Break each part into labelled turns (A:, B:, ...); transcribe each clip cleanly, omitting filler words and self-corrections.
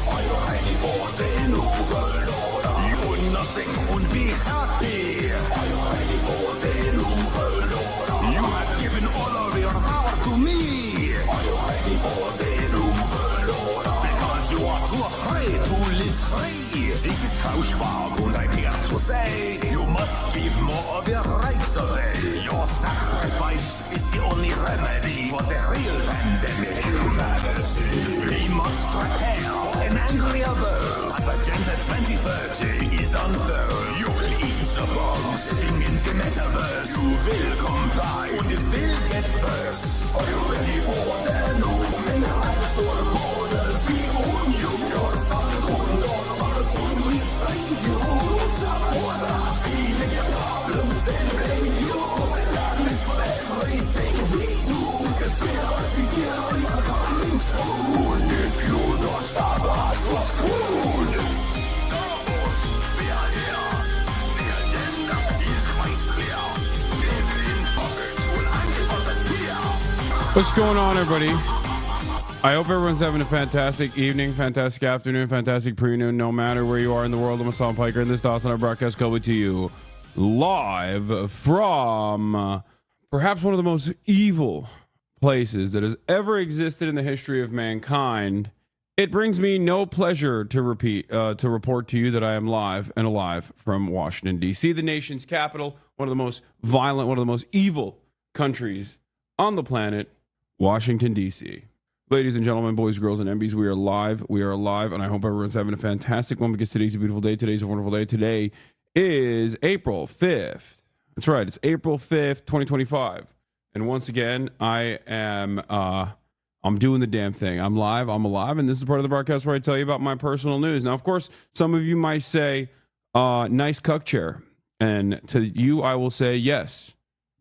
A: Are you ready for the new world order? You will nothing and be happy. Are you ready for the new world order? You have given all of your power to me. Are you ready for the new world order? Because you are too afraid to live free. This is Klaus Schwab and I'm here to say you must give more of your rights away. Your sacrifice is the only remedy for the real pandemic. We must prepare for an angrier world. As Agenda 2030 is unfurled. You will eat the bomb sitting in the metaverse. You will comply and it will get worse. Are you ready for the new Menschheitsordnung model? We own you. Your father's own daughter, father's own we thank you. Feeling your problems, then blame you. Darkness for everything we do. Can feel us here, we are coming soon. If you don't stop us, we're screwed. We are here. The agenda is quite clear. Live in pockets will unvolunteer.
B: What's going on, everybody? I hope everyone's having a fantastic evening, fantastic afternoon, fantastic pre-noon, no matter where you are in the world. I'm Hassan Piker, and this is our broadcast coming to you live from perhaps one of the most evil places that has ever existed in the history of mankind. It brings me no pleasure to report to you that I am live and alive from Washington, D.C., the nation's capital, one of the most violent, one of the most evil countries on the planet, Washington, D.C. Ladies and gentlemen, boys, girls, and MBs, we are live. We are alive, and I hope everyone's having a fantastic one because today's a beautiful day. Today's a wonderful day. Today is April 5th. That's right. It's April 5th, 2025. And once again, I am I'm doing the damn thing. I'm live. I'm alive, and this is part of the broadcast where I tell you about my personal news. Now, of course, some of you might say, nice cuck chair. And to you, I will say yes.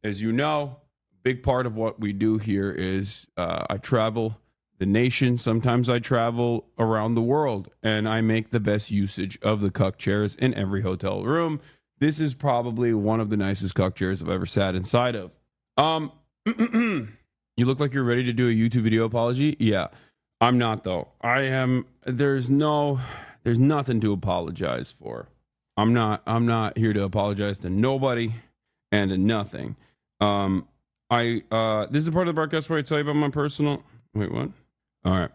B: As you know, a big part of what we do here is I travel the nation. Sometimes I travel around the world, and I make the best usage of the cuck chairs in every hotel room. This is probably one of the nicest cuck chairs I've ever sat inside of. You look like you're ready to do a YouTube video apology. Yeah, I'm not though. I am. There's nothing to apologize for. I'm not here to apologize to nobody and to nothing. This is a part of the broadcast where I tell you about my personal. Wait, what? All right.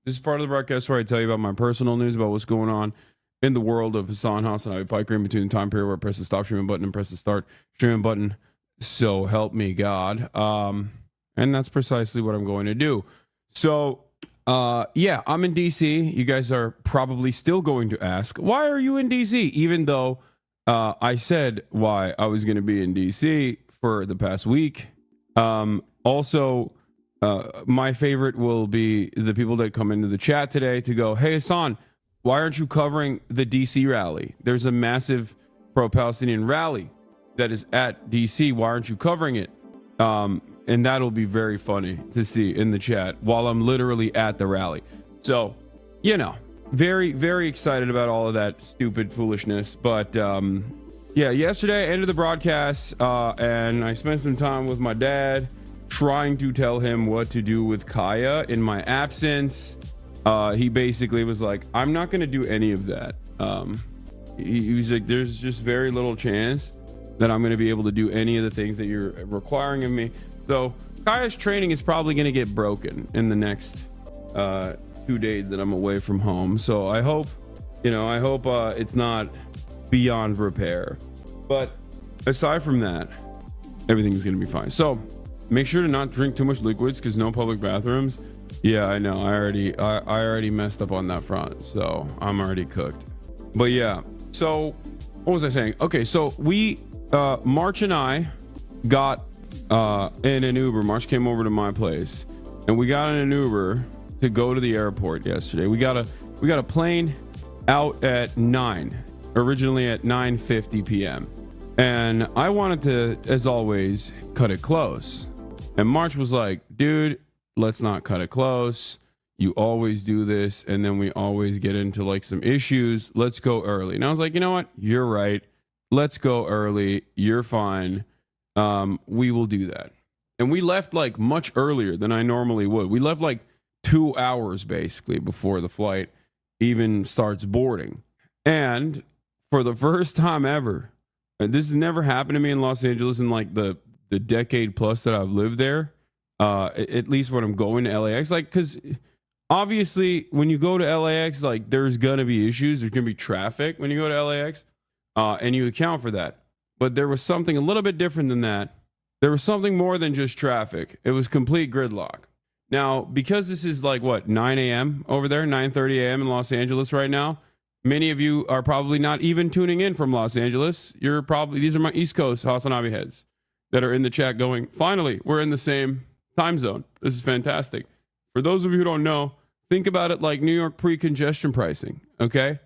B: This is part of the broadcast where I tell you about my personal news about what's going on in the world of HasanAbi Piker in between the time period where I press the stop streaming button and press the start streaming button. So help me God. And that's precisely what I'm going to do. So, yeah, I'm in DC. You guys are probably still going to ask, why are you in DC? Even though I said why I was going to be in DC for the past week. Also, my favorite will be the people that come into the chat today to go, hey, Hassan, why aren't you covering the DC rally? There's a massive pro-Palestinian rally that is at DC. Why aren't you covering it? And that'll be very funny to see in the chat while I'm literally at the rally. So, you know, very, very excited about all of that stupid foolishness. But yeah, yesterday I ended the broadcast and I spent some time with my dad trying to tell him what to do with Kaya in my absence. He basically was like, I'm not going to do any of that. He was like, there's just very little chance that I'm going to be able to do any of the things that you're requiring of me. So Kaya's training is probably going to get broken in the next 2 days that I'm away from home. So I hope it's not beyond repair. But aside from that, everything's going to be fine. So make sure to not drink too much liquids because no public bathrooms. Yeah, I know. I already messed up on that front. So I'm already cooked. But yeah. So what was I saying? Okay, so we March and I got in an Uber. March came over to my place and we got in an Uber to go to the airport yesterday. We got a plane out at 9, originally at 9:50 p.m. And I wanted to, as always, cut it close. And March was like, dude, let's not cut it close. You always do this and then we always get into like some issues. Let's go early. And I was like, you know what? You're right. Let's go early. You're fine. We will do that. And we left like much earlier than I normally would. We left like 2 hours basically before the flight even starts boarding. And for the first time ever, and this has never happened to me in Los Angeles in like the decade plus that I've lived there, at least when I'm going to LAX, like, because obviously when you go to LAX, like, there's gonna be issues, there's gonna be traffic when you go to LAX, and you account for that. But there was something a little bit different than that. There was something more than just traffic. It was complete gridlock. Now, because this is like what, 9 a.m. over there, 9:30 a.m. in Los Angeles right now, many of you are probably not even tuning in from Los Angeles. You're probably, these are my East Coast HasanAbi heads that are in the chat going, finally, we're in the same time zone. This is fantastic. For those of you who don't know, think about it like New York pre-congestion pricing, okay?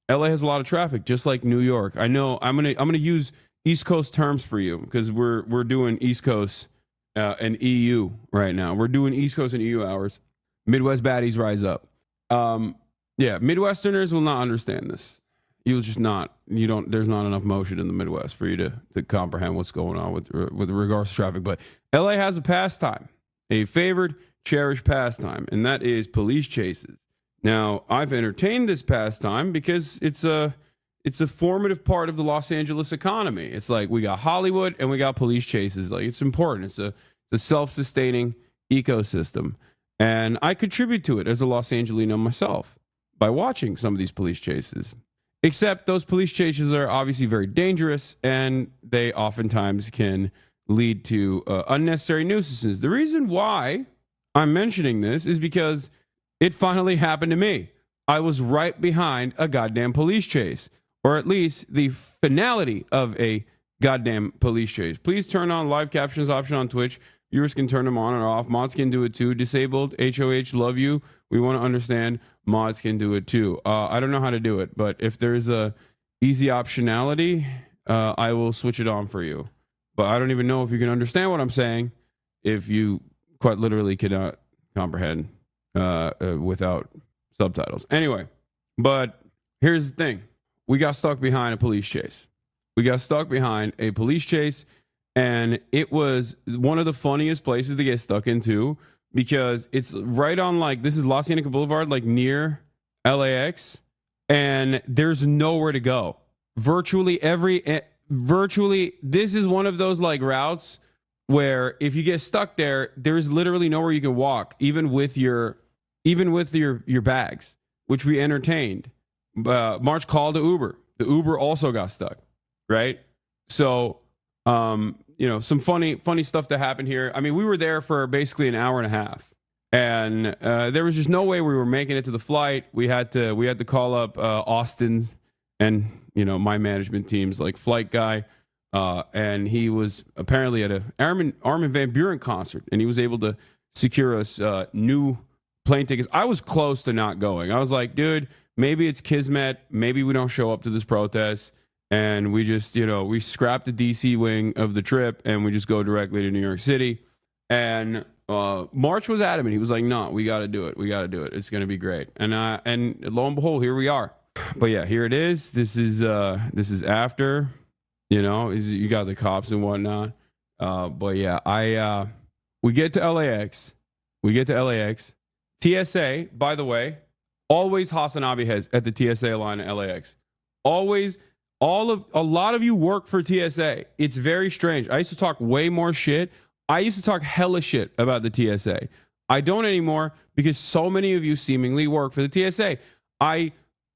B: LA has a lot of traffic, just like New York. I know I'm gonna use East Coast terms for you because we're doing East Coast and EU right now. We're doing East Coast and EU hours. Midwest baddies rise up. Yeah, Midwesterners will not understand this. You'll just not. You don't. There's not enough motion in the Midwest for you to comprehend what's going on with regards to traffic. But LA has a pastime, a favored, cherished pastime, and that is police chases. Now, I've entertained this pastime because it's a formative part of the Los Angeles economy. It's like we got Hollywood and we got police chases. Like, it's important. It's a self-sustaining ecosystem, and I contribute to it as a Los Angelino myself by watching some of these police chases. Except those police chases are obviously very dangerous, and they oftentimes can lead to unnecessary nuisances. The reason why I'm mentioning this is because it finally happened to me. I was right behind a goddamn police chase, or at least the finality of a goddamn police chase. Please turn on live captions option on Twitch. Viewers can turn them on or off. Mods can do it too. Disabled, HOH, love you. We want to understand. Mods can do it too. I don't know how to do it, but if there's a easy optionality, I will switch it on for you. But I don't even know if you can understand what I'm saying if you quite literally cannot comprehend without subtitles. Anyway, but here's the thing. We got stuck behind a police chase. And it was one of the funniest places to get stuck into because it's right on, like, this is La Cienega Boulevard, like near LAX, and there's nowhere to go. Virtually, this is one of those like routes where if you get stuck there, there's literally nowhere you can walk, even with your bags, which we entertained. March called the Uber. The Uber also got stuck, right? So, some funny stuff that happened here. I mean, we were there for basically an hour and a half, and there was just no way we were making it to the flight. We had to call up Austin's and my management team's like flight guy, and he was apparently at a Armin van Buuren concert, and he was able to secure us new plane tickets. I was close to not going. I was like, dude, maybe it's kismet. Maybe we don't show up to this protest. And we just, we scrapped the DC wing of the trip and we just go directly to New York City. And March was adamant. He was like, no, we got to do it. It's going to be great. And lo and behold, here we are. But yeah, here it is. This is after, you got the cops and whatnot. But yeah, we get to LAX. TSA, by the way, always HasanAbi heads at the TSA line at LAX. Always. A lot of you work for TSA. It's very strange. I used to talk way more shit. I used to talk hella shit about the TSA. I don't anymore because so many of you seemingly work for the TSA. I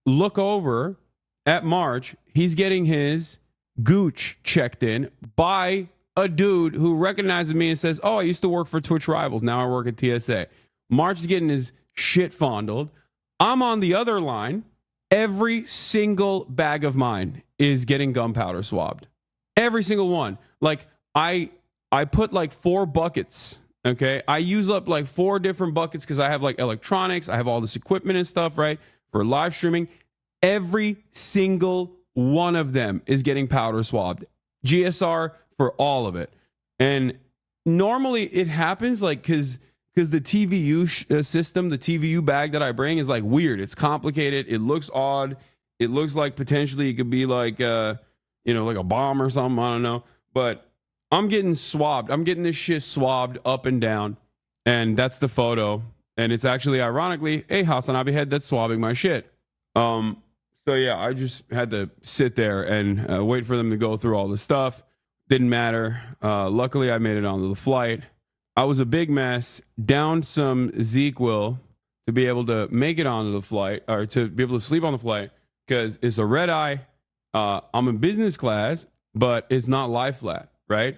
B: look over at March. He's getting his gooch checked in by a dude who recognizes me and says, oh, I used to work for Twitch Rivals. Now I work at TSA. March is getting his shit fondled. I'm on the other line. Every single bag of mine is getting gunpowder swabbed. Every single one. Like, I put like 4 buckets, okay? I use up like 4 different buckets because I have like electronics. I have all this equipment and stuff, right? For live streaming. Every single one of them is getting powder swabbed. GSR for all of it. And normally it happens like because the TVU system, the TVU bag that I bring is like weird. It's complicated. It looks odd. It looks like potentially it could be like, like a bomb or something. I don't know. But I'm getting swabbed. I'm getting this shit swabbed up and down. And that's the photo. and it's actually ironically a HasanAbi head that's swabbing my shit. So yeah, I just had to sit there and wait for them to go through all the stuff. Didn't matter. Luckily, I made it onto the flight. I was a big mess. Downed some ZzzQuil to be able to make it onto the flight, or to be able to sleep on the flight, because it's a red eye. I'm in business class, but it's not lie flat, right?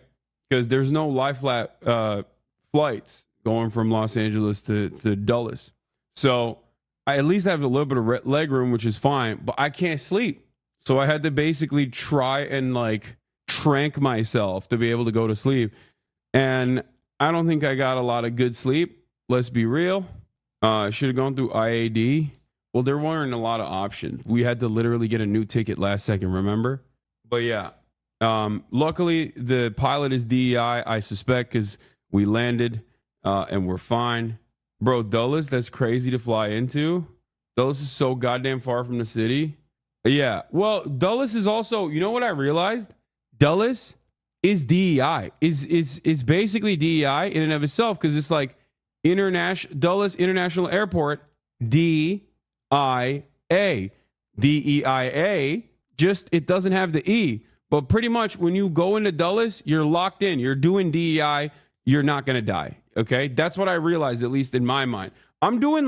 B: Because there's no lie flat flights going from Los Angeles to Dulles. So I at least have a little bit of leg room, which is fine, but I can't sleep. So I had to basically try and like trank myself to be able to go to sleep. And I don't think I got a lot of good sleep. Let's be real. I should have gone through IAD. Well, there weren't a lot of options. We had to literally get a new ticket last second, remember? But yeah, luckily the pilot is DEI, I suspect, because we landed and we're fine. Bro, Dulles, that's crazy to fly into. Dulles is so goddamn far from the city. Yeah, well, Dulles is also, you know what I realized? Dulles is DEI. Is basically DEI in and of itself, because it's like Dulles International Airport, DIA. DEIA, just it doesn't have the E. But pretty much when you go into Dulles, you're locked in. You're doing DEI. You're not going to die. Okay. That's what I realized, at least in my mind. I'm doing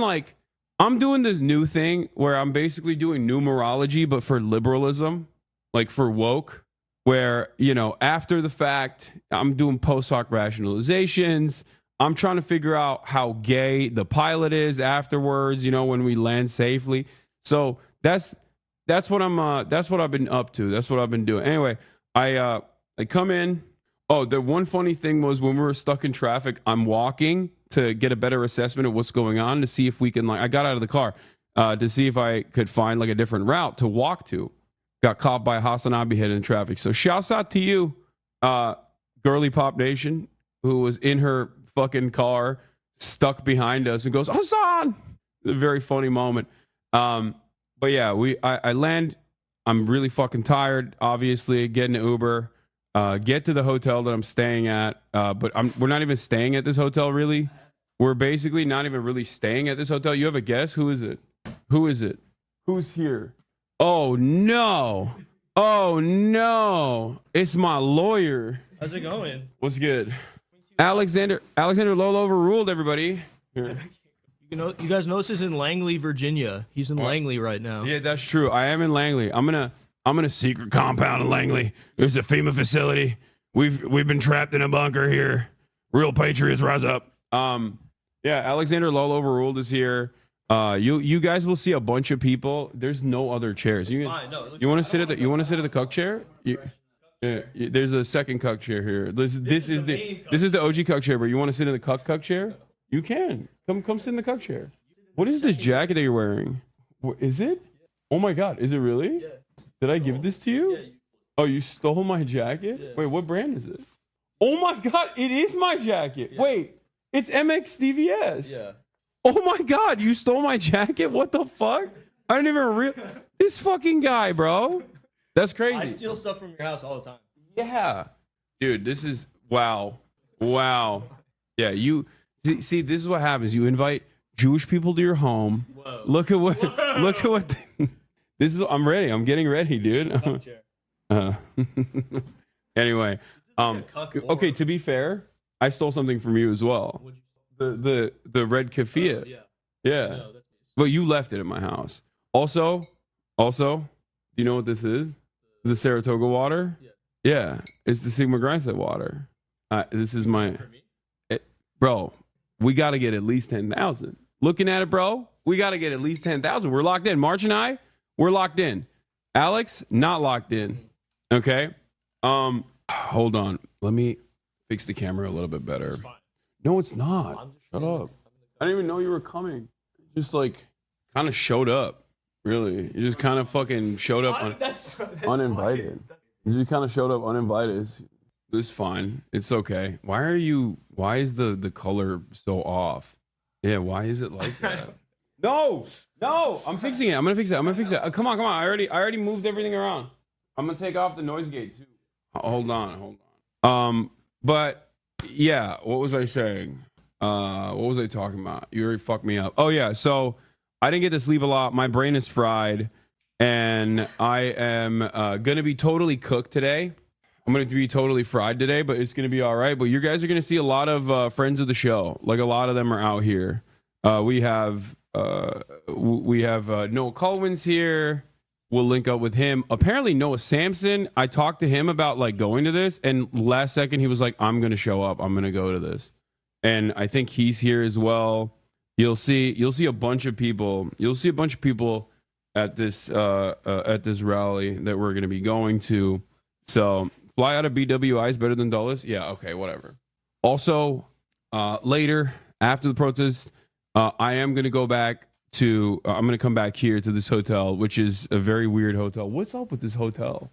B: this new thing where I'm basically doing numerology, but for liberalism, like for woke, where, you know, after the fact, I'm doing post hoc rationalizations. I'm trying to figure out how gay the pilot is afterwards, you know, when we land safely. So that's what I've been up to. That's what I've been doing. Anyway, I come in. Oh, the one funny thing was when we were stuck in traffic, I'm walking to get a better assessment of what's going on to see if we can, like, I got out of the car to see if I could find like a different route to walk to. Got caught by HasanAbi head in traffic. So shouts out to you, Girly Pop Nation, who was in her fucking car stuck behind us and goes, Hasan! A very funny moment. But yeah, I land. I'm really fucking tired, obviously, getting an Uber. Get to the hotel that I'm staying at, but we're not even staying at this hotel, really. We're basically not even really staying at this hotel. You have a guess? Who is it? Who is it? Who's here? Oh, no. Oh, no. It's my lawyer.
C: How's it going?
B: What's good? Alexander Lolo overruled, everybody. Here.
C: You guys know this is in Langley, Virginia. He's in Langley right now.
B: Yeah, that's true. I am in Langley. I'm in a secret compound in Langley. It's a FEMA facility. We've been trapped in a bunker here. Real patriots rise up. Yeah, Alexander Lolo overruled is here. You guys will see a bunch of people. There's no other chairs. You want to sit at the cuck chair? There's a second cuck chair here. This is the OG cuck chair, but you want to sit in the cuck chair? You can. Come sit in the cuck chair. What is this jacket that you're wearing? What, is it? Oh my God, is it really?
C: Yeah.
B: Did I give this to you? Oh, you stole my jacket? Yeah. Wait, what brand is it? Oh my God, it is my jacket. Yeah. Wait, it's MXDVS.
C: Yeah.
B: Oh my God, you stole my jacket? What the fuck? I didn't even this fucking guy, bro. That's crazy.
C: I steal stuff from your house all the time.
B: Yeah. Dude, this is wow. Wow. Yeah, you see this is what happens. You invite Jewish people to your home. Whoa. Look at what this is. I'm ready. I'm getting ready, dude. Anyway, okay, to be fair, I stole something from you as well. The red keffiyeh. Yeah. No, but you left it at my house. Also, do you know what this is? The Saratoga water? Yeah. It's the Sigma Grindset water. This is my bro, we got to get at least 10,000. Looking at it, bro, we got to get at least 10,000. We're locked in. March and I, we're locked in. Alex, not locked in. Okay. Hold on. Let me fix the camera a little bit better. No, it's not. Shut up. I didn't even know you were coming. Just like kind of showed up. Really. You just kind of fucking showed up uninvited. You just kind of showed up uninvited. It's fine. It's okay. Why is the color so off? Yeah, why is it like that? No, I'm fixing it. I'm gonna fix it. Come on. I already moved everything around. I'm gonna take off the noise gate too. Hold on. But yeah, what was I saying? What was I talking about? You already fucked me up. Oh yeah, so I didn't get to sleep a lot. My brain is fried, and I am gonna be totally cooked today. I'm gonna be totally fried today, but it's gonna be all right. But you guys are gonna see a lot of friends of the show. Like a lot of them are out here. We have Noah Colwyn's here. We'll link up with him. Apparently Noah Sampson. I talked to him about like going to this, and last second he was like, "I'm gonna show up. I'm gonna go to this." And I think he's here as well. You'll see a bunch of people. You'll see a bunch of people at this rally that we're gonna be going to. So fly out of BWI is better than Dulles. Yeah. Okay. Whatever. Also, later after the protest, I am gonna go back to. I'm gonna come back here to this hotel, which is a very weird hotel. What's up with this hotel?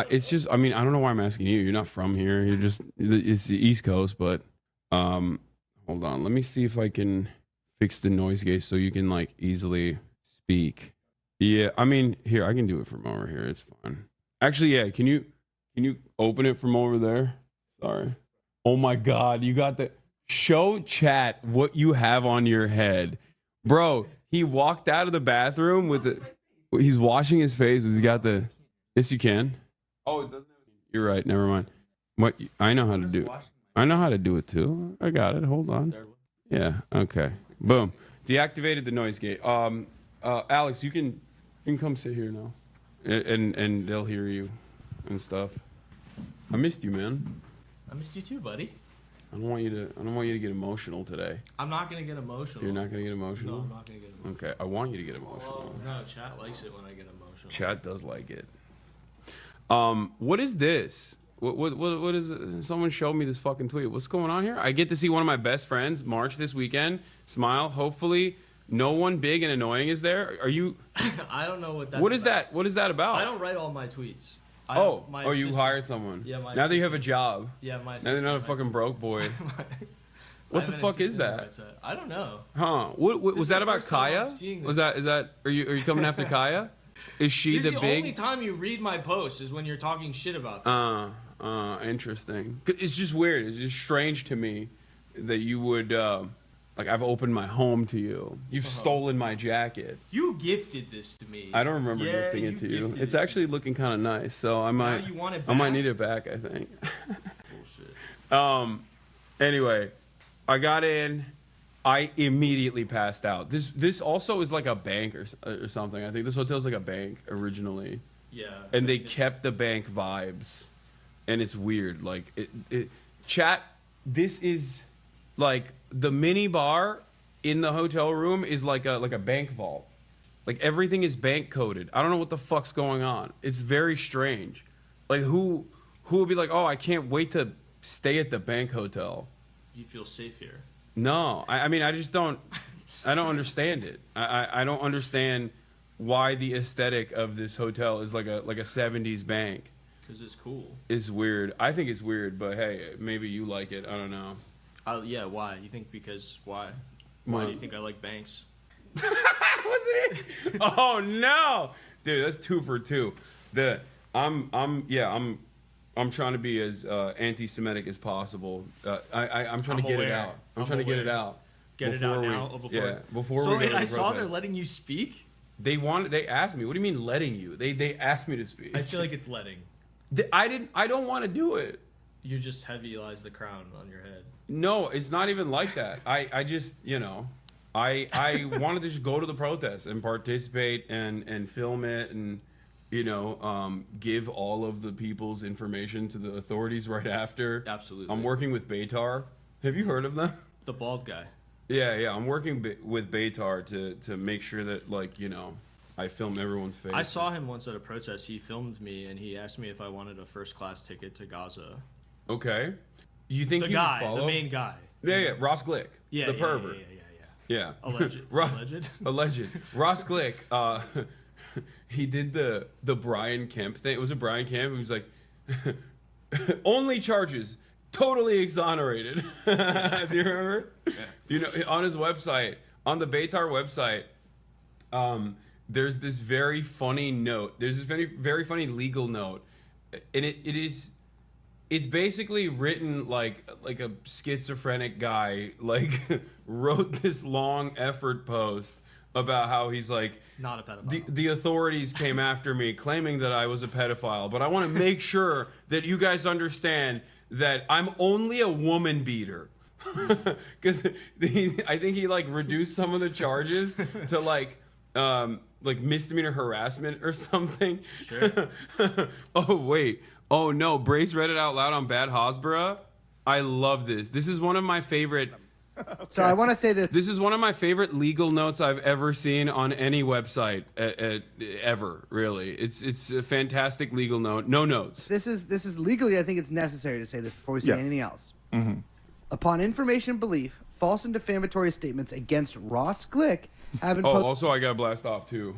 B: It's just. I mean, I don't know why I'm asking you. You're not from here. You're just. It's the East Coast, but hold on. Let me see if I can fix the noise gate so you can like easily speak. Yeah, I mean, here I can do it from over here. It's fine. Actually, yeah. Can you open it from over there? Sorry. Oh my God, you got the show chat what you have on your head, bro. He walked out of the bathroom with the. He's washing his face. He's got the. Yes, you can. Oh, it doesn't. You're right. Never mind. What I know how to do. I know how to do it too. I got it. Hold on. Yeah. Okay. Boom. Deactivated the noise gate. Alex, you can come sit here now, and they'll hear you and stuff. I missed you, man.
C: I missed you too, buddy.
B: I don't want you to get emotional today.
C: I'm not gonna get emotional.
B: You're not gonna get emotional?
C: No, I'm not gonna get emotional.
B: Okay. I want you to get emotional.
C: No, chat likes it when I get emotional.
B: Chat does like it. What is this? What is it? Someone showed me this fucking tweet. What's going on here? I get to see one of my best friends march this weekend. Smile. Hopefully, no one big and annoying is there. Are you?
C: I don't know what that's.
B: What is that? What is that about?
C: I don't write all my tweets.
B: You hired someone.
C: Yeah,
B: now that you have a job.
C: Yeah, my.
B: Now you're not a fucking broke boy. What the fuck is that?
C: I don't know.
B: Huh? What was that about Kaya? Was that? Are you coming after Kaya? Is she the big?
C: Only time you read my posts is when you're talking shit about them.
B: Interesting. It's just weird. It's just strange to me that you would like I've opened my home to you. You've stolen my jacket.
C: You gifted this to me.
B: I don't remember gifting it to you. It's actually looking kind of nice, so I might I might need it back, I think. Bullshit. Anyway, I got in. I immediately passed out. This also is like a bank or something. I think this hotel's like a bank originally.
C: Yeah.
B: And they kept the bank vibes. And it's weird. Like chat, this is like the mini bar in the hotel room is like a bank vault. Like everything is bank coded. I don't know what the fuck's going on. It's very strange. Like who would be like, "Oh, I can't wait to stay at the bank hotel."
C: You feel safe here.
B: No, I mean, I just don't. I don't understand it. I don't understand why the aesthetic of this hotel is like a 70s bank.
C: Because it's cool. It's
B: weird. I think it's weird, but hey, maybe you like it. I don't know.
C: Yeah, why? You think because why? Why do you think I like banks?
B: Was it? Oh no, dude, that's 2 for 2. I'm trying to be as anti-Semitic as possible. I'm trying to get it out. I'm trying to get it out.
C: Get it out now.
B: Before
C: so
B: we go to the
C: I saw
B: protest.
C: they're letting you speak.
B: They asked me. What do you mean letting you? They asked me to speak.
C: I feel like it's letting.
B: I don't want to do it.
C: You just heavy-lize the crown on your head.
B: No, it's not even like that. I just, I wanted to just go to the protest and participate and film it and, give all of the people's information to the authorities right after.
C: Absolutely.
B: I'm working with Baytar. Have you heard of them?
C: The bald guy.
B: Yeah. I'm working with Baytar to make sure that, I film everyone's face.
C: I saw him once at a protest. He filmed me, and he asked me if I wanted a first-class ticket to Gaza.
B: Okay. You think he would follow?
C: The main guy.
B: Yeah. Ross Glick. The pervert.
C: Yeah. Alleged.
B: Alleged. Ross Glick, he did the Brian Kemp thing. Was it Brian Kemp? He was like, only charges, totally exonerated. Do you remember? Yeah. Do you know, on his website, on the Baytar website, there's this very funny note. There's this very, very funny legal note. And it is it's basically written like a schizophrenic guy like wrote this long effort post about how he's like,
C: not a pedophile.
B: The authorities came after me claiming that I was a pedophile, but I want to make sure that you guys understand that I'm only a woman beater. Because I think he like reduced some of the charges to like misdemeanor harassment or something.
C: Sure.
B: Oh wait. Oh no, Brace read it out loud on Bad Hosborough. I love this. This is one of my favorite.
D: Okay. So I want to say that
B: this is one of my favorite legal notes I've ever seen on any website ever. Really, it's a fantastic legal note. No notes.
D: This is legally. I think it's necessary to say this before we say anything else.
E: Mm-hmm.
D: Upon information and belief, false and defamatory statements against Ross Glick have been.
B: Also, I got to blast off too.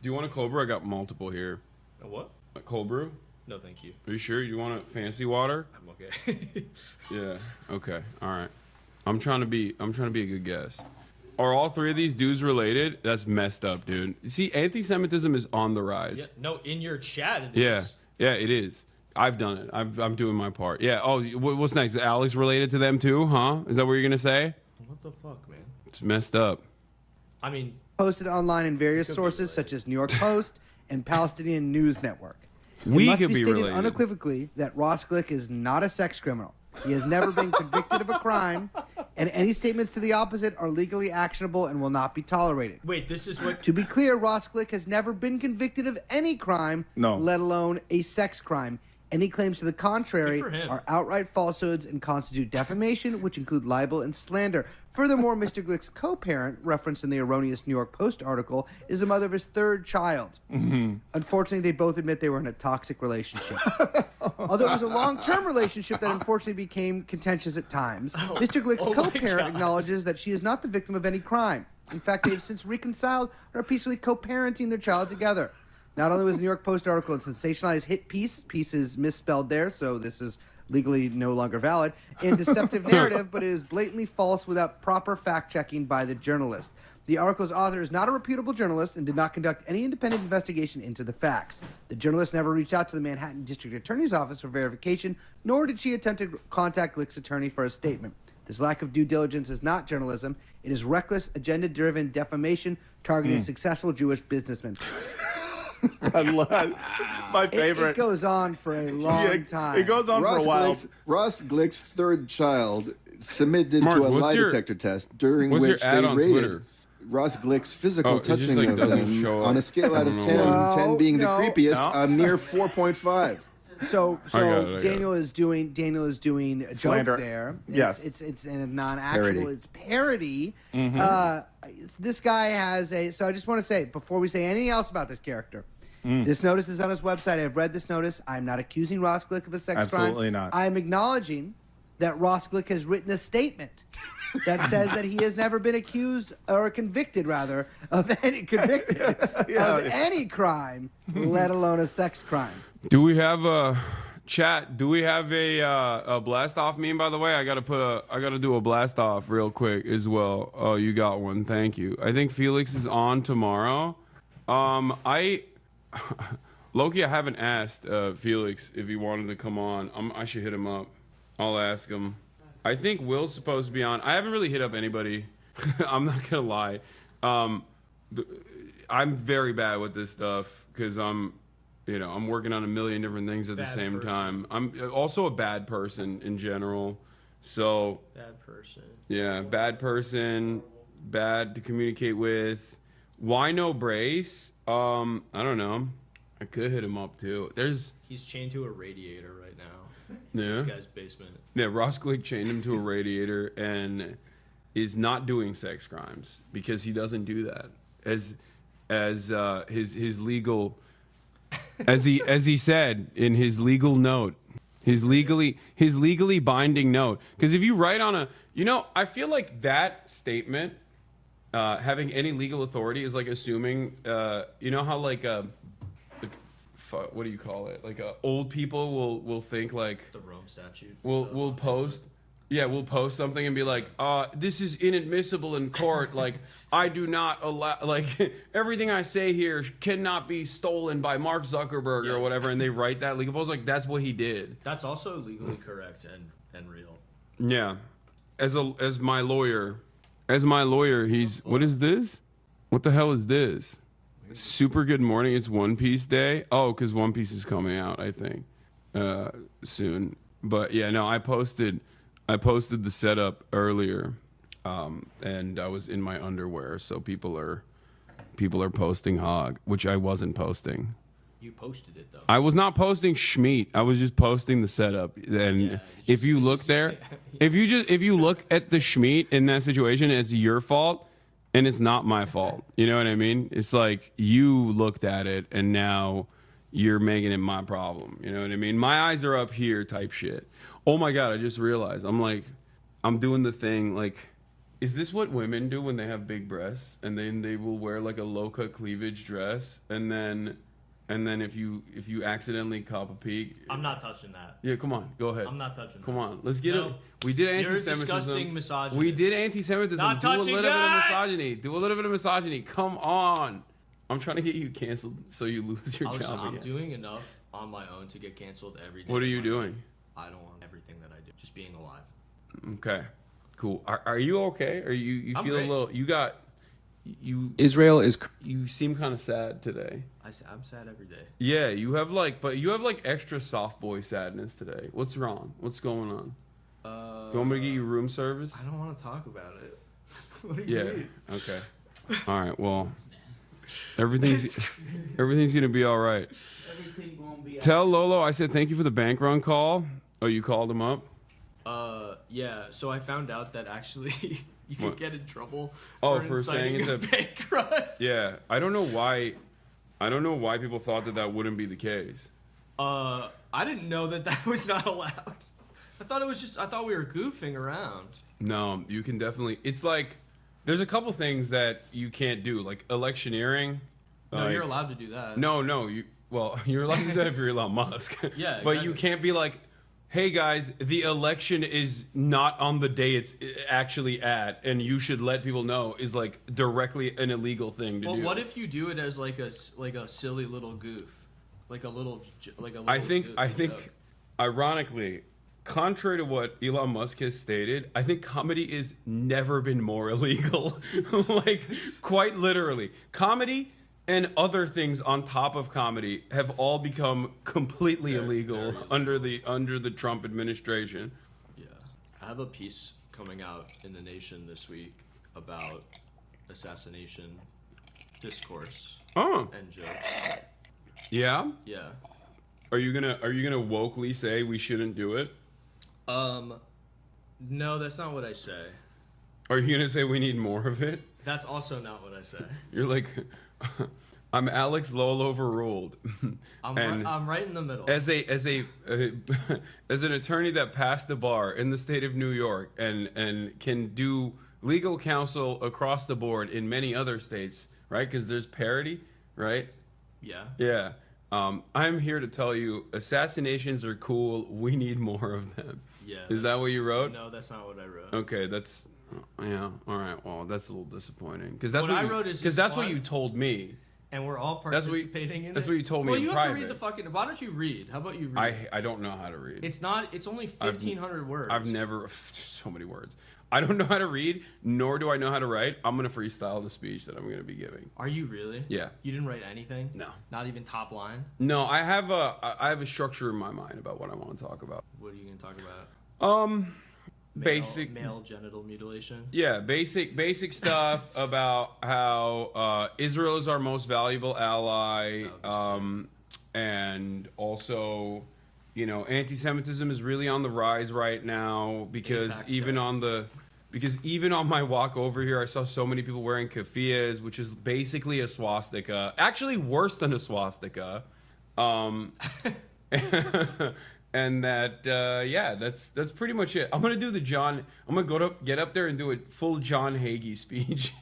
B: Do you want a cold brew? I got multiple here.
C: A what?
B: A cold brew?
C: No, thank you.
B: Are you sure? You want a fancy water?
C: I'm okay.
B: Yeah. Okay. All right. I'm trying to be a good guest. Are all three of these dudes related? That's messed up, dude. See, anti-Semitism is on the rise.
C: Yeah, no, in your chat. It
B: Yeah.
C: is.
B: Yeah, it is. I've done it. I'm doing my part. Yeah. Oh, what's next? Is Alex related to them too? Huh? Is that what you're gonna say?
C: What the fuck, man?
B: It's messed up.
C: I mean,
D: Posted online in various sources such as New York Post and Palestinian News Network. It
B: We
D: must
B: could
D: be
B: be
D: stated
B: related.
D: unequivocally that Ross Glick is not a sex criminal. He has never been convicted of a crime, and any statements to the opposite are legally actionable and will not be tolerated.
C: wait, this is what.
D: To be clear, Ross Glick has never been convicted of any crime,
E: No.
D: let alone a sex crime. Any claims to the contrary
C: Good for him.
D: are outright falsehoods and constitute defamation, which include libel and slander. Furthermore, Mr. Glick's co-parent, referenced in the erroneous New York Post article, is the mother of his third child.
E: Mm-hmm.
D: Unfortunately, they both admit they were in a toxic relationship. Although it was a long-term relationship that unfortunately became contentious at times, Mr. Glick's
C: oh my
D: co-parent
C: God.
D: acknowledges that she is not the victim of any crime. In fact, they have since reconciled and are peacefully co-parenting their child together. Not only was the New York Post article a sensationalized hit piece is misspelled there, so this is legally no longer valid, and deceptive narrative, but it is blatantly false without proper fact-checking by the journalist. The article's author is not a reputable journalist and did not conduct any independent investigation into the facts. The journalist never reached out to the Manhattan District Attorney's Office for verification, nor did she attempt to contact Glick's attorney for a statement. This lack of due diligence is not journalism. It is reckless, agenda-driven defamation targeting successful Jewish businessmen.
E: I love my
D: It
E: favorite.
D: goes on for a long time.
E: It goes on for a while.
F: Ross Glick's third child submitted
B: Mark,
F: to a
B: what's
F: lie
B: your-
F: detector test during
B: what's
F: which
B: your ad
F: they
B: on
F: rated
B: Twitter?
F: Ross Glick's physical
B: Oh, it just,
F: touching
B: like,
F: of
B: doesn't
F: them
B: show up.
F: on a scale out
B: I
F: of
B: don't
F: 10,
B: know
F: 10 being the
D: No.
F: creepiest,
E: No.
F: a mere 4.5.
D: So
B: I got it.
D: Daniel is doing a
E: Slander.
D: joke there.
E: Yes.
D: It's in a non-actual.
F: Parody.
D: It's parody.
E: Mm-hmm.
D: This guy has a. So I just want to say before we say anything else about this character, this notice is on his website. I've read this notice. I'm not accusing Ross Glick of a sex crime.
E: Absolutely not.
D: I'm acknowledging that Ross Glick has written a statement that says that he has never been accused or convicted, rather, of any any crime, let alone a sex crime.
B: Do we have a chat? Do we have a blast off meme? By the way, I gotta do a blast off real quick as well. Oh, you got one. Thank you. I think Felix is on tomorrow. Loki, I haven't asked Felix if he wanted to come on. I should hit him up. I'll ask him. I think Will's supposed to be on. I haven't really hit up anybody. I'm not gonna lie. I'm very bad with this stuff because I'm working on a million different things at the same time. I'm also a bad person in general. So
C: Bad person.
B: yeah, bad person, bad to communicate with. Why no brace? I don't know. I could hit him up too.
C: He's chained to a radiator right now.
B: Yeah.
C: This guy's basement.
B: Yeah, Ross Glick chained him to a radiator and is not doing sex crimes because he doesn't do that. As his legal, as he said in his legal note, his legally binding note. Because if you write on I feel like that statement, having any legal authority is like assuming, how what do you call it? Like old people will think like
C: The Rome statute.
B: will post. Yeah, we'll post something and be like, this is inadmissible in court. Like, I do not allow, like, everything I say here cannot be stolen by Mark Zuckerberg or
C: Yes.
B: whatever. And they write that legal post, like, that's what he did.
C: That's also legally correct and real.
B: Yeah. As my lawyer, he's, what is this? What the hell is this? Super good morning. It's One Piece Day. Oh, because One Piece is coming out, I think, soon. But yeah, no, I posted the setup earlier, and I was in my underwear, so people are posting hog, which I wasn't posting.
C: You posted it though.
B: I was not posting schmeat. I was just posting the setup. And if you look there, if you look at the schmeat in that situation, it's your fault, and it's not my fault. You know what I mean? It's like you looked at it, and now you're making it my problem. You know what I mean? My eyes are up here, type shit. Oh my God, I just realized. I'm doing the thing, like, is this what women do when they have big breasts? And then they will wear like a low-cut cleavage dress, and then if you accidentally cop a peek.
C: I'm not touching that.
B: Yeah, come on, go ahead.
C: I'm not touching that.
B: Come on, let's get
C: No.
B: it. We did
C: You're a
B: anti-Semitism.
C: disgusting misogynist.
B: We did anti-Semitism.
C: Not
B: Do a little
C: touching
B: bit of
C: that!
B: misogyny. Do a little bit of misogyny. Come on. I'm trying to get you canceled so you lose your
C: Listen,
B: job
C: I'm
B: again.
C: doing enough on my own to get canceled every day.
B: What are
C: of
B: you
C: my
B: doing?
C: life. I don't want everything that I do. Just being alive.
B: Okay, cool. Are you okay? Are you
C: I'm
B: feel
C: great.
B: a little?
G: Israel is
B: You seem kind of sad today.
C: I'm sad every day.
B: Yeah, you have like extra soft boy sadness today. What's wrong? What's going on? Do you want me to get you room service?
C: I don't want to talk about it. What do you
B: Yeah.
C: mean?
B: Okay. All right. Well, everything's gonna be all right. Tell Lolo I said thank you for the bank run call. Oh, you called him up?
C: Yeah. So I found out that actually you can
B: What?
C: get in trouble.
B: Oh, for saying
C: inciting
B: it's
C: a bank run.
B: Yeah. I don't know why people thought that wouldn't be the case.
C: I didn't know that was not allowed. I thought we were goofing around.
B: No, you can definitely. It's like there's a couple things that you can't do, like electioneering.
C: No,
B: like-
C: you're allowed to do that.
B: No, you're allowed to do that if you're Elon Musk.
C: Yeah,
B: But you
C: exactly.
B: can't be like, hey guys, the election is not on the day it's actually at, and you should let people know, is like directly an illegal thing to
C: But
B: do.
C: what if you do it as like a silly little goof, like a little.
B: I think,
C: goof,
B: ironically, contrary to what Elon Musk has stated, I think comedy has never been more illegal. Like, quite literally. Comedy and other things on top of comedy have all become completely illegal under the Trump administration.
C: Yeah, I have a piece coming out in the Nation this week about assassination discourse
B: Oh,
C: and jokes.
B: yeah?
C: Yeah.
B: Are you gonna wokely say we shouldn't do it?
C: No, that's not what I say.
B: Are you gonna say we need more of it?
C: That's also not what I say.
B: You're like, I'm Alex Lowell overruled. And
C: I'm right in the middle.
B: as an attorney that passed the bar in the state of New York and can do legal counsel across the board in many other states, right? Because there's parity, right?
C: Yeah.
B: Yeah. I'm here to tell you, assassinations are cool. We need more of them.
C: Yeah.
B: Is that what you wrote?
C: No, that's not what I wrote.
B: Okay, that's yeah. All right. Well, that's a little disappointing because that's
C: What
B: what
C: I wrote is
B: because
C: it's
B: that's what
C: fun.
B: you told me.
C: And we're all
B: That's what you-
C: participating in it.
B: that's what you told me
C: Well,
B: in
C: you have to
B: private.
C: read the fucking. Why don't you read? How about you read?
B: I don't know how to read.
C: It's not. It's only 1,500 words.
B: I've never so many words. I don't know how to read, nor do I know how to write. I'm gonna freestyle the speech that I'm gonna be giving.
C: Are you really?
B: Yeah.
C: You didn't write anything?
B: No.
C: Not even top line?
B: No, I have a structure in my mind about what I want to talk about.
C: What are you going to talk about?
B: Basic.
C: Male genital mutilation?
B: Yeah, basic stuff about how Israel is our most valuable ally, and also, you know, anti-Semitism is really on the rise right now because
C: APAC
B: even on my walk over here, I saw so many people wearing keffiyehs, which is basically a swastika, actually worse than a swastika. And that, yeah, that's pretty much it. I'm gonna do get up there and do a full John Hagee speech.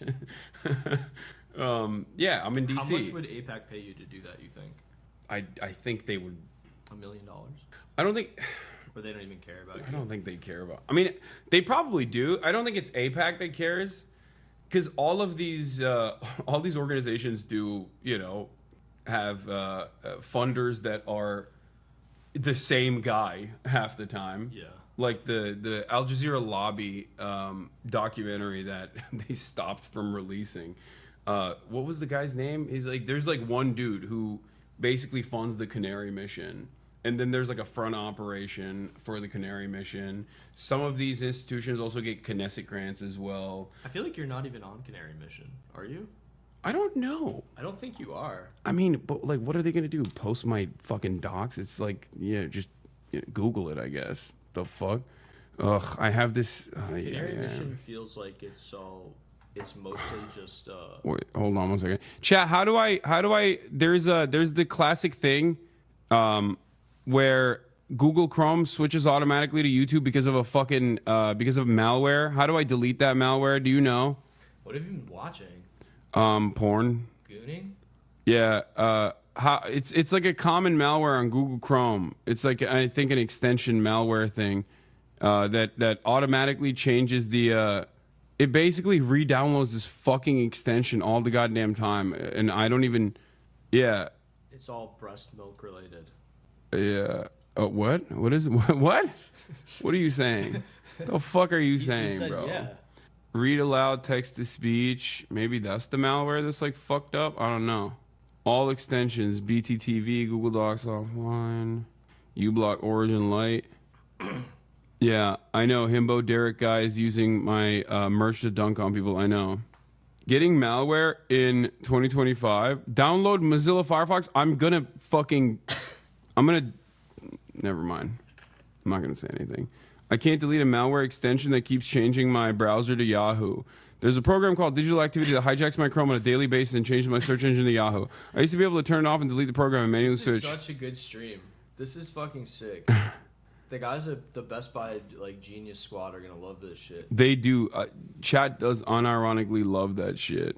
B: Yeah, I'm in DC.
C: How much would APAC pay you to do that, you think?
B: I think they would.
C: $1 million?
B: I don't think.
C: Or they don't even care about you.
B: I don't think they care about. I mean, they probably do. I don't think it's AIPAC that cares, because all these organizations do, you know, have funders that are the same guy half the time.
C: Yeah.
B: Like the Al Jazeera lobby documentary that they stopped from releasing. What was the guy's name? He's like, there's like one dude who basically funds the Canary mission. And then there's like a front operation for the Canary mission. Some of these institutions also get Knesset grants as well.
C: I feel like you're not even on Canary Mission. Are you?
B: I don't know.
C: I don't think you are.
B: I mean, but like, what are they gonna do? Post my fucking docs? It's like, yeah, just Google it, I guess. The fuck? Ugh, I have this.
C: Canary Mission feels like it's mostly just.
B: Wait, hold on one second. Chat. How do I? There's the classic thing, where Google Chrome switches automatically to YouTube because of a fucking because of malware. How do I delete that malware? Do you know?
C: What have you been watching?
B: Porn.
C: Gooning?
B: Yeah. How it's like a common malware on Google Chrome. It's like, I think, an extension malware thing that automatically changes the. It basically re-downloads this fucking extension all the goddamn time, and I don't even. Yeah.
C: It's all breast milk related.
B: Yeah. What? What is what? What are you saying? The fuck are you saying,
C: said,
B: bro?
C: yeah.
B: Read aloud, text to speech. Maybe that's the malware that's like fucked up. I don't know. All extensions: BTTV, Google Docs offline, uBlock, Origin Lite. Yeah, I know. Himbo Derek guy is using my merch to dunk on people. I know. Getting malware in 2025. Download Mozilla Firefox. Never mind. I'm not gonna say anything. I can't delete a malware extension that keeps changing my browser to Yahoo. There's a program called Digital Activity that hijacks my Chrome on a daily basis and changes my search engine to Yahoo. I used to be able to turn it off and delete the program and manually
C: This is
B: search.
C: such a good stream. This is fucking sick. The guys at the Best Buy like Genius Squad are gonna love this shit.
B: They do. Chat does unironically love that shit.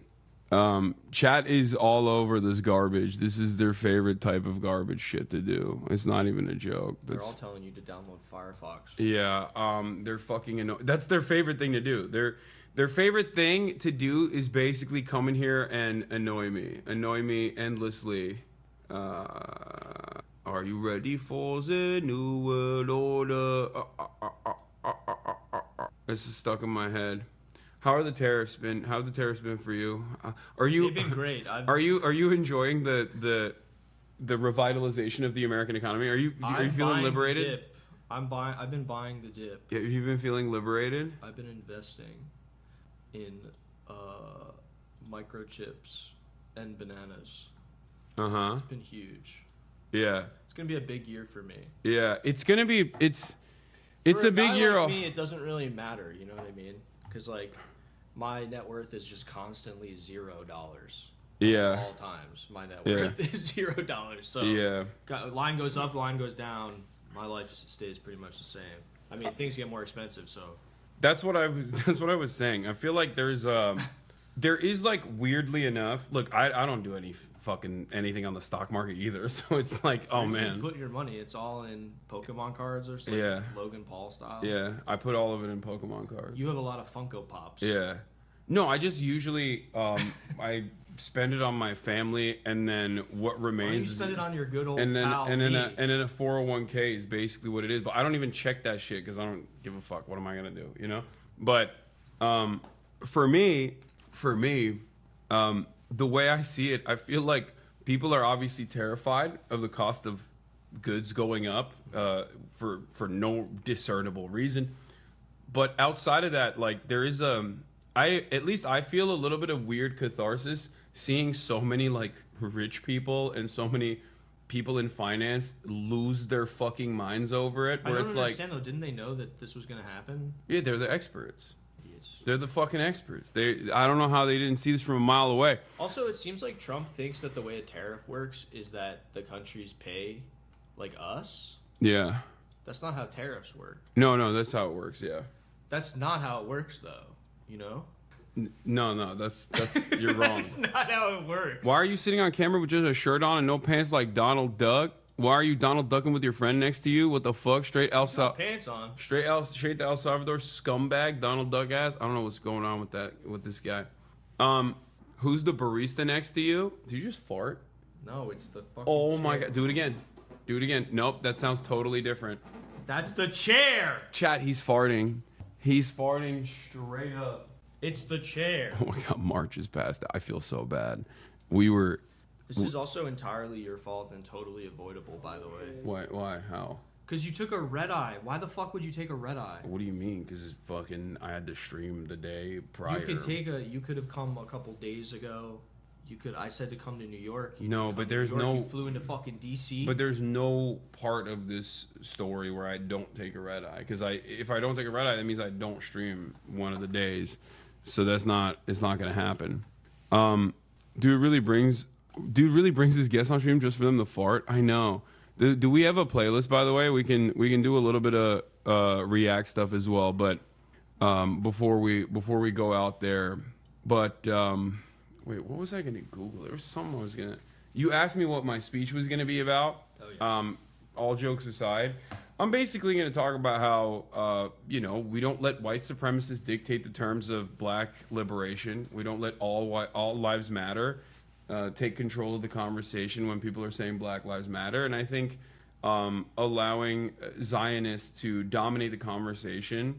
B: Chat is all over this garbage. This is their favorite type of garbage shit to do. It's not even a joke.
C: They're all telling you to download Firefox.
B: Yeah, they're fucking annoying. That's their favorite thing to do. Their favorite thing to do is basically come in here and annoy me endlessly. Are you ready for the new world order? This is stuck in my head. How have the tariffs been for you?
C: They've been great.
B: Are you enjoying the revitalization of the American economy? Are you feeling liberated?
C: Dip. I've been buying the dip.
B: Have you been feeling liberated?
C: I've been investing in microchips and bananas.
B: Uh-huh.
C: It's been huge.
B: Yeah.
C: It's gonna be a big year for me.
B: Yeah, it's a big
C: guy
B: year.
C: Like me, it doesn't really matter. You know what I mean? Because like, my net worth is just constantly $0.
B: Yeah.
C: All times, my net worth is $0. So
B: yeah,
C: line goes up, line goes down. My life stays pretty much the same. I mean, things get more expensive, so.
B: That's what I was saying. I feel like there is like, weirdly enough. Look, I don't do any fucking anything on the stock market either. So it's like, oh man,
C: you put your money. It's all in Pokemon cards or something.
B: Yeah.
C: Logan Paul style.
B: Yeah, I put all of it in Pokemon cards.
C: You have a lot of Funko Pops.
B: Yeah. No, I just usually I spend it on my family, and then what remains.
C: You spend it on your good old
B: and then
C: pal,
B: and then
C: me.
B: a 401k is basically what it is. But I don't even check that shit because I don't give a fuck. What am I gonna do? You know. But for me, the way I see it, I feel like people are obviously terrified of the cost of goods going up for no discernible reason. But outside of that, like, there is I feel a little bit of weird catharsis seeing so many like rich people and so many people in finance lose their fucking minds over it. Where
C: I don't
B: it's
C: understand
B: like,
C: though. Didn't they know that this was gonna happen?
B: yeah, they're the experts.
C: Idiots.
B: They're the fucking experts. I don't know how they didn't see this from a mile away.
C: Also, it seems like Trump thinks that the way a tariff works is that the countries pay, like us.
B: Yeah.
C: That's not how tariffs work.
B: No, that's how it works. Yeah.
C: That's not how it works, though. You know?
B: No, that's you're wrong.
C: That's not how it works.
B: Why are you sitting on camera with just a shirt on and no pants like Donald Duck? Why are you Donald ducking with your friend next to you? What the fuck? Straight to El Salvador scumbag, Donald Duck ass. I don't know what's going on with this guy. Who's the barista next to you? Did you just fart?
C: No, it's the fucking
B: Oh my
C: chair.
B: god. Do it again. Do it again. Nope, that sounds totally different.
C: That's the chair.
B: Chat, he's farting. He's farting straight up.
C: It's the chair.
B: Oh my god, March is past. I feel so bad.
C: This is also entirely your fault and totally avoidable, by the way.
B: Why? How?
C: Because you took a red eye. Why the fuck would you take a red eye?
B: What do you mean? Because it's fucking. I had to stream the day prior.
C: You could have come a couple days ago. I said to come to New York.
B: No, but there's no.
C: You flew into fucking DC.
B: But there's no part of this story where I don't take a red eye. Because if I don't take a red eye, that means I don't stream one of the days. So it's not gonna happen. Dude really brings his guests on stream just for them to fart. I know. Do we have a playlist, by the way? We can do a little bit of react stuff as well. But before we go out there, but wait, what was I gonna Google? There was something I was gonna. You asked me what my speech was gonna be about.
C: Oh, yeah.
B: All jokes aside, I'm basically gonna talk about how we don't let white supremacists dictate the terms of black liberation. We don't let all lives matter take control of the conversation when people are saying Black Lives Matter. And I think allowing Zionists to dominate the conversation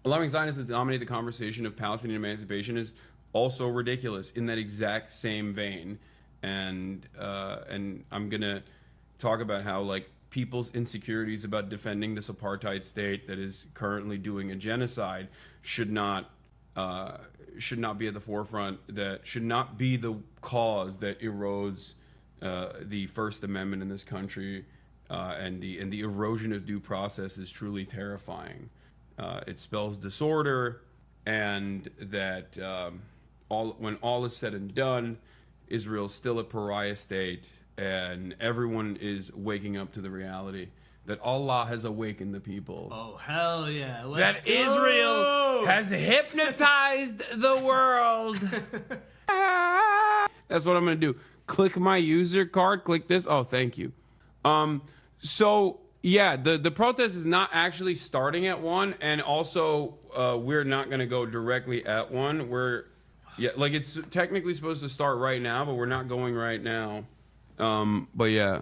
B: of Palestinian emancipation is also ridiculous in that exact same vein. And I'm gonna talk about how like people's insecurities about defending this apartheid state that is currently doing a genocide should not be at the forefront. That should not be the cause that erodes the First Amendment in this country, and the erosion of due process is truly terrifying. It spells disorder, and that when all is said and done, Israel's still a pariah state, and everyone is waking up to the reality that Allah has awakened the people.
C: Oh, hell yeah.
B: That Israel has hypnotized the world. That's what I'm going to do. Click my user card. Click this. Oh, thank you. So, yeah, the protest is not actually starting at 1. And also, we're not going to go directly at 1. It's technically supposed to start right now, but we're not going right now. But yeah.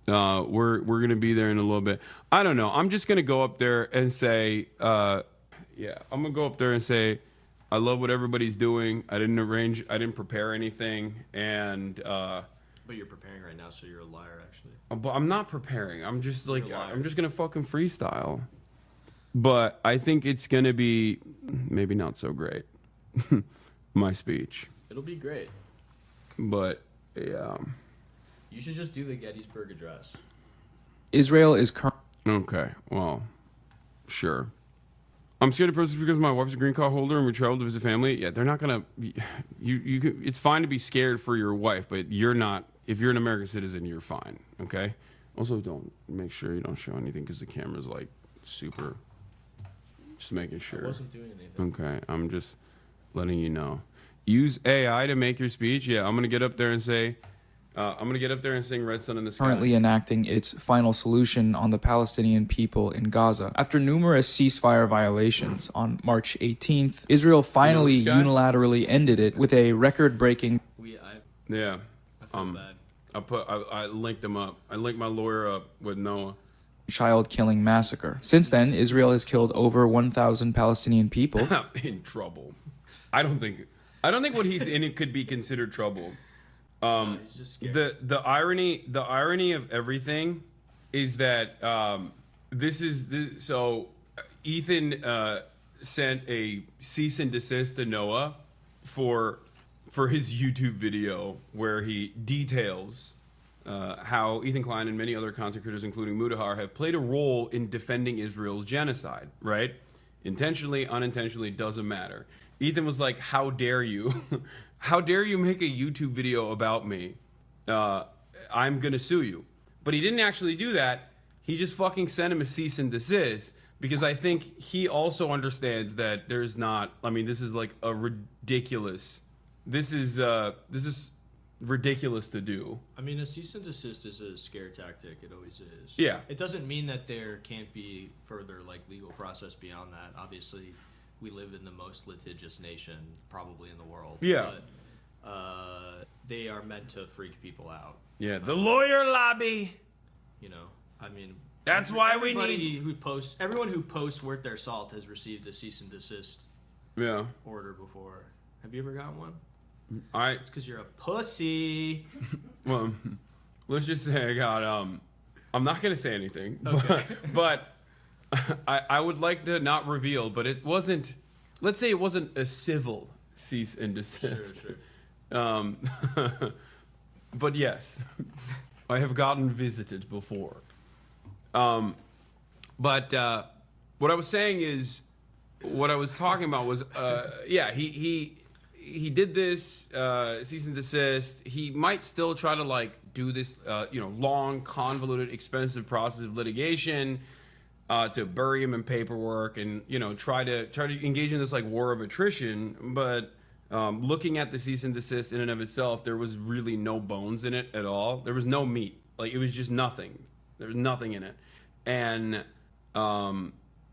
B: We're gonna be there in a little bit. I don't know. I'm just gonna go up there and say, I'm gonna go up there and say, I love what everybody's doing. I didn't prepare anything, and
C: But you're preparing right now, so you're a liar, actually.
B: but I'm not preparing. I'm just I'm just gonna fucking freestyle. But I think it's gonna be maybe not so great. My speech.
C: It'll be great.
B: But yeah.
C: You should just do the Gettysburg Address.
G: Israel is
B: Okay, well, sure. I'm scared of protest because my wife's a green card holder and we traveled to visit family. Yeah, they're not gonna. It's fine to be scared for your wife, but you're not. If you're an American citizen, you're fine. Okay. Also, make sure you don't show anything because the camera's like super. Just making sure.
C: I wasn't doing anything.
B: Okay, I'm just letting you know. Use AI to make your speech. Yeah, I'm gonna get up there and say. I'm gonna get up there and sing "Red Sun in the Sky."
G: currently enacting its final solution on the Palestinian people in Gaza. After numerous ceasefire violations on March 18th, Israel finally
B: this guy?
G: unilaterally ended it with a record-breaking
B: Yeah.
C: I feel bad.
B: I linked them up. I linked my lawyer up with Noah.
G: child-killing massacre. Since then, Israel has killed over 1,000 Palestinian people.
B: In trouble. I don't think what he's in it could be considered trouble.
C: He's just scared.
B: The irony of everything is that Ethan sent a cease and desist to Noah for his YouTube video where he details how Ethan Klein and many other content creators, including Mudahar, have played a role in defending Israel's genocide. Right? Intentionally, unintentionally, doesn't matter. Ethan was like, "How dare you?" How dare you make a YouTube video about me? I'm gonna sue you. But he didn't actually do that. He just fucking sent him a cease and desist because I think he also understands that there's not. I mean, this is like a ridiculous. This is ridiculous to do.
C: I mean, a cease and desist is a scare tactic. It always is.
B: Yeah.
C: It doesn't mean that there can't be further like legal process beyond that. Obviously, we live in the most litigious nation probably in the world.
B: Yeah.
C: But they are meant to freak people out.
B: Yeah, the lawyer lobby.
C: You know, I mean,
B: That's why we
C: everybody
B: need.
C: everyone who posts worth their salt has received a cease and desist
B: Yeah,
C: order before. Have you ever gotten one?
B: I
C: It's because you're a pussy.
B: well, let's just say I got. I'm not gonna say anything, but I would like to not reveal. But it wasn't. Let's say it wasn't a civil cease and desist.
C: Sure.
B: But yes, I have gotten visited before. But what I was saying is, what I was talking about was, yeah, he did this cease and desist. He might still try to like do this, long, convoluted, expensive process of litigation to bury him in paperwork and try to engage in this like war of attrition. But looking at the cease and desist in and of itself, there was really no bones in it at all. There was no meat. Like it was just nothing. There was nothing in it, and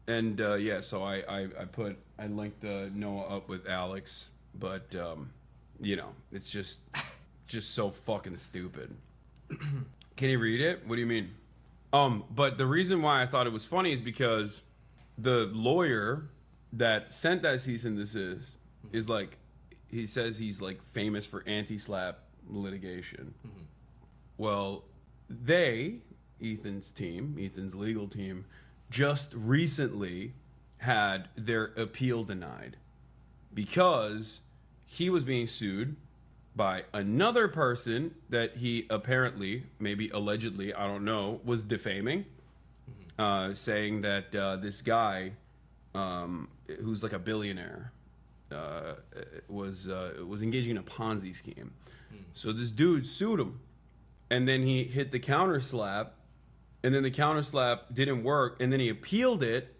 B: yeah. So I linked Noah up with Alex, but it's just so fucking stupid. Can you read it? What do you mean? But the reason why I thought it was funny is because the lawyer that sent that cease and desist is like, he says he's like famous for anti-slap litigation. Mm-hmm. Well, Ethan's legal team, just recently had their appeal denied because he was being sued by another person that he apparently, maybe allegedly, I don't know, was defaming, saying that this guy, who's like a billionaire, was engaging in a Ponzi scheme. So this dude sued him, and then he hit the counter slap, and then the counter slap didn't work, and then he appealed it,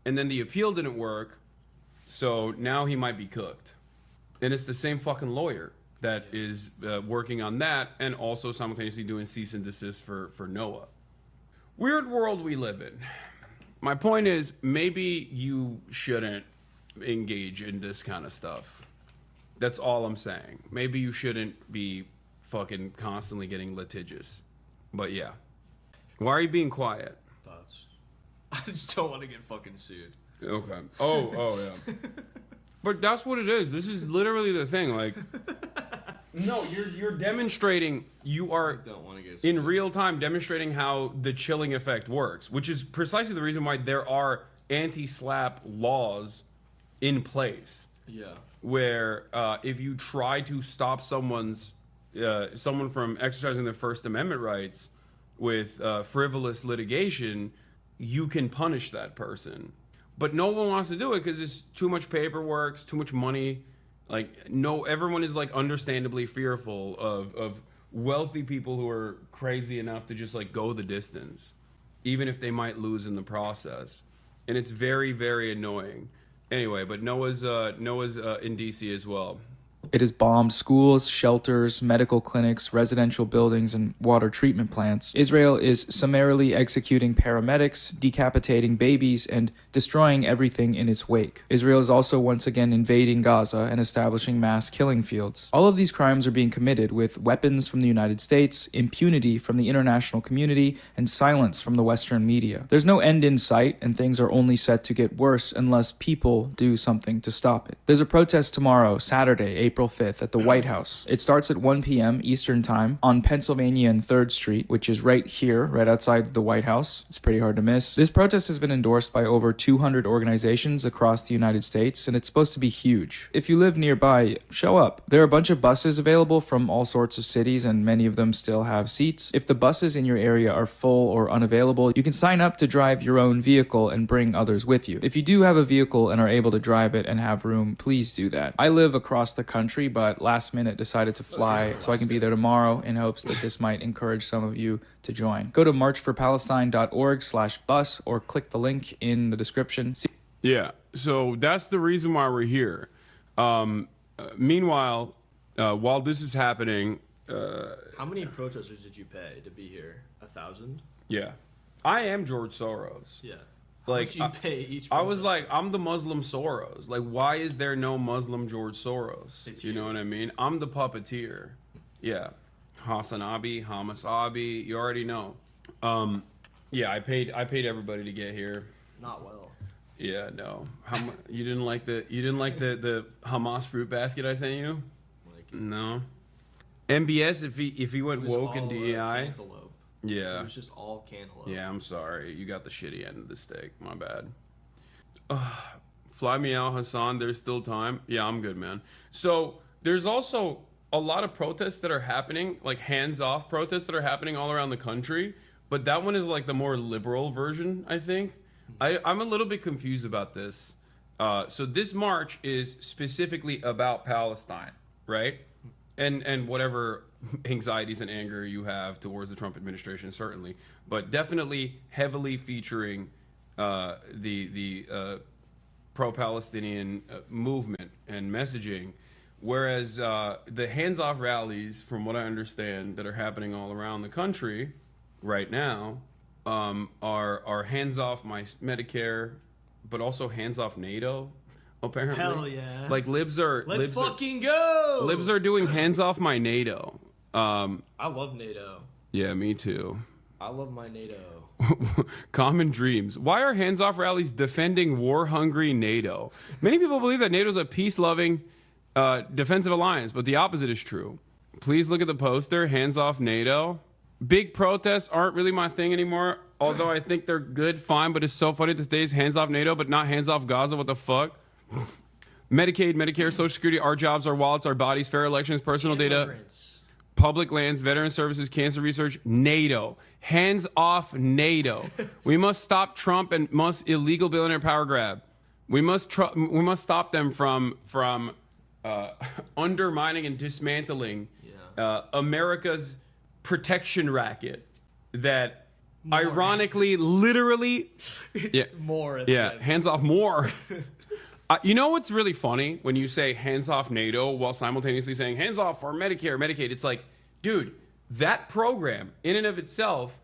B: and then the appeal didn't work, so now he might be cooked. And it's the same fucking lawyer that is working on that and also simultaneously doing cease and desist for Noah. Weird world we live in. My point is, maybe you shouldn't engage in this kind of stuff. That's all I'm saying. Maybe you shouldn't be fucking constantly getting litigious. But yeah. Why are you being quiet?
C: Thoughts. I just don't want to get fucking sued.
B: Okay. Oh yeah. But that's what it is. This is literally the thing. Like, no, you're demonstrating. You are
C: Don't want to get sued.
B: in real time demonstrating how the chilling effect works, which is precisely the reason why there are anti-slap laws in place.
C: Yeah.
B: Where if you try to stop someone from exercising their First Amendment rights with frivolous litigation, you can punish that person. But no one wants to do it because it's too much paperwork, it's too much money. Like, everyone is like understandably fearful of wealthy people who are crazy enough to just like go the distance, even if they might lose in the process. And it's very, very annoying. Anyway, but Noah's in DC as well.
G: It has bombed schools, shelters, medical clinics, residential buildings, and water treatment plants. Israel is summarily executing paramedics, decapitating babies, and destroying everything in its wake. Israel is also once again invading Gaza and establishing mass killing fields. All of these crimes are being committed with weapons from the United States, impunity from the international community, and silence from the Western media. There's no end in sight, and things are only set to get worse unless people do something to stop it. There's a protest tomorrow, Saturday, April 5th, at the White House. It starts at 1 p.m. Eastern Time on Pennsylvania and 3rd Street, which is right here, right outside the White House. It's pretty hard to miss. This protest has been endorsed by over 200 organizations across the United States, and it's supposed to be huge. If you live nearby, show up. There are a bunch of buses available from all sorts of cities, and many of them still have seats. If the buses in your area are full or unavailable, you can sign up to drive your own vehicle and bring others with you. If you do have a vehicle and are able to drive it and have room, please do that. I live across the country, but last minute decided to fly so I can be there tomorrow in hopes that this might encourage some of you to join. Go to marchforpalestine.org/bus or click the link in the description.
B: Yeah, so that's the reason why we're here. Meanwhile, while this is happening,
C: How many protesters did you pay to be here? 1,000?
B: Yeah, I am George Soros.
C: Yeah.
B: Like,
C: How much you pay each
B: I was
C: protester?
B: like, I'm the Muslim Soros. Like, why is there no Muslim George Soros?
C: It's
B: you know
C: you.
B: what I mean? I'm the puppeteer. Yeah. HasanAbi. You already know. Yeah, I paid everybody to get here.
C: Not well.
B: Yeah, no. You didn't like the Hamas fruit basket I sent you?
C: Like,
B: No. MBS if he went
C: it was
B: woke and
C: all,
B: DEI.
C: cantaloupe.
B: Yeah.
C: It was just all cantaloupe.
B: Yeah, I'm sorry. You got the shitty end of the stick. My bad. Fly me out, Hassan. There's still time. Yeah, I'm good, man. So there's also a lot of protests that are happening, like hands-off protests that are happening all around the country. But that one is like the more liberal version, I think. I'm a little bit confused about this. So this march is specifically about Palestine, right? And whatever anxieties and anger you have towards the Trump administration, certainly, but definitely heavily featuring the pro-Palestinian movement and messaging, whereas the hands-off rallies, from what I understand, that are happening all around the country right now, are hands-off my Medicare, but also hands-off NATO. Apparently,
C: Hell yeah.
B: Like libs are
C: Let's fucking go!
B: libs are doing hands off my NATO.
C: I love NATO.
B: Yeah, me too.
C: I love my NATO.
B: Common dreams. Why are hands off rallies defending war-hungry NATO? Many people believe that NATO is a peace-loving defensive alliance, but the opposite is true. Please look at the poster, hands off NATO. Big protests aren't really my thing anymore, although I think they're good, fine, but it's so funny that today's hands off NATO, but not hands off Gaza. What the fuck? Medicaid, Medicare, Social Security, our jobs, our wallets, our bodies, fair elections, personal data,
C: Immigrants.
B: public lands, veteran services, cancer research, NATO. Hands off NATO. We must stop Trump and must illegal billionaire power grab. We must stop them from undermining and dismantling America's protection racket that ironically, literally,
C: More. At
B: yeah,
C: the end.
B: hands off more. You know what's really funny when you say hands off NATO while simultaneously saying hands off for Medicare, Medicaid? It's like, dude, that program in and of itself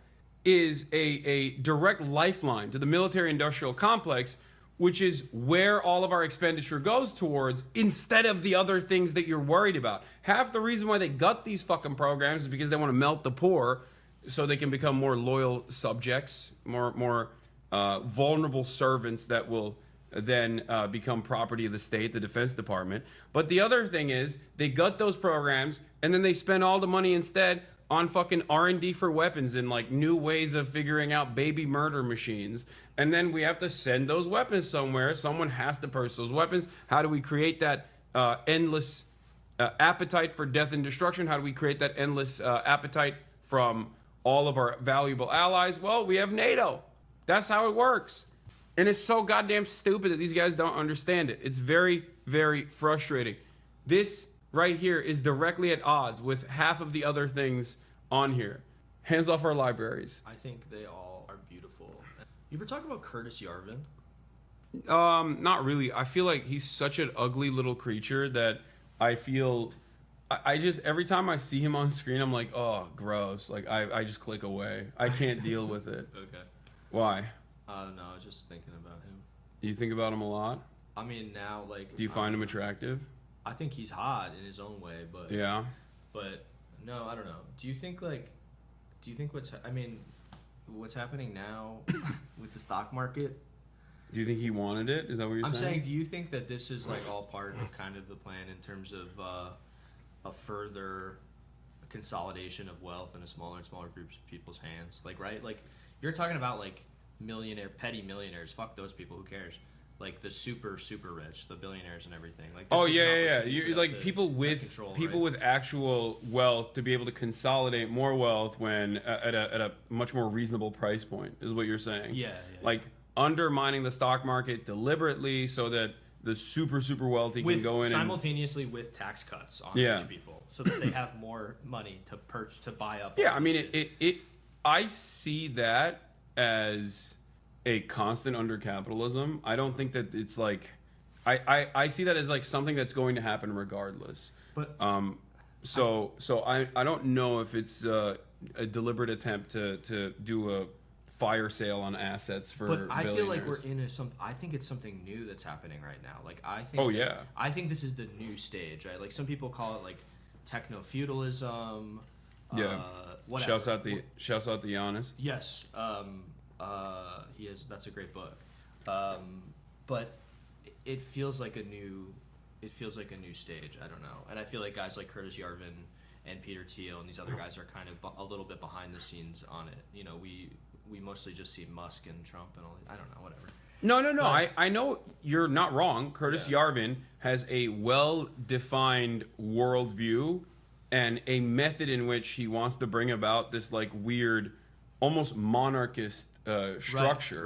B: is a direct lifeline to the military-industrial complex, which is where all of our expenditure goes towards instead of the other things that you're worried about. Half the reason why they got these fucking programs is because they want to melt the poor so they can become more loyal subjects, more vulnerable servants that will then become property of the state, the Defense Department. But the other thing is they gut those programs and then they spend all the money instead on fucking R&D for weapons and like new ways of figuring out baby murder machines. And then we have to send those weapons somewhere. Someone has to purchase those weapons. How do we create that endless appetite for death and destruction? How do we create that endless appetite from all of our valuable allies? Well, we have NATO. That's how it works. And it's so goddamn stupid that these guys don't understand it. It's very, very frustrating. This right here is directly at odds with half of the other things on here. Hands off our libraries.
C: I think they all are beautiful. You ever talk about Curtis Yarvin?
B: Not really. I feel like he's such an ugly little creature that I feel... I just, every time I see him on screen, I'm like, oh, gross. Like, I just click away. I can't deal with it.
C: Okay.
B: Why?
C: No, I was just thinking about him.
B: You think about him a lot?
C: I mean, now, like...
B: Do you find him attractive?
C: I think he's hot in his own way, but...
B: Yeah.
C: But, no, I don't know. Do you think what's happening now with the stock market?
B: Do you think he wanted it? Is that what you're
C: I'm
B: saying?
C: saying, do you think that this is, like, all part of kind of the plan in terms of a further consolidation of wealth in a smaller and smaller groups of people's hands? Like, right? Like, you're talking about, like, petty millionaires. Fuck those people. Who cares? Like the super rich, the billionaires and everything. Like this
B: Oh
C: is an
B: yeah.
C: opportunity
B: You're
C: for
B: like
C: them to
B: people
C: have
B: with
C: control,
B: people
C: right?
B: with actual wealth to be able to consolidate more wealth when at a much more reasonable price point is what you're saying.
C: Yeah.
B: Like undermining the stock market deliberately so that the super wealthy can go in
C: simultaneously with tax cuts on rich people, so that they have more money to buy up.
B: Yeah, I mean it. I see that as a constant under capitalism. I don't think that it's like I see that as like something that's going to happen regardless.
C: But
B: I don't know if it's a deliberate attempt to do a fire sale on assets for
C: But I feel like
B: billionaires.
C: we're in I think it's something new that's happening right now. Like I think.
B: Oh, yeah.
C: I think this is the new stage, right? Like some people call it like techno feudalism.
B: Yeah.
C: Whatever.
B: Shouts out the Giannis.
C: Yes. He is. That's a great book. But it feels like a new. It feels like a new stage. I don't know, and I feel like guys like Curtis Yarvin and Peter Thiel and these other guys are kind of a little bit behind the scenes on it. You know, we mostly just see Musk and Trump and all. I don't know, whatever.
B: No.
C: But-
B: I know you're not wrong. Curtis Yarvin has a well-defined worldview and a method in which he wants to bring about this like weird, almost monarchist structure.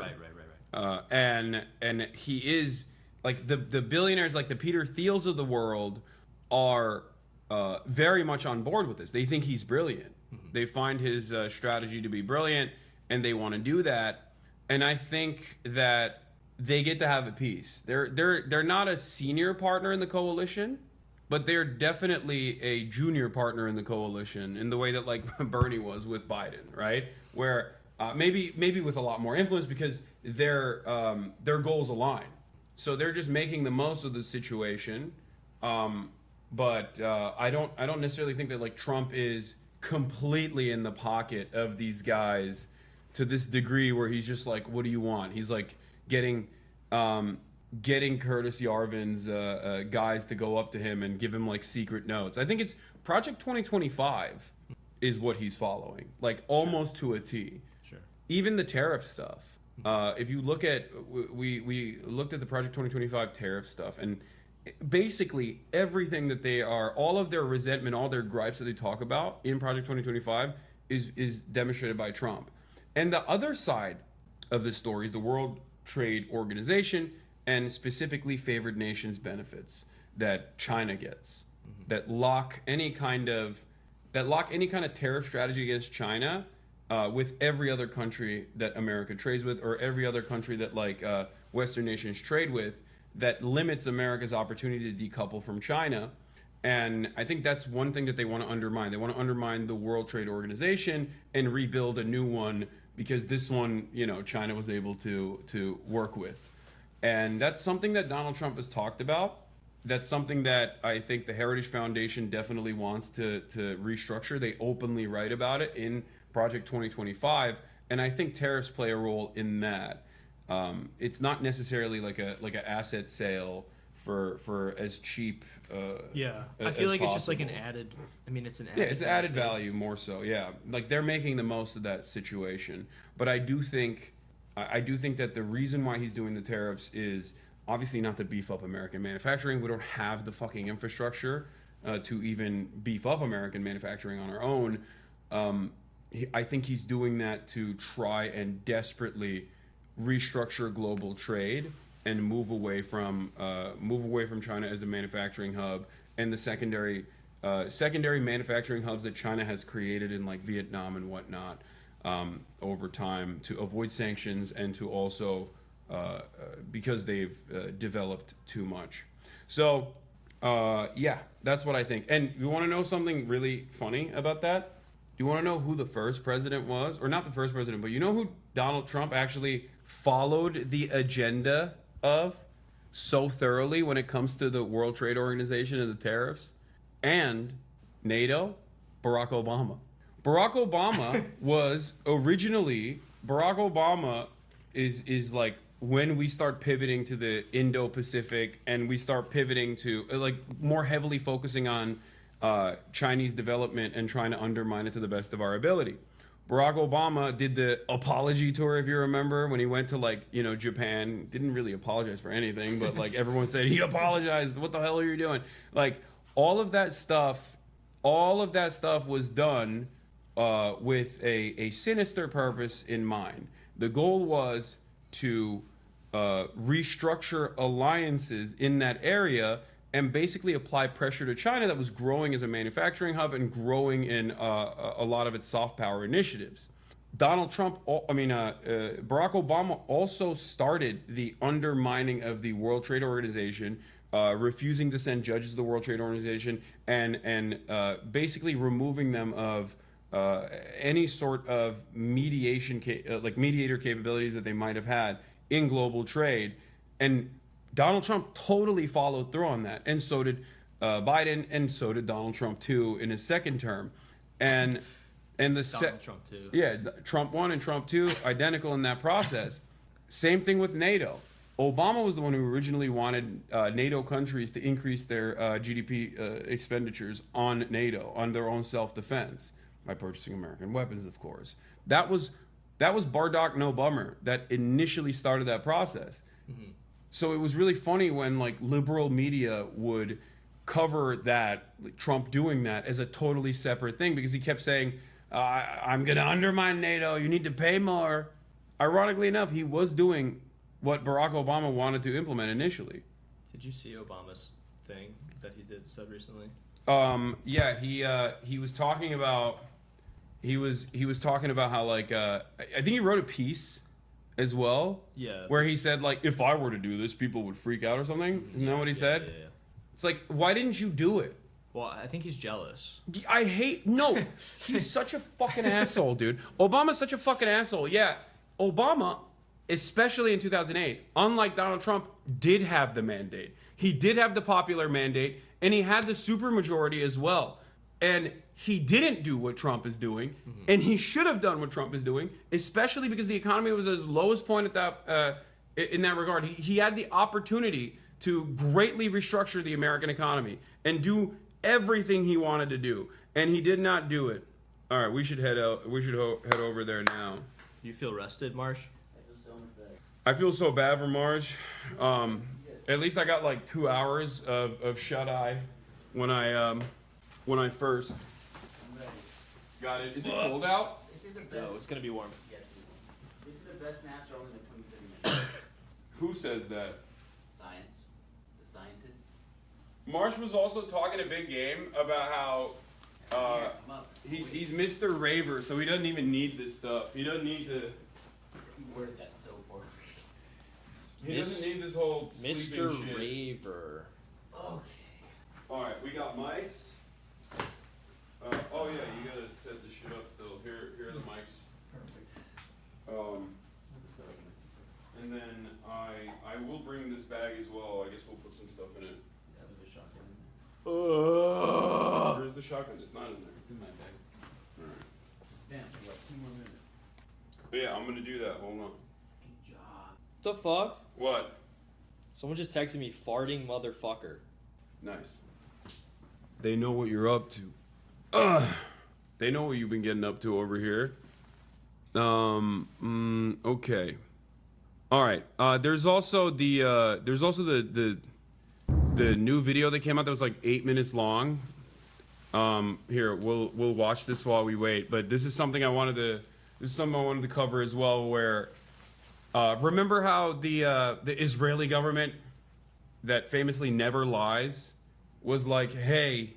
C: Right.
B: And he is like the billionaires, like the Peter Thiels of the world, are very much on board with this. They think he's brilliant.
C: Mm-hmm.
B: They find his strategy to be brilliant, and they want to do that. And I think that they get to have a piece. They're not a senior partner in the coalition, but they're definitely a junior partner in the coalition in the way that like Bernie was with Biden, right? Where maybe with a lot more influence because their goals align. So they're just making the most of the situation. But I don't necessarily think that like Trump is completely in the pocket of these guys to this degree where he's just like, what do you want? He's like getting Curtis Yarvin's guys to go up to him and give him like secret notes. I think it's Project 2025 is what he's following, like almost to a T.
C: Sure.
B: Even the tariff stuff. If you look at, we looked at the Project 2025 tariff stuff, and basically everything that they are, all of their resentment, all their gripes that they talk about in Project 2025 is demonstrated by Trump. And the other side of the story is the World Trade Organization and specifically favored nations benefits that China gets, that lock any kind of tariff strategy against China with every other country that America trades with, or every other country that like Western nations trade with, that limits America's opportunity to decouple from China. And I think that's one thing that they want to undermine. They want to undermine the World Trade Organization and rebuild a new one, because this one, you know, China was able to work with. And that's something that Donald Trump has talked about. That's something that I think the Heritage Foundation definitely wants to restructure. They openly write about it in Project 2025, and I think tariffs play a role in that. It's not necessarily like an asset sale for as cheap.
C: I feel like it's just like an added. I mean, it's an added.
B: Yeah, it's added
C: benefit.
B: value more so. Yeah, like they're making the most of that situation. But I do think that the reason why he's doing the tariffs is obviously not to beef up American manufacturing. We don't have the fucking infrastructure to even beef up American manufacturing on our own. I think he's doing that to try and desperately restructure global trade and move away from China as a manufacturing hub and the secondary manufacturing hubs that China has created in like Vietnam and whatnot over time, to avoid sanctions and to also because they've developed too much. So yeah, that's what I think. And you want to know something really funny about that? Do you want to know who the first president was? Or not the first president, but you know who Donald Trump actually followed the agenda of so thoroughly when it comes to the World Trade Organization and the tariffs and NATO? Barack Obama. Barack Obama was originally, Barack Obama is like, when we start pivoting to the Indo-Pacific and we start pivoting to like more heavily focusing on Chinese development and trying to undermine it to the best of our ability. Barack Obama did the apology tour, if you remember, when he went to like, you know, Japan. Didn't really apologize for anything, but like everyone said he apologized. What the hell are you doing? Like all of that stuff was done with a sinister purpose in mind. The goal was to restructure alliances in that area and basically apply pressure to China that was growing as a manufacturing hub and growing in a lot of its soft power initiatives. Barack Obama also started the undermining of the World Trade Organization refusing to send judges to the World Trade Organization, and basically removing them of any sort of mediation, like mediator capabilities that they might have had in global trade. And Donald Trump totally followed through on that, and so did Biden, and so did Donald Trump too in his second term, and
C: Donald Trump too.
B: Yeah, Trump 1 and Trump 2 identical in that process. Same thing with NATO. Obama was the one who originally wanted NATO countries to increase their GDP expenditures on NATO, on their own self-defense, by purchasing American weapons, of course. That was Bardock no bummer that initially started that process. Mm-hmm. So it was really funny when like liberal media would cover that, like, Trump doing that, as a totally separate thing, because he kept saying, I'm going to undermine NATO, you need to pay more. Ironically enough, he was doing what Barack Obama wanted to implement initially.
C: Did you see Obama's thing that he said recently?
B: Yeah, he was talking about he was talking about how, like, I think he wrote a piece as well.
C: Yeah.
B: Where he said, like, if I were to do this, people would freak out or something. Isn't that what he said?
C: Yeah.
B: It's like, why didn't you do it?
C: Well, I think he's jealous.
B: No, he's such a fucking asshole, dude. Obama's such a fucking asshole. Yeah, Obama, especially in 2008, unlike Donald Trump, did have the mandate. He did have the popular mandate, and he had the supermajority as well. And he didn't do what Trump is doing, and he should have done what Trump is doing, especially because the economy was at its lowest point at that in that regard. He had the opportunity to greatly restructure the American economy and do everything he wanted to do, and he did not do it. All right, we should head out. We should head over there now.
C: You feel rested, Marsh?
B: I feel so bad for Marge. At least I got like 2 hours of shut eye when I first got it. Is it cold out?
C: No, it's gonna be warm.
H: This is the best naps are only like 20, 30 minutes.
B: Who says that?
H: Science. The scientists.
B: Marsh was also talking a big game about how
H: Here, come up.
B: he's Mr. Raver, so he doesn't even need this stuff. He doesn't need to.
H: You word that so poorly.
B: He doesn't need this whole sleeping
C: Mr.
B: shit.
C: Raver.
H: Okay.
B: All right, we got mics. Oh yeah, you gotta set this shit up still. Here are the mics.
H: Perfect.
B: And then I will bring this bag as well. I guess we'll put some stuff in it.
H: Yeah, there's a shotgun in there.
B: Where's the shotgun? It's not in there.
H: It's in my bag.
B: All right.
H: Damn, we got 2 more minutes.
B: But yeah, I'm gonna do that. Hold on.
H: Good job.
C: The fuck?
B: What?
C: Someone just texted me, farting motherfucker.
B: Nice. They know what you're up to. They know what you've been getting up to over here. Okay. All right. There's also the new video that came out that was like 8 minutes long. Here, we'll watch this while we wait. But this is something I wanted to cover as well. Where remember how the Israeli government, that famously never lies, was like, hey,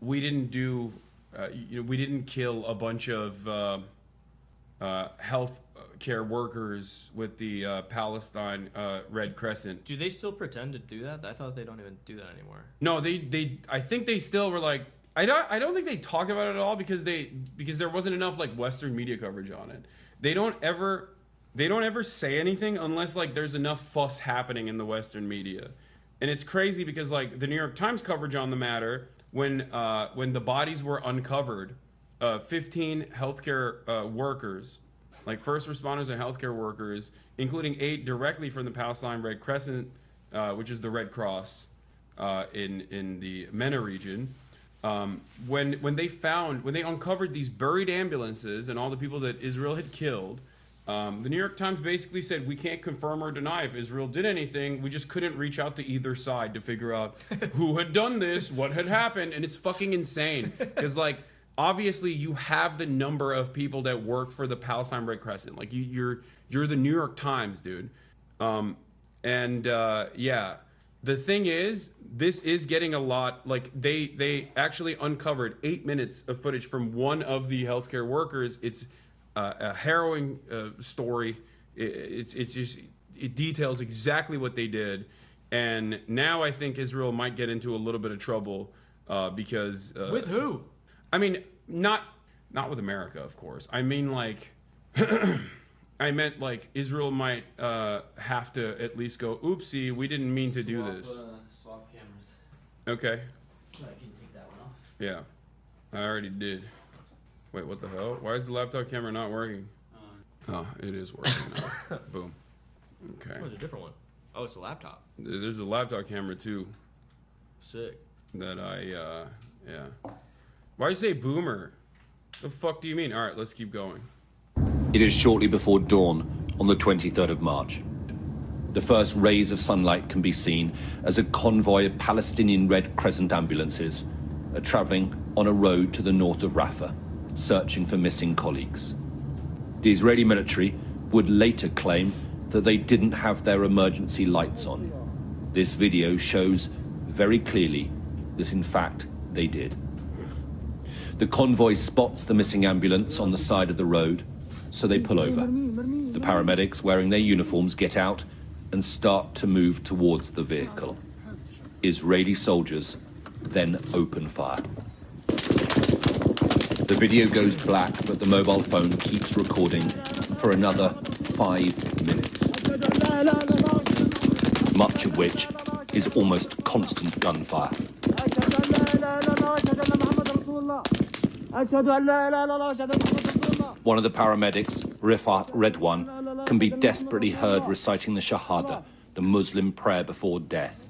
B: we didn't do, we didn't kill a bunch of health care workers with the Palestine Red Crescent.
C: Do they still pretend to do that? I thought they don't even do that anymore.
B: No, I think they still were like, I don't think they talk about it at all because there wasn't enough like Western media coverage on it. They don't ever say anything unless like there's enough fuss happening in the Western media. And it's crazy because like the New York Times coverage on the matter, when the bodies were uncovered, 15 healthcare workers, like first responders and healthcare workers, including 8 directly from the Palestine Red Crescent, which is the Red Cross in the MENA region. When they uncovered these buried ambulances and all the people that Israel had killed, the New York Times basically said, we can't confirm or deny if Israel did anything. We just couldn't reach out to either side to figure out who had done this, what had happened. And it's fucking insane. Because, like, obviously you have the number of people that work for the Palestine Red Crescent. Like, you're the New York Times, dude. Yeah. The thing is, this is getting a lot, like, they actually uncovered 8 minutes of footage from one of the healthcare workers. It's a harrowing story. It details exactly what they did, And now I think Israel might get into a little bit of trouble because
C: With who?
B: I mean, not with America, of course. I mean, like, I meant like Israel might have to at least go, oopsie, we didn't mean to do this.
H: Swap cameras.
B: Okay.
H: So I can take that one off.
B: Yeah, I already did. Wait, what the hell? Why is the laptop camera not working? Oh, it is working now. Boom. Okay.
C: Oh, it's a different one. Oh, it's a laptop.
B: There's a laptop camera too
C: Sick.
B: that yeah. Why you say boomer? The fuck do you mean? All right, let's keep going.
I: It is shortly before dawn on the 23rd of March. The first rays of sunlight can be seen as a convoy of Palestinian Red Crescent ambulances are travelling on a road to the north of Rafah, searching for missing colleagues. The Israeli military would later claim that they didn't have their emergency lights on. This video shows very clearly that in fact they did. The convoy spots the missing ambulance on the side of the road, so they pull over. The paramedics wearing their uniforms get out and start to move towards the vehicle. Israeli soldiers then open fire. The video goes black, but the mobile phone keeps recording for another 5 minutes, much of which is almost constant gunfire. One of the paramedics, Rifat Redwan, can be desperately heard reciting the Shahada, the Muslim prayer before death.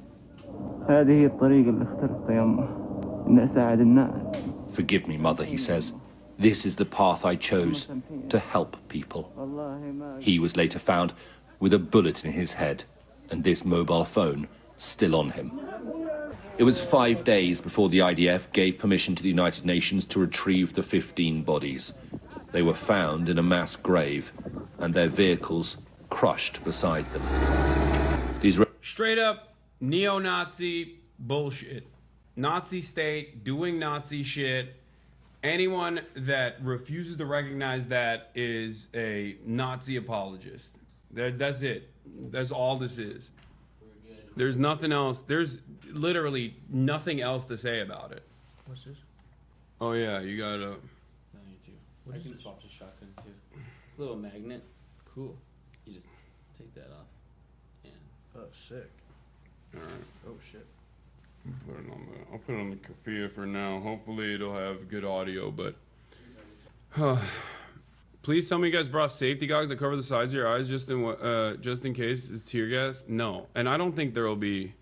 I: Forgive me, mother, he says. This is the path I chose to help people. He was later found with a bullet in his head and this mobile phone still on him. It was 5 days before the IDF gave permission to the United Nations to retrieve the 15 bodies. They were found in a mass grave and their vehicles crushed beside them.
B: Straight up neo-Nazi bullshit. Nazi state doing Nazi shit. Anyone that refuses to recognize that is a Nazi apologist. That's it. That's all this is. There's nothing else. There's literally nothing else to say about it.
C: What's this?
B: Oh yeah, you gotta.
H: No, you too. I can swap to shotgun too. It's a little magnet.
C: Cool.
H: You just take that off. Yeah.
C: Oh, sick.
B: All right.
C: Oh, shit.
B: I'll put it on the Kafia for now. Hopefully it'll have good audio, but please tell me you guys brought safety goggles that cover the sides of your eyes just in case it's tear gas. No, and I don't think there will be.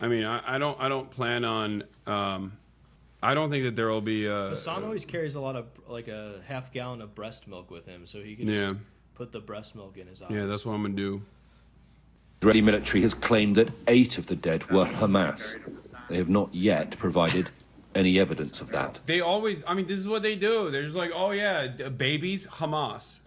B: I mean, I don't plan on. I don't think that there will be.
C: Hasan always carries a lot of like a half gallon of breast milk with him, so he can just put the breast milk in his eyes.
B: Yeah, that's what I'm gonna do.
I: The Israeli military has claimed that 8 of the dead were Hamas. They have not yet provided any evidence of that.
B: They always, I mean, this is what they do. They're just like, oh yeah, babies, Hamas.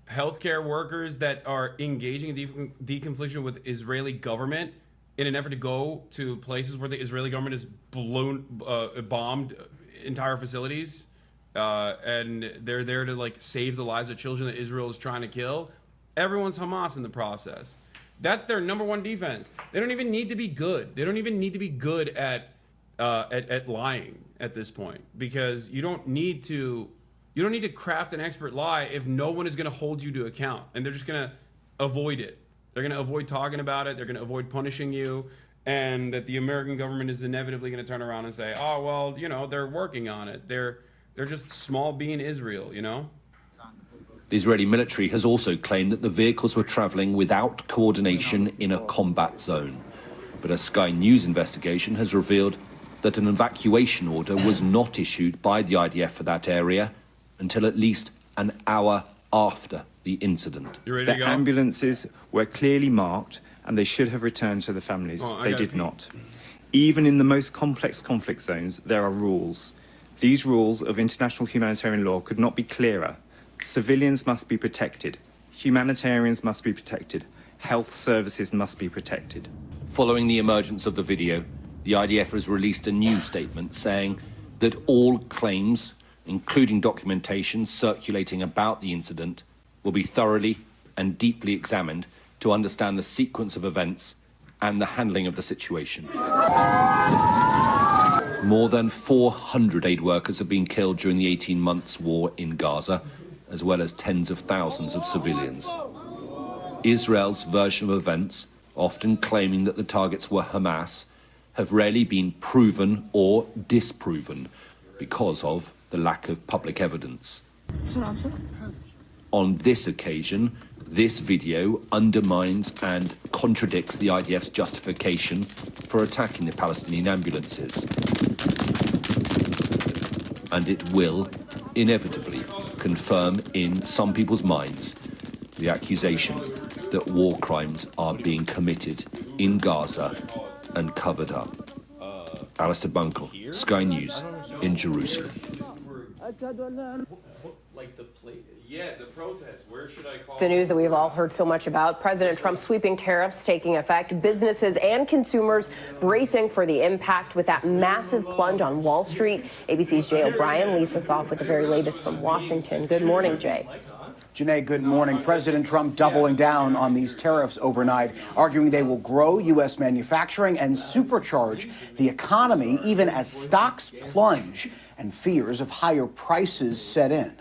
B: Healthcare workers that are engaging in deconfliction with Israeli government in an effort to go to places where the Israeli government has bombed entire facilities. And they're there to like save the lives of children that Israel is trying to kill. Everyone's Hamas in the process. That's their number one defense. They don't even need to be good. They don't even need to be good at lying at this point, because you don't need to craft an expert lie if no one is going to hold you to account, and they're just going to avoid it. They're going to avoid talking about it. They're going to avoid punishing you, and that the American government is inevitably going to turn around and say, "Oh well, you know, they're working on it. They're just small bean Israel, you know."
I: The Israeli military has also claimed that the vehicles were travelling without coordination in a combat zone. But a Sky News investigation has revealed that an evacuation order was not issued by the IDF for that area until at least an hour after the incident.
B: You ready to go?
J: The ambulances were clearly marked and they should have returned to the families. They did not. Even in the most complex conflict zones, there are rules. These rules of international humanitarian law could not be clearer. Civilians must be protected. Humanitarians must be protected. Health services must be protected.
I: Following the emergence of the video, the IDF has released a new statement saying that all claims, including documentation circulating about the incident, will be thoroughly and deeply examined to understand the sequence of events and the handling of the situation. More than 400 aid workers have been killed during the 18 months war in Gaza, as well as tens of thousands of civilians. Israel's version of events, often claiming that the targets were Hamas, have rarely been proven or disproven because of the lack of public evidence. On this occasion, this video undermines and contradicts the IDF's justification for attacking the Palestinian ambulances. And it will, inevitably, confirm in some people's minds the accusation that war crimes are being committed in Gaza and covered up. Alistair Bunkle, Sky News, in Jerusalem.
B: Yeah, the protest. Where should I call?
K: The news that we've all heard so much about, President Trump's sweeping tariffs taking effect, businesses and consumers bracing for the impact with that massive plunge on Wall Street. ABC's Jay O'Brien leads us off with the very latest from Washington. Good morning, Jay.
L: Janae, good morning. President Trump doubling down on these tariffs overnight, arguing they will grow U.S. manufacturing and supercharge the economy, even as stocks plunge and fears of higher prices set in.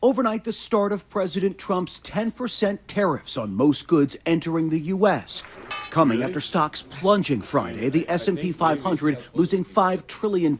L: Overnight, the start of President Trump's 10% tariffs on most goods entering the U.S. Coming after stocks plunging Friday, the S&P 500 losing $5 trillion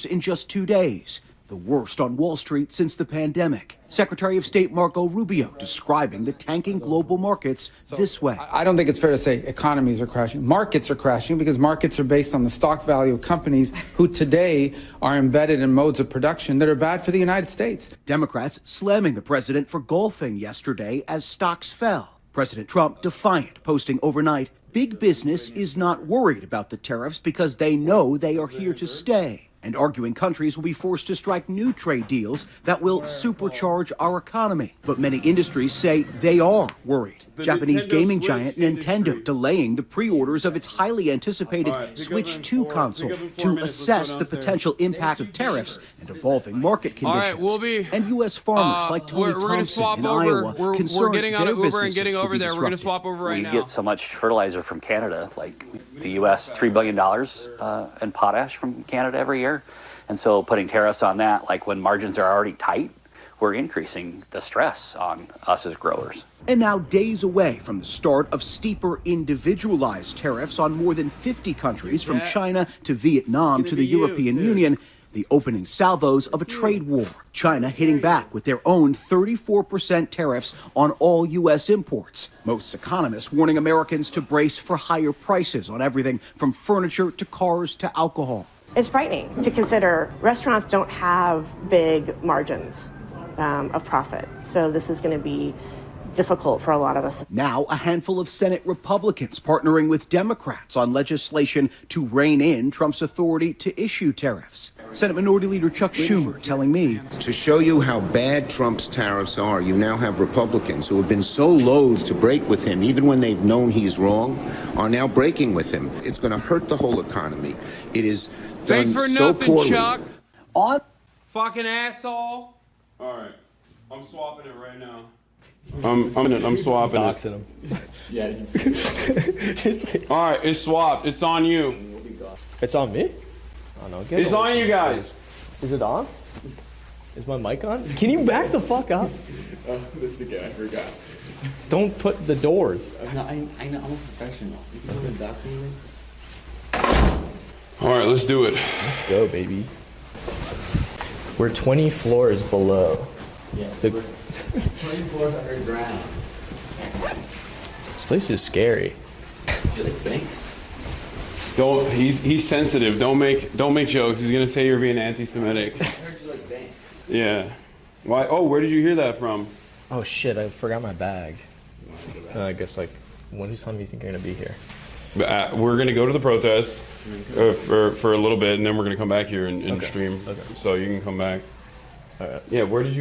L: in just 2 days. The worst on Wall Street since the pandemic. Secretary of State Marco Rubio describing the tanking global markets this way.
M: I don't think it's fair to say economies are crashing. Markets are crashing because markets are based on the stock value of companies who today are embedded in modes of production that are bad for the United States.
L: Democrats slamming the president for golfing yesterday as stocks fell. President Trump defiant, posting overnight, big business is not worried about the tariffs because they know they are here to stay. And arguing countries will be forced to strike new trade deals that will supercharge our economy. But many industries say they are worried. Japanese gaming giant Nintendo delaying the pre-orders of its highly anticipated Switch 2 console to assess the potential impact of tariffs and evolving market conditions. And U.S. farmers like Tony Thompson in Iowa
B: we're getting on an Uber and getting over there. We're going to swap over right now.
N: We get so much fertilizer from Canada, like the U.S. $3 billion in potash from Canada every year. And so putting tariffs on that, like when margins are already tight, we're increasing the stress on us as growers.
L: And now days away from the start of steeper individualized tariffs on more than 50 countries from China to Vietnam to the European Union, the opening salvos of a trade war. China hitting back with their own 34% tariffs on all U.S. imports. Most economists warning Americans to brace for higher prices on everything from furniture to cars to alcohol.
O: It's frightening to consider restaurants don't have big margins of profit. So this is going to be difficult for a lot of us.
L: Now, a handful of Senate Republicans partnering with Democrats on legislation to rein in Trump's authority to issue tariffs. Senate Minority Leader Chuck Schumer telling me,
P: to show you how bad Trump's tariffs are, you now have Republicans who have been so loath to break with him, even when they've known he's wrong, are now breaking with him. It's going to hurt the whole economy. It is done
B: Thanks for
P: so
B: nothing,
P: poorly.
B: Chuck.
L: On
B: fucking asshole. All right, I'm swapping it right now. I'm swapping it.
C: him.
H: Yeah.
B: All right, it's swapped. It's on you.
C: It's on me? Oh, no,
B: It's on you guys.
C: Is it on? Is my mic on? Can you back the fuck up?
H: Oh, this again, I forgot.
C: Don't put the doors.
H: I know, I'm a professional. You can put that something.
B: All right, let's do it.
C: Let's go, baby. We're 20 floors below.
H: Yeah, we're 20 floors underground.
C: This place is scary.
H: Do you like banks?
B: Don't. He's sensitive. Don't make jokes. He's gonna say you're being anti-Semitic.
H: I heard you like banks.
B: Yeah. Why? Oh, where did you hear that from?
C: Oh shit! I forgot my bag. I guess like, when's time do you think you're gonna be here?
B: We're gonna go to the protest for a little bit, and then we're gonna come back here and stream. Okay. So you can come back.
C: All right.
B: Yeah. Where did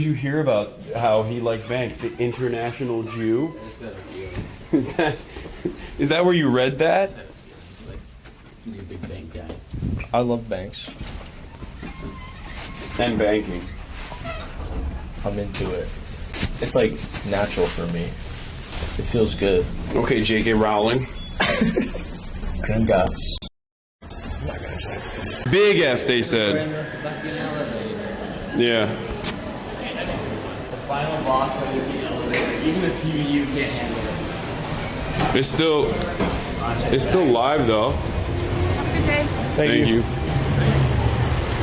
B: you hear about how he likes banks? The international Jew. Is that where you read that?
H: He's a big bank guy.
C: I love banks.
B: And banking.
C: I'm into it. It's like natural for me. It feels good.
B: Okay, J.K. Rowling.
Q: Congrats.
B: Big F, they said. Yeah.
H: The final boss of the elevator. Even the TVU can't handle it.
B: It's still live though. Thank you.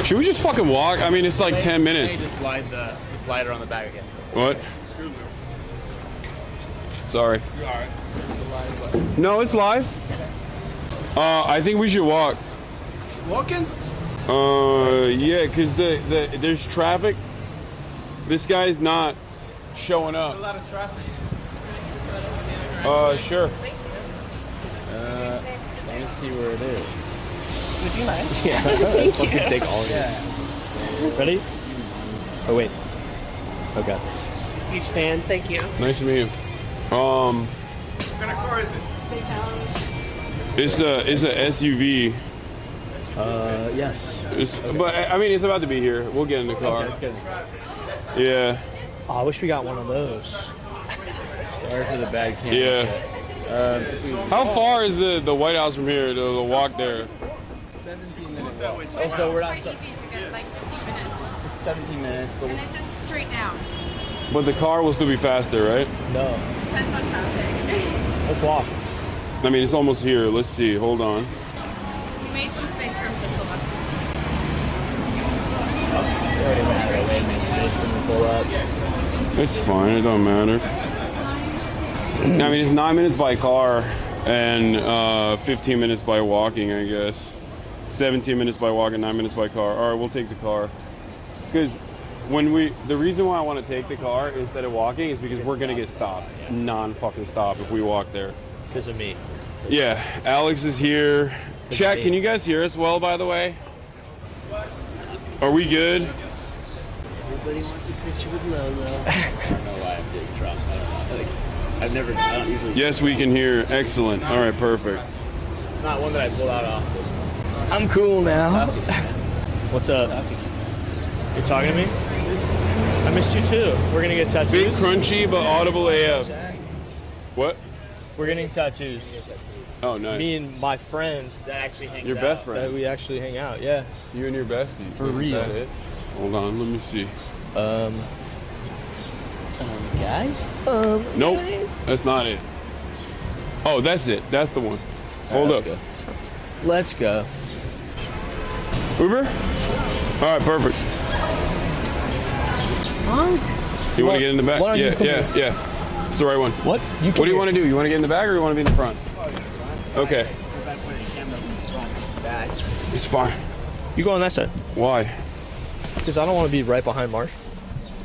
B: Should we just fucking walk? I mean, it's like 10 minutes.
H: Just slide the slider on the back again.
B: What? Sorry. No, it's live. I think we should walk.
E: Walking?
B: Yeah, cause there's traffic. This guy's not showing up.
E: There's a lot of traffic.
B: Sure.
H: Let me see where it is.
E: Would you mind?
H: Yeah.
E: Thank you.
H: Take all of it. Ready? Oh wait. Okay.
E: Huge fan. Thank you.
B: Nice to meet you.
E: What kind of car is it?
B: It's a SUV.
H: Yes.
B: But I mean, it's about to be here. We'll get in the car.
H: Okay, that's good.
B: Yeah.
H: Oh, I wish we got one of those. Sorry for the bad camera.
B: Yeah. How far is the White House from here? The walk there?
H: 17 minutes. Oh, so we're not stuck. It's 17 minutes, but
R: And it's just straight down.
B: But the car will still be faster, right?
H: No.
R: Depends on traffic.
H: Let's walk.
B: I mean, it's almost here. Let's see. Hold on.
R: We made some space for him to pull up.
H: It already matter. Wait a minute. Space for him to pull up.
B: It's fine. It don't matter. I mean, it's 9 minutes by car and 15 minutes by walking, I guess. 17 minutes by walking, 9 minutes by car. All right, we'll take the car. Because the reason why I want to take the car instead of walking is because we're going to get stopped. Non-fucking stop if we walk there.
H: Because of me.
B: Yeah, Alex is here. Chat, can you guys hear us well, by the way? Are we good?
H: Everybody wants a picture with Lolo. I don't know why I'm doing Trump. I don't know. I don't usually.
B: Yes, we can hear. Excellent. All right, perfect.
H: It's not one that I pull out often. I'm cool now. What's up? You're talking to me? I missed you too. We're gonna get tattoos.
B: Big crunchy but audible AF. What?
H: We're getting tattoos.
B: Oh, nice.
H: Me and my friend that actually hangs out.
B: Your best friend?
H: That we actually hang out, yeah.
B: You and your bestie?
H: For real.
B: Is that it? Hold on, let me see.
H: Guys?
B: Nope, that's not it. Oh, that's it. That's the one. Hold up.
H: Let's go.
B: Uber? All right, perfect. You want to get in the back? Yeah. It's the right one.
H: What?
B: What do you want to do? You want to get in the back or you want to be in the front? Okay. It's fine.
H: You go on that side.
B: Why?
H: Because I don't want to be right behind Marsh.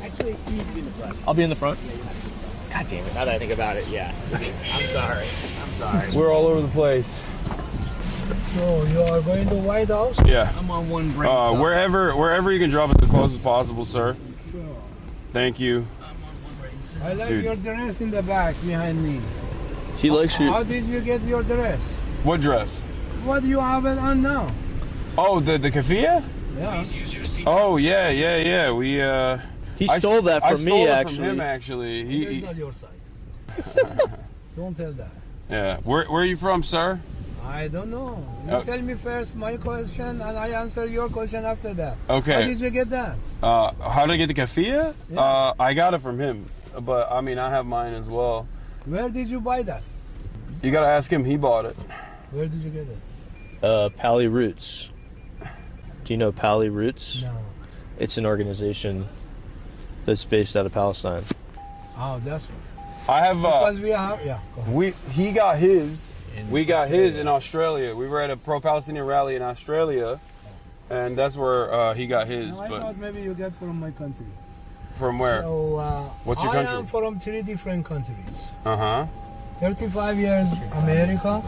H: Actually, you need to be in the front. I'll be in the front. God damn it! Now that I think about it, yeah. I'm sorry.
B: We're all over the place.
S: So you are going to White House?
B: Yeah.
S: I'm on one break.
B: Wherever you can drop it as close as possible, sir.
S: Sure.
B: Thank you.
S: I like
B: Dude.
S: your dress in the back behind me.
H: She likes you.
S: How did you get your dress?
B: What dress?
S: What do you have it on now?
B: Oh, the kafia?
S: Yeah.
B: Oh yeah. We
H: He stole that from me,
B: actually. From him,
H: actually.
S: It's not your size. Don't tell that.
B: Yeah. Where are you from, sir?
S: I don't know. You tell me first my question and I answer your question after that.
B: Okay.
S: How did you get that?
B: How did I get the kafia?
S: Yeah.
B: I got it from him, but I mean I have mine as well.
S: Where did you buy that?
B: You gotta ask him. He bought it.
S: Where did you get it?
H: Pali Roots. Do you know Pali Roots?
S: No.
H: It's an organization that's based out of Palestine.
S: Oh, that's what.
B: I have.
S: Because we have. Yeah. Go ahead.
B: He got his. We got his in Australia. We were at a pro-Palestinian rally in Australia, and that's where he got his.
S: No, I thought maybe you get from my country.
B: From where?
S: So,
B: What's your country?
S: I am from 3 different countries.
B: 35
S: years America.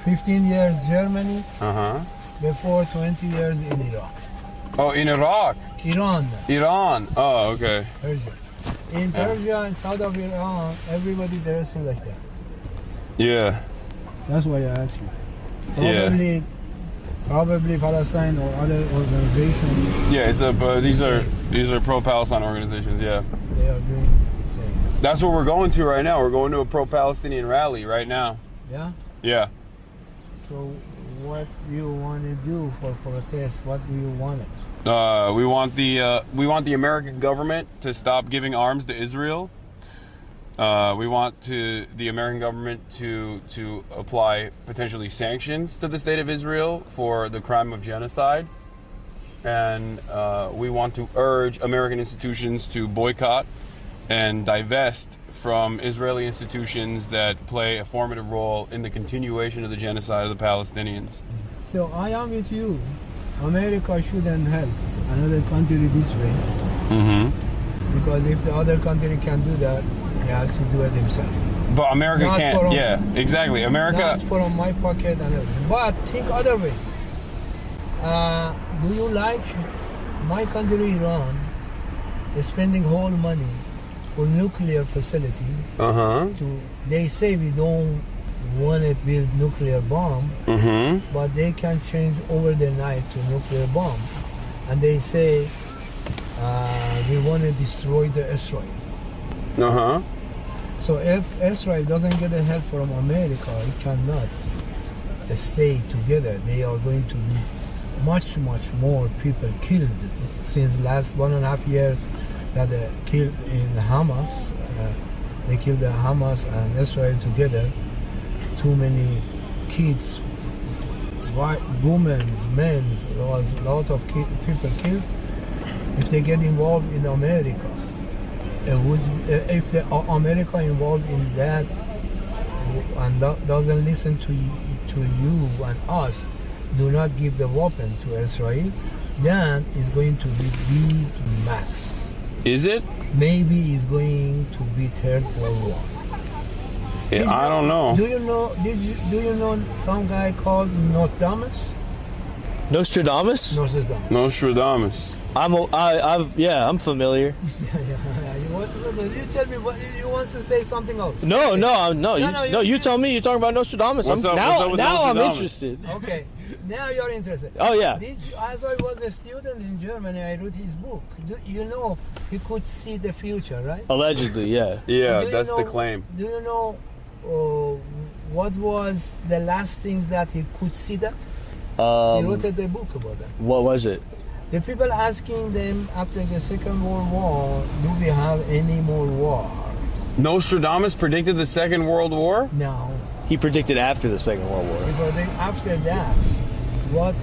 S: 15 years Germany. Before 20 years in Iraq.
B: Oh, in Iraq.
S: Iran.
B: Oh, okay.
S: Persia. In Persia and south of Iran, everybody dressing like that.
B: Yeah.
S: That's why I asked you.
B: Yeah.
S: Probably Palestine or other organizations.
B: Yeah, it's these are pro-Palestine organizations. Yeah.
S: They are doing the same.
B: That's what we're going to right now. We're going to a pro-Palestinian rally right now.
S: Yeah.
B: Yeah.
S: So what do you want to do for protest? What do you want?
B: We want the American government to stop giving arms to Israel. We want the American government to apply potentially sanctions to the state of Israel for the crime of genocide. And we want to urge American institutions to boycott and divest from Israeli institutions that play a formative role in the continuation of the genocide of the Palestinians.
S: So I am with you. America shouldn't help another country this way.
B: Mm-hmm.
S: Because if the other country can do that, he has to do it himself.
B: But America
S: Not
B: can't.
S: from-
B: Yeah, exactly. America.
S: Not from my pocket and everything. But think other way. Do you like my country, Iran, is spending whole money for nuclear facility? They say we don't want to build nuclear bomb, but they can change over the night to nuclear bomb, and they say we want to destroy the Israel. So if Israel doesn't get the help from America, it cannot stay together. They are going to be much more people killed since last 1.5 years that they killed in Hamas. They killed the Hamas and Israel together. Too many kids, women, men, there was a lot of people killed. If they get involved in America, if the America involved in that and doesn't listen to you and us, do not give the weapon to Israel, then it's going to be big mess.
B: Is it?
S: Maybe it's going to be Third World War.
B: Yeah, I don't know.
S: Do you know? Do you know some guy called Nostradamus?
H: Nostradamus?
B: Nostradamus.
H: I'm familiar.
S: You tell me what you want to say something else.
H: No. You tell me. You're talking about Nostradamus.
B: What's up with
H: now
B: Nostradamus?
H: I'm interested.
S: Okay, now you're interested.
H: Oh yeah.
S: As I was a student in Germany, I wrote his book. You know, he could see the future, right?
H: Allegedly, yeah.
B: Yeah, that's the claim.
S: Do you know what was the last things that he could see that? He wrote the book about that.
H: What was it?
S: The people asking them after the Second World War, do we have any more war?
B: Nostradamus predicted the Second World War?
S: No.
H: He predicted after the Second World War.
S: Because after that, what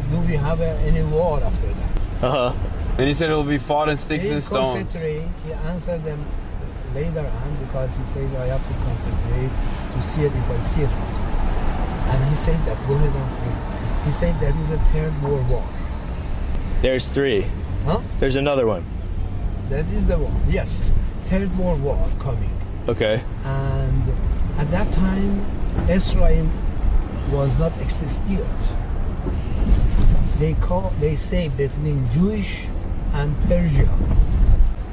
S: do we have any war after that?
B: And he said it will be fought in sticks and stones.
S: He answered them later on because he says I have to concentrate to see it if I see something. And he said that, go ahead and read. He said that is a Third World War.
H: There's 3.
S: Huh?
H: There's another one.
S: That is the one. Yes. Third World War coming.
H: Okay.
S: And at that time, Israel was not existed. They say between Jewish and Persia.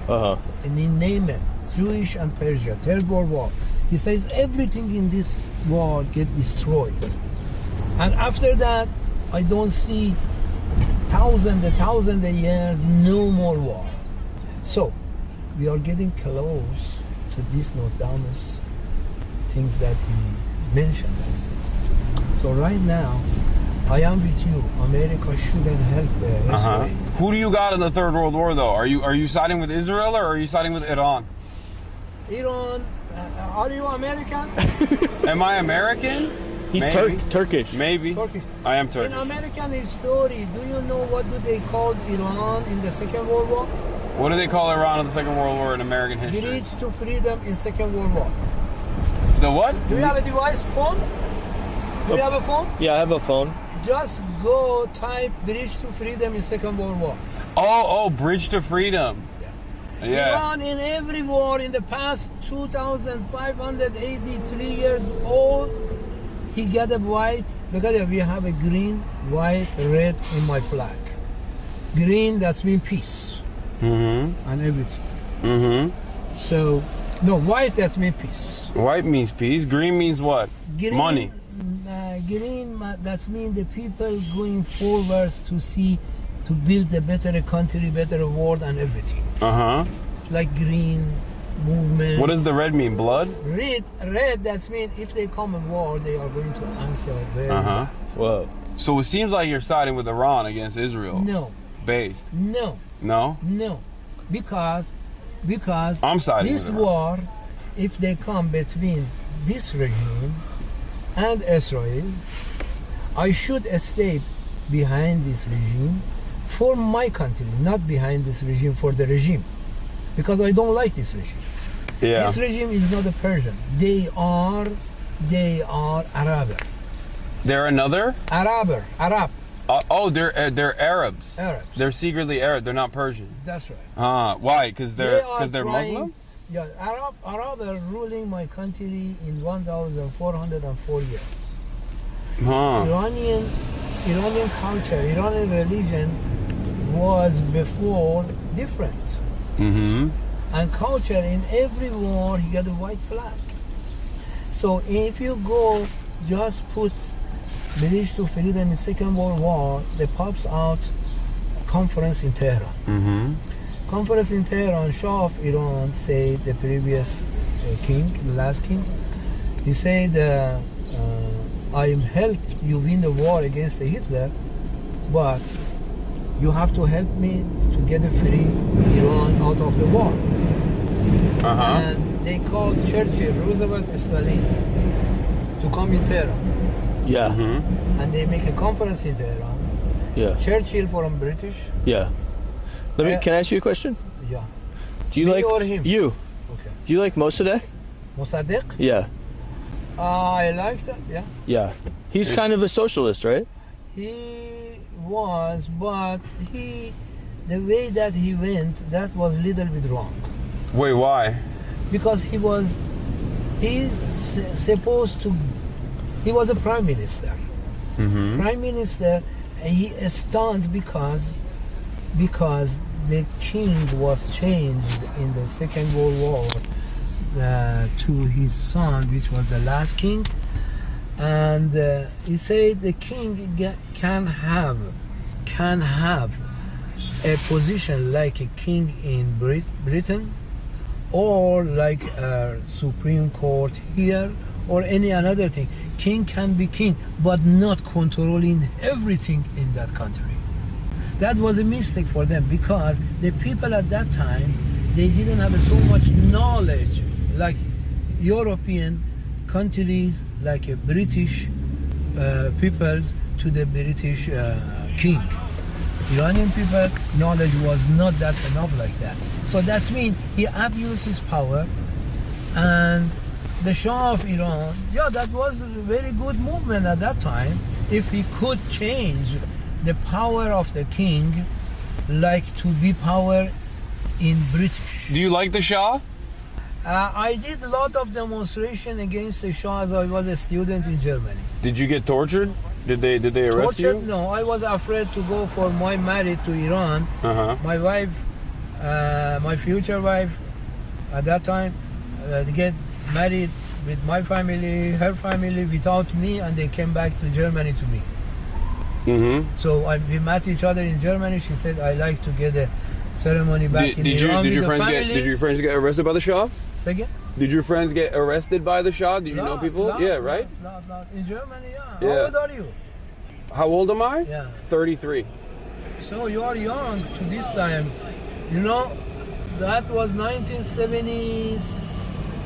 S: And they name it Jewish and Persia. Third World War. He says everything in this war get destroyed. And after that, I don't see thousands of years, no more war. So, we are getting close to this Nostradamus things that he mentioned. So right now, I am with you. America shouldn't help Israel.
B: Who do you got in the Third World War, though? Are you siding with Israel or are you siding with Iran?
S: Iran, are you American?
B: Am I American?
H: He's Turkish.
B: Maybe.
S: Turkish.
B: I am Turkish.
S: In American history, do you know what do they call Iran in the Second World War?
B: What do they call Iran in the Second World War in American history?
S: Bridge to freedom in Second World War.
B: The what?
S: Do you have a device, phone? Do you have a phone?
H: Yeah, I have a phone.
S: Just go type Bridge to freedom in Second World War.
B: Oh, Bridge to Freedom.
S: Yes.
B: Yeah.
S: Iran in every war in the past 2,583 years old, he got a white, because we have a green, white, red in my flag. Green, that's mean peace. And everything. So, no, white, that's mean peace.
B: White means peace. Green means what?
S: Green,
B: money.
S: Green, that means the people going forward to build a better country, better world and everything. Like green movement.
B: What does the red mean? Blood?
S: Red, that means if they come in war, they are going to answer very
B: Uh-huh.
S: bad.
B: Whoa. So it seems like you're siding with Iran against Israel.
S: No.
B: Based.
S: No.
B: No?
S: No. Because
B: I'm siding
S: this
B: with Iran.
S: war, if they come between this regime and Israel, I should stay behind this regime for my country, not behind this regime for the regime. Because I don't like this regime.
B: Yeah.
S: This regime is not a Persian. They are Arab.
B: They're another?
S: Arab.
B: They're Arabs.
S: Arabs.
B: They're secretly Arab. They're not Persian.
S: That's right.
B: Why? Because they're
S: trying-
B: Muslim?
S: Yeah, Arab are ruling my country in 1,404 years.
B: Huh.
S: Iranian culture, Iranian religion was before different.
B: Mm-hmm.
S: And culture, in every war, you get a white flag. So if you go just put Bridge to Freedom in Second World War, they pops out conference in Tehran.
B: Mm-hmm.
S: Conference in Tehran, Shah of Iran said, the previous king, the last king, he said, I help you win the war against Hitler, but you have to help me to get free Iran out of the war.
B: Uh-huh.
S: And they called Churchill, Roosevelt, Stalin to come in Tehran.
H: Yeah.
B: Mm-hmm.
S: And they make a conference in Tehran.
H: Yeah.
S: Churchill from British.
H: Yeah. Can I ask you a question?
S: Yeah.
H: Do you
S: Me
H: like
S: or him?
H: you?
S: Okay.
H: Do you like Mossadegh?
S: Mossadegh?
H: Yeah.
S: I like that, yeah.
H: Yeah. He's kind of a socialist, right?
S: He was, but the way that he went, that was a little bit wrong.
B: Wait, why?
S: Because he was a prime minister.
B: Mm-hmm.
S: Prime minister, he stunned because the king was changed in the Second World War to his son, which was the last king, and he said the king can have a position like a king in Britain, or like a Supreme Court here, or any another thing. King can be king, but not controlling everything in that country. That was a mistake for them, because the people at that time, they didn't have so much knowledge like European countries, like a British peoples to the British king. Iranian people, knowledge was not that enough like that. So that means he abused his power, and the Shah of Iran, yeah, that was a very good movement at that time. If he could change the power of the king, like to be power in British.
B: Do you like the Shah?
S: I did a lot of demonstration against the Shah as I was a student in Germany.
B: Did you get tortured? Did they arrest you?
S: No, I was afraid to go for my marriage to Iran.
B: Uh-huh.
S: My wife, my future wife, at that time, get married with my family, her family, without me, and they came back to Germany to me.
B: Mm-hmm.
S: So we met each other in Germany. She said, I like to get a ceremony back in Iran with the family.
B: Did your friends get arrested by the Shah?
S: Say again?
B: Did your friends get arrested by the Shah? Did you know people? Yeah, right?
S: Not. In Germany, yeah.
B: Yeah.
S: How old are you?
B: How old am I?
S: Yeah.
B: 33.
S: So you are young to this time. You know, that was 1970.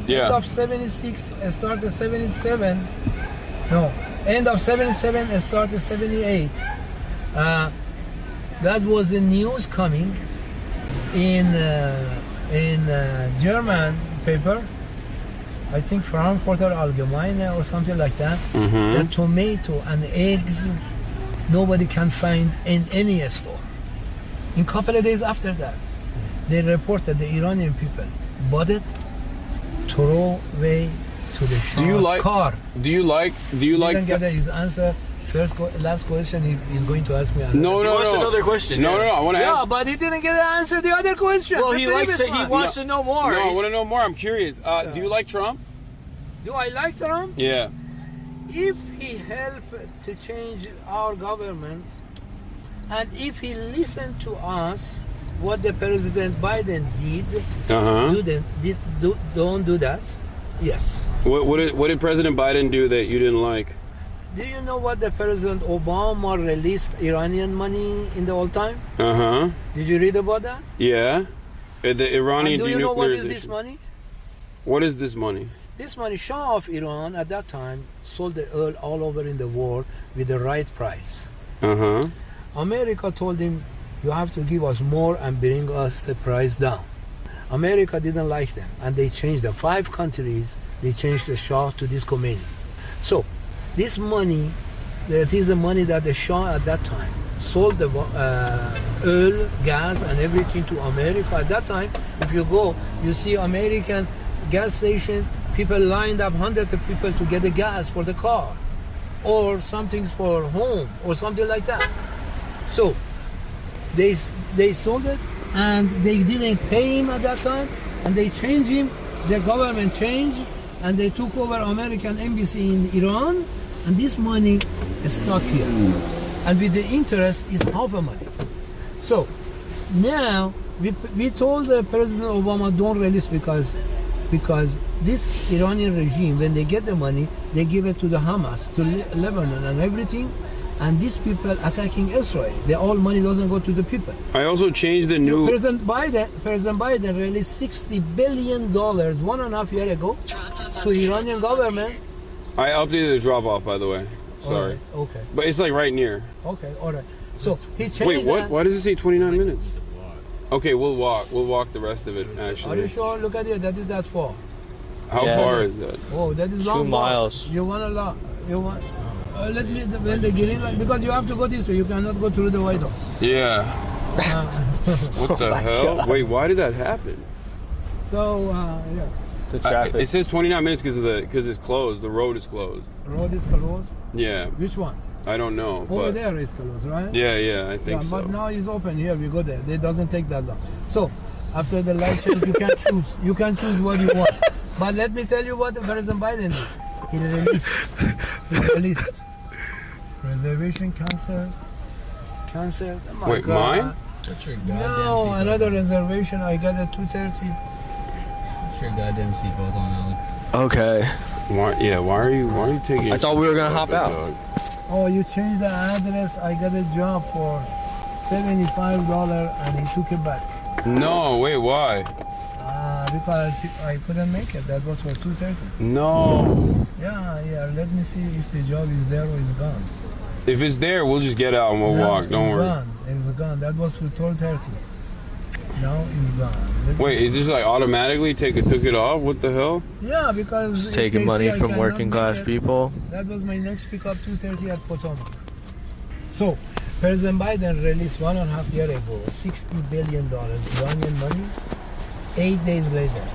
B: Yeah.
S: End of 76, started 77. No, end of 77, started 78. That was a news coming in German paper, I think Frankfurter Allgemeine or something like that.
B: Mm-hmm.
S: That tomato and eggs nobody can find in any store. In a couple of days after that, they reported the Iranian people bought it, throw away to the Shah's car.
B: Do you like?
S: Didn't get his answer. Last question he's going to ask me.
B: No.
H: Another question.
B: No. I want to ask.
S: Yeah, but he didn't get to answer the other question.
H: Well,
S: the
H: he
S: previous one.
H: wants to know more.
B: No, I want to know more. I'm curious. Do you like Trump?
S: Do I like Trump?
B: Yeah.
S: If he helped to change our government, and if he listened to us, what the President Biden did? Don't do that? Yes.
B: What did President Biden do that you didn't like?
S: Do you know what the President Obama released Iranian money in the old time? Did you read about that?
B: Yeah. The Iranian
S: do you know what is this money?
B: What is this money?
S: This money, Shah of Iran at that time sold the oil all over in the world with the right price. America told him, you have to give us more and bring us the price down. America didn't like them, and they changed them. 5 countries, they changed the Shah to this Khomeini. So, this money, that is the money that the Shah at that time sold the oil, gas, and everything to America. At that time, if you go, you see American gas station, people lined up, hundreds of people to get the gas for the car, or something for home, or something like that. So, they sold it, and they didn't pay him at that time, and they changed him. The government changed, and they took over American embassy in Iran, and this money is stuck here. And with the interest is half a money. So now we told President Obama don't release because this Iranian regime, when they get the money, they give it to the Hamas, to Lebanon and everything, and these people attacking Israel. The all money doesn't go to the people.
B: I also changed the new...
S: President Biden released $60 billion 1.5 years ago to Iranian government.
B: I updated the drop-off, by the way. Sorry.
S: Right, okay.
B: But it's like right near.
S: Okay, all right. So he changed.
B: Wait, what?
S: That.
B: Why does it say 29 minutes? Okay, we'll walk. We'll walk the rest of it. Actually.
S: Are you sure? Look at it. That is that far.
B: How far is that?
S: Oh, that is
H: 2 miles.
S: You want a lot? You want? Let me when the green light, because you have to go this way. You cannot go through the White House.
B: Yeah. What the hell?
S: God.
B: Wait, why did that happen?
S: So yeah.
H: The traffic.
B: It says 29 minutes because it's closed. The road is closed.
S: The road is closed.
B: Yeah.
S: Which one?
B: I don't know.
S: Over
B: but
S: there is closed, right?
B: Yeah, I think so.
S: But now it's open. Here we go there. It doesn't take that long. So after the light change, you can choose. You can choose what you want. But let me tell you what President Biden did. He released reservation canceled. Oh my
B: Wait,
S: God.
B: mine?
Q: What's your goddamn
S: No, another reservation. I got at 2:30.
Q: What's your goddamn seatbelt on, Alex?
H: Okay.
B: Why are you taking...
H: I thought we were gonna hop out.
S: Oh, you changed the address. I got a job for $75 and he took it back.
B: No, wait, why?
S: Because I couldn't make it. That was for 2:30.
B: No.
S: Yeah. Let me see if the job is there or is gone.
B: If it's there, we'll just get out and we'll walk. Don't worry.
S: It's gone. That was for 12:30. Now it's gone.
B: Wait, is this like automatically took it off? What the hell?
S: Yeah, because
H: taking money from working class people.
S: That was my next pickup, 2:30 at Potomac. So, President Biden released 1.5 years ago $60 billion Iranian money. 8 days later,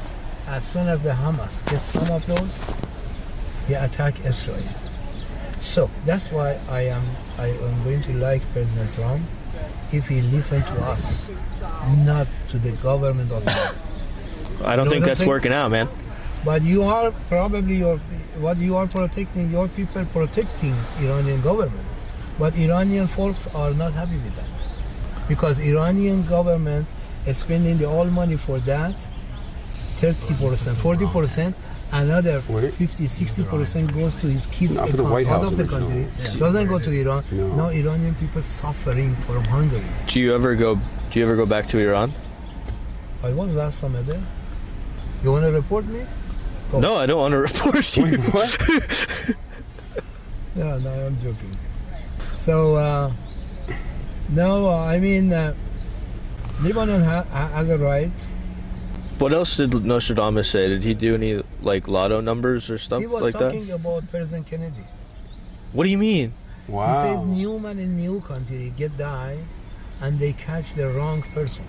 S: as soon as the Hamas gets some of those, they attack Israel. So that's why I am going to like President Trump if he listens to us, not to the government of Israel.
H: I don't think that's working out, man.
S: But you are probably what you are protecting, your people protecting Iranian government. But Iranian folks are not happy with that. Because Iranian government is spending the all money for that, 30%, 40%, another 50-60% goes to his kids out of the country, doesn't go to Iran. Now Iranian people suffering from hunger.
H: Do you ever go back to Iran?
S: I was last summer there. You want to report me? Go.
H: No, I don't want to report you.
B: Wait, what?
S: No, I'm joking. So, no, I mean, Lebanon has a right.
H: What else did Nostradamus say? Did he do any like lotto numbers or stuff like that?
S: He was talking about President Kennedy.
H: What do you mean?
B: Wow.
S: He says new man in new country get die, and they catch the wrong person.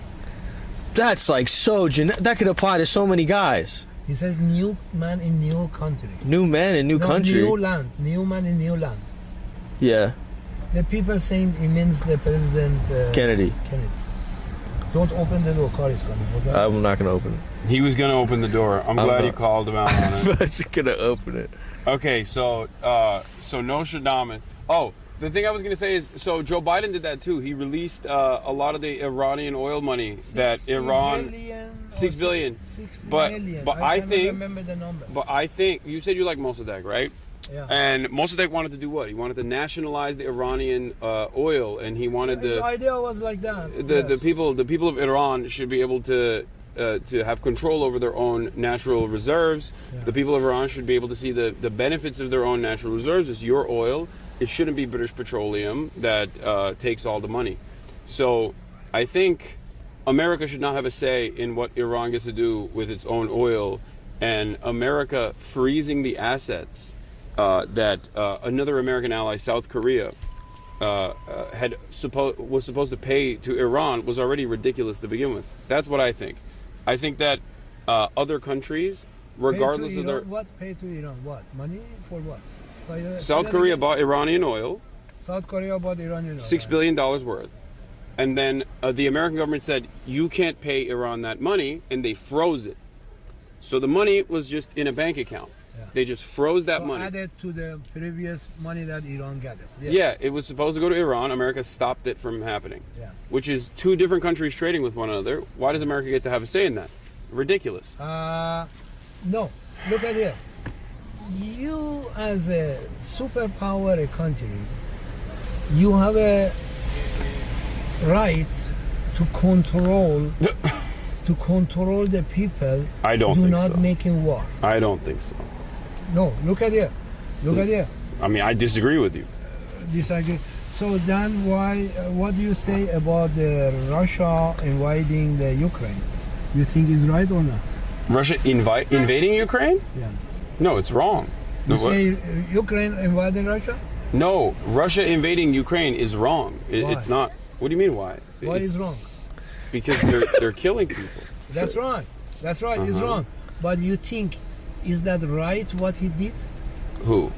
H: That's like so that could apply to so many guys.
S: He says new man in new country.
H: New man in new country.
S: New land. New man in new land.
H: Yeah.
S: The people saying it means the President
H: Kennedy.
S: Don't open the door. Car is coming. Okay?
H: I'm not gonna open it.
B: He was gonna open the door. I'm glad you called him out on it.
H: I was gonna open it.
B: Okay, so Nostradamus. Oh, The thing I was going to say is, so Joe Biden did that too. He released a lot of the Iranian oil money that Iran, 6 billion.
S: 6
B: but
S: million.
B: I think,
S: remember the number.
B: but I think you said you like Mossadegh, right?
S: Yeah.
B: And Mossadegh wanted to do what? He wanted to nationalize the Iranian oil, and he wanted
S: The idea was like that.
B: the people of Iran should be able to have control over their own natural reserves.
S: Yeah.
B: The people of Iran should be able to see the benefits of their own natural reserves. It's your oil. It shouldn't be British Petroleum that takes all the money. So I think America should not have a say in what Iran gets to do with its own oil, and America freezing the assets that another American ally, South Korea, was supposed to pay to Iran was already ridiculous to begin with. That's what I think. I think that other countries, regardless of their...
S: What pay to Iran? What? Money for what?
B: South Korea bought Iranian oil.
S: South Korea bought Iranian oil.
B: $6 billion worth. And then the American government said, you can't pay Iran that money, and they froze it. So the money was just in a bank account.
S: Yeah.
B: They just froze that money.
S: Added to the previous money that Iran got it.
B: Yeah, it was supposed to go to Iran. America stopped it from happening.
S: Yeah.
B: Which is two different countries trading with one another. Why does America get to have a say in that? Ridiculous.
S: No, look at it. You as a superpower country, you have a right to control the people.
B: I don't
S: do
B: think
S: not
B: so.
S: making war.
B: I don't think so.
S: No, look at it. Look at it.
B: I mean, I disagree with you.
S: Disagree. So then why? What do you say about the Russia invading the Ukraine? You think it's right or not?
B: Russia invading Ukraine?
S: Yeah.
B: No, it's wrong.
S: You say Ukraine invaded Russia?
B: No, Russia invading Ukraine is wrong. It's not. What do you mean why?
S: Why is wrong?
B: Because they're killing people.
S: That's right. That's right. It's wrong. But you think, is that right what he did?
B: Who?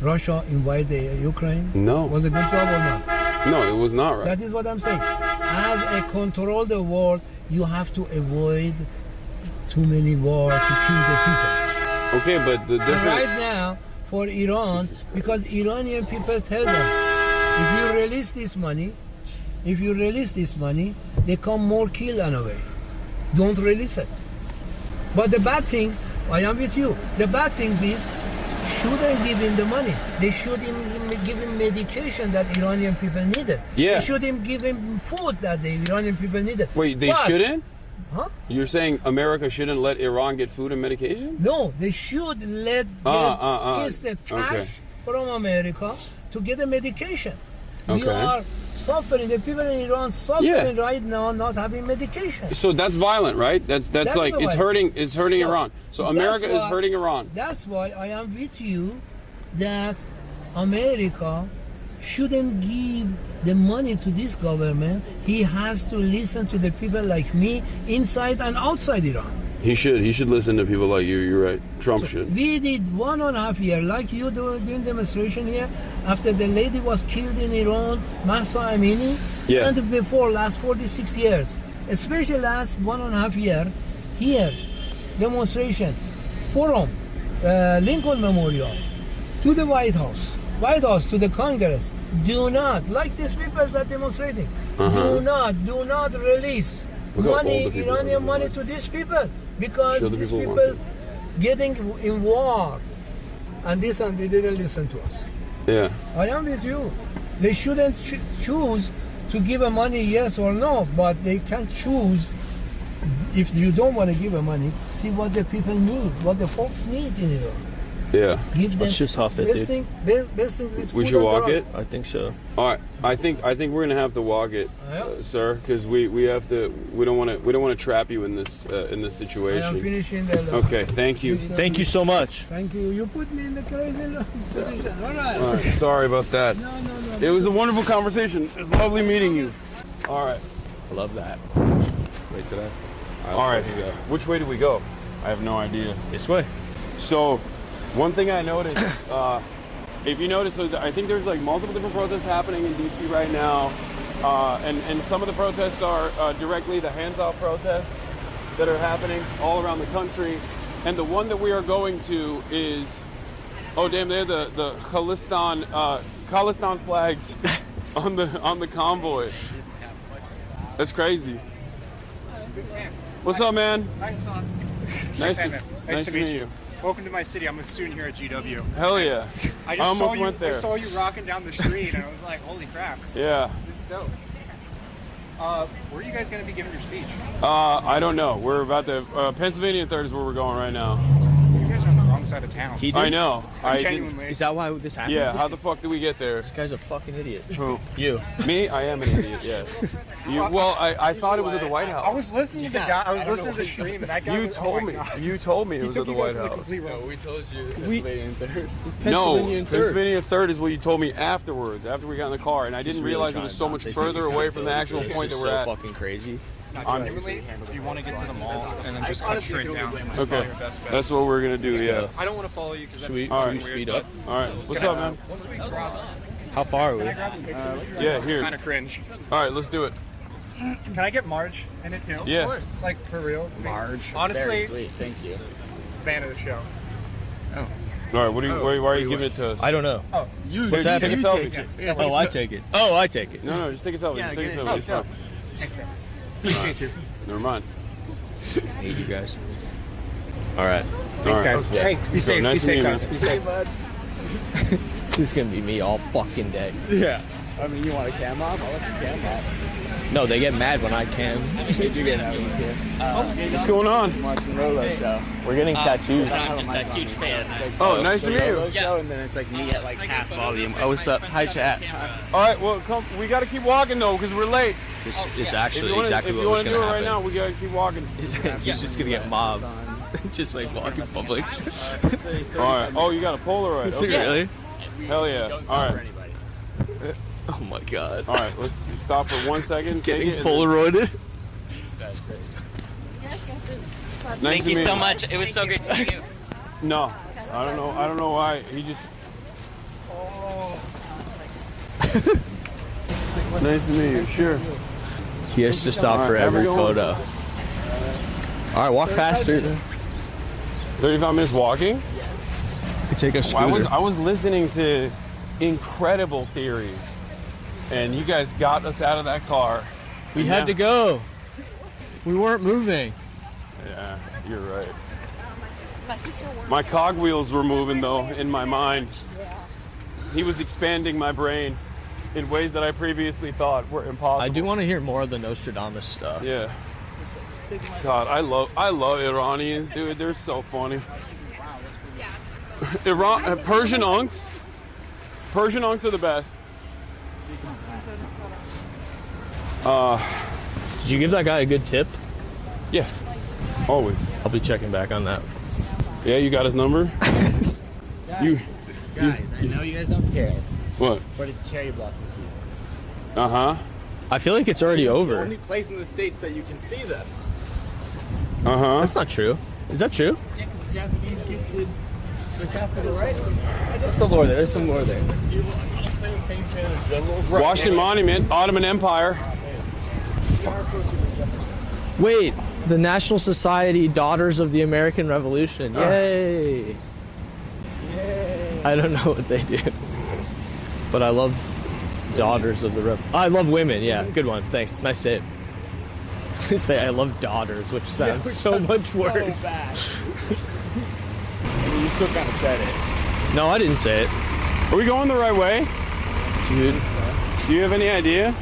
S: Russia invaded Ukraine?
B: No.
S: Was it a good job or not?
B: No, it was not right.
S: That is what I'm saying. As a control the world, you have to avoid too many wars to kill the people.
B: Okay, but the difference...
S: Right now, for Iran, because Iranian people tell them, if you release this money, they come more kill and away. Don't release it. But the bad things, I am with you. The bad things is, shouldn't give him the money. They should give him medication that Iranian people needed.
B: Yeah.
S: They should give him food that the Iranian people needed.
B: Wait, they shouldn't?
S: Huh?
B: You're saying America shouldn't let Iran get food and medication?
S: No, they should let instant cash from America to get the medication. We are suffering. The people in Iran suffering right now, not having medication.
B: So that's violent, right? That's like it's hurting Iran. So America is hurting Iran.
S: That's why I am with you that America shouldn't give the money to this government. He has to listen to the people like me inside and outside Iran.
B: He should listen to people like you. You're right. Trump should.
S: We did 1.5 years, like you doing demonstration here, after the lady was killed in Iran, Mahsa Amini, and before last 46 years, especially last 1.5 year, here, demonstration, forum, Lincoln Memorial, to the White House, to the Congress. Do not, like these people that demonstrating, do not release money, Iranian money to these people, because these people getting in war, and they didn't listen to us.
B: Yeah.
S: I am with you. They shouldn't choose to give a money yes or no, but they can choose. If you don't want to give a money, see what the people need, what the folks need in Iran.
B: Yeah.
S: Give them.
H: Let's just huff it, dude.
S: Best thing is
B: We
S: food
B: should
S: and
B: walk
S: drug.
B: it.
H: I think so.
B: All right. I think we're gonna have to walk it, sir, because we have to. We don't want to trap you in this situation.
S: I am finishing the.
B: Okay. Thank you.
H: Thank you so much.
S: Thank you. You put me in the crazy position. All right.
B: All right. Sorry about that.
S: No.
B: It was a wonderful conversation. It was lovely meeting you. All right.
H: I love that.
B: Wait to that. All right. Which way do we go? I have no idea.
H: This way.
B: So, one thing I noticed, if you notice, I think there's like multiple different protests happening in DC right now, and some of the protests are directly the hands-off protests that are happening all around the country, and the one that we are going to is, oh damn, they have the Khalistan Khalistan flags on the convoy. That's crazy. What's up, man?
T: Nice
B: Nice to meet you.
T: Welcome to my city. I'm a student here at GW.
B: Hell yeah.
T: I
B: almost went there.
T: I saw you rocking down the street, and I was like, "Holy crap!"
B: Yeah.
T: This is dope. Where are you guys going to be giving your speech?
B: I don't know. We're about to Pennsylvania 3rd is where we're going right now.
T: You guys are on the wrong side of town.
B: I know.
T: Genuinely.
H: Is that why this happened?
B: Yeah. How the fuck did we get there?
H: This guy's a fucking idiot.
B: Who?
H: You.
B: Me? I am an idiot. Yes. You, well, I thought it was at the White House.
T: I was listening to the guy. I was listening to the stream, and that guy.
B: You told me. You told me it was at the White House.
T: No,
B: we told you.
H: Pennsylvania 3rd.
B: No, Pennsylvania 3rd is what you told me afterwards, after we got in the car, and I didn't realize it was so much further away from the actual point that we're at.
H: Fucking crazy.
T: If you want to get to the mall and then just cut straight down, that's
B: Okay,
T: probably your best bet.
B: that's what we're gonna do. Yeah.
T: I don't want to follow you because that's
H: Sweet.
B: All
H: Can
B: right.
H: you speed up?
B: All right. What's up, man?
T: Once we cross,
H: How far are we?
B: Yeah, here.
T: It's kind of cringe.
B: All right, let's do it.
T: Can I get Marge in it too?
B: Yeah.
T: Of course. Like for real.
H: Marge.
T: Honestly,
H: Very sweet. Thank you.
T: fan of the show.
B: All right. What are you? Why are you giving it to us?
H: I don't know.
T: Oh, you.
H: What's happening?
B: Take a selfie.
H: Oh, I take it. Oh, I take it.
B: No, just take a selfie.
T: Yeah,
B: Just take a
T: get it.
B: selfie. It's fine.
T: Thanks, man. Appreciate you.
B: Never mind.
H: I hate you guys. All right.
T: Thanks, guys.
B: Yeah.
T: Hey, be safe.
B: Nice
T: Be
B: to meet
T: safe,
B: you,
T: guys.
B: man.
T: Be safe.
H: This is gonna be me all fucking day.
U: Yeah. I mean, you want a cam off? I'll let you cam off.
H: No, they get mad when I can.
U: They do get mad when you can.
B: What's going on?
U: Watching Rolo show.
H: We're getting tattoos.
U: I'm just a huge fan.
B: Oh, nice to meet you.
U: And then it's like me at like half volume. Oh, what's up? Hi, chat.
B: All right. Well, come. We got to keep walking though, because we're late.
H: This is actually
B: If
H: exactly
B: you
H: what was
B: want to do
H: gonna
B: it right
H: happen.
B: now, we got to keep walking.
H: He's just gonna get mobbed. Just like walking in public.
B: All right. Oh, you got a Polaroid. Okay.
H: Really?
B: Hell yeah. All right.
H: Oh my god.
B: All right. Let's stop for 1 second.
H: He's
B: take
H: getting
B: it, and
H: Polaroided.
B: Nice
V: Thank
B: to
V: you
B: meet
V: so much. It was so great to meet you.
B: No, I don't know. I don't know why. He just. Nice to meet you. Sure.
H: He has to stop for
B: Have a
H: every
B: good one.
H: photo. All right, walk faster.
B: 35 minutes walking.
H: Could take a
B: Well,
H: scooter.
B: I was listening to incredible theories, and you guys got us out of that car.
H: We had to go. We weren't moving.
B: Yeah, you're right. My cogwheels were moving though in my mind. He was expanding my brain in ways that I previously thought were impossible.
H: I do want to hear more of the Nostradamus stuff.
B: Yeah. God, I love Iranians, dude. They're so funny. Persian unks. Persian unks are the best.
H: Did you give that guy a good tip?
B: Yeah. Always.
H: I'll be checking back on that.
B: Yeah, you got his number? You.
U: Guys, I know you guys don't care,
B: What?
U: but it's cherry blossom season.
B: Uh-huh.
H: I feel like it's already
U: It's the
H: over.
U: only place in the States that you can see them.
B: Uh-huh.
H: That's not true. Is that true?
U: Yeah, because the Japanese gifted the capital, right? There's still more there. There's some more there.
B: Washington Monument, Ottoman Empire.
H: Wait, the National Society Daughters of the American Revolution. Yay! I don't know what they do, but I love Daughters of the I love women. Yeah, good one. Thanks. Nice save. I was gonna say I love daughters, which sounds so much worse.
U: So bad. You still kind of said it.
H: No, I didn't say it.
B: Are we going the right way?
H: Dude,
B: do you have any idea?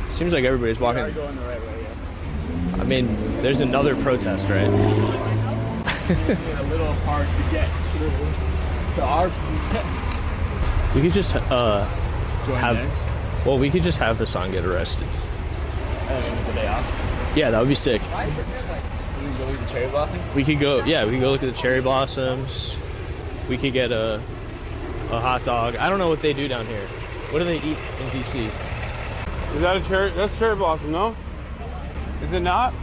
H: Seems like everybody's
U: We
H: walking.
U: are going the right way, yes.
H: I mean, there's another protest, right?
U: It's a little hard to get to our protest.
H: We could just
U: Join
H: have.
U: theirs?
H: Well, we could just have Hassan get arrested.
U: With the day off.
H: Yeah, that would be sick.
U: We can go look at the cherry blossoms.
H: We could go. Yeah, we could go look at the cherry blossoms. We could get a hot dog. I don't know what they do down here. What do they eat in DC?
B: Is that a cherry? That's cherry blossom, no? Is it not?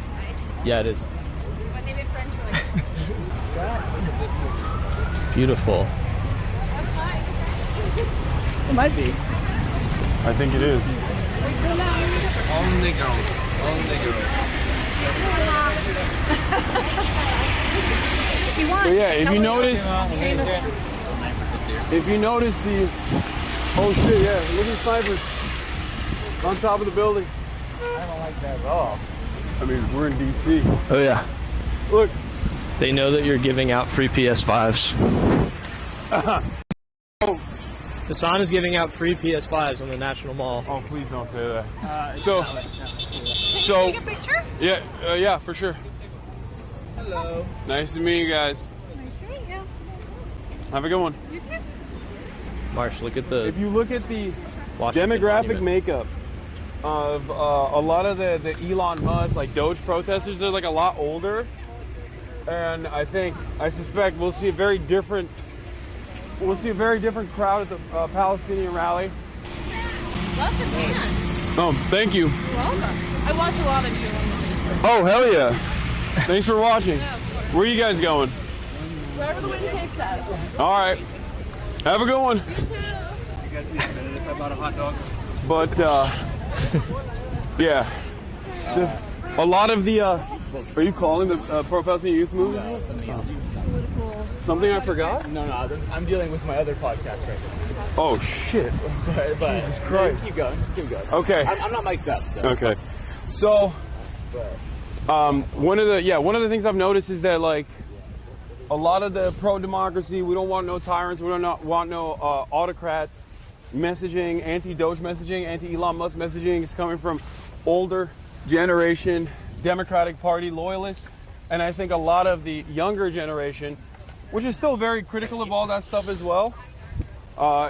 H: Yeah, it is.
R: When they've been friends for like.
H: It's beautiful.
U: It might be.
B: I think it is.
U: Only girls. Only girls.
B: So yeah, if you notice the Oh shit, yeah. Look at the snipers. On top of the building.
U: I don't like that at all.
B: I mean, we're in DC.
H: Oh yeah.
B: Look.
H: They know that you're giving out free PS5s. Hasan is giving out free PS5s on the National Mall.
B: Oh, please don't say that.
R: Can you take a picture?
B: Yeah, yeah, for sure.
U: Hello.
B: Nice to meet you guys.
R: Nice to meet you.
B: Have a good one.
R: You too.
H: Marsh, look at the.
B: If you look at the
H: Washington
B: demographic
H: Monument.
B: makeup of a lot of the Elon Musk, like Doge protesters, they're like a lot older. And I suspect we'll see a very different crowd at the Palestinian rally.
R: Love the band.
B: Oh, thank you.
R: You're welcome. I watch a lot of you.
B: Oh, hell yeah. Thanks for watching.
R: Yeah, of course.
B: Where are you guys going?
R: Wherever the wind takes us.
B: All right. Have a good one.
U: You guys be offended if I bought a hot dog?
B: But, yeah. Just a lot of the, are you calling the pro-Palestinian youth movement?
U: No, something else.
B: Something I forgot?
U: No, I'm dealing with my other podcast right now.
B: Oh, shit.
U: But
B: Jesus Christ.
U: Keep going.
B: Okay.
U: I'm not mic'd up, so.
B: Okay. So, one of the things I've noticed is that, like, a lot of the pro-democracy, we don't want no tyrants, we don't want no autocrats messaging, anti-Doge messaging, anti-Elon Musk messaging is coming from older generation Democratic Party loyalists. And I think a lot of the younger generation, which is still very critical of all that stuff as well,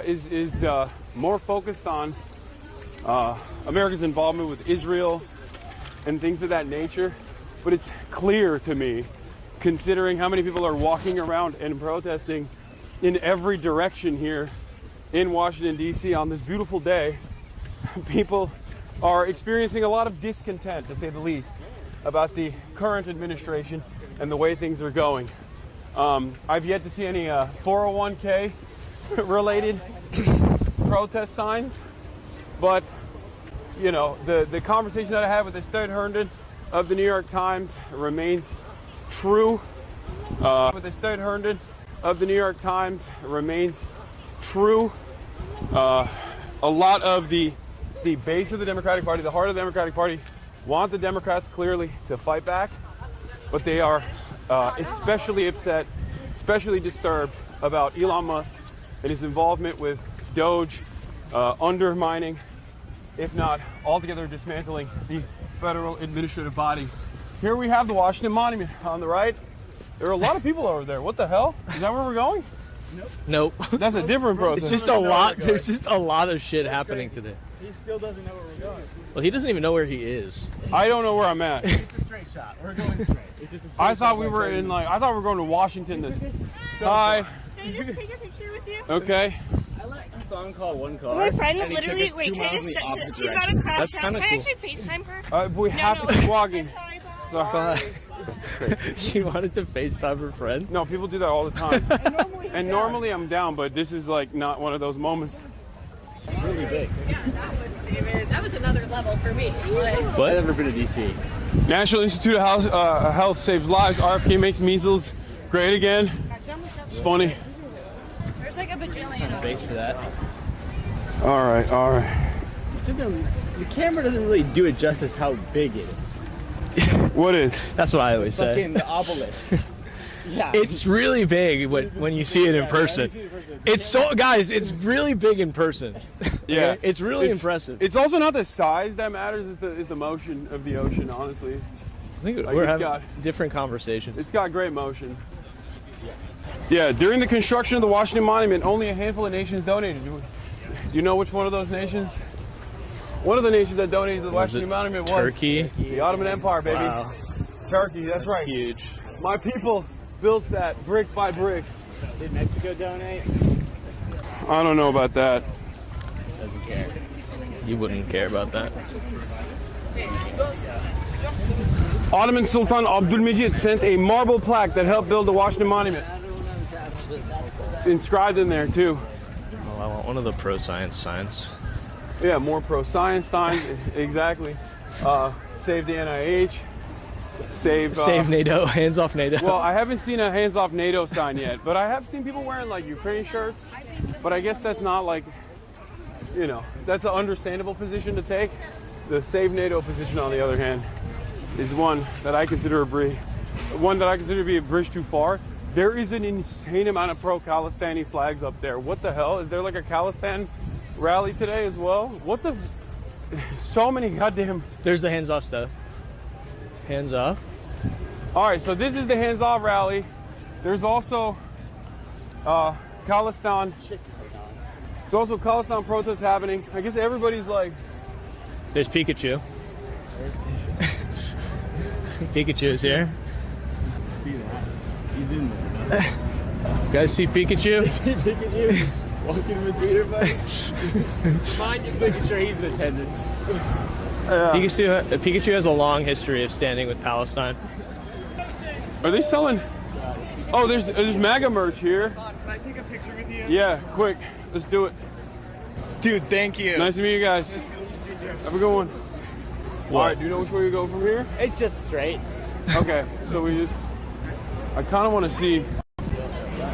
B: is more focused on America's involvement with Israel and things of that nature. But it's clear to me, considering how many people are walking around and protesting in every direction here in Washington, D.C. on this beautiful day, people are experiencing a lot of discontent, to say the least, about the current administration and the way things are going. I've yet to see any 401k related protest signs, but you know, the conversation that I had with the Stuart Herndon of the New York Times remains true. With the Stuart Herndon of the New York Times remains true. A lot of the base of the Democratic Party, the heart of the Democratic Party, want the Democrats clearly to fight back, but they are especially upset, especially disturbed about Elon Musk and his involvement with Doge, undermining, if not altogether dismantling, the federal administrative body. Here we have the Washington Monument on the right. There are a lot of people over there. What the hell? Is that where we're going?
H: Nope.
B: That's a different process.
H: It's just a lot. There's just a lot of shit happening today.
U: He still doesn't know where we're going.
H: Well, he doesn't even know where he is.
B: I don't know where I'm at.
U: It's a straight shot. We're going straight. It's just a straight
B: I thought
U: shot
B: we
U: like
B: were
U: 30
B: in
U: minutes.
B: I thought we were going to Washington. Hi.
R: Can I just take a picture with you?
B: Okay.
U: I let Hasan call one car.
R: My friend
U: and he took
R: literally,
U: us
R: wait,
U: 2
R: can I
U: miles in
R: just,
U: the opposite
R: she's got
U: direction.
R: a crash
H: That's
R: out.
H: kinda
R: Can I
H: cool.
R: actually FaceTime her?
B: We have to keep walking. Sorry.
H: She wanted to FaceTime her friend?
B: No, people do that all the time. And normally I'm down, but this is like not one of those moments.
U: Really big.
R: Yeah, that was another level for me. Like,
H: What?
U: I've never been to DC.
B: National Institute of Health saves lives. RFK makes measles great again. It's funny.
R: there's like a bajillion of
U: Thanks for that.
B: All right.
U: The camera doesn't really do it justice how big it is.
B: What is?
H: That's what I always say.
U: Fucking the obelisk. Yeah.
H: It's really big when you see it in person. It's so, guys, it's really big in person.
B: Yeah.
H: It's really impressive.
B: It's also not the size that matters, it's the motion of the ocean, honestly.
H: I think
B: Like,
H: we're
B: it's
H: having
B: got-
H: different conversations.
B: It's got great motion. Yeah, during the construction of the Washington Monument, only a handful of nations donated. Do you know which one of those nations? One of the nations that donated to the
H: Was
B: Washington
H: it
B: Monument was
H: Turkey?
B: the Ottoman Empire, baby.
H: Wow.
B: Turkey, that's right.
U: Huge.
B: My people built that brick by brick.
U: Did Mexico donate?
B: I don't know about that.
U: Doesn't care.
H: You wouldn't care about that.
B: Ottoman Sultan Abdülmecid sent a marble plaque that helped build the Washington Monument. It's inscribed in there too.
H: Oh, I want one of the pro-science signs.
B: Yeah, more pro-science signs, exactly. Save the NIH. Save
H: NATO, hands off NATO.
B: Well, I haven't seen a hands off NATO sign yet, but I have seen people wearing like Ukraine shirts. But I guess that's not like you know, that's an understandable position to take. The Save NATO position, on the other hand, is one that I consider to be a bridge too far. There is an insane amount of pro-Khalistani flags up there. What the hell? Is there like a Khalistan rally today as well? What the? So many goddamn.
H: There's the hands off stuff. Hands off.
B: All right, so this is the hands off rally. There's also Khalistan. There's also Khalistan protests happening. I guess everybody's like.
H: There's Pikachu. Pikachu is here.
U: See that? He's in there.
H: Guys see Pikachu?
U: Pikachu walking in the theater, buddy. Mind just making sure he's in attendance.
H: Pikachu has a long history of standing with Palestine.
B: Are they selling? Oh, there's MAGA merch here.
U: Can I take a picture with you?
B: Yeah, quick. Let's do it.
U: Dude, thank you.
B: Nice to meet you guys. Have a good one. All right, do you know which way we go from here?
U: It's just straight.
B: Okay, so I kind of want to see.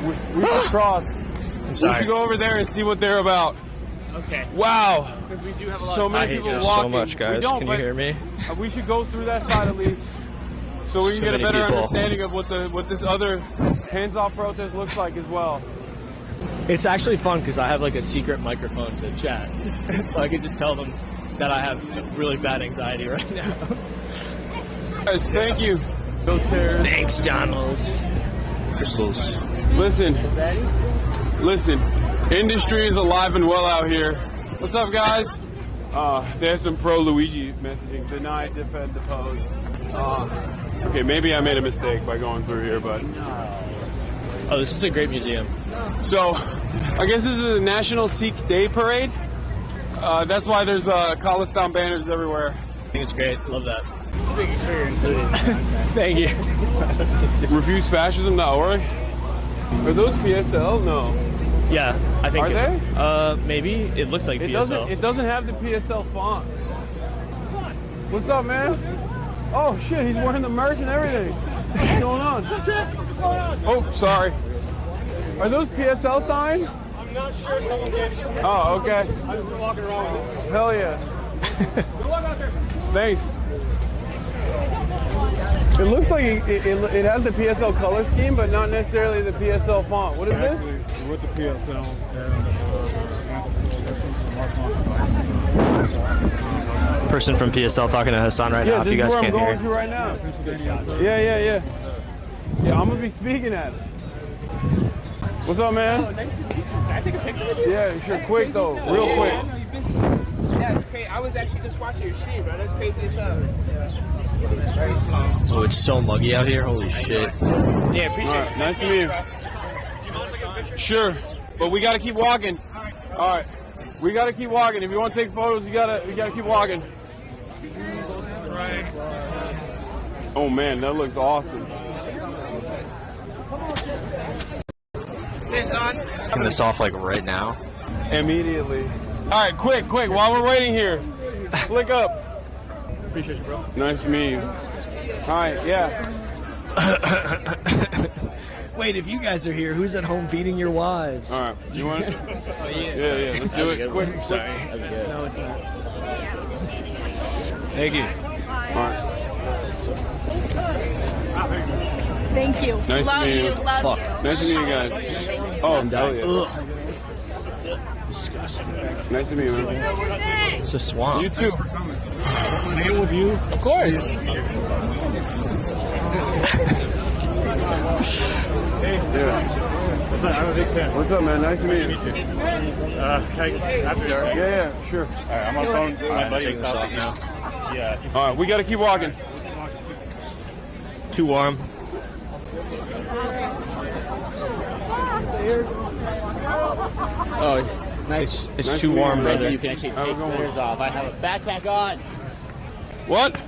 B: We should cross. We should go over there and see what they're about.
U: Okay.
B: Wow.
U: Because we do have a lot
B: So many people walking.
H: So much, guys. Can you hear me?
B: We should go through that side at least, so we can get a better understanding of what this other hands-off protest looks like as well.
H: It's actually fun because I have like a secret microphone to chat, so I can just tell them that I have really bad anxiety right now.
B: Guys, thank you.
H: Thanks, Donald.
B: Crystals. Listen. Industry is alive and well out here. What's up, guys? There's some pro-Luigi messaging. Deny, defend, depose. Okay, maybe I made a mistake by going through here, but...
H: Oh, this is a great museum.
B: So, I guess this is a National Sikh Day Parade. That's why there's Khalistan banners everywhere.
H: I think it's great. Love that.
U: Just making sure you're included.
H: Thank you.
B: RefuseFascism.org. Are those PSL? No.
H: Yeah, I think.
B: Are they?
H: Maybe. It looks like PSL.
B: It doesn't have the PSL font. What's up, man? Oh shit, he's wearing the merch and everything. What's going on? Oh, sorry. Are those PSL signs?
U: I'm not sure. Someone gave it to me.
B: Oh, okay.
U: I've just been walking around with it.
B: Hell yeah.
U: Good luck out there.
B: Thanks. It looks like it has the PSL color scheme, but not necessarily the PSL font. What is this?
U: With the PSL.
H: Person from PSL talking to Hasan right now. If you guys can't hear.
B: Yeah, this is where I'm going to right now. Yeah. Yeah, I'm gonna be speaking at it. What's up, man?
U: Oh, nice to meet you. Can I take a picture with you?
B: Yeah, sure. Quick though, real quick.
U: I know you're busy. Yeah, it's crazy. I was actually just watching your stream, bro. That's crazy as hell.
H: Oh, it's so muggy out here. Holy shit.
U: Yeah, appreciate it.
B: Nice to meet you. Sure, but we gotta keep walking. All right, we gotta keep walking. If you want to take photos, we gotta keep walking.
U: That's right.
B: Oh man, that looks awesome.
U: Hey, son.
H: Taking this off like right now.
B: Immediately. All right, quick, while we're waiting here, flick up.
U: Appreciate you, bro.
B: Nice to meet you. All right, yeah.
A: Wait, if you guys are here, who's at home beating your wives?
B: All right, you want it?
A: Oh, yeah.
B: Yeah, let's do it. Quick.
A: Sorry. No, it's not.
B: Thank you. All right.
R: Thank you.
B: Nice
R: love
B: to meet you.
R: Love
B: Fuck.
R: you.
B: Nice to meet you guys. Oh, hell yeah.
A: Disgusting.
B: Nice to meet you, man.
H: It's a swamp.
B: You too.
U: Here with you?
A: Of course.
U: Hey, what's up? I'm a big fan.
B: What's up, man? Nice to meet you. Yeah, sure.
U: All right, I'm on phone with my buddy.
H: Taking this off now.
U: Yeah.
B: All right, we got to keep walking.
H: Too warm.
A: Oh, nice.
H: It's too warm, brother.
A: You can actually take letters off. I have a backpack on.
B: What?
A: We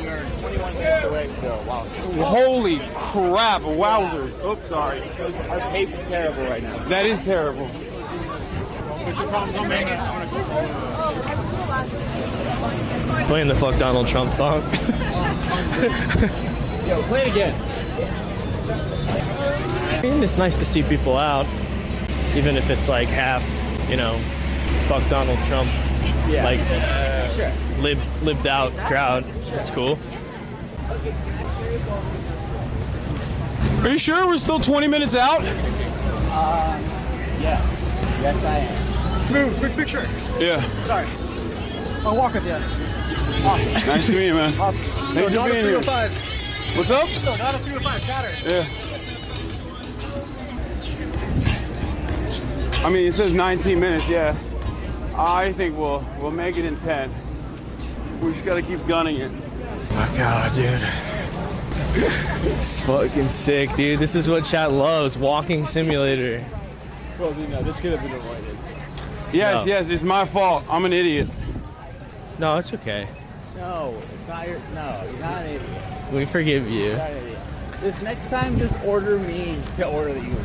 A: are 21 minutes away still. Wow.
B: Holy crap! Wowzers. Oops, sorry.
A: Our pace is terrible right now.
B: That is terrible.
H: Playing the fuck Donald Trump song.
A: Yo, play it again.
H: I mean, it's nice to see people out, even if it's like half, fuck Donald Trump,
U: Yeah.
H: like
U: Sure.
H: lived out crowd. That's cool.
B: Are you sure we're still 20 minutes out?
U: Yeah. Yes, I am. Move, quick picture.
B: Yeah.
U: Sorry. I'll walk with you. Awesome.
B: Nice to meet you, man.
U: Awesome.
B: Thanks for being here.
U: 305.
B: What's up?
U: So, not a 305 chatter.
B: Yeah. I mean, it says 19 minutes, yeah. I think we'll make it in 10. We just gotta keep gunning it.
H: Oh my god, dude. It's fucking sick, dude. This is what chat loves. Walking simulator.
U: Well, no, this could have been avoided.
B: Yes,
H: No.
B: yes, it's my fault. I'm an idiot.
H: No, it's okay.
U: No, it's not your. No, you're not an idiot.
H: We forgive you.
U: You're not an idiot. This next time, just order me to order you.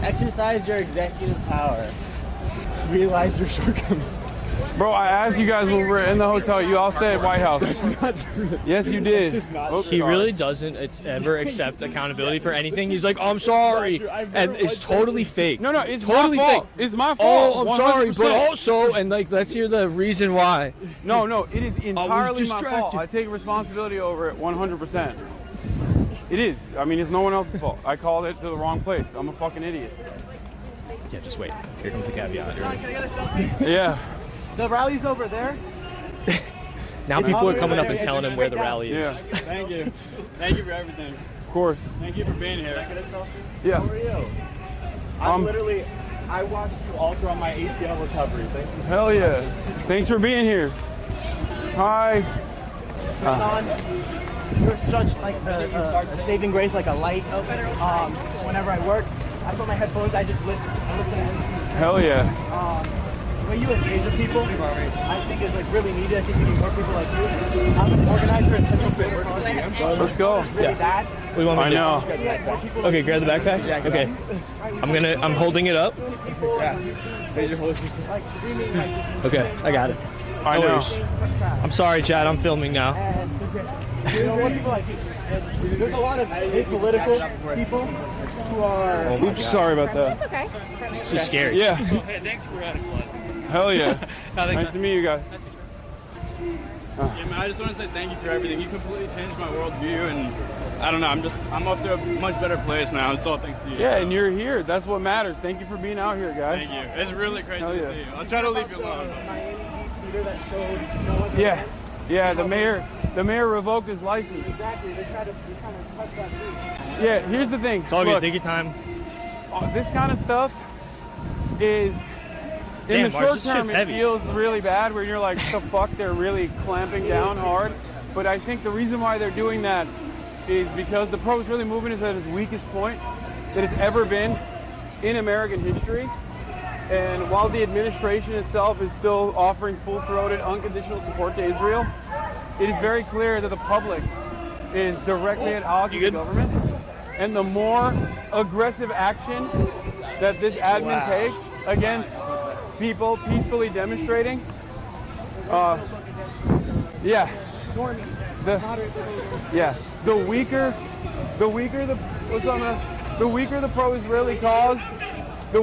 U: Exercise your executive power. Realize your shortcomings.
B: Bro, I asked you guys when we were in the hotel. You all said White House. Yes, you did.
H: He really doesn't ever accept accountability for anything. He's like, I'm sorry. And it's totally fake.
B: No, it's
H: totally
B: my fault.
H: fake.
B: It's my fault.
H: Oh, I'm sorry,
B: 100%.
H: but also, and like, let's hear the reason why.
B: No, it is entirely my fault.
H: distracted.
B: I take responsibility over it 100%. It is. I mean, it's no one else's fault. I called it to the wrong place. I'm a fucking idiot.
H: Yeah, just wait. Here comes the caveat.
U: Can I get a selfie?
B: Yeah.
U: The rally's over there.
H: Now people are coming up and telling him where the rally is.
B: Yeah.
U: Thank you. Thank you for everything.
B: Of course.
U: Thank you for being here. Can I get a selfie?
B: Yeah.
U: How are you? I watched you all throughout my ACL recovery. Thank you.
B: Hell yeah. Thanks for being here. Hi.
U: Hassan, you're such like a saving grace, like a light. Whenever I work, I put my headphones. I just listen. I listen to everything.
B: Hell yeah.
U: The way you engage with people, I think is like really needed. I think we need more people like you. I'm an organizer at Central State Work.
B: Let's go.
U: Really bad.
H: What do you want me to do?
B: I know.
H: Okay, grab the backpack. Okay. I'm holding it up. Okay, I got it.
B: I
H: No
B: know.
H: worries. I'm sorry, Chad. I'm filming now.
U: You know what people like? There's a lot of apolitical people who are.
H: Oh my
B: Oops, sorry about that.
R: It's okay.
H: This is scary.
B: Yeah.
U: Hey, thanks for
B: Hell yeah. Nice to meet you guys.
U: Yeah, man, I just want to say thank you for everything. You completely changed my worldview, and I don't know. I'm off to a much better place now. It's all thanks to you.
B: Yeah, and you're here. That's what matters. Thank you for being out here, guys.
U: Thank you. It's really crazy
B: Hell
U: to
B: yeah.
U: see you. I'll try to leave you alone.
B: Yeah. Yeah, the mayor revoked his license.
U: Exactly. They're trying to cut that through.
B: Yeah, here's the thing.
H: It's all good.
B: Look,
H: Take your time.
B: this kind of stuff is in
H: Damn,
B: the
H: Mars,
B: short
H: this
B: term
H: shit's
B: it
H: heavy.
B: feels really bad where you're like, the fuck, they're really clamping down hard. But I think the reason why they're doing that is because the pro-Israeli movement is at its weakest point that it's ever been in American history. And while the administration itself is still offering full-throated, unconditional support to Israel, it is very clear that the public is directly at odds with the government. And the more aggressive action that this admin takes against people peacefully demonstrating, the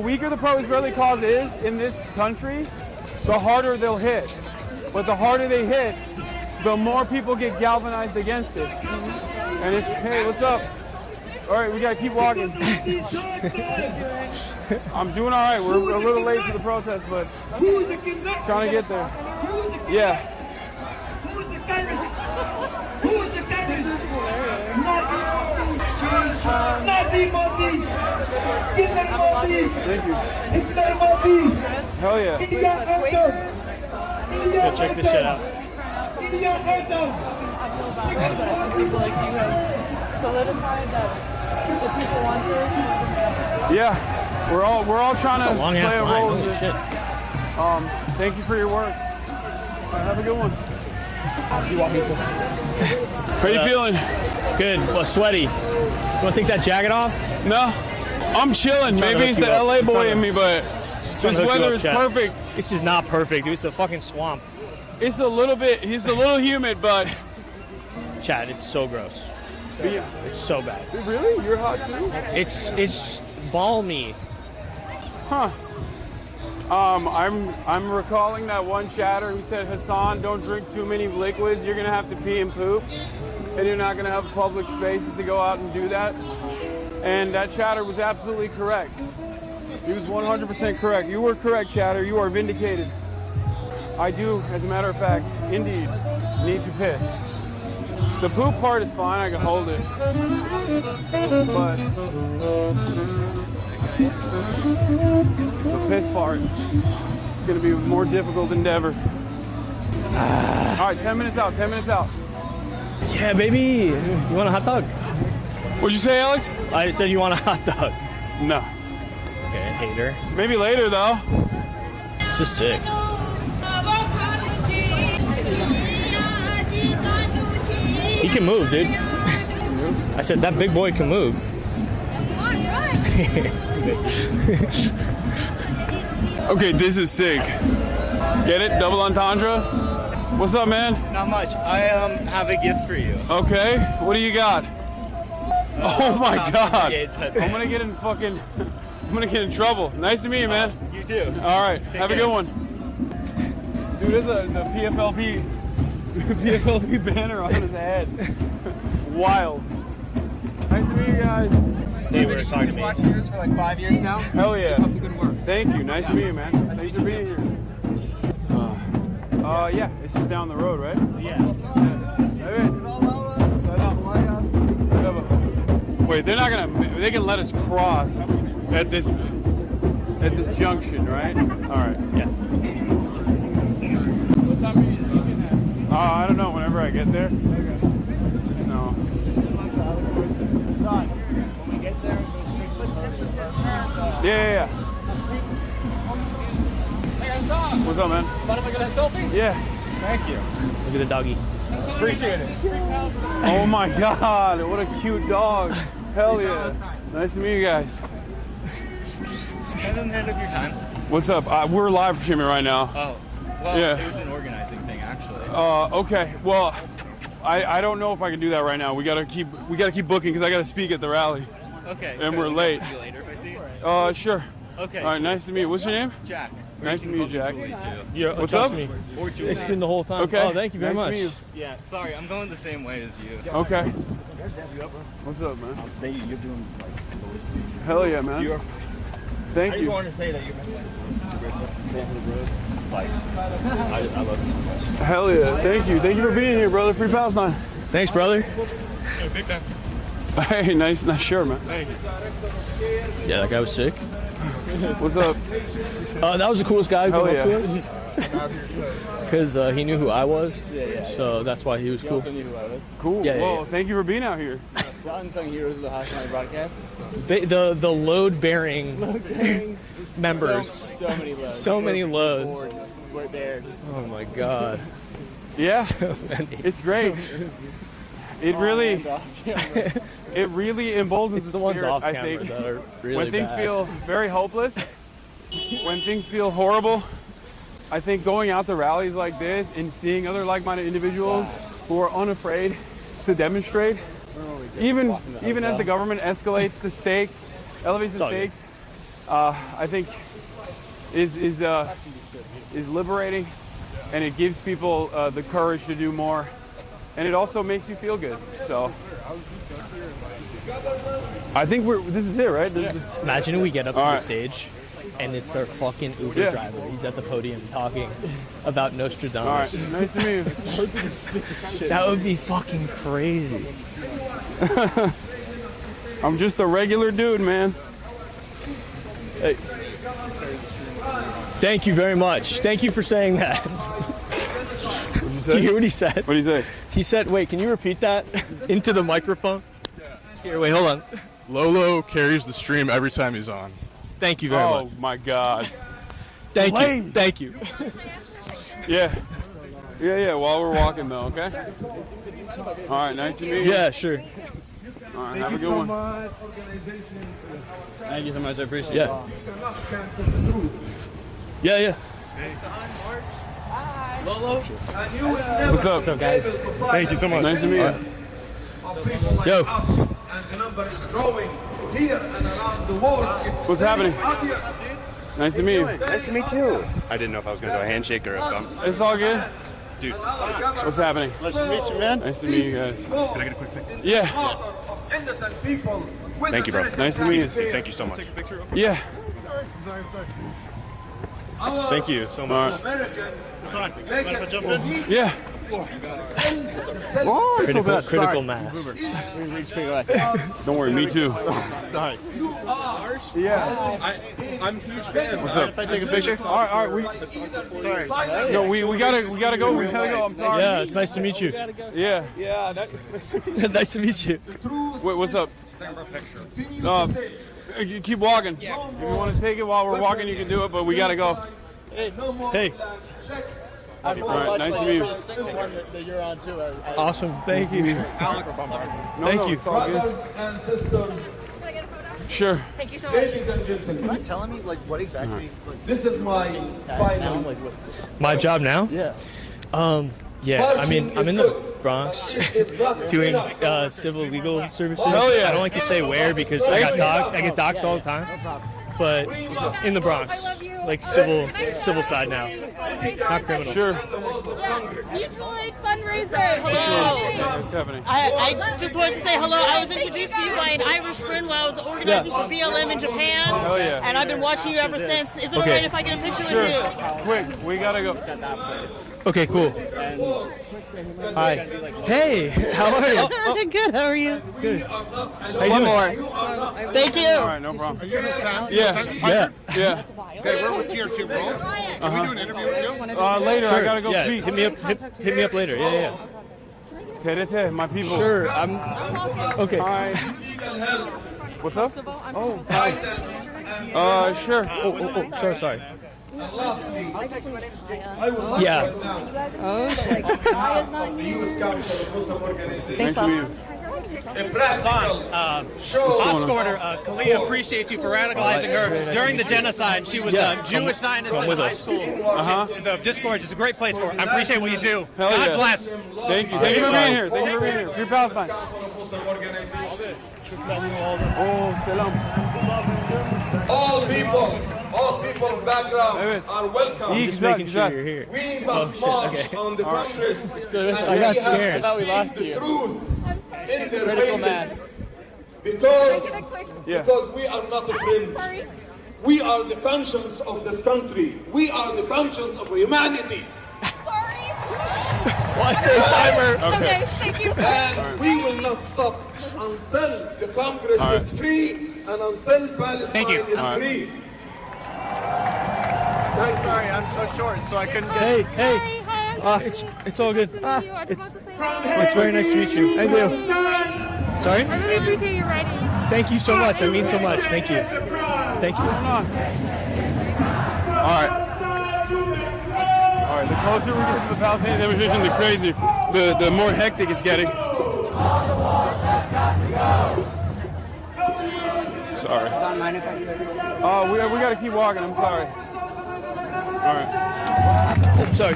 B: weaker the pro-Israeli cause, is in this country, the harder they'll hit. But the harder they hit, the more people get galvanized against it. And it's, hey, what's up? All right, we gotta keep walking. I'm doing all right. We're a little late for the protest, but trying to get there. Yeah.
U: Nazi Modi! Hitler Modi!
B: Thank you.
U: Hitler Modi!
B: Hell yeah.
H: Go check this shit out.
R: Solidified that the people want this.
B: Yeah. We're all trying
H: That's
B: to
H: a long
B: play
H: ass
B: a
H: line.
B: role in
H: Holy
B: this.
H: shit.
B: Thank you for your work. Have a good one.
H: You want me to?
B: How you feeling?
H: Good. Well, sweaty. You want to take that jacket off?
B: No. I'm chilling.
H: trying to
B: Maybe it's
H: hook
B: the
H: you up.
B: LA
H: I'm
B: boy
H: trying
B: in
H: to-
B: me, but this
H: hook you
B: weather
H: up,
B: is
H: Chad.
B: perfect.
H: This is not perfect, dude. It's a fucking swamp.
B: It's a little humid, but
H: Chad, it's so gross.
B: yeah.
H: It's so bad.
B: Really? You're hot too?
H: It's balmy.
B: Huh. I'm recalling that one chatter who said, Hassan, don't drink too many liquids. You're gonna have to pee and poop, and you're not gonna have public spaces to go out and do that. And that chatter was absolutely correct. He was 100% correct. You were correct, chatter. You are vindicated. I do, as a matter of fact, indeed, need to piss. The poop part is fine. I can hold it, but the piss part is going to be a more difficult endeavor. All right, 10 minutes out, 10 minutes out.
H: Yeah, baby. You want a hot dog?
B: What'd you say, Alex?
H: I said you want a hot dog.
B: No.
H: Okay, hater.
B: Maybe later, though.
H: This is sick. He can move, dude. I said that big boy can move.
B: Okay, this is sick. Get it? Double entendre? What's up, man?
U: Not much. I have a gift for you.
B: Okay, what do you got? Oh my God!
U: I'm
B: gonna get in trouble. Nice to meet you, man.
U: You too.
B: All right, have a good one. Dude, there's the PFLP banner on his head. Wild. Nice to meet you guys.
U: They were talking to me.
F: Watching yours for like 5 years now.
B: Hell yeah.
F: Keep up the good work.
B: Thank you. Nice to meet you, man. Thanks for being here. Yeah, it's just down the road, right?
U: Yeah.
B: Wait, they're not gonna. They can let us cross at this junction, right? All right.
U: Yes.
B: What time are you speaking at? I don't know. Whenever I get there. Okay. No.
U: When we get there,
B: Yeah.
F: Hey, Hassan.
B: What's up, man?
F: Thought if I got a selfie?
B: Yeah.
U: Thank you.
H: Look at the doggy.
B: Appreciate it. Oh my God! What a cute dog. Hell yeah. Nice to meet you guys.
U: Hand in hand of your time.
B: What's up? We're live for Shimmy right now.
U: Oh, well,
B: Yeah.
U: it was an organizing thing, actually.
B: Okay. Well, I don't know if I can do that right now. We gotta keep booking because I gotta speak at the rally.
U: Okay.
B: And we're late.
U: See you later if I see you.
B: Sure.
U: Okay.
B: All right. Nice to meet you. What's your name?
U: Jack.
B: Nice to meet you, Jack.
H: Yeah,
B: What's
H: trust
B: up?
H: me.
U: Or Julie.
H: It's been the whole time.
B: Okay.
H: Oh, thank you very
B: Nice to
H: much.
B: meet you.
U: Yeah, sorry, I'm going the same way as you.
B: Okay. What's up, man?
U: You're doing like.
B: Hell yeah, man. Thank
U: I
B: you.
U: just wanted to say that you're San Bros. Like, I love you so much.
B: Hell yeah. Thank you. Thank you for being here, brother. Free Palestine.
H: Thanks, brother.
U: Hey, big fan.
B: Hey, nice shirt, man.
U: Thank you.
H: Yeah, that guy was sick.
B: What's up?
H: That was the coolest guy who
B: Hell
H: came
B: yeah.
H: up to us. Because he knew who I was.
U: Yeah.
H: So that's why he was cool.
U: Also knew who I was.
B: Cool.
H: Yeah,
B: Well, thank you for being out here.
U: Unsung heroes of the HasanAbi broadcast.
H: The load bearing members.
U: So many loads.
H: So many loads.
U: We're there.
H: Oh my God.
B: Yeah.
H: So many.
B: It's great. It really emboldens
H: It's the ones
B: spirit,
H: off
B: I
H: camera
B: think.
H: that are really
B: When things
H: bad.
B: feel very hopeless, when things feel horrible, I think going out to rallies like this and seeing other like-minded individuals who are unafraid to demonstrate, even as the government escalates the stakes, elevates the stakes, I think is liberating, and it gives people the courage to do more, and it also makes you feel good. So I think this is it, right?
H: Imagine we get up to
B: All
H: the
B: right.
H: stage and it's our fucking Uber driver. He's at the podium talking about Nostradamus.
B: All right, nice to meet you.
H: That would be fucking crazy.
B: I'm just a regular dude, man.
H: Hey. Thank you very much. Thank you for saying that.
B: What'd you say?
H: Do you hear what he said?
B: What did he say?
H: He said, wait, can you repeat that into the microphone? Here, wait, hold on.
V: Lolo carries the stream every time he's on.
H: Thank you very much.
B: Oh my God.
H: Thank you. Thank you.
B: Yeah. While we're walking though, okay? All right, nice to meet you.
H: Yeah, sure.
B: All right, have a good one.
F: Thank you so much. I appreciate
H: it. Yeah.
F: Lolo.
B: What's up?
H: What's up, guys?
V: Thank you so much.
B: Nice to meet you.
H: Yo.
B: What's happening? Nice to meet you.
D: Nice to meet you. I didn't know if I was going to do a handshake or a thumb.
B: It's all good.
D: Dude.
B: What's happening?
D: Nice to meet you, man.
B: Nice to meet you guys.
D: Can I get a quick picture?
B: Yeah.
D: Innocent people. Thank you, bro.
B: Nice to meet you.
D: Thank you so much.
B: Yeah.
D: Thank you so much.
B: Yeah.
H: Critical mass.
B: Don't worry, me too.
D: Sorry.
B: Yeah.
D: I'm a huge fan.
B: What's up?
D: If I take a picture?
B: All right.
D: Sorry.
B: No, we gotta go. We gotta go. I'm sorry.
H: Yeah, it's nice to meet you.
B: Yeah.
H: Nice to meet you.
B: Wait, what's up? Keep walking. If you want to take it while we're walking, you can do it. But we gotta go.
H: Hey.
B: All right, nice to meet you.
U: That you're on too.
H: Awesome. Thank you.
U: Alex.
H: Thank you.
B: It's all good.
U: And sisters.
B: Sure.
R: Thank you so much.
U: Ladies and gentlemen.
A: You mind telling me like what exactly?
U: This is my final.
H: My job now?
U: Yeah.
H: Yeah, I mean, I'm in the Bronx doing civil legal services.
B: Hell yeah.
H: I don't like to say where because I get doxxed all the time. But in the Bronx, like civil side now, not criminal.
B: Sure.
R: Yeah, mutual aid fundraiser. Hello.
B: What's happening?
R: I just wanted to say hello. I was introduced to you by an Irish friend while I was organizing for BLM in Japan.
B: Hell yeah.
R: And I've been watching you ever since. Is it alright if I get a picture with you?
B: Quick, we gotta go.
H: Okay, cool. Hi. Hey, how are you?
R: Good. How are you?
H: Good.
R: One more. Thank you.
B: All right, no problem. Yeah.
D: Hey, we're with Tier 2, bro. Can we do an interview with you?
B: Later,
H: Sure.
B: I gotta go
H: Yeah,
B: speak.
H: hit me up later. Yeah.
B: Terete, my people.
H: Sure, I'm okay.
B: Hi. What's up? Oh, hi. Sure.
H: Oh, sorry.
R: Yeah.
B: Nice to meet you.
G: Escorter, Kalia appreciates you for radicalizing her during the genocide. She was a Jewish Zionist in high school. The Discord is a great place for her. I appreciate what you do.
B: Hell
G: God
B: yeah.
G: bless.
B: Thank you. Thank you for being here. Thank you for being here. Free Palestine. Oh, salam.
U: All people of background are welcome.
H: I'm just making sure you're here.
U: We must march on the Congress.
H: I got scared.
U: I thought we lost you. In their faces. Because we are not a friend. We are the conscience of this country. We are the conscience of humanity.
H: Why say timer?
R: Okay, thank you.
U: And we will not stop until the Congress is free and until Palestine is free.
A: I'm sorry, I'm so short, so I couldn't get.
H: Hey. It's all good. It's very nice to meet you. Thank you. Sorry?
R: I really appreciate you writing.
H: Thank you so much. That means so much. Thank you. Thank you.
B: All right. The closer we get to the Palestinian demonstration, the crazier, the more hectic it's getting. Sorry. We gotta keep walking. I'm sorry. All right.
H: Oh, sorry.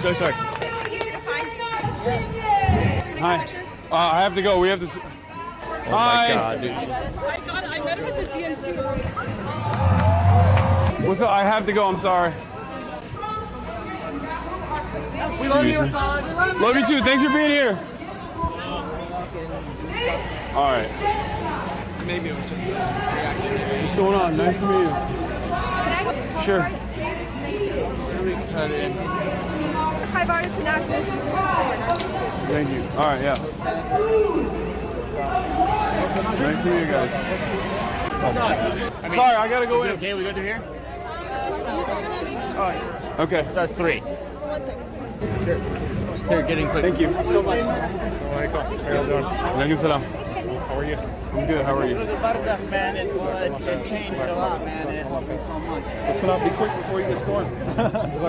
B: Hi. I have to go. We have to.
H: Oh my God, dude.
R: I met with the DNC.
B: What's up? I have to go. I'm sorry. Excuse me. Love you too. Thanks for being here. All right.
F: Maybe it was just a reaction.
B: What's going on? Nice to meet you. Sure.
F: Cut in.
R: I've already connected.
B: Thank you. All right, yeah. Nice to meet you guys. Sorry, I gotta go in.
U: Okay, we go through here?
B: Okay.
U: That's 3.
F: Here, getting quick.
B: Thank you
U: so much.
B: Alaikum salam.
U: How are you?
B: I'm good. How are you?
U: Man, it changed a lot, man. It so much.
B: Let's not be quick before you get going.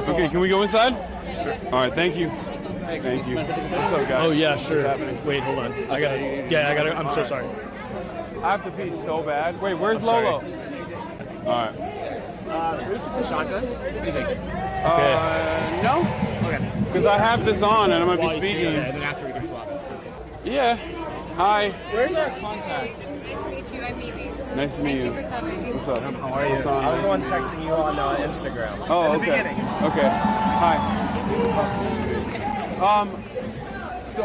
B: Okay, can we go inside? Sure. All right, thank you. Thank you. What's up, guys?
H: Oh yeah, sure. Wait, hold on. I gotta. I'm so sorry.
B: I have to pee so bad. Wait, where's Lolo? All right.
U: Should we switch to shotgun? What do you think?
B: No.
U: Okay.
B: Because I have this on and I'm gonna be speaking.
U: Yeah, and then after we can swap.
B: Yeah. Hi.
U: Where's our contact?
R: Nice to meet you. I'm Mimi.
B: Nice to meet you. What's up?
U: How are you?
B: What's on,
U: I was the
B: man?
U: one texting you on Instagram.
B: Oh,
U: In the
B: okay.
U: beginning.
B: Okay. Hi. So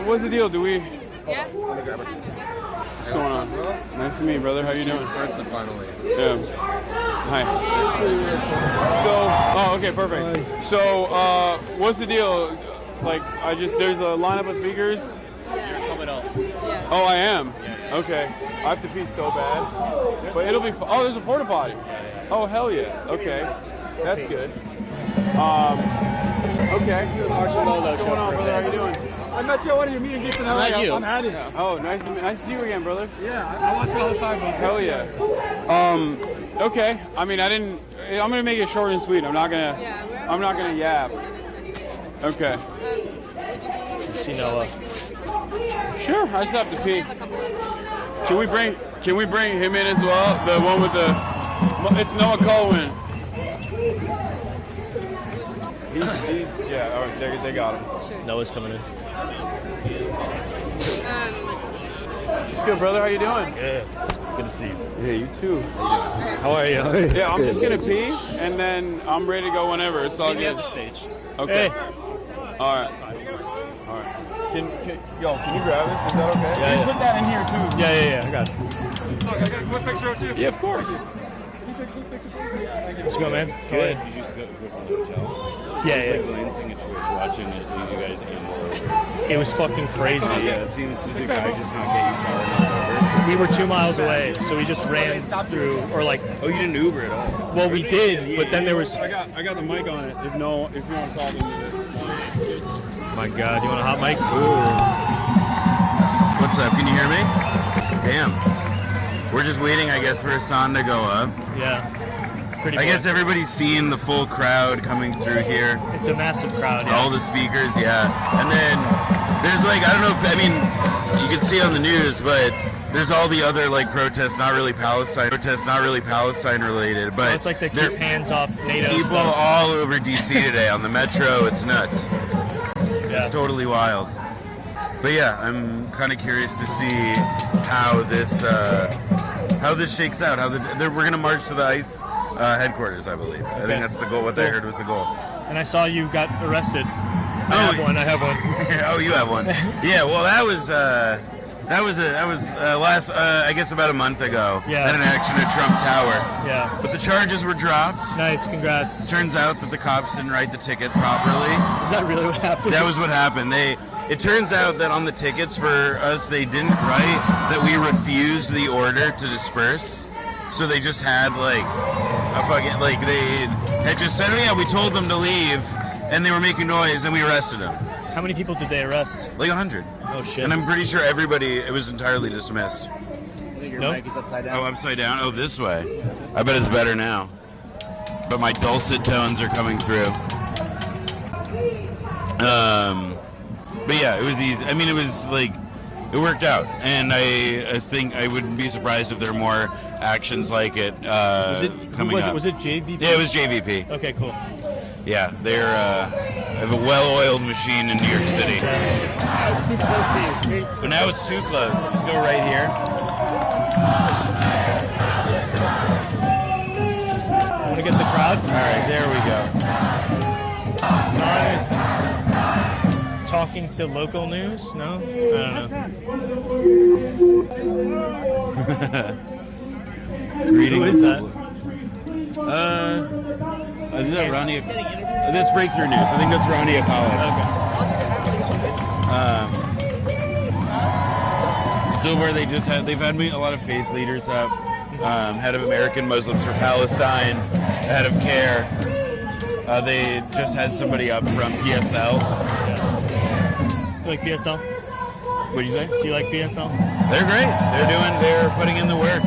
B: what's the deal? Do we?
U: Yeah.
B: What's going on? Nice to meet you, brother. How you doing?
I: First and finally.
B: Yeah. Hi. Oh, okay, perfect. So, what's the deal? Like, there's a lineup of speakers.
U: You're coming up.
B: Oh, I am. Okay. I have to pee so bad, but it'll be. Oh, there's a porta potty. Oh, hell yeah. Okay, that's good. Okay. What's going on, brother? How you doing?
U: I met you at one of your meeting geeks in LA.
B: Not you.
U: I'm Hattie.
B: Oh, nice to see you again, brother.
U: Yeah, I watch you all the time.
B: Hell yeah. Okay. I mean, I'm gonna make it short and sweet. I'm not gonna yap. Okay.
H: See Noah.
B: Sure. I just have to pee. Can we bring him in as well? The one with it's Noah Colwyn. Yeah. Oh, they got him.
H: Noah's coming in.
B: It's good, brother. How you doing?
I: Good. Good to see you.
B: Yeah, you too.
H: How are you?
B: Yeah, I'm just gonna pee, and then I'm ready to go whenever. It's all good.
I: The stage.
B: Okay.
H: Hey.
B: All right. Can you grab this? Is that okay?
H: Yeah, yeah.
B: Put that in here too.
H: Yeah. I got it.
U: Look, I got a quick picture of you.
B: Yeah, of course.
H: Let's go, man. Go ahead.
I: Did you just go from the hotel?
H: Yeah.
I: Like glancing at you watching it, you guys aim over.
H: It was fucking crazy.
I: Yeah, it seems the guy just not get you far enough over.
H: We were 2 miles away, so we just ran through, or like.
I: Oh, you didn't Uber at all?
H: Well, we did, but then there was.
B: I got the mic on it. If you want to talk to me.
H: My God, you want a hot mic?
I: What's up? Can you hear me? Damn. We're just waiting, I guess, for Hasan to go up.
H: Yeah. Pretty.
I: I guess everybody's seeing the full crowd coming through here.
H: It's a massive crowd. Yeah.
I: All the speakers, yeah. And then there's like, I don't know, I mean, you can see on the news, but there's all the other like protests, not really Palestine related, but
H: It's like the keep hands off NATO
I: people
H: stuff.
I: all over DC today on the metro. It's nuts.
H: Yeah.
I: It's totally wild. But yeah, I'm kind of curious to see how this shakes out. We're gonna march to the ICE headquarters, I believe. I think that's the goal. What I heard was the goal.
H: And I saw you got arrested. I have one.
I: Oh, you have one. Yeah. Well, that was last, I guess, about a month ago.
H: Yeah.
I: At an action at Trump Tower.
H: Yeah.
I: But the charges were dropped.
H: Nice. Congrats.
I: Turns out that the cops didn't write the ticket properly.
H: Is that really what happened?
I: That was what happened. It turns out that on the tickets for us, they didn't write that we refused the order to disperse. So they just had they had just said, oh yeah, we told them to leave, and they were making noise, and we arrested them.
H: How many people did they arrest?
I: Like 100.
H: Oh shit.
I: And I'm pretty sure it was entirely dismissed.
U: Your
H: Nope.
U: mic is upside down.
I: Oh, upside down? Oh, this way. I bet it's better now. But my dulcet tones are coming through. But yeah, it was easy. I mean, it was like, it worked out. And I think I wouldn't be surprised if there are more actions like it coming up.
H: Was it JVP?
I: Yeah, it was JVP.
H: Okay, cool.
I: Yeah, they have a well-oiled machine in New York City. But now it's too close. Let's go right here.
H: Want to get the crowd?
I: All right, there we go.
H: Hasan is talking to local news? No? I don't know.
I: Greetings.
H: Who is that?
I: Is that Ronnie? That's Breakthrough News. I think that's Ronnie College. Okay. So far, they've had a lot of faith leaders up. Head of American Muslims for Palestine, head of CARE. They just had somebody up from PSL.
H: You like PSL?
I: What do you say?
H: Do you like PSL?
I: They're great. They're putting in the work.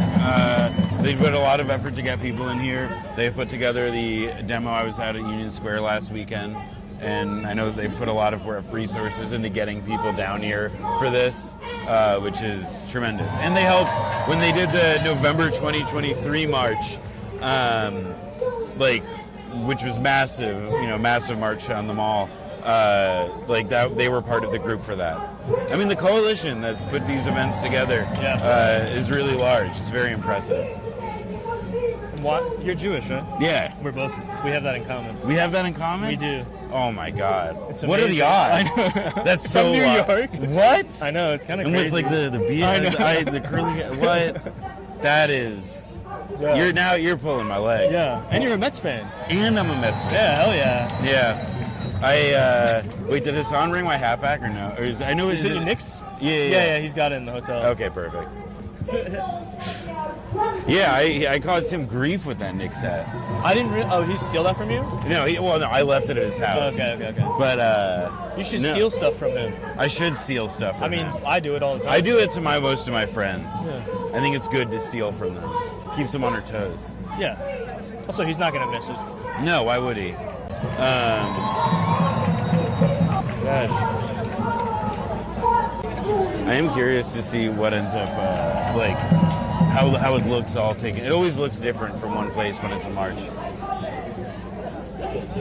I: They put a lot of effort to get people in here. They put together the demo I was at Union Square last weekend, and I know that they put a lot of resources into getting people down here for this, which is tremendous. And they helped when they did the November 2023 march, which was massive, massive march on the mall. like that they were part of the group for that. I mean, the coalition that's put these events together is really large. It's very impressive.
G: What? You're Jewish, right?
I: Yeah.
G: We're both. We have that in common.
I: We have that in common?
G: We do.
I: Oh my God.
G: It's
I: what are the odds?
G: I know.
I: That's so
G: From New York.
I: What?
G: I know, it's kind of
I: and
G: crazy.
I: with like the beard, the curly hair. What? That is.
G: Yeah.
I: You're pulling my leg.
G: Yeah. And you're a Mets fan.
I: And I'm a Mets fan.
G: Yeah, hell yeah.
I: Yeah. Wait, did Hasan bring my hat back or no? Or is it
G: your Knicks?
I: Yeah.
G: He's got it in the hotel.
I: Okay, perfect. Yeah, I caused him grief with that Knicks hat.
G: I didn't. Oh, he steal that from you?
I: No, I left it at his house.
G: Okay.
I: But
G: you should steal stuff from him.
I: I should steal stuff from him.
G: I do it all the time.
I: I do it to most of my friends.
G: Yeah.
I: I think it's good to steal from them. Keeps them on their toes.
G: Yeah. Also, he's not gonna miss it.
I: No, why would he? Gosh. I am curious to see what ends up how it looks all taken. It always looks different from one place when it's a march.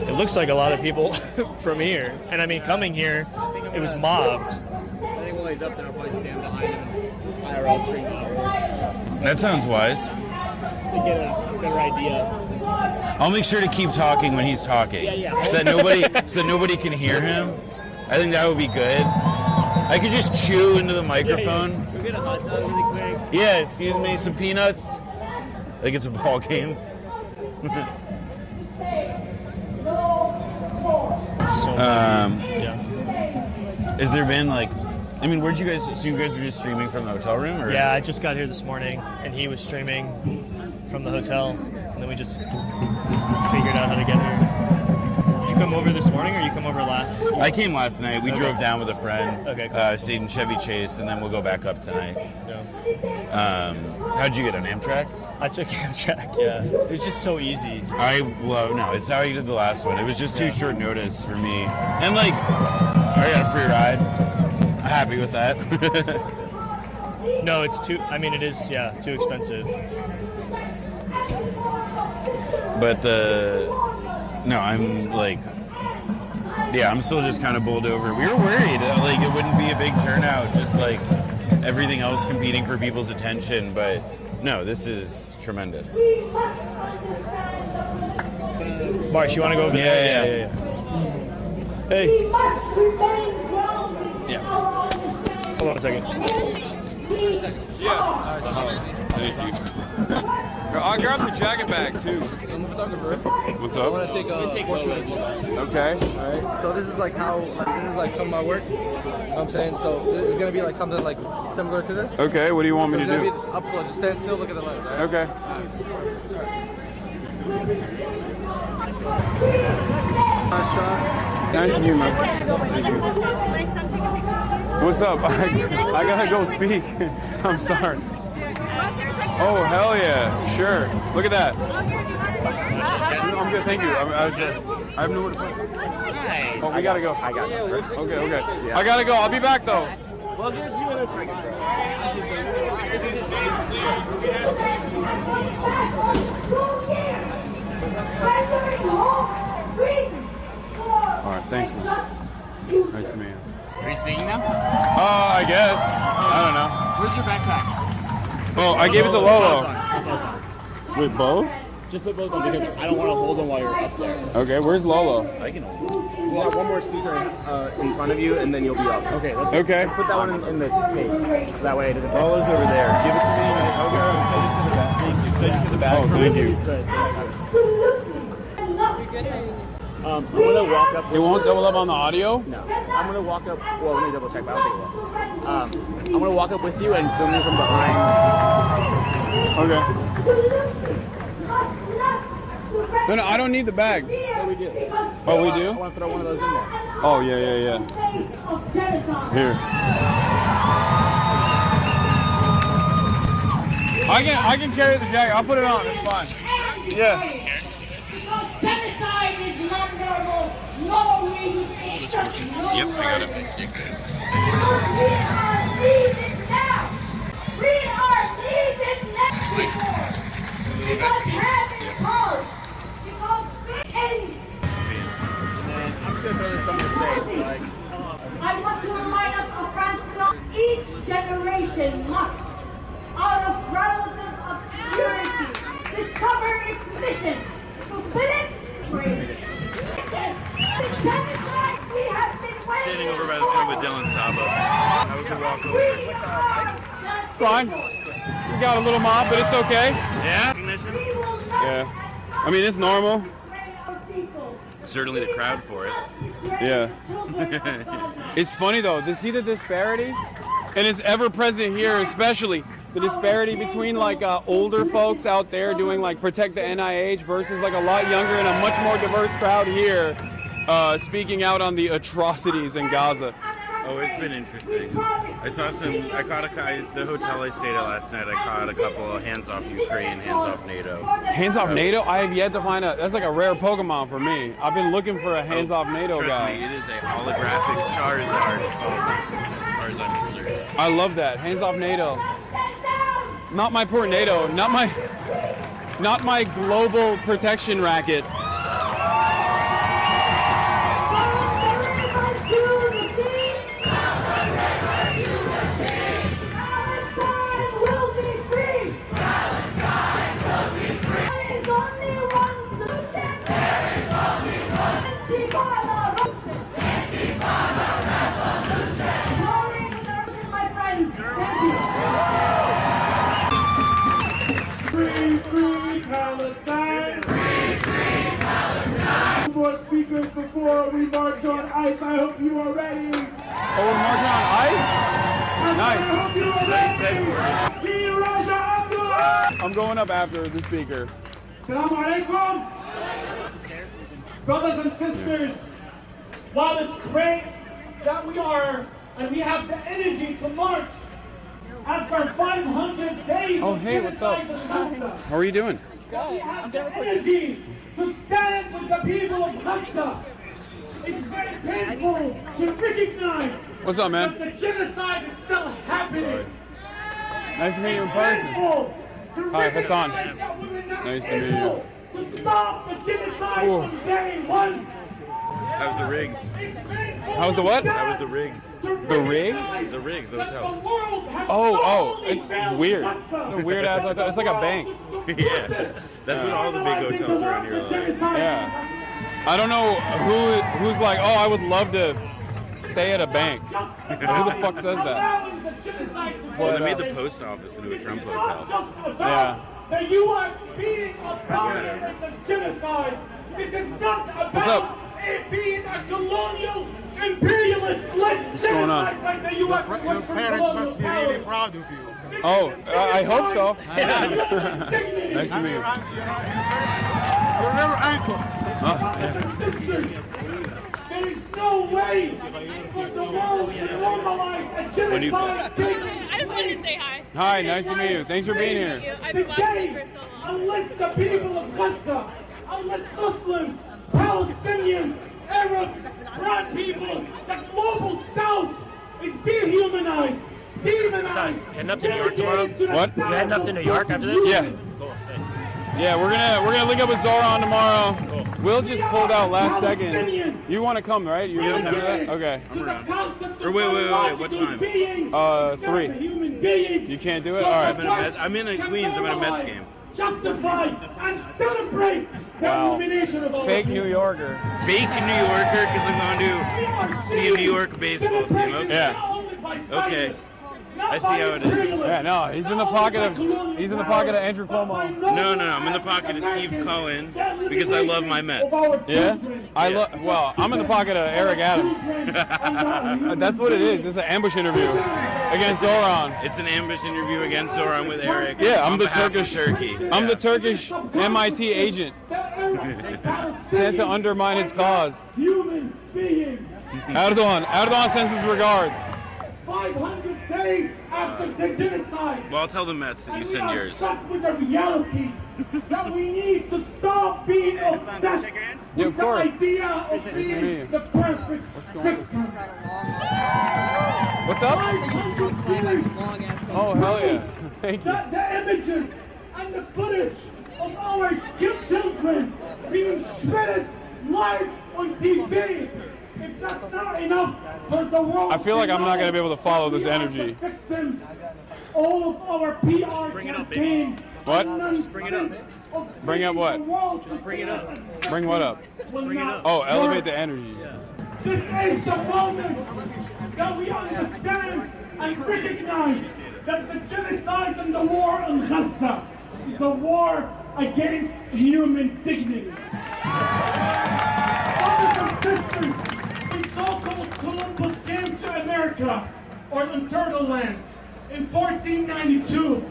G: It looks like a lot of people from here, and I mean, coming here, it was mobbed.
F: I think while he's up there, I'll probably stand behind him, IRL screen,
I: That sounds wise.
F: to get a better idea.
I: I'll make sure to keep talking when he's talking.
F: Yeah.
I: So that nobody can hear him. I think that would be good. I could just chew into the microphone.
F: Go get a hot dog really quick.
I: Yeah, excuse me, some peanuts. Like it's a ball game. Has there been where'd you guys? So you guys were just streaming from the hotel room, or?
G: Yeah, I just got here this morning, and he was streaming from the hotel, and then we just figured out how to get here. Did you come over this morning, or you come over last?
I: I came last night. We drove down with a friend.
G: Okay, cool.
I: Stayed in Chevy Chase, and then we'll go back up tonight.
G: Yeah.
I: How'd you get on Amtrak?
G: I took Amtrak. Yeah, it was just so easy.
I: It's how you did the last one. It was just too short notice for me, and I got a free ride. I'm happy with that.
G: No, it's too. I mean, it is. Yeah, too expensive.
I: But I'm still just kind of bowled over. We were worried it wouldn't be a big turnout, just like everything else competing for people's attention. But no, this is tremendous.
G: Marsh, you want to go over there? Yeah. Hey.
I: Yeah.
G: Hold on a second.
B: Yeah. Thank you. I'll grab the jacket bag too.
F: I'm a photographer.
B: What's
F: I
B: up?
F: want to take a portrait of you.
B: Okay.
F: Alright. So this is some of my work. You know what I'm saying? So it's gonna be something similar to this.
B: Okay. What do you want me to
F: It's gonna
B: do?
F: be just up close. Just stand still, look at the lens. Right?
B: Okay. Nice to meet you, man. Thank you. What's up? I gotta go speak. I'm sorry. Oh, hell yeah. Sure. Look at that. I'm good, thank you. I have nowhere to put. Oh, we gotta go. I got it. Okay. I gotta go. I'll be back though.
F: We'll give you in a second.
B: All right, thanks, man. Nice to meet you.
F: Are you speaking now?
B: I guess. I don't know.
F: Where's your backpack?
B: Oh, I gave it to Lolo. With both?
F: Just put both on because I don't want to hold them while you're up there.
B: Okay, where's Lolo?
F: I can hold them. We'll have one more speaker in front of you, and then you'll be up. Okay, let's put that one in the case, so that way it doesn't.
I: Lolo's over there. Give it to me. I'll go. Thank you for the bag.
B: Oh, thank you.
F: I'm gonna walk up.
B: It won't double up on the audio?
F: No. I'm gonna walk up. Well, let me double check, but I don't think it will. I'm gonna walk up with you and film you from behind.
B: Okay. No, I don't need the bag.
F: Yeah, we do.
B: Oh, we do?
F: I want to throw one of those in there.
B: Oh, yeah. Here. I can carry the jacket. I'll put it on. It's fine. Yeah.
J: Genocide is not normal. No way with this.
I: Yep, I got it.
J: We are leaving now. We are leaving now. Because having cause. Because
F: I'm just gonna throw this something to say.
J: nation must, out of relative obscurity, discover its mission, fulfill it, praise. The genocide we have been waiting
I: Standing over by the field with Dylan Saba. That was the walk over.
B: It's fine. We got a little mob, but it's okay.
I: Yeah? Recognition?
B: Yeah. I mean, it's normal.
I: Certainly the crowd for it.
B: Yeah. It's funny though to see the disparity, and it's ever present here, especially the disparity between like older folks out there doing like Protect the NIH versus like a lot younger and a much more diverse crowd here speaking out on the atrocities in Gaza.
I: Oh, it's been interesting. I caught a guy, the hotel I stayed at last night, I caught a couple of hands off Ukraine, hands off NATO.
B: Hands off NATO? I have yet to find that's like a rare Pokemon for me. I've been looking for a hands off NATO
I: trust
B: guy.
I: me, it is a holographic Charizard as far as I'm concerned.
B: I love that. Hands off NATO. Not my poor NATO. Not my global protection racket.
J: Free Palestine! Free Palestine! More speakers before we march on ice. I hope you are ready.
B: Oh, we're marching on ice? Nice.
J: I hope you are ready.
B: I'm going up after the speaker.
J: Assalamu alaikum. Brothers and sisters, while it's great that we are and we have the energy to march after 500 days
B: Oh, hey, what's up? How are you doing?
J: we have the energy to stand with the people of Gaza. It's very painful to recognize
B: What's up, man?
J: that the genocide is still happening.
B: Nice to meet you in person. Hi, Hassan. Nice to meet you.
J: To stop the genocide from day one.
I: That was the rigs.
B: How's the what?
I: That was the rigs.
B: The rigs?
I: The rigs, the hotel.
B: Oh, it's weird. It's a weird ass hotel. It's like a bank.
I: Yeah, that's what all the big hotels around here are like.
B: Yeah. I don't know who's like, oh, I would love to stay at a bank. Who the fuck says that?
I: Well, they made the post office into a Trump hotel.
B: Yeah.
J: The U.S. being a part of this genocide. This is not about it being a colonial, imperialist-led genocide like the U.S.
D: Your parents must be really proud of you.
B: Oh, I hope so. Nice to meet you.
D: Your little uncle.
J: There is no way for the world to normalize a genocide.
R: I just wanted to say hi.
B: Hi, nice to meet you. Thanks for being here.
R: I've been watching you for so long.
J: Unless the people of Gaza, unless Muslims, Palestinians, Arabs, brown people, the global South is dehumanized, demonized.
G: Heading up to New York tomorrow?
B: What?
G: You heading up to New York after this?
B: Yeah.
G: Cool, sick.
B: Yeah, we're gonna link up with Zoran tomorrow. Will just pulled out last second. You want to come, right? You're gonna do that? Okay.
I: I'm around. Or wait, what time?
B: 3. You can't do it? All right.
I: I'm in Queens. I'm in a Mets game.
J: Justify and celebrate the elimination of all
B: Fake New Yorker.
I: Fake New Yorker because I'm going to see a New York baseball team. Okay.
B: Yeah.
I: Okay. I see how it is.
B: Yeah, no, he's in the pocket of Andrew Cuomo.
I: No, I'm in the pocket of Steve Cohen because I love my Mets.
B: Yeah? I'm in the pocket of Eric Adams. That's what it is. It's an ambush interview against Zoran.
I: It's an ambush interview against Zoran with Eric.
B: Yeah, I'm
I: on
B: the
I: behalf of
B: Turkish
I: Turkey.
B: I'm the Turkish MIT agent sent to undermine his cause. Erdogan sends his regards.
J: 500 days after the genocide.
I: Well, I'll tell the Mets that you send yours.
J: Stuck with the reality that we need to stop being obsessed with the idea of being the perfect victim.
B: What's up? Oh, hell yeah. Thank you.
J: The images and the footage of our children being shredded live on TV. If that's not enough for the world,
B: I feel like I'm not going to be able to follow this energy.
J: all of our PR campaign.
B: What?
J: Just bring it up.
B: Bring up what?
J: Just bring it up.
B: Bring what up?
J: Bring it up.
B: Oh, elevate the energy.
J: This is the moment that we understand and recognize that the genocide and the war in Gaza is a war against human dignity. Brothers and sisters, when so-called Columbus came to America, or Untitled Land, in 1492,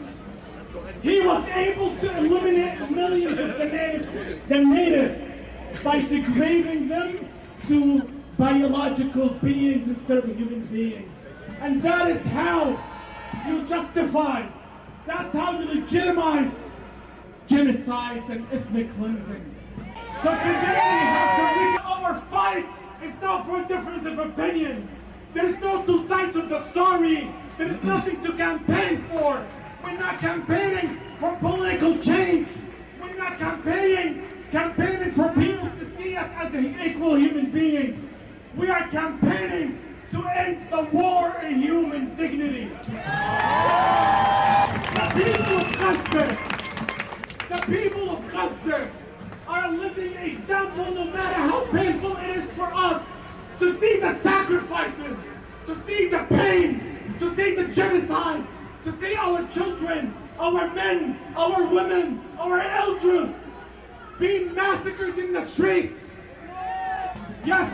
J: he was able to eliminate millions of the natives by degrading them to biological beings instead of human beings. And that is how you justify, that's how you legitimize genocide and ethnic cleansing. So today we have to our fight is not for a difference of opinion. There's no two sides of the story. There's nothing to campaign for. We're not campaigning for political change. We're not campaigning for people to see us as equal human beings. We are campaigning to end the war in human dignity. The people of Gaza are a living example, no matter how painful it is for us to see the sacrifices, to see the pain, to see the genocide, to see our children, our men, our women, our elders being massacred in the streets. Yes,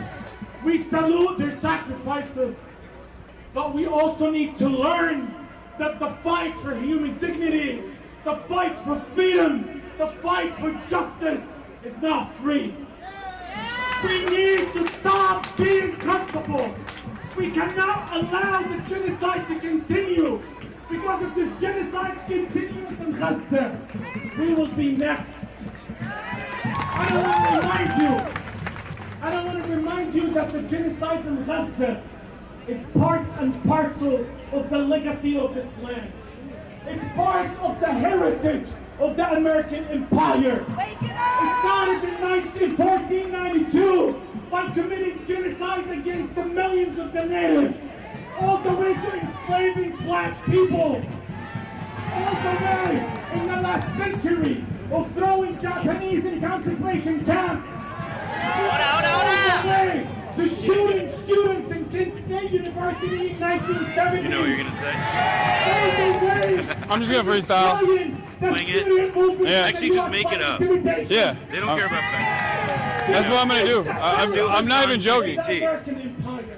J: we salute their sacrifices, but we also need to learn that the fight for human dignity, the fight for freedom, the fight for justice is not free. We need to stop being comfortable. We cannot allow the genocide to continue, because if this genocide continues in Gaza, we will be next. I don't want to remind you that the genocide in Gaza is part and parcel of the legacy of this land. It's part of the heritage of the American Empire. It started in 1492 by committing genocide against the millions of the natives, all the way to enslaving black people, all the way in the last century of throwing Japanese in concentration camps, all the way to shooting students in Kent State University in 1970.
I: You know what you're going to say?
B: I'm just going to freestyle.
I: Wing it.
B: Yeah.
I: Actually, just make it up.
B: Yeah.
I: They don't care about facts.
B: That's what I'm going to do. I'm not even joking.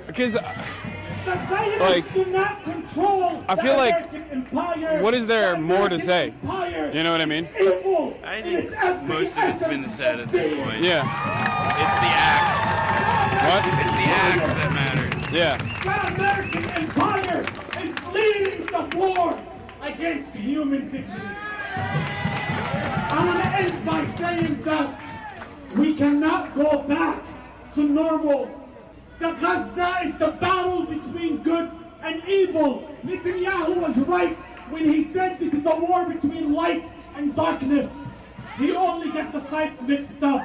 B: Because, like, I feel like, what is there more to say? You know what I mean?
I: I think most of it's been said at this point.
B: Yeah.
I: It's the act.
B: What?
I: It's the act that matters.
B: Yeah.
J: The American Empire is leading the war against human dignity. I want to end by saying that we cannot go back to normal. The Gaza is the battle between good and evil. Netanyahu was right when he said this is a war between light and darkness. He only got the sides mixed up.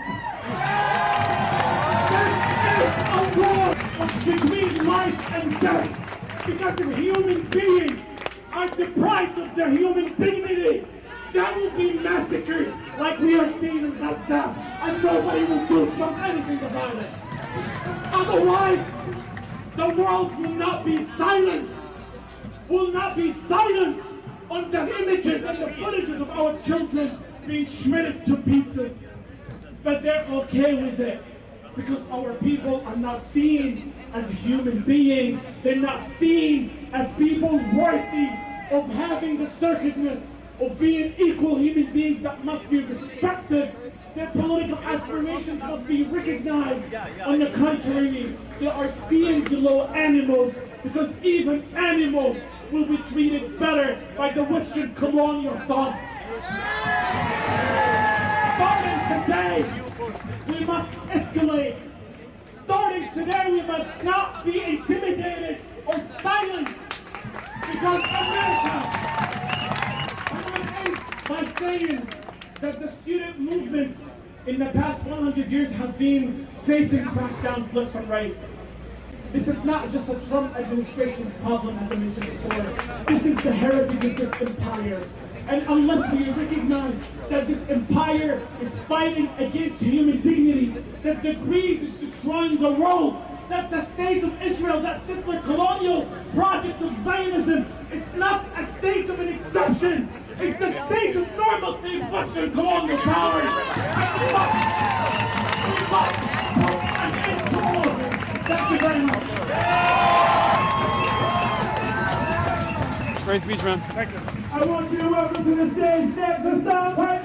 J: This is a war between life and death. Because if human beings are deprived of their human dignity, they will be massacred like we are seeing in Gaza, and nobody will do anything about it. Otherwise, the world will not be silenced, on the images and the footages of our children being shredded to pieces. But they're okay with it, because our people are not seen as human beings. They're not seen as people worthy of having the circuitness of being equal human beings that must be respected. Their political aspirations must be recognized. On the contrary, they are seen below animals, because even animals will be treated better by the Western colonial thoughts. Starting today, we must escalate. Starting today, we must not be intimidated or silenced, because America, I want to end by saying that the student movements in the past 100 years have been facing crackdowns left and right.
K: This is not just a Trump administration problem, as I mentioned before. This is the heritage of this empire. And unless we recognize that this empire is fighting against human dignity, that the greed is destroying the world, that the state of Israel, that settler colonial project of Zionism, is not a state of an exception. It's the state of normalcy of Western colonial powers. And we must put an end to all of it. Thank you very much.
B: Great speech, man.
K: Thank you. I want you to welcome to the stage next HasanAbi.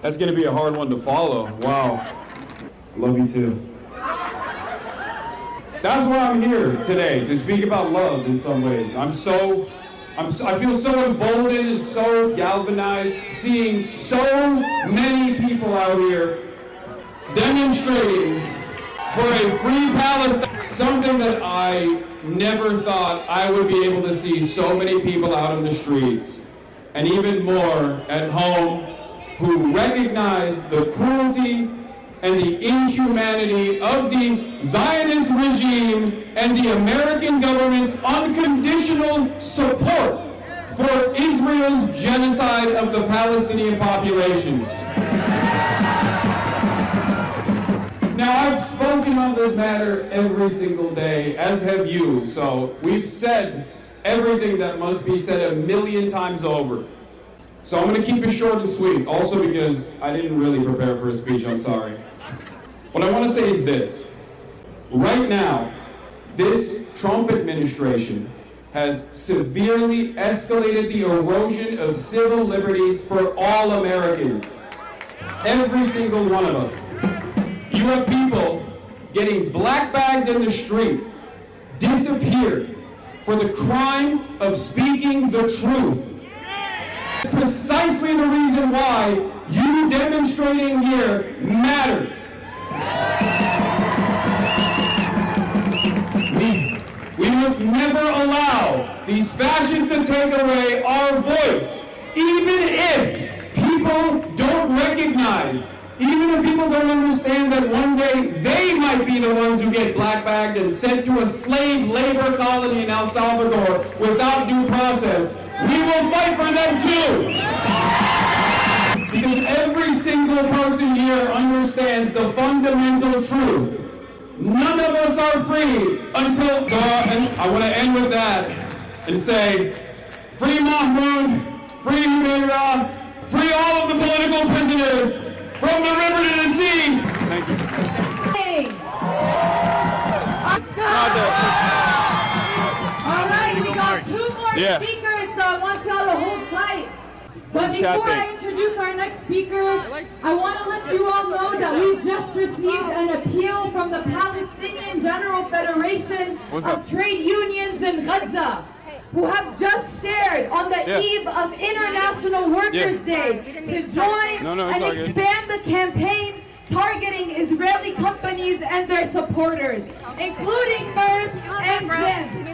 B: That's going to be a hard one to follow. Wow. Love you too. That's why I'm here today, to speak about love in some ways. I feel so emboldened and so galvanized seeing so many people out here demonstrating for a free Palestine. Something that I never thought I would be able to see so many people out in the streets, and even more at home, who recognize the cruelty and the inhumanity of the Zionist regime and the American government's unconditional support for Israel's genocide of the Palestinian population. Now, I've spoken on this matter every single day, as have you, so we've said everything that must be said 1,000,000 times over. So I'm going to keep it short and sweet, also because I didn't really prepare for a speech, I'm sorry. What I want to say is this. Right now, this Trump administration has severely escalated the erosion of civil liberties for all Americans. Every single one of us. You have people getting black-bagged in the street, disappeared for the crime of speaking the truth. Precisely the reason why you demonstrating here matters. We must never allow these fascists to take away our voice, even if people don't recognize, even if people don't understand that one day they might be the ones who get black-bagged and sent to a slave labor colony in El Salvador without due process. We will fight for them too. Because every single person here understands the fundamental truth. None of us are free until and I want to end with that and say, free Mahmoud, free Humeira, free all of the political prisoners from the river to the sea. Thank you.
J: All right, we got 2 more speakers, so I want y'all to hold tight. But before I introduce our next speaker, I want to let you all know that we just received an appeal from the Palestinian General Federation of Trade Unions in Gaza, who have just shared on the eve of International Workers' Day to join and expand the campaign targeting Israeli companies and their supporters, including MERS and ZIM.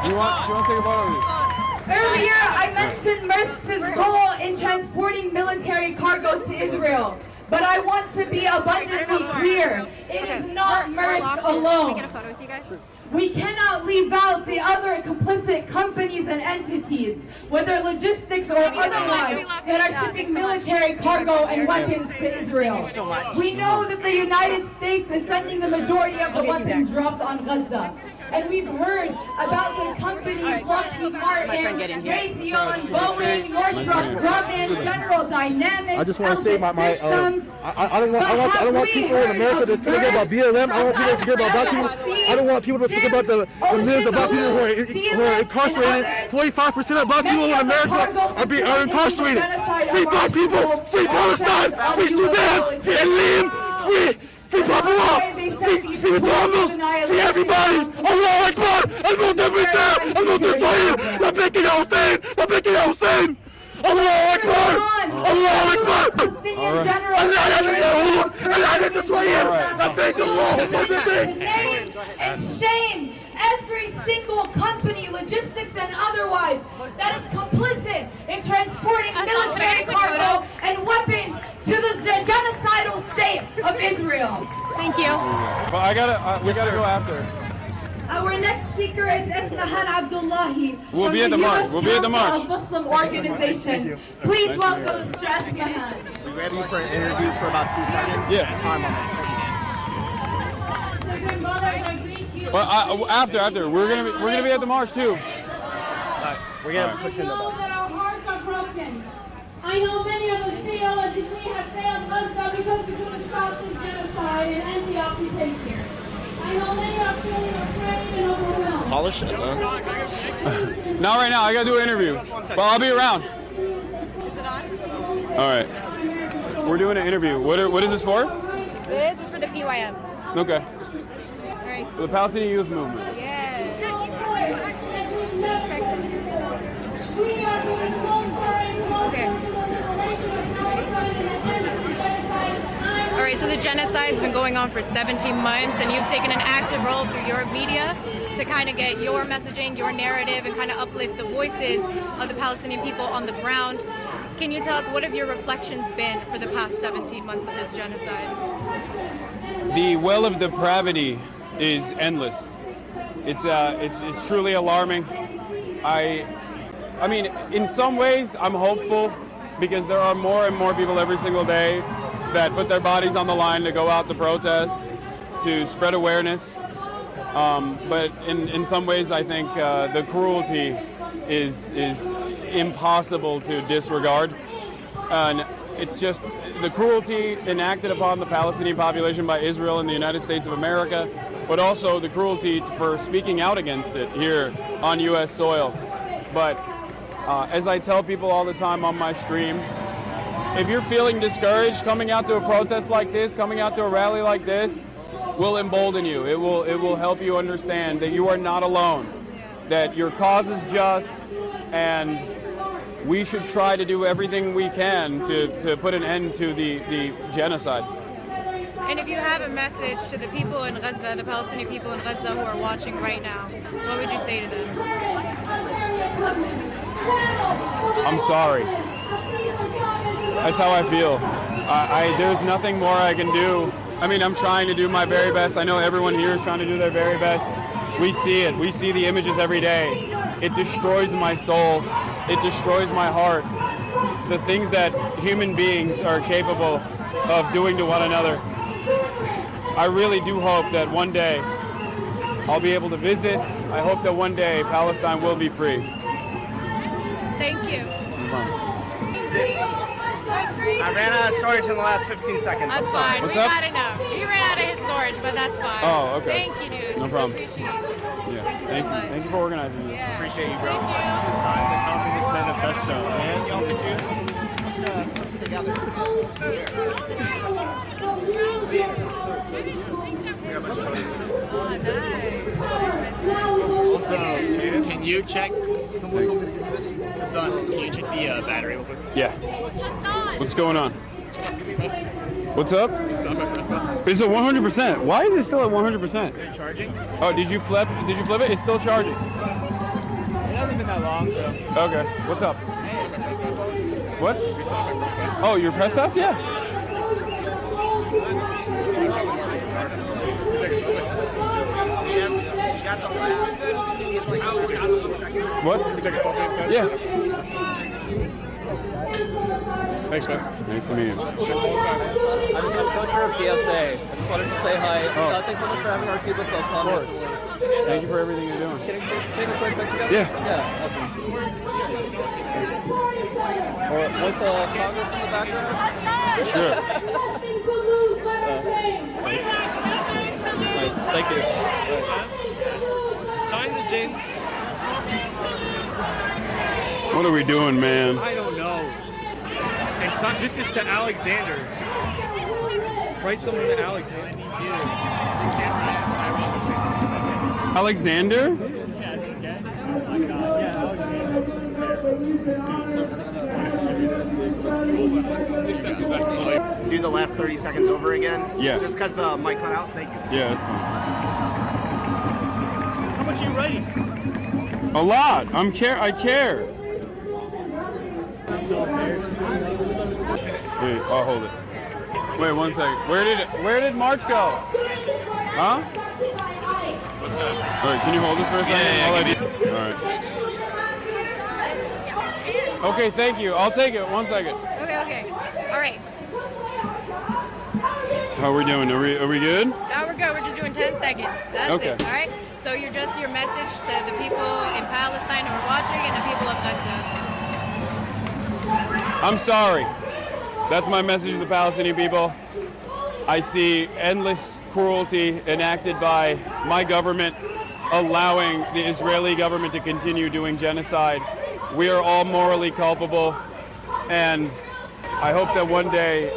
B: You want to take a photo?
J: Earlier, I mentioned Maersk's role in transporting military cargo to Israel. But I want to be abundantly clear. It is not Maersk alone. We cannot leave out the other complicit companies and entities, whether logistics or otherwise, that are shipping military cargo and weapons to Israel. We know that the United States is sending the majority of the weapons dropped on Gaza. And we've heard about the companies Lockheed Martin, Raytheon, Boeing, Northrop Grumman, General Dynamics,
M: I just want to say I don't want people in America to forget about BLM. I don't want people to forget about black people. I don't want people to forget about the millions of black people who are incarcerated. 45% of black people in America are incarcerated. Free black people, free Palestine, free Sudan, free Elim, free Papua, free the Tamils, free everybody. Allah Akbar, الموت بالله، الموت إسرائيل، لبيك يا حسين، لبيك يا حسين. Allah Akbar! Allah Akbar!
J: Palestinian general. Name and shame every single company, logistics and otherwise, that is complicit in transporting military cargo and weapons to the genocidal state of Israel.
R: Thank you.
B: But we gotta go after.
J: Our next speaker is Ismahan Abdullahi.
B: We'll be at the march. We'll be at the march.
J: Of Muslim organizations. Please welcome Mr. Ismahan.
F: We grab you for an interview for about 2 seconds.
B: Yeah. Well, after we're gonna be at the march too.
F: We're gonna put you in the
K: know that our hearts are broken. I know many of us feel as if we have failed Gaza because we couldn't stop this genocide and end the occupation. I know many are feeling afraid and overwhelmed.
F: Taller shit, huh?
B: Not right now. I gotta do an interview, but I'll be around. All right. We're doing an interview. What is this for?
N: This is for the PYM.
B: Okay.
N: Right.
B: The Palestinian Youth Movement.
N: Yeah. Okay. All right, so the genocide's been going on for 17 months, and you've taken an active role through your media to kind of get your messaging, your narrative, and kind of uplift the voices of the Palestinian people on the ground. Can you tell us what have your reflections been for the past 17 months of this genocide?
B: The well of depravity is endless. It's truly alarming. I mean, in some ways, I'm hopeful because there are more and more people every single day that put their bodies on the line to go out to protest, to spread awareness. But in some ways, I think the cruelty is impossible to disregard. And it's just the cruelty enacted upon the Palestinian population by Israel and the United States of America, but also the cruelty for speaking out against it here on U.S. soil. But as I tell people all the time on my stream, if you're feeling discouraged, coming out to a protest like this, coming out to a rally like this, will embolden you. It will help you understand that you are not alone, that your cause is just, and we should try to do everything we can to put an end to the genocide.
N: And if you have a message to the people in Gaza, the Palestinian people in Gaza who are watching right now, what would you say to them?
B: I'm sorry. That's how I feel. There's nothing more I can do. I mean, I'm trying to do my very best. I know everyone here is trying to do their very best. We see it. We see the images every day. It destroys my soul. It destroys my heart. The things that human beings are capable of doing to one another. I really do hope that one day I'll be able to visit. I hope that one day Palestine will be free.
N: Thank you.
F: I ran out of storage in the last 15 seconds.
N: That's fine. We got enough. He ran out of his storage, but that's fine.
B: Oh, okay.
N: Thank you, dude.
B: No problem.
N: Appreciate you.
B: Yeah.
N: Thank you so much.
B: Thank you for organizing this.
N: Yeah.
F: Appreciate you, bro.
T: Sign the Communist Manifesto.
A: Also, can you check? Someone told me to use this. Son, can you check the battery real quick?
B: Yeah. What's going on? What's up?
A: It's not my press bus.
B: Is it 100%? Why is it still at 100%?
A: Charging?
B: Oh, did you flip it? It's still charging.
A: It hasn't been that long, so.
B: Okay. What's up?
A: You saw my press bus.
B: What?
A: You saw my press bus.
B: Oh, your press pass? Yeah.
A: Take a selfie.
B: What?
A: Can you take a selfie inside?
B: Yeah.
A: Thanks, man.
B: Nice to meet you.
H: I'm the co-chair of DSA. I just wanted to say hi. Thanks so much for having our Cuba folks on here.
B: Thank you for everything you're doing.
H: Can we take a quick pic together?
B: Yeah.
H: Yeah, awesome. Or with the Congress in the background?
B: Sure.
H: Nice, thank you.
T: Sign the Zins.
B: What are we doing, man?
T: I don't know. And this is to Alexander. Write something to Alexander.
B: Alexander?
F: Do the last 30 seconds over again?
B: Yeah.
F: Just because the mic cut out? Thank you.
B: Yeah, that's fine.
T: How much are you writing?
B: A lot. I care. Wait, I'll hold it. Wait 1 second. Where did March go? Huh?
I: What's that?
B: All right, can you hold this for a second? All right. Okay, thank you. I'll take it. 1 second.
N: Okay. All right.
B: How are we doing? Are we good?
N: Now we're good. We're just doing 10 seconds. That's
B: Okay.
N: it. All right. So you're just your message to the people in Palestine who are watching and the people of Gaza.
B: I'm sorry. That's my message to the Palestinian people. I see endless cruelty enacted by my government, allowing the Israeli government to continue doing genocide. We are all morally culpable, and I hope that one day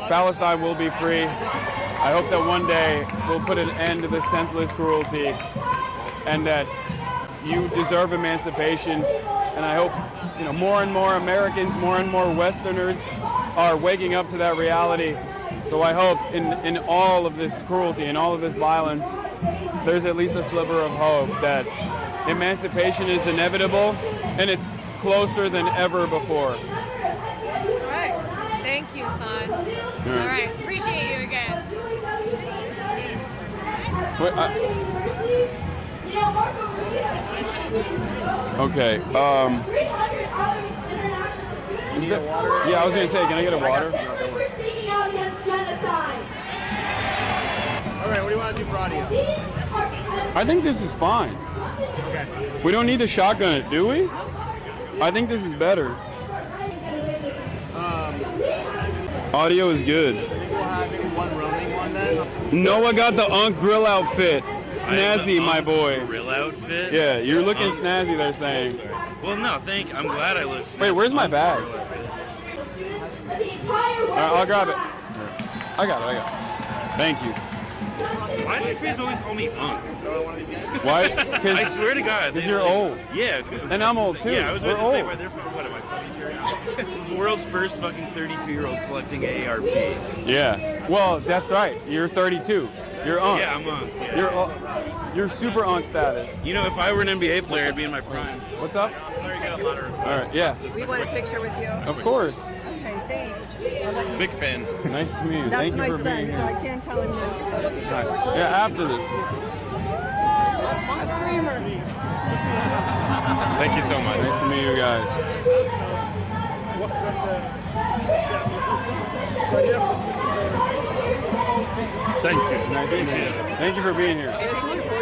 B: Palestine will be free. I hope that one day we'll put an end to this senseless cruelty, and that you deserve emancipation. And I hope more and more Americans, more and more Westerners are waking up to that reality. So I hope in all of this cruelty and all of this violence, there's at least a sliver of hope that emancipation is inevitable and it's closer than ever before.
N: All right. Thank you, son. All right. Appreciate you again.
B: Wait, okay. Yeah, I was gonna say, can I get a water?
J: We're speaking out against genocide.
F: All right, what do you want to do for audio?
B: I think this is fine.
F: Okay.
B: We don't need to shotgun it, do we? I think this is better. Audio is good.
F: I think we'll have maybe one roaming one then.
B: Noah got the Unk grill outfit. Snazzy, my boy.
I: Grill outfit?
B: Yeah, you're looking snazzy, they're saying.
I: Well, no, I'm glad I look snazzy.
B: Wait, where's my bag? I'll grab it. I got it. Thank you.
I: Why do your fans always call me Unk?
B: Why?
I: I swear to God.
B: Because you're old.
I: Yeah.
B: And I'm old too.
I: Yeah, I was about
B: We're
I: to say,
B: old.
I: why they're what am I fucking the world's first fucking 32-year-old collecting AARP.
B: Yeah. Well, that's right. You're 32. You're Unk.
I: Yeah, I'm Unk. Yeah.
B: You're super Unk status.
I: You know, if I were an NBA player, I'd be in my prime.
B: What's up?
I: Sorry, I got a lot of requests.
B: All right. Yeah.
O: We want a picture with you.
B: Of course.
O: Okay, thanks.
I: Big fan.
B: Nice to meet you.
O: That's
B: Thank you
O: my
B: for
O: son,
B: being
O: so
B: here.
O: I can't tell him when to go.
B: Right. Yeah, after this.
O: That's my streamer.
I: Thank you so much.
B: Nice to meet you guys.
I: Thank you.
B: Nice to meet you. Thank you for being here.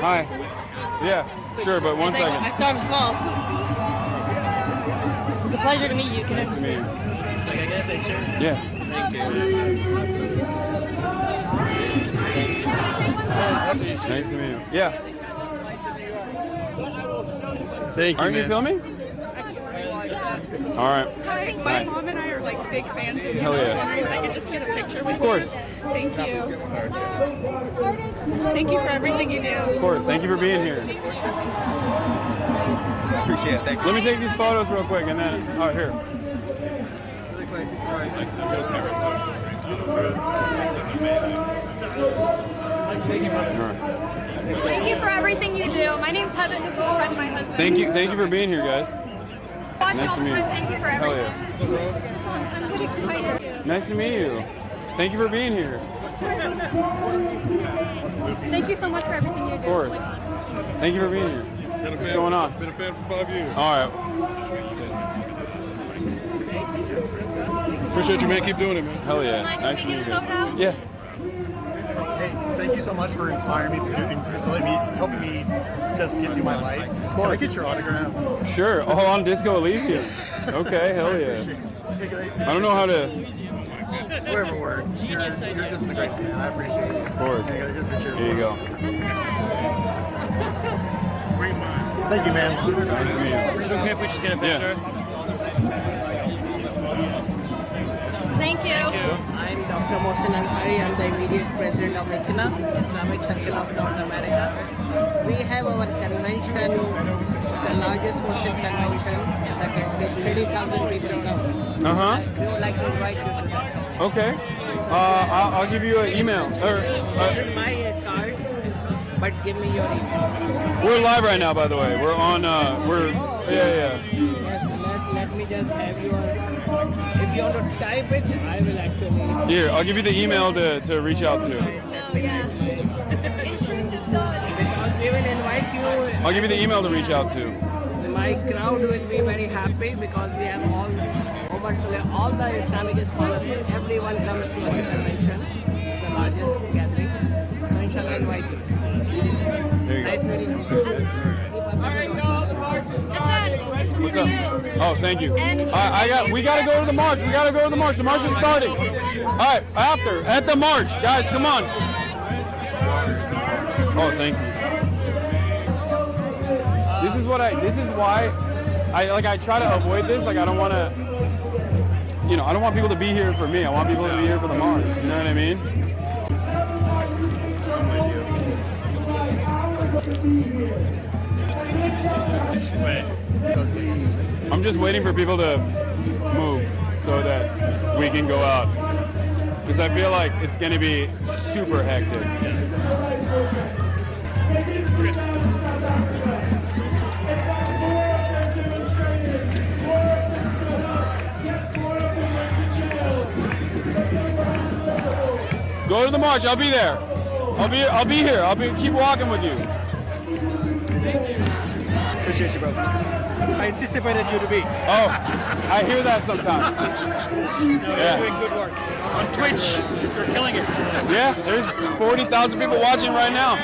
B: Hi. Yeah, sure, but 1 second.
P: I saw him small. It's a pleasure to meet you.
B: Nice to meet you.
C: So can I get a picture?
B: Yeah.
C: Thank you.
B: Nice to meet you. Yeah.
I: Thank you,
B: Aren't you
I: man.
B: filming? All right.
W: Hi, my mom and I are like big fans of you.
B: Hell
W: I was
B: yeah.
W: wondering if I could just get a picture with
B: Of course.
W: you. Thank you. Thank you for everything you do.
B: Of course. Thank you for being here.
F: Appreciate it. Thank you.
B: Let me take these photos real quick and then, oh, here.
W: Thank you for everything you do. My name's Heaven. This is Trent, my husband.
B: Thank you for being here, guys.
W: Watch
B: Nice
W: all
B: to
W: the
B: meet you.
W: time. Thank you for
B: Hell
W: everything.
B: yeah.
W: I'm good excited.
B: Nice to meet you. Thank you for being here.
W: Thank you so much for everything you do.
B: Of course. Thank you for being here. What's going on?
V: Been a fan for 5 years.
B: All right.
V: Appreciate you, man. Keep doing it, man.
B: Hell yeah. Nice to meet you guys. Yeah.
X: Hey, thank you so much for inspiring me, helping me just get through my life. Can I get your autograph?
B: Sure. Oh, on Disco Elysium. Okay, hell yeah. I don't know how to.
X: Whatever works. You're just the greatest, man. I appreciate it.
B: Of course.
X: Can I get a picture as
B: Here you
X: well?
B: go.
X: Thank you, man.
B: Nice to meet you.
G: Is it okay if we just get a picture?
N: Thank you.
E: I'm Dr. Mohsen Ansari. I'm the immediate president of ICNA, Islamic Circle of North America. We have our convention. It's the largest Muslim convention in the country. 30,000 people come. We would like to invite you to that.
B: Okay. I'll give you an email.
E: This is my card, but give me your email.
B: We're live right now, by the way. We're on.
E: Yes, let me just have your. If you want to type it, I will actually.
B: Here, I'll give you the email to reach out to.
E: Because we will invite you.
B: I'll give you the email to reach out to.
E: My crowd will be very happy because we have all the Islamic scholars. Everyone comes to our convention. It's the largest gathering. So inshallah, invite you.
B: There you
E: Nice
B: go.
E: meeting you.
B: What's up? Oh, thank you. We gotta go to the march. We gotta go to the march. The march is starting. All right, at the march, guys, come on. Oh, thank you. This is why I try to avoid this. Like, I don't want to, I don't want people to be here for me. I want people to be here for the march. You know what I mean? I'm just waiting for people to move so that we can go out. Because I feel like it's going to be super hectic. Go to the march. I'll be there. I'll be here. Keep walking with you.
T: Appreciate you, bro. I anticipated you to be.
B: Oh, I hear that sometimes.
T: You're doing good work. On Twitch, you're killing it.
B: Yeah, there's 40,000 people watching right now.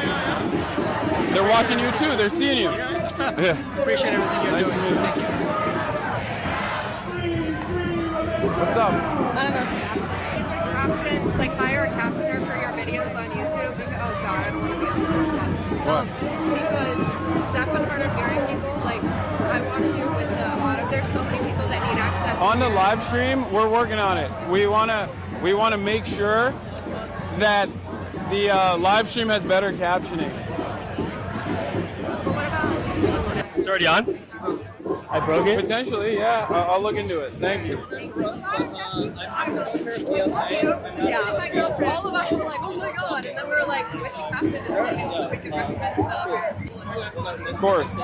B: They're watching you too. They're seeing you. Yeah.
T: Appreciate everything you're
B: Nice
T: doing.
B: to meet you.
T: Thank you.
B: What's up?
N: I don't know. Hire a captioner for your videos on YouTube. Because, oh God, I don't want to be on the podcast. Because deaf and hard of hearing people, I watch you with the audio. There's so many people that need access.
B: On the live stream, we're working on it. We wanna make sure that the live stream has better captioning.
N: But what about?
T: It's already on?
B: I broke it? Potentially, yeah. I'll look into it. Thank you.
N: Yeah, all of us were like, oh my God, and then we were like, we should caption this video so we can recommend the other people.
B: Of course.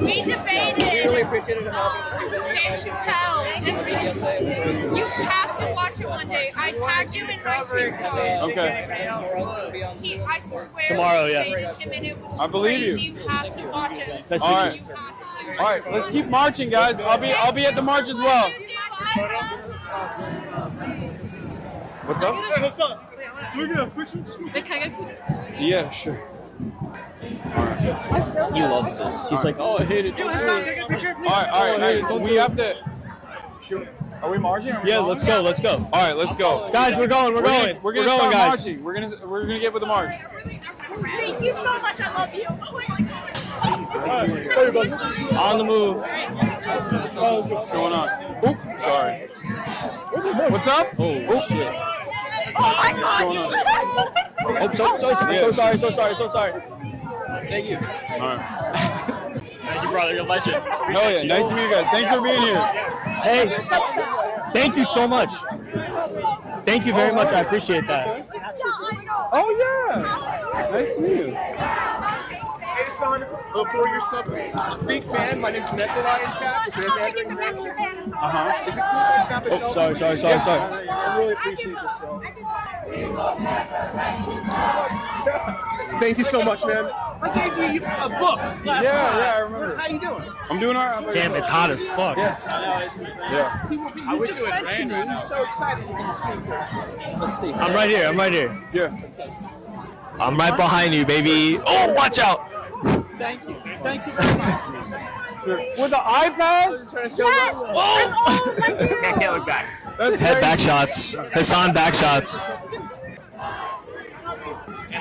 N: We debated.
T: Really appreciated it.
N: Dave Chappelle. You have to watch it one day. I tagged you in my TikTok.
B: Okay.
N: I swear.
T: Tomorrow, yeah.
N: Him and it was
B: I believe you.
N: crazy. You have to watch it.
T: That's
B: all right. All right, let's keep marching, guys. I'll be at the march as well. What's up?
T: Hey, what's up? Can we get a picture?
B: Yeah, sure.
T: He loves this. He's like, oh, I hate it.
B: All right. We have to. Are we marching?
T: Yeah, let's go.
B: All right, let's go,
T: Guys, we're going. We're going.
B: We're gonna
T: going,
B: start
T: guys.
B: marching. We're gonna get with the march.
W: Thank you so much. I love you. Oh my God.
T: On the move.
B: What's going on? Oop, sorry. What's up?
T: Oh, shit.
W: Oh my
T: Oh,
W: God.
T: so sorry. Thank you.
B: All right.
T: Thank you, brother. You're a legend.
B: Hell yeah, nice to meet you guys. Thanks for being here.
T: Hey, thank you so much. Thank you very much. I appreciate that.
B: Oh yeah. Nice to meet you.
T: Hey, son, before you're sub, I'm a big fan. My name's Nikolai in chat. Is it cool if I snap a selfie?
B: Sorry.
T: I really appreciate this, bro. Thank you so much, man. I gave you a book last
B: Yeah, I remember.
T: How you doing?
B: I'm doing all right.
T: Damn, it's hot as fuck.
B: Yes.
T: Yeah.
W: I wish you mentioned me. I'm so excited you're going to speak here.
T: Let's see. I'm right here.
B: Yeah.
T: I'm right behind you, baby. Oh, watch out.
W: Thank you very much.
B: Sure. With the iPad?
W: Yes!
T: Oh! Can't look back. Head back shots. Hasan back shots.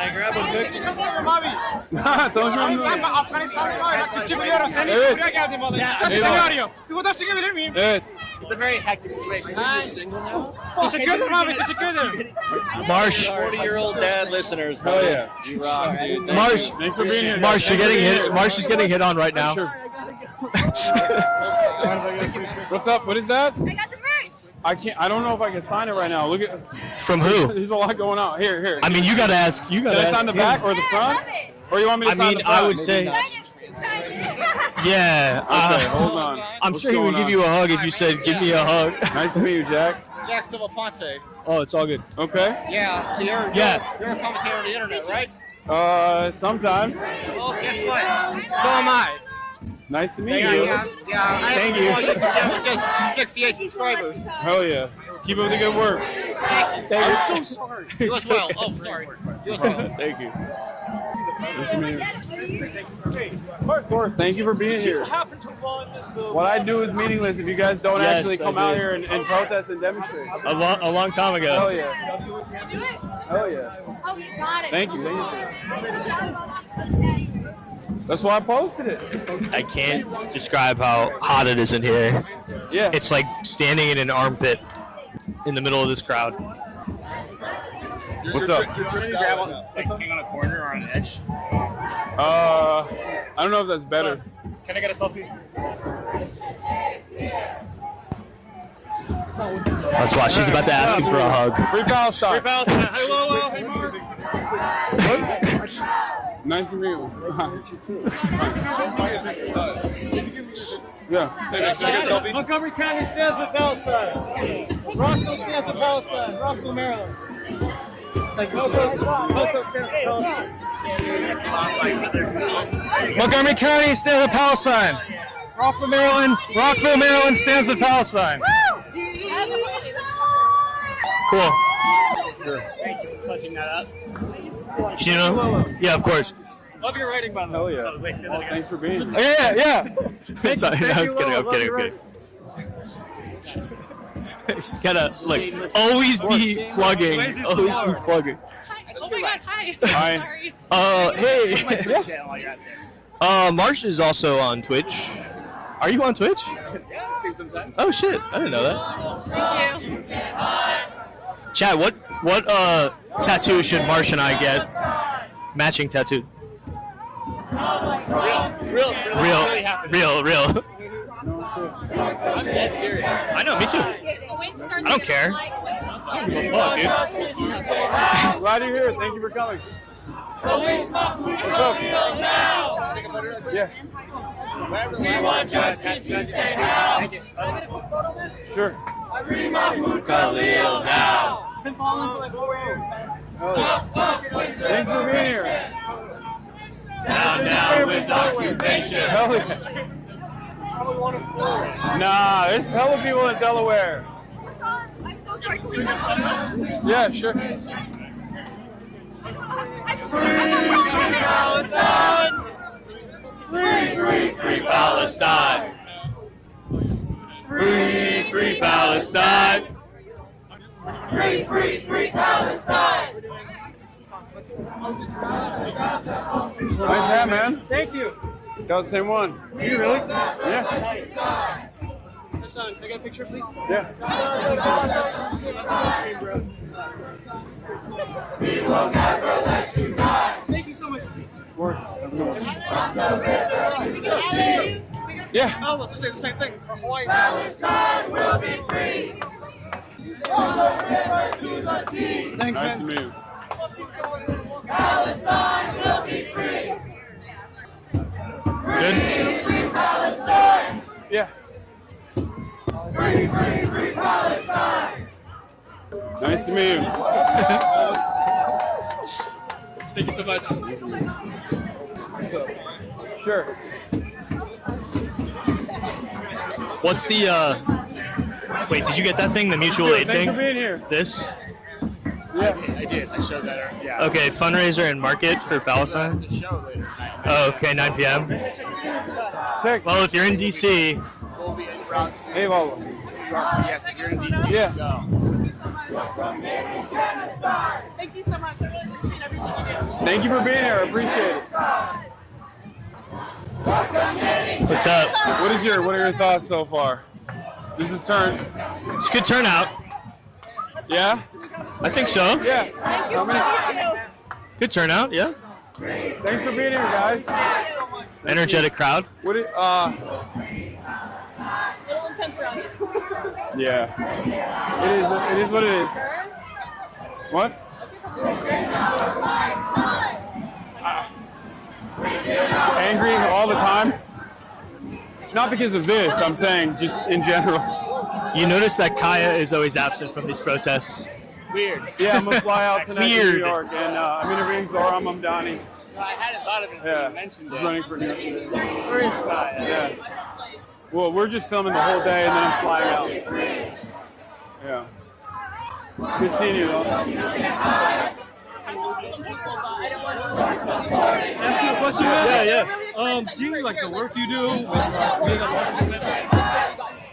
G: Can I grab a good?
B: Evet.
A: It's a very hectic situation.
G: Marsh.
L: 40-year-old dad listeners.
B: Hell yeah.
L: You rock, dude.
G: Marsh,
B: Thanks for being here.
G: Marsh, you're getting hit. Marsh is getting hit on right now.
B: What's up? What is that?
W: I got the merch.
B: I don't know if I can sign it right now. Look at.
G: From who?
B: There's a lot going on. Here.
G: I mean, you gotta ask. You gotta
B: Can I
G: ask
B: sign the
G: him.
B: back or the front? Or you want me to sign the front?
G: I would say. Yeah.
B: Okay, hold on.
G: I'm
B: What's
G: sure he would
B: going
G: give
B: on?
G: you a hug if you said, "Give me a hug."
B: Nice to meet you, Jack.
L: Jack Silva Ponce.
G: Oh, it's all good.
B: Okay.
L: Yeah, you're a commentator on the internet, right?
B: Sometimes.
L: Well, guess what? So am I.
B: Nice to meet
L: Yeah,
B: you.
L: yeah.
B: Thank
L: I
B: you.
L: have a YouTube channel with just 68 subscribers.
B: Hell yeah. Keep up the good work.
L: I'm so sorry. You as well. Oh, sorry. You as well.
B: Thank you. Nice to meet you. Of course, thank you for being here. What I do is meaningless if you guys don't actually come out here and protest and demonstrate.
G: A long time ago.
B: Hell yeah. Hell yeah.
W: Oh, you got it.
B: Thank you. That's why I posted it.
G: I can't describe how hot it is in here.
B: Yeah.
G: It's like standing in an armpit in the middle of this crowd.
B: What's up?
A: You're trying to grab on, like, hang on a corner or on an edge.
B: I don't know if that's better.
A: Can I get a selfie?
G: That's why she's about to ask him for a hug.
B: Free Palestine.
A: Free Palestine. Hello, hey, Mark.
B: Nice to meet you. Yeah.
A: Montgomery County stands with Palestine. Rockville stands with Palestine. Rockville, Maryland. Like Moco stands with Palestine.
G: Montgomery County stands with Palestine. Rockville, Maryland stands with Palestine. Cool.
B: Sure.
A: Thank you for clutching that up.
G: You know? Yeah, of course.
A: Love your writing, by the way.
B: Hell yeah.
A: Wait, say that again.
B: Thanks for being here.
G: Yeah.
A: Thank
G: Sorry,
A: you,
G: I was kidding.
A: Love your
G: I'm kidding. It's gotta like always be plugging. Always be plugging.
W: Oh my God! Hi.
B: Hi.
W: Sorry.
G: Hey.
A: Channel while you're out there.
G: Marsh is also on Twitch. Are you on Twitch?
A: Yeah, stream sometimes.
G: Oh shit! I didn't know that.
W: Thank you.
G: Chad, what tattoo should Marsh and I get? Matching tattoo.
A: Real. I'm dead serious.
G: I know, me too. I don't care. I don't give a fuck, dude.
B: Glad you're here. Thank you for coming. What's up? Yeah.
A: We want justice, you say how.
B: Sure.
A: Khalil now.
B: Been following for like 4 years. Thanks for being here.
A: Down with occupation.
B: Hell yeah. Nah, there's hella people in Delaware.
W: I'm so sorry. Can we have a photo?
B: Yeah, sure.
A: Palestine. Free Palestine. Free Palestine. Free Palestine.
B: Nice hat, man.
A: Thank you.
B: Got the same one.
A: You really?
B: Yeah.
A: Son, can I get a picture, please?
B: Yeah.
A: We will never let you die. Thank you so much.
B: Works.
A: Yeah.
X: Oh, we'll just say the same thing for Hawaii.
A: Palestine will be free. From the river to the sea.
X: Thanks,
B: Nice to
X: man.
B: meet you.
A: Palestine will be free.
B: Good?
A: Free Palestine.
B: Yeah.
A: Free Palestine.
B: Nice to meet you.
A: Thank you so much.
B: Sure.
G: What's the wait, did you get that thing, the mutual aid
B: Thanks
G: thing?
B: for being here.
G: This?
B: Yeah.
A: I did. I showed that. Yeah.
G: Okay, fundraiser and market for Palestine.
A: It's a show later tonight.
G: Oh, okay, 9 p.m.
B: Check.
G: Well, if you're in DC,
A: We'll be in Bronx.
B: Hey, Lalo.
A: Yes, if you're in DC,
B: Yeah.
A: go.
W: Thank you so much. I really appreciate everything you do.
B: Thank you for being here. I appreciate it.
G: What's up?
B: What are your thoughts so far? This is
G: It's a good turnout.
B: Yeah?
G: I think so.
B: Yeah. How many?
G: Good turnout, yeah.
B: Thanks for being here, guys.
G: Energetic crowd.
B: What? Yeah. It is what it is. What? Angry all the time? Not because of this, I'm saying just in general.
G: You notice that Kaya is always absent from these protests. Weird.
B: Yeah, I'm gonna fly out tonight to
G: Weird.
B: New York, and I'm interviewing Zohran Mamdani.
L: I hadn't thought of it until you mentioned
B: He's
L: it.
B: running for New York.
L: Where is Kaya?
B: Yeah. Well, we're just filming the whole day, and then I'm flying out. Yeah. It's good seeing you, though.
A: Ask you a question, man?
G: Yeah.
A: Seeing like the work you do with being a part of the movement,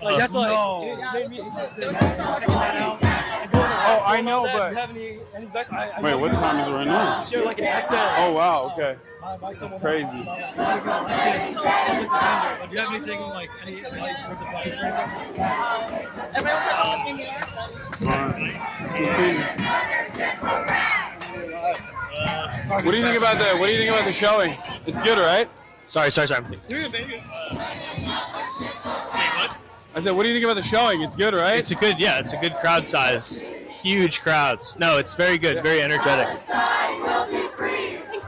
A: like that's like it's made me interested in checking that out.
B: Oh, I know, but
A: do you have any advice?
B: wait, what time is it right now?
A: Share like an essay.
B: Oh wow, okay.
A: By
B: That's
A: someone
B: crazy.
A: else. Do you have anything like any advice, words of advice?
B: What do you think about the showing? It's good, right?
G: Sorry.
B: I said, what do you think about the showing? It's good, right?
G: It's a good crowd size. Huge crowds. No, it's very good, very energetic.
W: Thanks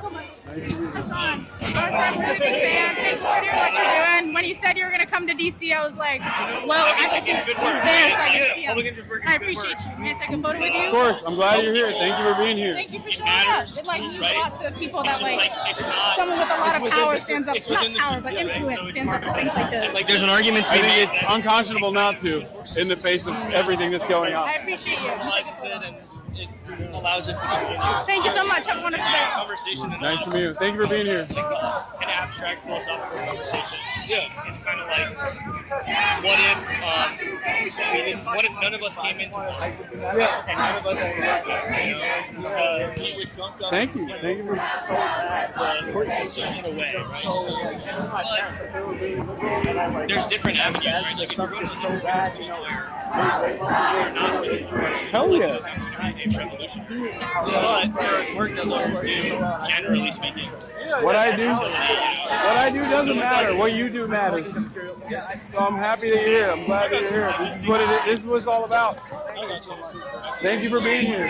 W: so much. Hasan, I'm a big fan. Thanks for doing what you're doing. When you said you were going to come to DC, I was like, well, I can do this. I appreciate you. May I take a photo with you?
B: Of course. I'm glad you're here. Thank you for being here.
W: Thank you for showing up. It like means a lot to people that like someone with a lot of power stands up, not power, but influence stands up for things like this.
G: Like there's an argument to
B: I
G: be
B: think
G: made.
B: it's unconscionable not to, in the face of everything that's going on.
W: I appreciate you.
L: It allows it to continue.
W: Thank you so much. Have a wonderful day.
L: Conversation.
B: Nice to meet you. Thank you for being here.
L: An abstract philosophical conversation. Yeah. It's kind of like, what if none of us came in? Yeah. And none of us
B: Thank you. Thank you.
L: the court system in a way, right? But there's different avenues, right? Like if you're going to the lawyer, you're not really
B: Hell yeah.
L: a revolution. But there's work that lawyers do, generally speaking.
B: What I do doesn't matter. What you do matters. So I'm happy that you're here. I'm glad that you're here. This is what it is. This is what it's all about. Thank you for being here.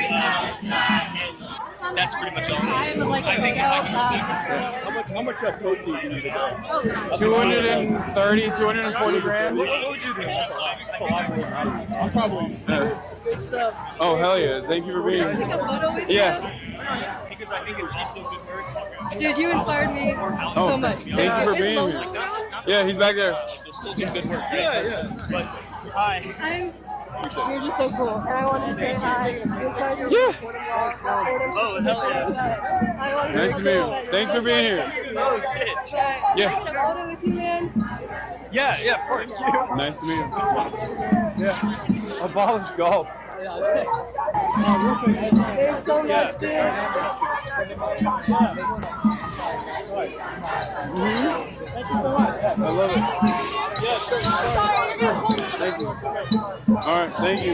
L: That's pretty much all.
W: I would like to
T: How much protein do you need a day?
B: 230, 240 grams.
T: What would you do? I'm probably.
E: Good stuff.
B: Oh, hell yeah. Thank you for being here.
W: Take a photo with
B: Yeah.
L: Because I think it's also good work.
W: Dude, you inspired me
B: Oh,
W: so much.
B: thank you for being here. Yeah, he's back there.
L: You'll still do good work.
T: Yeah.
L: But hi.
W: You're just so cool. And I wanted to say hi.
B: Yeah.
L: Oh, hell yeah.
B: Nice to meet you. Thanks for being here.
L: Oh, shit.
B: Yeah.
W: Taking a photo with you, man.
L: Yeah, of course.
B: Nice to meet you. Yeah. Abolish golf.
W: There's so much, dude.
B: I love it. Thank you. All right, thank you.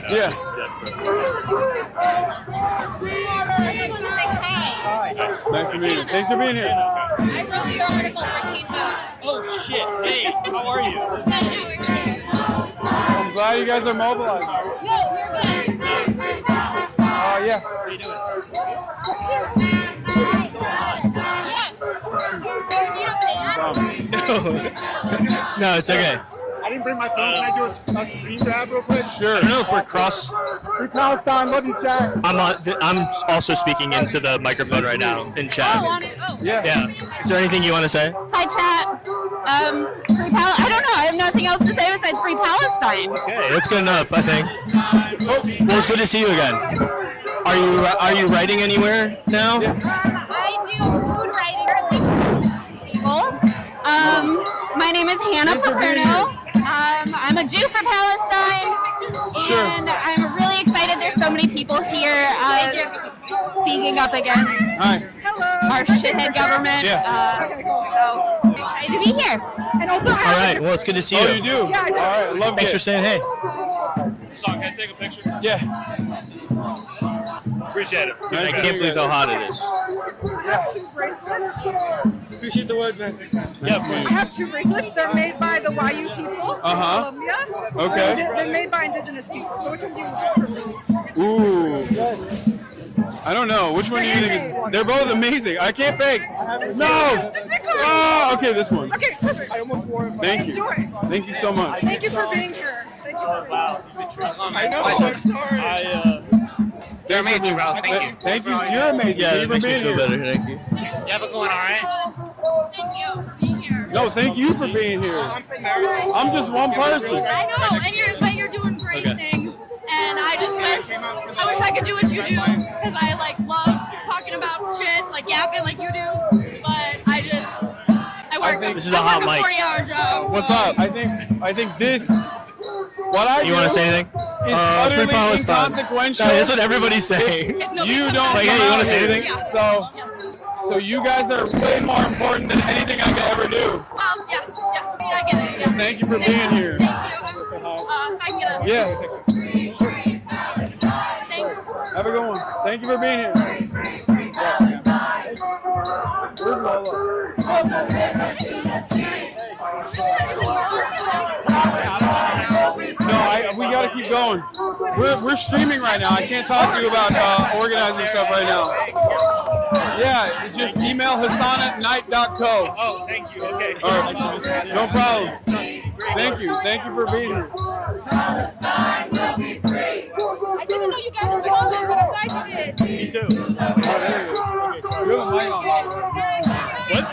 B: Yeah. Nice to meet you. Thanks for being here.
W: I wrote your article for Teen Vogue.
L: Oh, shit. Hey, how are you?
B: I'm glad you guys are mobilized.
W: No, we're good.
B: Yeah.
L: How are you doing?
G: No, it's okay.
X: I didn't bring my phone. Can I do a screen grab real quick?
B: Sure.
G: I don't know if we're cross.
X: Free Palestine. Love you, chat.
G: I'm also speaking into the microphone right now in chat. Yeah. Is there anything you want to say?
W: Hi, chat. Free I don't know. I have nothing else to say besides Free Palestine.
G: Okay, that's good enough, I think. Well, it's good to see you again. Are you writing anywhere now?
W: I do food writing for like people. My name is Hannah Paperno. I'm
P: I'm a Jew from Palestine, and I'm really excited. There's so many people here speaking up against our shithead government. So excited to be here. And also,
G: All right. Well, it's good to see you.
B: Oh, you do?
P: Yeah, I do.
B: All right. Love
G: Thanks
B: it.
G: for saying hey.
A: Son, can I take a picture?
B: Yeah.
A: Appreciate it.
G: Dude, I can't believe how hot it is.
P: I have 2 bracelets.
A: Appreciate the words, man.
G: Yeah,
P: I have 2 bracelets. They're made by the YU people in Colombia.
B: Okay.
P: They're made by indigenous people. So which one do you want?
B: Ooh. I don't know. Which one do you think is? They're both amazing. I can't fake. No. Oh, okay, this one.
P: Okay, perfect.
B: I almost wore it. Thank you.
P: Enjoy.
B: Thank you so much.
P: Thank you for being here. Thank you for being here.
B: I know. I'm sorry.
A: You're amazing, bro. Thank you.
B: Thank you. You're amazing.
G: Yeah,
B: Thank
G: it
B: you
G: makes
B: for
G: me
B: being
G: feel
B: here.
G: better. Thank you.
A: You have it going all right?
P: Thank you for being here.
B: No, thank you for being here. I'm just one person.
P: I know, but you're doing great things, and I wish I could do what you do, because I love talking about shit, yapping like you do, but I work a 40-hour job.
B: What's up? I think this. What I do.
G: You want to say anything?
B: Is utterly
G: Free Palestine.
B: inconsequential.
G: That's what everybody's saying.
B: You don't.
G: Like, hey, you want to say anything?
B: So you guys are way more important than anything I could ever do.
P: Yes, yeah, I get it. Yeah.
B: Thank you for being here.
P: Thank you. I get it.
B: Yeah.
P: Thanks.
B: Have a good one. Thank you for being here. Where's Lola? No, we gotta keep going. We're streaming right now. I can't talk to you about organizing stuff right now. Yeah, just email Hasan@night.co.
A: Oh, thank you. Okay, so
B: All right. No problem. Thank you. Thank you for being here.
P: Palestine will be free. I didn't know you guys were going, but I'm glad you did.
A: Me too.
B: You have a mic on.
G: What?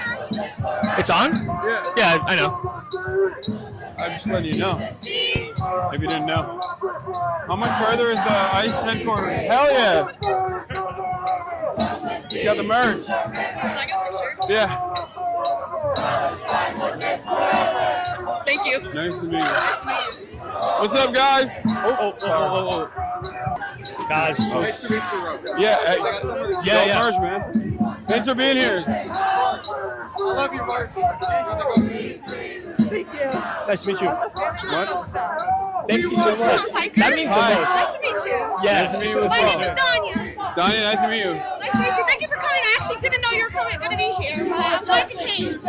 G: It's on?
B: Yeah.
G: Yeah, I know.
B: I'm just letting you know. If you didn't know. How much further is the ICE headquarters? Hell yeah! You got the merch. Yeah.
P: Thank you.
B: Nice to meet you.
P: Nice to meet you.
B: What's up, guys?
G: Oh. Guys.
B: Nice to meet you, yeah, yeah. Merch, man. Thanks for being here.
T: I love your march.
P: Thank you.
G: Nice to meet you.
B: What?
G: Thank you so much. That means the most.
P: Nice to meet you.
G: Yeah.
B: Nice to meet you as
P: My
B: well.
P: name is Danya.
B: Danya, nice to meet you.
P: Nice to meet you. Thank you for coming. I actually didn't know you were going to be here, but I'm glad you came.
B: I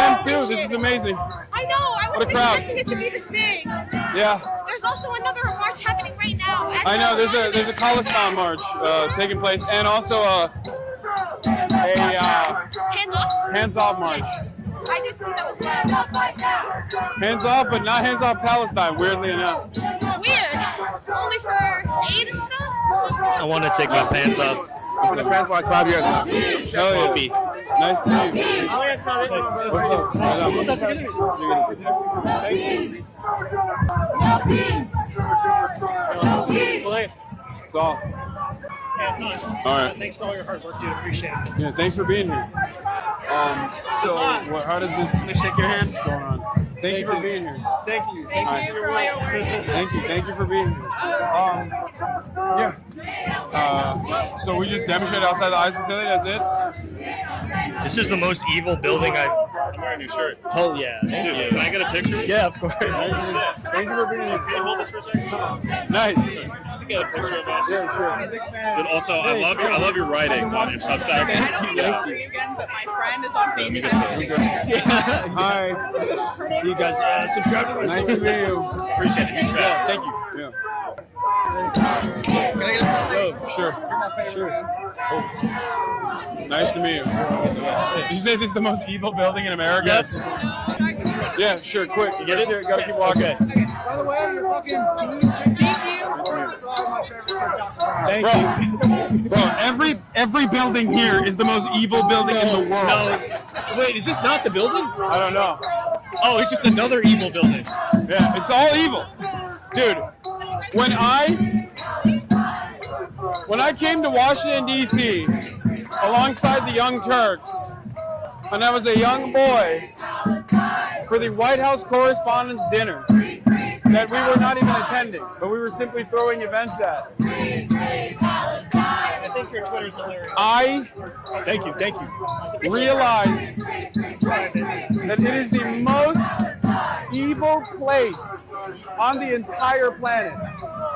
B: am too. This is amazing.
P: I know. I
B: What a
P: wasn't
B: crowd.
P: expecting it to be this big.
B: Yeah.
P: There's also another march happening right now.
B: I know. There's a Palestine march taking place, and also a hands off march.
P: I just think that was hands off right now.
B: Hands off, but not hands off Palestine. Weirdly enough.
P: Weird. Only for aid and stuff.
G: I want to take my pants off.
M: I've been a fan for like 5 years now.
B: Hell yeah. Nice to meet you.
A: Oh, yeah, it's not it.
B: What's up?
A: That's good.
P: No peace. No peace.
B: Saul.
A: Yeah, it's not.
B: All right.
A: Thanks for all your hard work, dude. Appreciate it.
B: Yeah, thanks for being here. How does this?
A: Can I shake your hand?
B: What's going on? Thank you for being here.
T: Thank you.
P: Thank you for all your work.
B: Thank you for being here. So we just demonstrated outside the ICE facility. That's it.
G: This is the most evil building I've.
A: I'm wearing your shirt.
G: Oh yeah. Thank you.
A: Can I get a picture?
G: Yeah, of course.
B: Thank you for being here.
A: Can you hold this for a second?
B: Nice.
A: Just to get a picture of us.
B: Yeah, sure.
A: But also, I love your writing on your Substack.
Q: I don't know you again, but my friend is on FaceTime.
B: Hi.
G: You guys subscribe to my
B: Nice to meet you.
A: Appreciate it. Huge fan.
B: Thank you. Yeah.
A: Can I get a photo?
B: Sure. Sure. Nice to meet you. Did you say this is the most evil building in America?
G: Yes.
B: Yeah, sure. Quick. You get it? Gotta keep walking.
G: Okay.
T: By the way, you're fucking doing TikTok.
B: Thank you. Bro, every building here is the most evil building in the world.
G: No. Wait, is this not the building?
B: I don't know.
G: Oh, it's just another evil building.
B: Yeah, it's all evil. Dude, when I came to Washington, D.C., alongside the Young Turks, when I was a young boy, for the White House Correspondents' Dinner, that we were not even attending, but we were simply throwing events at.
G: I think your Twitter's hilarious.
B: Thank you. Realized that it is the most evil place on the entire planet.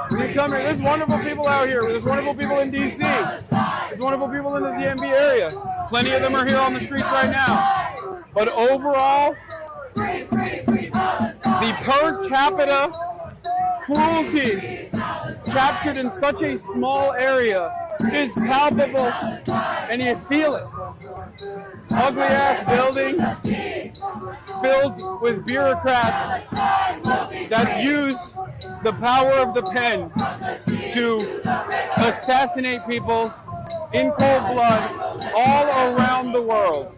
B: When you come here, there's wonderful people out here. There's wonderful people in DC. There's wonderful people in the DMV area. Plenty of them are here on the streets right now. But overall, the per capita cruelty captured in such a small area is palpable, and you feel it. Ugly ass buildings filled with bureaucrats that use the power of the pen to assassinate people in cold blood all around the world.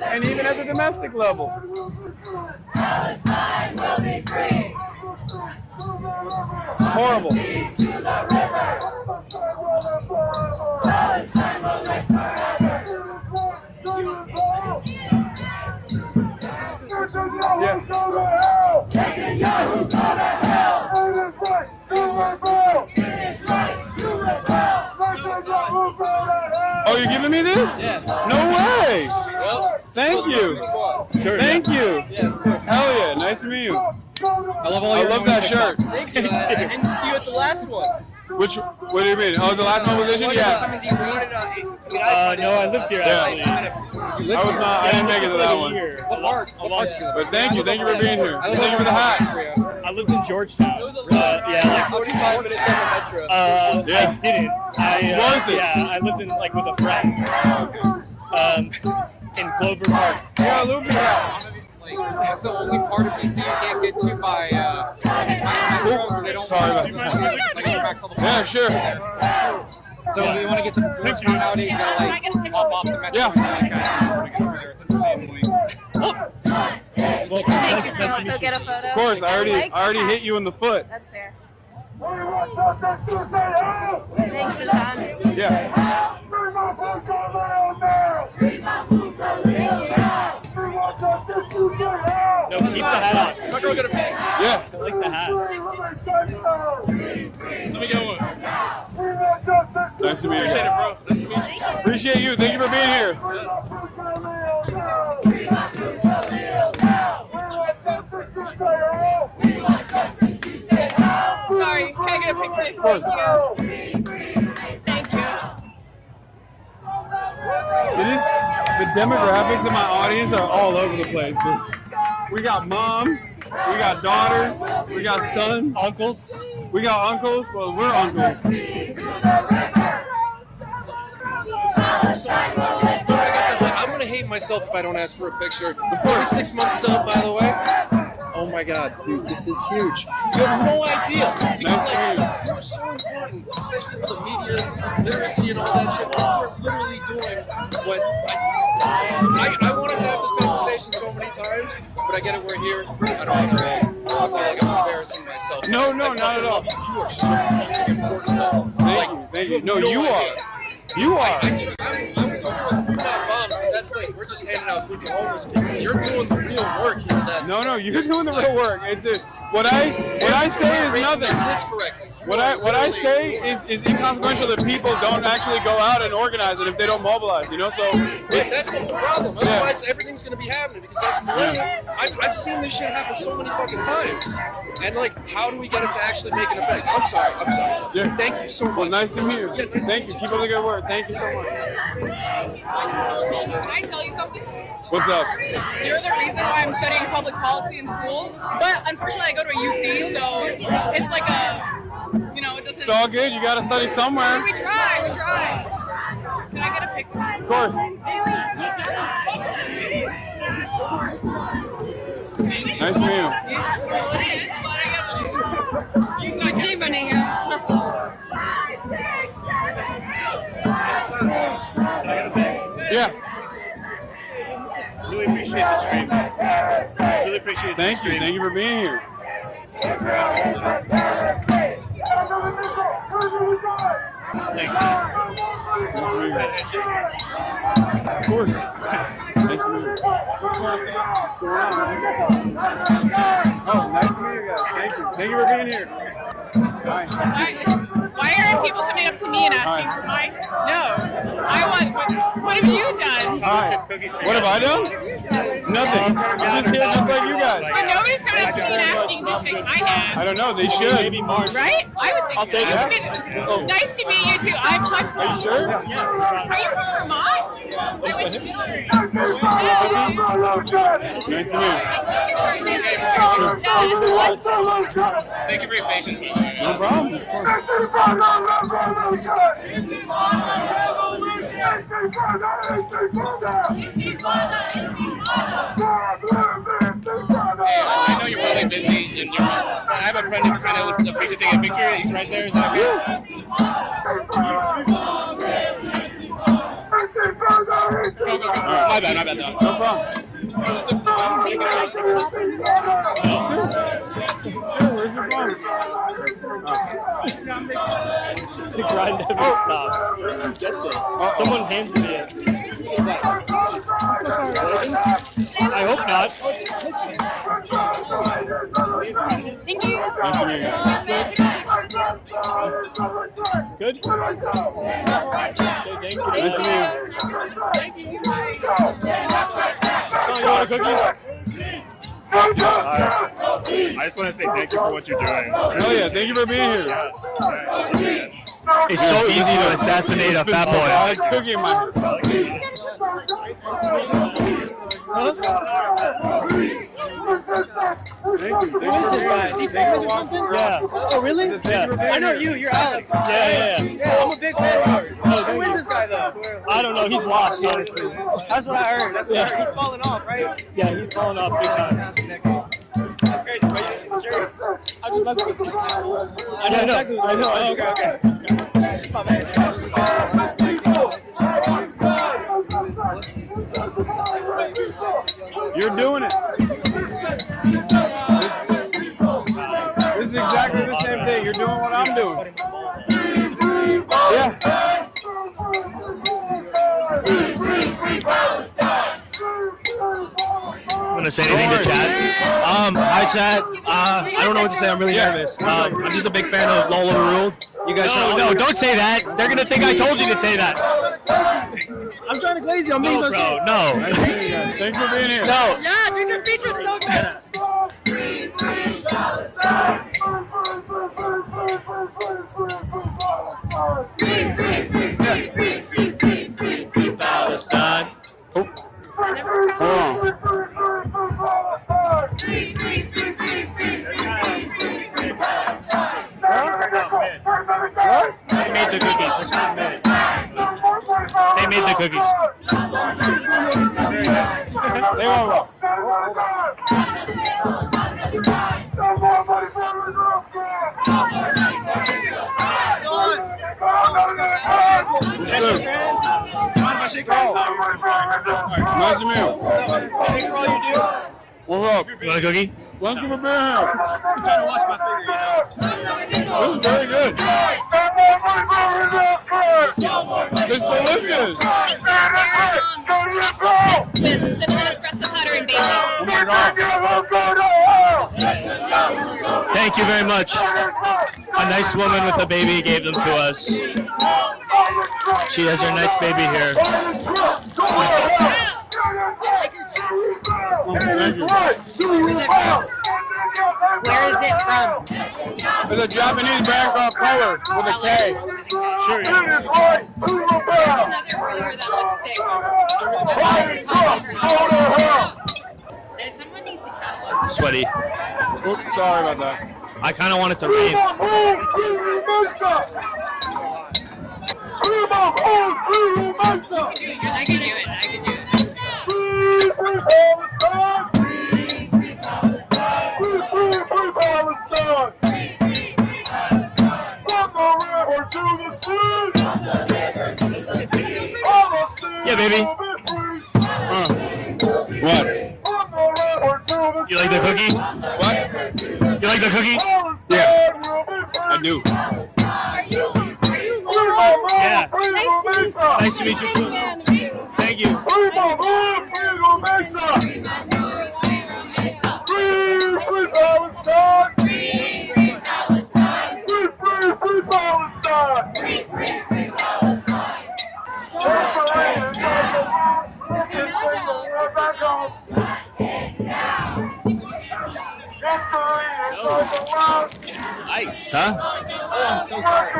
B: And even at the domestic level. Palestine will be free. Horrible. Palestine will live forever. Netanyahu, go to hell. It is right to rebel. Oh, you're giving me this? Yeah. No way. Well, thank you. Sure. Thank you. Yeah, of course. Hell yeah. Nice to meet you. I love that shirt.
G: Thank you. I didn't see you at the last one.
B: What do you mean? Oh, the last one was this? Yeah.
G: No, I lived here actually.
B: I didn't make it to that one.
G: What part?
B: But thank you for being here. Thank you for the hat.
G: I lived in Georgetown. Like 45 minutes on the metro. I didn't. It's worth it. Yeah, I lived in with a friend. In Clover Park.
B: Yeah, Luby.
D: That's the only part of DC you can't get to by metro. They don't.
B: Sorry about that. Yeah, sure.
D: So if you want to get some Georgetown nowadays, you gotta hop off the metro.
N: Thank you so much. So get a photo.
B: Of course, I already hit you in the foot.
N: That's fair. Thanks, Hasan.
B: Yeah.
G: No, keep the hat on. My girl gonna pay.
B: Yeah.
G: I like the hat. Let me get one.
B: Nice to meet you.
G: Appreciate it, bro. Nice to meet you.
B: Appreciate you. Thank you for being here.
Q: Sorry, can I get a picture?
B: Of course.
Q: Thank you.
B: It is. The demographics of my audience are all over the place. We got moms, we got daughters, we got sons,
G: uncles.
B: We got uncles. Well, we're uncles.
R: I'm gonna hate myself if I don't ask for a picture. The 46-month sub, by the way. Oh my God, dude, this is huge. You have no idea. Because you're so important, especially for the media literacy and all that shit. You're literally doing what I wanted to have this conversation so many times, but I get it, we're here. I don't want to. I feel like I'm embarrassing myself.
B: No, not at all.
R: You are so fucking important.
B: Thank you. No, you are. You are.
R: I'm so like food not bombs, but that's we're just handing out food to homeless people. You're doing the real work here.
B: No, you're doing the real work. It's what I say is nothing. What I say is inconsequential that people don't actually go out and organize it if they don't mobilize. So
R: that's the whole problem. Otherwise, everything's gonna be happening because that's millennial. I've seen this shit happen so many fucking times. And how do we get it to actually make an effect? I'm sorry.
B: Yeah.
R: Thank you so much.
B: Well, nice to meet you. Thank you. Keep up the good work. Thank you so much.
Q: Can I tell you something?
B: What's up?
Q: You're the reason why I'm studying public policy in school. But unfortunately, I go to a UC, so it's like it doesn't.
B: It's all good. You got to study somewhere.
Q: We try. Can I get a picture?
B: Of course. Nice to meet you.
Q: Good evening.
B: Yeah.
G: Really appreciate the stream. Really appreciate the
B: stream. Thank you for being here.
G: Thanks.
B: Nice to meet you. Of course. Nice to meet you. What's going on? Oh, nice to meet you. Thank you for being here.
Q: Why aren't people coming up to me and asking for my? No, I want. What have you done?
B: Hi. What have I done? Nothing. I'm just here just like you guys.
Q: So nobody's coming up to me and asking to shake my hand.
B: I don't know. They should. Maybe more.
Q: Right? I would think.
B: I'll take it.
Q: Nice to meet you too. I'm Hudson.
B: Are you sure?
Q: Yeah. Are you from Vermont? I went to
B: Nice to meet you.
R: Thank you for your patience, by the way.
B: No problem.
R: I know you're probably busy, and I have a friend who kind of would appreciate taking a picture. He's right there. Is that okay? Go. My bad, dog.
B: No problem. Sure, where's your phone?
A: The grind never stops. Someone handed me it. I hope not.
Q: Thank you.
B: Nice to meet you.
A: Good? Say thank you.
B: Nice to meet you.
A: So, you want a cookie?
X: I just want to say thank you for what you're doing.
B: Hell yeah, thank you for being here.
X: It's so easy to assassinate a fat boy.
B: I had cookie in my hand. Thank you.
A: Who is this guy? Is he famous or something? Yeah. Oh, really? Yeah. I know you. You're Alex. Yeah. Yeah, I'm a big fan of yours. Who is this guy, though? I don't know. He's washed, honestly. That's what I heard. That's what I heard. He's falling off, right? Yeah, he's falling off big time. That's crazy. Are you sure? I'm just messing with you. I know. Okay. My man.
B: You're doing it. This is exactly the same thing. You're doing what I'm doing. Yeah.
H: Want to say anything to chat? Hi chat. I don't know what to say. I'm really nervous. I'm just a big fan of Lola Ruled. You guys no, don't say that. They're gonna think I told you to say that.
A: I'm trying to glaze you. I'm being so serious.
H: No.
B: Thanks for being here.
H: No.
Q: Yeah, dude, your speech was so good.
H: Free Palestine. Oh.
B: Hold
H: They made the cookies. They made the cookies.
B: They won't roll. Nice to meet you.
A: Thanks for all you do.
B: What's up?
H: You want a cookie?
B: Thank you for being here.
A: I'm trying to wash my finger,
B: This is very good. It's delicious.
N: Chocolate chip with cinnamon espresso powder and Baileys.
B: Oh my God.
H: Thank you very much. A nice woman with a baby gave them to us. She has her nice baby here.
E: Where is it from?
B: It's a Japanese brand called Color with a K.
H: Sure.
N: Another burger that looks sick. Someone needs to catalog.
H: I'm sweaty.
B: Oops, sorry about that.
H: I kind of want it to rain.
N: I can do it.
H: Yeah, baby.
B: What?
H: You like the cookie?
B: What?
H: You like the cookie?
B: Yeah, I do.
N: Are you Laura?
H: Yeah.
N: Nice to meet you.
H: Nice to meet you. Thank you. Nice, huh?
A: Oh, I'm so sorry.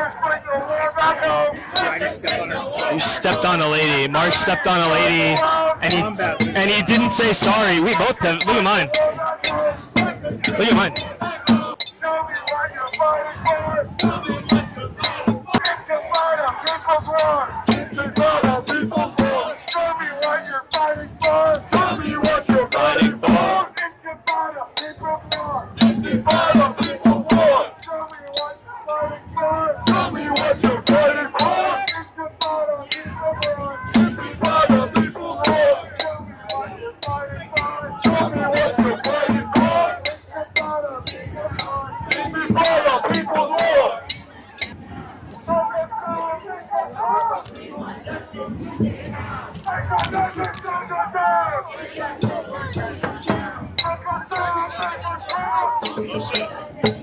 A: Yeah, I just stepped on her.
H: You stepped on a lady. Marsh stepped on a lady, and he didn't say sorry. We both have. Look at mine. Look at mine.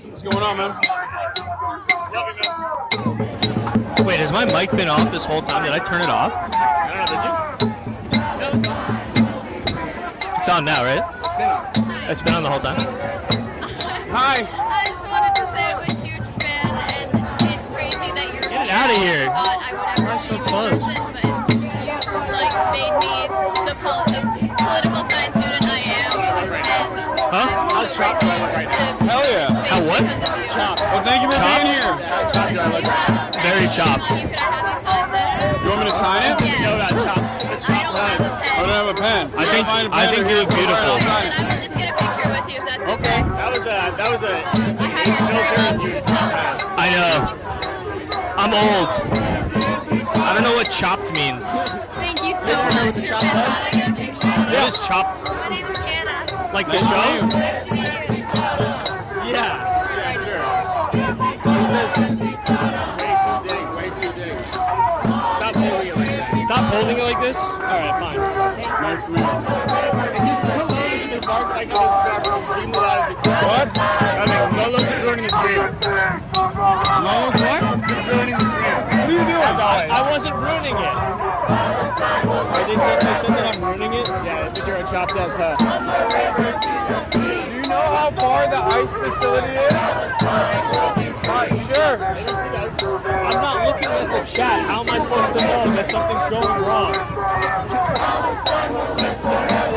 B: What's going on, man?
H: Wait, has my mic been off this whole time? Did I turn it off?
A: I don't know, did you?
H: It's on now, right? It's been on the whole time.
B: Hi.
P: I just wanted to say I'm a huge fan, and it's crazy that you're
H: Get it out of here.
P: I thought I would ever see you in person, but you like made me the political science student I am.
H: Huh?
P: How chopped do I look right now?
B: Hell yeah.
H: How what?
B: Chopped. Well, thank you for being here.
A: How chopped do I look right now?
H: Very chopped.
P: Could I have you sign this?
B: You want me to sign it?
P: Yeah.
A: No, not chopped.
P: I don't have a pen.
B: I don't have a pen.
H: I think you're beautiful.
P: And I will just get a picture with you if that's okay.
A: That was a
P: I have your shirt on.
H: I know. I'm old. I don't know what chopped means.
P: Thank you so much. You're fantastic.
H: What is chopped?
P: My name is Hannah.
H: Like the show?
P: Nice to meet you.
A: Yeah, sure. Way too big. Stop holding it like that.
H: Stop holding it like this?
A: Alright, fine. Nice to meet you. Is it too loud if you bark like this? Scream loud if you what? I mean, Lolo's just ruining the screen.
B: Lolo's what?
A: Just ruining the screen. What are you doing? As always.
H: I wasn't ruining it. They said that I'm ruining it?
A: Yeah, they said you're a chopped ass hut. Do you know how far the ice facility is? Sure.
H: I'm not looking at the chat. How am I supposed to know that something's going wrong?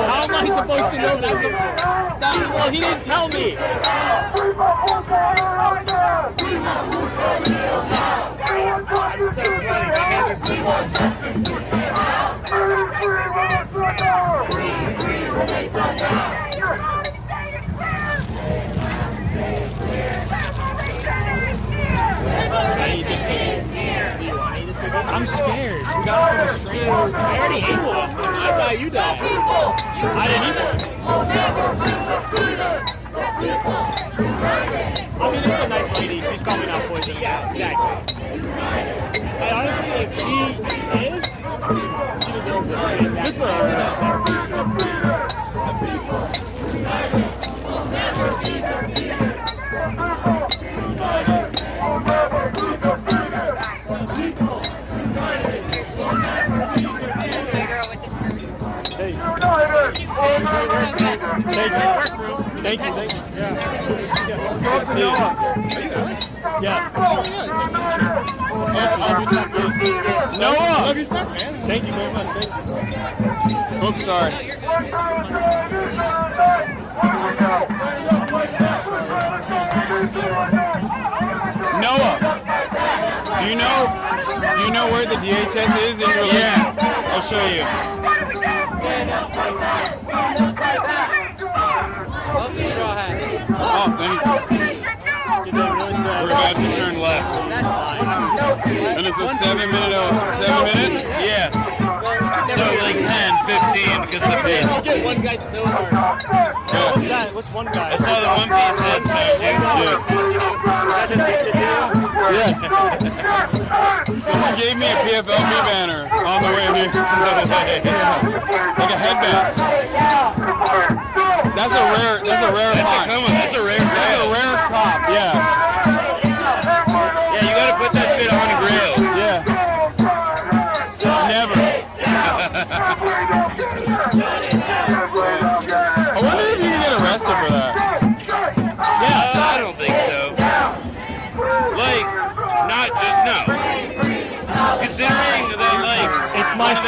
H: How am I supposed to know that? Well, he didn't tell me.
A: I'm so sweaty. My hands are so cold.
H: I'm scared. We got it from a stranger.
A: I already ate one. I thought you died.
H: I didn't eat one. I mean, it's a nice lady. She's probably not poisonous.
A: Yeah, exactly. And honestly, if she is, she deserves it. Good for her.
H: Thank you.
A: Yeah. Good to see you. Are you Alex?
H: Yeah.
A: Oh, yeah. Love your stuff, man.
H: Noah!
A: Love your stuff, man.
H: Thank you very much. Thank you.
B: Oops, sorry. Noah, do you know where the DHS is in your life? Yeah, I'll show you.
A: Love the straw hat.
B: Oh, thank you. We're about to turn left. And it's a 7 minute? Yeah. So like 10, 15 because of the pace.
A: You get one guy so hard.
B: Yeah.
H: What's that? What's one guy?
B: I saw the One Piece head smash Yeah. Someone gave me a PFLP banner on the way here. Like a headband. That's a rare find. That's a rare top. Yeah. Yeah, you gotta put that shit on grail. Yeah. Never. I wonder if you can get arrested for that. Yeah,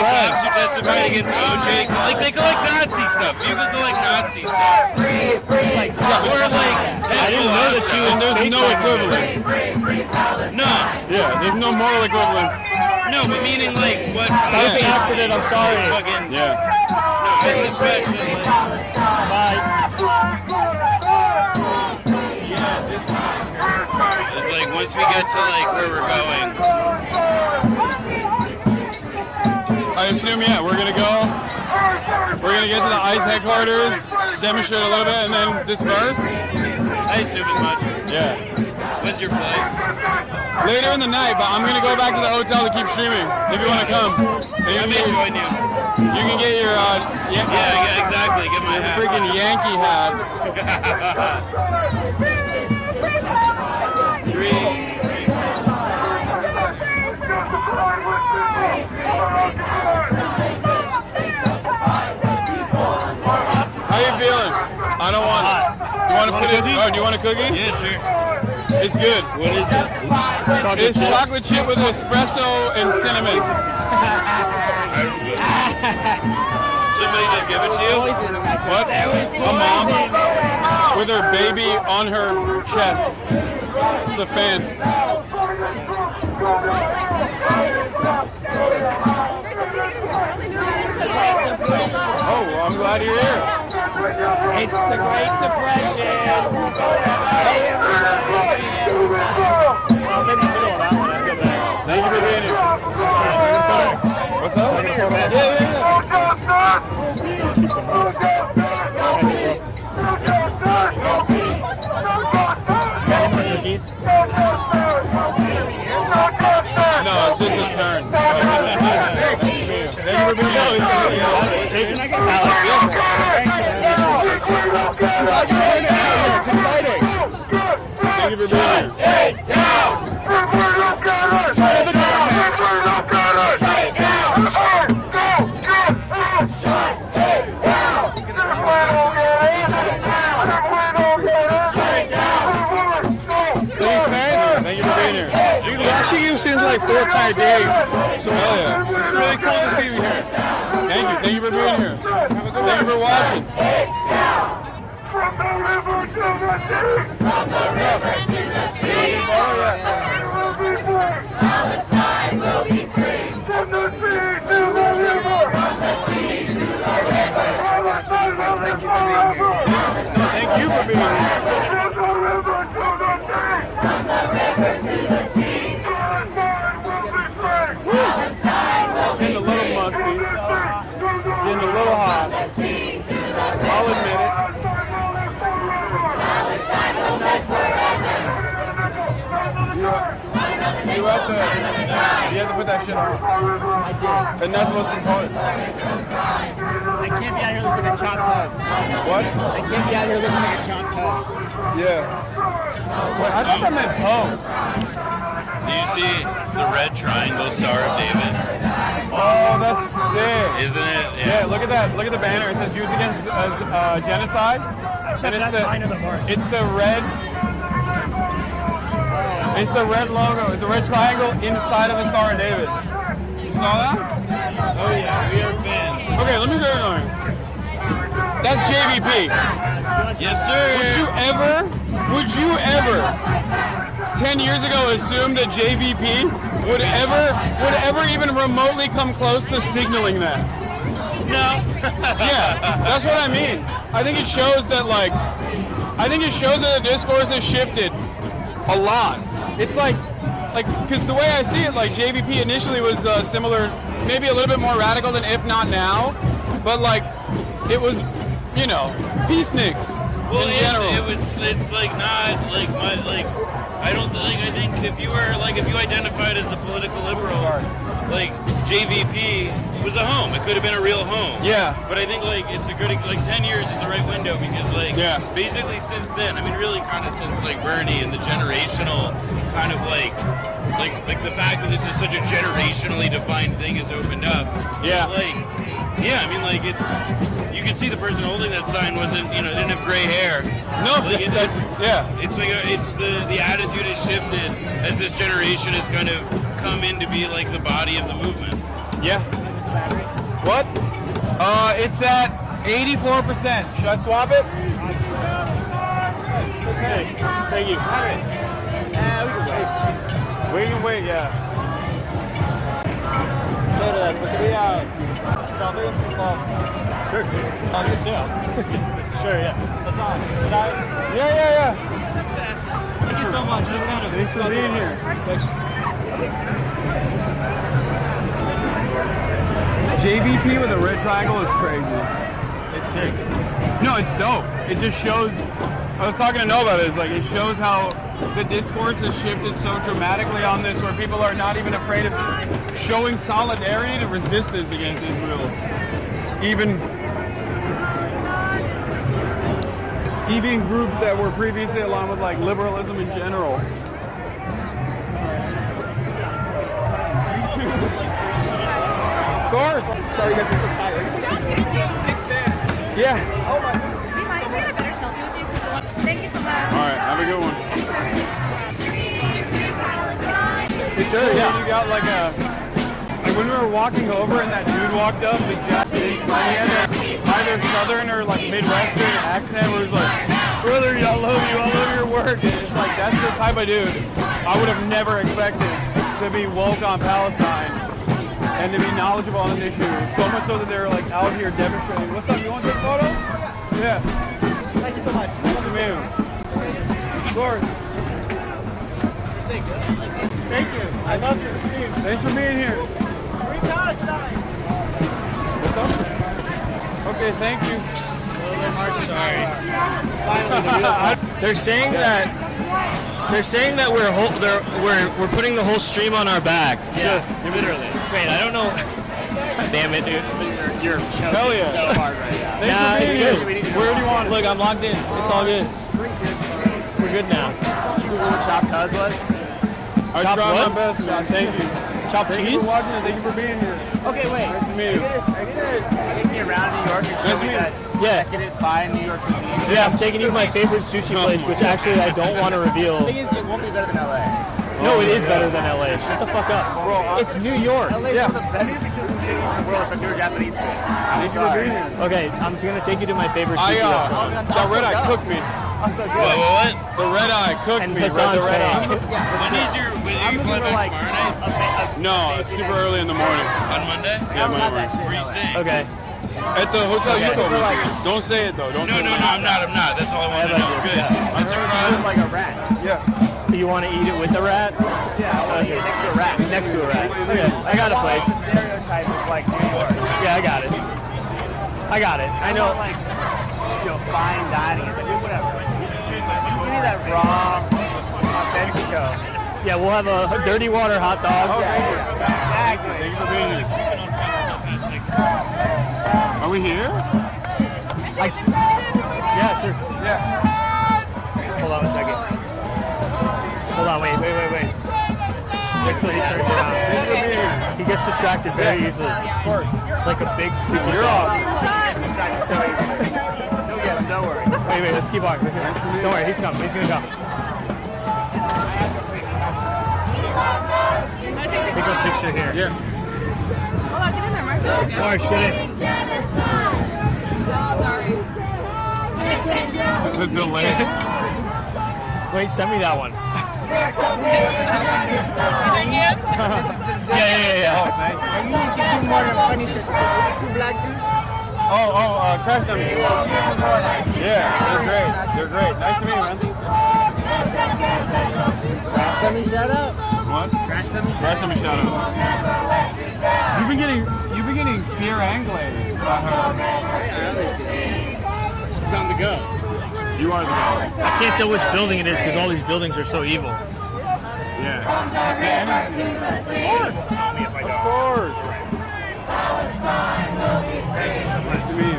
I: the cops who testified against OJ, like they collect Nazi stuff. You could collect Nazi stuff. Or like,
B: I didn't know that she was. There's no equivalence.
I: No.
B: Yeah, there's no moral equivalence.
I: No, but meaning like what?
A: That was an accident. I'm sorry.
I: Fucking,
B: Yeah.
I: no, I suspect that like,
A: Bye.
I: yeah, this is like once we get to like where we're going.
B: I assume, yeah, we're gonna go. We're gonna get to the ICE headquarters, demonstrate a little bit, and then disperse.
I: I assume as much.
B: Yeah.
I: When's your flight?
B: Later in the night, but I'm gonna go back to the hotel to keep streaming. If you want to come,
I: I may join you.
B: You can get your
I: yeah, exactly. Get my hat.
B: Freaking Yankee hat. How you feeling? I don't want it. You want to put it? Oh, do you want a cookie?
I: Yeah, sure.
B: It's good.
I: What is it?
B: It's chocolate chip with espresso and cinnamon.
I: Somebody just give it to you?
B: What? A mom with her baby on her chest. The fan. Oh, well, I'm glad you're here.
A: It's the Great Depression. I'm in the middle of that one. I feel bad.
B: Thank you for being here. What's up?
A: Cookies?
B: No, it's just a turn. Thank you for being here.
A: It's exciting.
B: Thank you for being here. Thanks, man. Thank you for being here.
A: We've watching you since like 4 or 5 days. So
B: hell yeah.
A: It's really cool to see you here.
B: Thank you. Thank you for being here. Thank you for watching.
O: From the river to the sea. From the river to the sea. Palestine will be free. From the sea to the river. From the sea to the river. Palestine will be forever.
B: Thank you for being here.
O: From the river to the sea. From the river to the sea. Palestine will be free. Palestine will be free.
B: Getting a little musty. It's getting a little hot. I'll admit it. You have to put that shit on. I did. And that's what's important.
A: I can't be out here looking at chopped heads.
B: What?
A: I can't be out here looking at chopped heads.
B: Yeah. Wait, I thought that meant pose.
I: Do you see the red triangle Star of David?
B: Oh, that's sick.
I: Isn't it?
B: Yeah, look at that. Look at the banner. It says Jews Against Genocide.
A: That's the best sign of the march.
B: It's the red. It's the red logo. It's a red triangle inside of the Star of David. You saw that?
I: Oh yeah, we are fans.
B: Okay, let me show you something. That's JVP.
I: Yes, sir.
B: Would you ever 10 years ago assume that JVP would ever even remotely come close to signaling that?
I: No.
B: Yeah, that's what I mean. I think it shows that the discourse has shifted a lot. It's like, because the way I see it, like JVP initially was similar, maybe a little bit more radical than If Not Now, but like it was, you know, peaceniks in general.
I: It's like not like I don't think. I think if you identified as a political liberal, like JVP was a home. It could have been a real home.
B: Yeah.
I: But I think like it's a good 10 years is the right window because basically since then, I mean really kind of since like Bernie and the generational kind of like the fact that this is such a generationally defined thing has opened up.
B: Yeah.
I: I mean like it's you can see the person holding that sign didn't have gray hair.
B: No,
I: It's like the attitude has shifted as this generation has kind of come in to be like the body of the movement.
B: Yeah. What? It's at 84%. Should I swap it?
A: Okay. Thank you.
B: We can wait, yeah. Sure.
A: Oh, good too. Sure, yeah. That's on.
B: Yeah.
A: Thank you so much.
B: Thanks for being here.
A: Thanks.
B: JVP with a red triangle is crazy.
A: It's sick.
B: No, it's dope. It just shows. I was talking to Noah about it. It's like it shows how the discourse has shifted so dramatically on this, where people are not even afraid of showing solidarity to resistance against Israel. Even groups that were previously aligned with like liberalism in general. Of course. Sorry, you guys are so tired. Yeah.
P: Thank you so much.
B: All right, have a good one.
P: Sure,
B: yeah. You got like when we were walking over and that dude walked up, the Japanese, he had either southern or like midwestern accent where he's like, brother, I love you, I love your work. And it's like, that's the type of dude I would have never expected to be woke on Palestine and to be knowledgeable on this issue. So much so that they're like out here demonstrating. What's up, you want this photo? Yeah. Thank you so much. Love to meet you. Of course. Thank you. I love your team. Thanks for being here. What's up? Okay, thank you.
A: Sorry. They're saying that we're putting the whole stream on our back. Yeah, literally. Wait, I don't know. Damn it, dude. You're
B: Hell yeah.
A: so hard right now. Nah, it's good.
B: Where do you want it?
A: Look, I'm logged in. It's all good. We're good now.
F: You know what Chop Cuz was?
B: I
A: Chop
B: tried
A: what?
B: my best, man. Thank you.
A: Chop
B: Thank
A: cheese?
B: you for watching it. Thank you for being here.
F: Okay, wait.
B: Nice to meet you.
F: Are you gonna take me around New York and
B: Nice
F: show
B: to
F: me
B: meet
F: that
A: Yeah.
F: decadent fine New York cuisine?
A: Yeah, I'm taking you to my favorite sushi place, which actually I don't want to reveal.
F: The thing is, it won't be better than LA.
A: No, it is better than LA. Shut the fuck up.
F: Bro,
A: It's New York.
F: LA is one of the best cities in the world for pure Japanese food.
B: Thank you for being here.
A: Okay, I'm gonna take you to my favorite sushi restaurant.
B: The red eye cooked me.
F: I'm so good.
H: What?
B: The red eye cooked
A: And
B: me.
A: Hassan's
B: The red eye.
H: When is your? Will you fly back tomorrow night?
B: No, it's super early in the morning.
H: On Monday?
B: Yeah, Monday morning.
H: Where you staying?
A: Okay.
B: At the hotel you told me. Don't say it though. Don't.
H: No, I'm not. That's all I want to know. Good. That's a crowd.
F: Like a rat.
B: Yeah.
A: You want to eat it with a rat?
F: Yeah, I want to eat it next to a rat.
A: Next to a rat. Okay, I got a place.
F: Stereotype of like New York.
A: Yeah, I got it. I know.
F: Like, fine dining. It's like, whatever. Give me that raw, authentic.
A: Yeah, we'll have a dirty water hot dog.
F: Exactly.
B: Thank you for being here. Are we here?
A: Yeah, sure.
B: Yeah.
A: Hold on a second. Hold on, wait. Wait till he turns around. He gets distracted very easily.
B: Of course.
A: It's like a big stupid.
B: You're off.
F: Don't worry.
A: Wait, let's keep walking. Don't worry, he's coming. He's gonna come. Take a picture here.
B: Yeah.
P: Hold on, get in there, Mark.
A: Marsh, get in.
B: The delay.
A: Wait, send me that one.
P: Thank
A: Yeah.
B: Oh, thank you.
J: I usually give you more than funny shit. Two black dudes.
B: Crash dummies. Yeah, they're great. Nice to meet you, man.
F: Crash dummy shout out.
B: What?
F: Crash dummy
B: shout out. You've been getting fear and glaze.
F: It's time to go.
B: You are the guy.
A: I can't tell which building it is because all these buildings are so evil.
B: Yeah. Of course. Nice to meet you.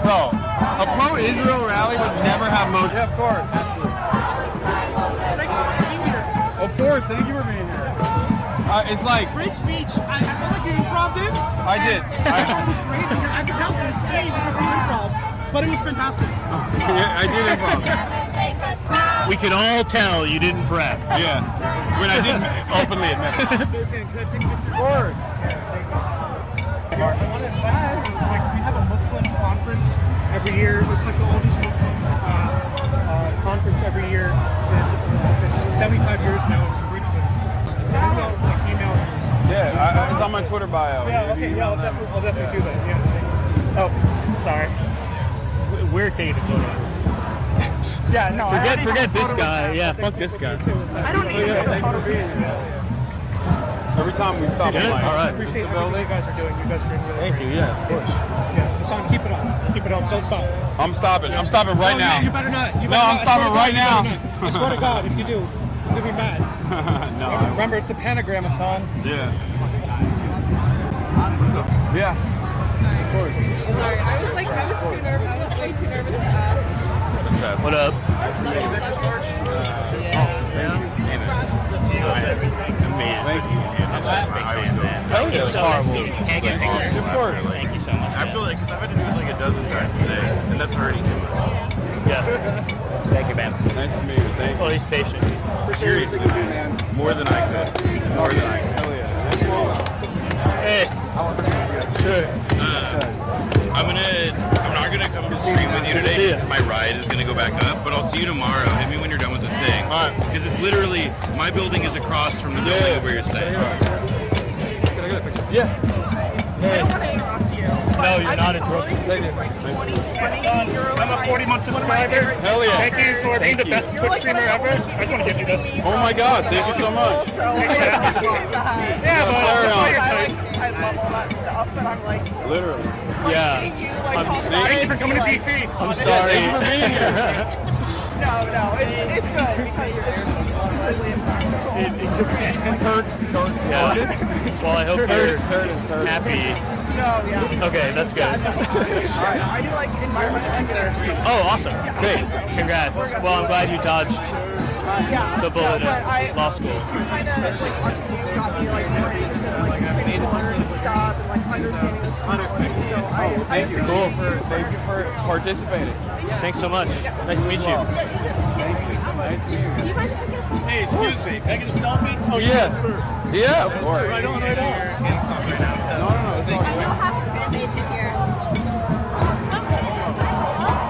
B: Bro, a pro-Israel rally would never have most. Yeah, of course. Absolutely. Of course, thank you for being here. It's like
J: Great speech. I feel like you improv it.
B: I did.
J: It was great. I could tell from the stage it was improv, but it was fantastic.
B: Yeah, I did improv.
H: We can all tell you didn't prep.
B: Yeah. When I didn't openly admit it.
T: Of course. We have a Muslim conference every year. It's like the oldest Muslim conference every year. It's 75 years now. It's in Richmond.
B: Yeah, it's on my Twitter bio.
T: Yeah, okay, yeah, I'll definitely do that. Yeah. Oh, sorry.
H: We're taking a photo.
T: Yeah, no.
H: Forget this guy. Yeah, fuck this guy.
T: I don't need to photo being
B: Every time we stop, I'm like,
T: all right. I appreciate everything you guys are doing. You guys are doing really
B: Thank you, yeah, of course.
T: Yeah, Hassan, keep it up. Keep it up. Don't stop.
B: I'm stopping. I'm stopping right now.
T: You better not.
B: I'm stopping right now.
T: I swear to God, if you do, you'll be mad.
B: No.
T: Remember, it's a pentagram, Hassan.
B: Yeah. Yeah. Of course.
Q: Sorry, I was too nervous. I was way too nervous to ask.
H: What up?
B: It's horrible.
H: Can't get pictures.
B: Of course.
H: Thank you so much.
I: I feel like, because I've had to do it like a dozen times today, and that's already too much.
H: Yeah. Thank you, man.
B: Nice to meet you. Thank you.
H: Oh, he's patient.
I: Seriously, more than I could. More than I could.
B: Hell yeah.
H: Hey. Sure.
I: I'm not gonna come to stream with you today because my ride is gonna go back up, but I'll see you tomorrow. Hit me when you're done with the thing. Because it's literally, my building is across from the building where you're staying.
B: Yeah.
Q: I don't want to interrupt you.
H: No, you're not interrupting.
T: I'm a 40-month subscriber.
B: Hell yeah.
T: Thank you for being the best Twitch streamer ever. I just want to give you this.
B: Oh my God, thank you so much.
T: Yeah, but
Q: I love all that stuff, and I'm like,
B: Literally.
H: Yeah.
T: Thank you for coming to DC.
H: I'm sorry.
B: Thank you for being here.
Q: no, it's good because it's
H: Yeah. Well, I hope you're happy.
Q: No, yeah.
H: Okay, that's good.
Q: I do like environmental energy.
H: Oh, awesome. Great. Congrats. Well, I'm glad you dodged the bullet at law school.
Q: Kind of like watching you got me like more interested in like spinning colors and stuff and like understanding this technology. So
B: Thank you. Cool. Thank you for participating.
H: Thanks so much. Nice to meet you.
B: Thank you. Nice to meet you.
T: Hey, excuse me. Can I get a selfie? Oh,
B: Yeah. Yeah, of course.
T: Right on, right on.
B: No, it's all good.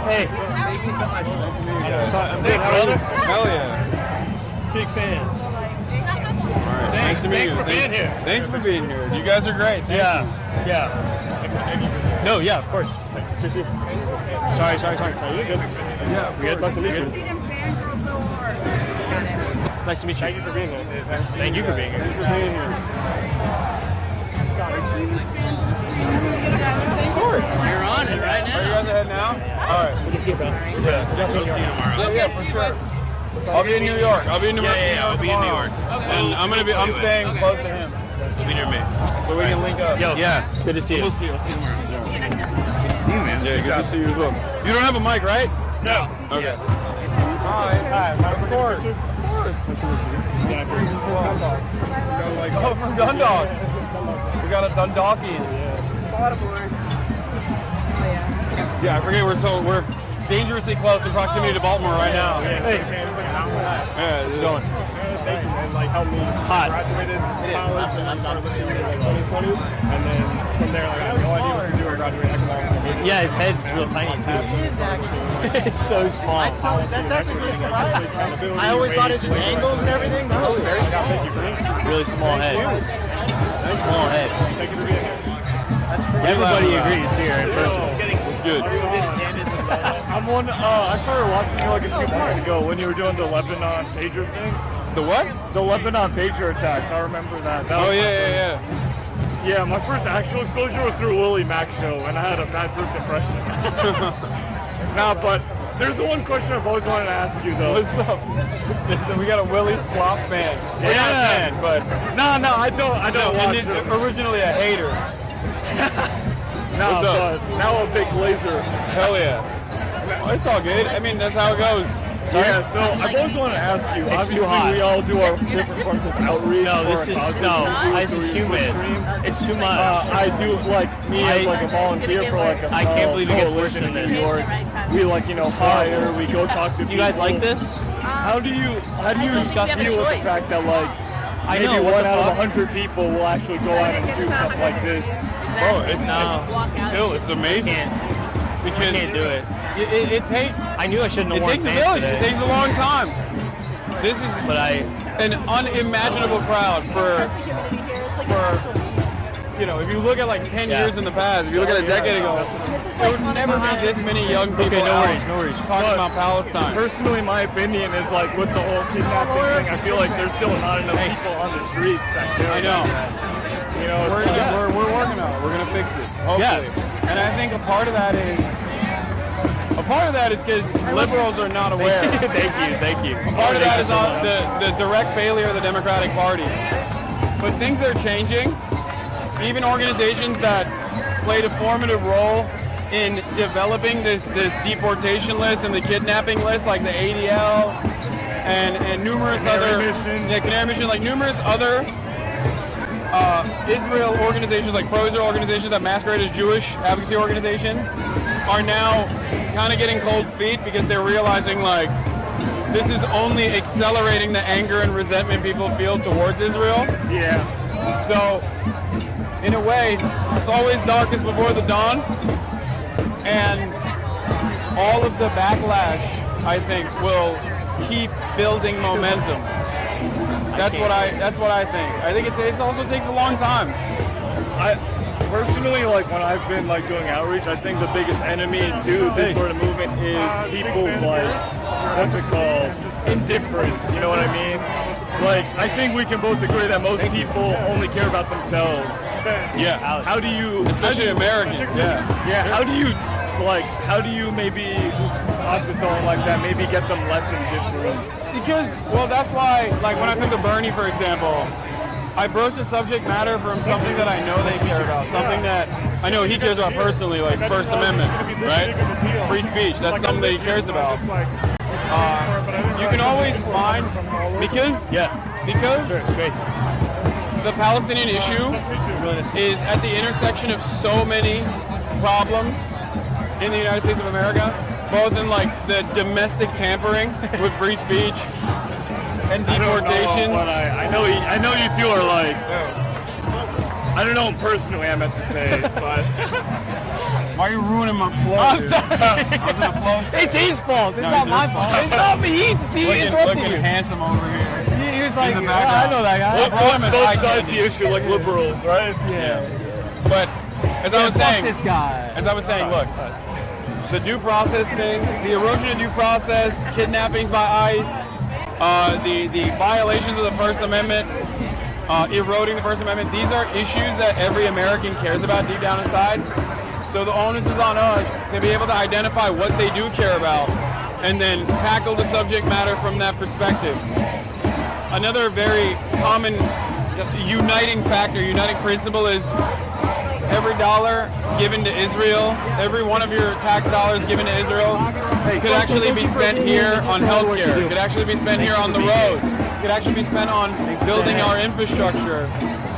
H: Hey.
B: Thank you so much.
H: I'm good. How are you?
B: Hell yeah.
H: Big fan.
B: All right. Nice to meet you.
H: Thanks for being here.
B: Thanks for being here. You guys are great. Thank
H: Yeah.
B: you.
H: Yeah. No, yeah, of course. Sorry. Are you good?
B: Yeah,
H: we good? Nice to meet you. Nice to meet you. Thank you for being here. Thank you for being here.
B: Thanks for being here. Of course.
H: You're on it right now.
B: Are you guys ahead now? All right.
H: Good to see you, bro.
I: We'll see you tomorrow.
B: Yeah, for sure. I'll be in New York. I'll be in New York.
I: Yeah, I'll be in New York.
B: And I'm staying close to him.
I: You'll be near me.
B: So we can link up.
H: Yo,
I: Yeah.
H: good to see you.
I: We'll see you tomorrow.
B: Yeah, good to see you as well. You don't have a mic, right?
H: No.
B: Okay. Hi. Of course. Oh, from Dundalk. We got a Dundalkian. Yeah, I forget we're dangerously close in proximity to Baltimore right now.
H: Hey.
B: Yeah, it's going.
T: And like helped me
H: Hot.
T: graduated college and started looking at 2020. And then from there, like, I had no idea what to do. I graduated economics.
H: Yeah, his head's real tiny too.
J: It is actually.
H: It's so small.
J: That's actually really surprising. I always thought it was just angles and everything, but it was very small.
H: Really small head. Small head.
T: Thank you for being here.
H: Everybody agrees here in person.
B: It's good.
T: I'm one. I started watching you like a few months ago when you were doing the Lebanon pager thing.
B: The what?
T: The Lebanon pager attacks. I remember that.
B: Oh yeah.
T: Yeah, my first actual exposure was through Willie Mack's show, and I had a bad first impression. Nah, but there's the one question I've always wanted to ask you though.
B: What's up? So we got a Willie Slop fan. We're not a fan, but
T: No, I don't watch it.
B: Originally a hater.
T: No,
B: What's up?
T: but now a big Glazer.
B: Hell yeah. Well, it's all good. I mean, that's how it goes.
H: Sorry?
C: Yeah, so I've always wanted to ask you.
H: It's
C: Obviously,
H: too hot.
C: we all do our different forms of outreach.
H: No,
C: for
H: this is
C: our
H: no. This is humid. It's too much.
C: I do as like a volunteer for like a small
H: I can't believe it gets worse
C: coalition
H: than
C: in
H: this.
C: New York. We hire. We go talk to people.
H: You guys like this?
C: How do you
H: discuss
C: deal with the fact that
H: I
C: maybe
H: know, what
C: one
H: the
C: out of
H: fuck?
C: 100 people will actually go out and do stuff like this?
B: Bro, it's amazing. Because
H: I can't do it.
B: It takes.
H: I knew I shouldn't have
B: It
H: worn
B: takes a
H: pants
B: village.
H: today.
B: It takes a long time. This is an unimaginable crowd for if you look at like 10 years in the past, if you look at a decade ago, there would never be this many young people
H: no worries.
B: talking about Palestine.
C: Personally, my opinion is with the whole kidnapping thing, I feel like there's still not enough people on the streets that care.
B: I know.
C: About that.
B: We're working on it. We're gonna fix it. Hopefully. Yeah. And I think a part of that is because liberals are not aware.
H: Thank you.
B: A part of that is the direct failure of the Democratic Party. But things are changing. Even organizations that played a formative role in developing this deportation list and the kidnapping list, like the ADL and numerous Canary Mission, like numerous other Israel organizations, like pro-Israel organizations that masquerade as Jewish advocacy organizations, are now kind of getting cold feet because they're realizing this is only accelerating the anger and resentment people feel towards Israel.
C: Yeah.
B: So, in a way, it's always darkest before the dawn, and all of the backlash, I think, will keep building momentum. That's what I think. I think it also takes a long time.
C: I personally, when I've been doing outreach, I think the biggest enemy to this sort of movement is people's what's it called? Indifference. You know what I mean? I think we can both agree that most people only care about themselves.
B: Yeah.
C: How do you,
B: especially Americans? Yeah.
C: Yeah. How do you maybe talk to someone like that? Maybe get them less indifferent.
B: Because, that's why, when I took the Bernie, for example, I broached the subject matter from something that I know they care about, something that I know he cares about personally, like First Amendment, right? Free speech, that's something that he cares about. You can always find, because the Palestinian issue is at the intersection of so many problems in the United States of America, both in the domestic tampering with free speech and deportations.
C: I know you two are I don't know him personally, I meant to say, but
B: why are you ruining my flow?
H: I'm
B: dude?
H: sorry.
B: I was in a flow state.
H: It's his fault. It's not my fault. It's not me. He interrupted
B: looking
H: you.
B: handsome over here.
H: He was like,
B: in the
H: I know that guy.
C: both sides of the issue, liberals, right?
B: Yeah. But as I was saying,
H: this guy.
B: As I was saying, look, the due process thing, the erosion of due process, kidnappings by ICE, the violations of the First Amendment, eroding the First Amendment, these are issues that every American cares about deep down inside. So the onus is on us to be able to identify what they do care about and then tackle the subject matter from that perspective. Another very common uniting factor, uniting principle is every dollar given to Israel, every one of your tax dollars given to Israel could actually be spent here on healthcare, could actually be spent here on the roads, could actually be spent on building our infrastructure.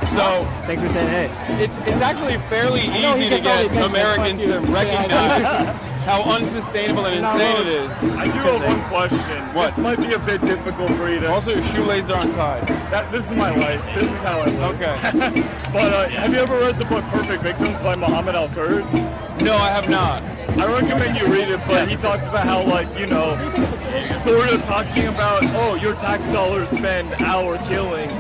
B: So
H: thanks for saying hey.
B: It's actually fairly easy to get Americans to recognize how unsustainable and insane it is.
C: I do have one question.
B: What?
C: This might be a bit difficult for you to...
B: Also, your shoelaces are untied.
C: This is my life. This is how I live.
B: Okay.
C: But have you ever read the book Perfect Victims by Muhammad Al-Kurd?
B: No, I have not.
C: I recommend you read it, but he talks about how, sort of talking about, your tax dollars spend our killing,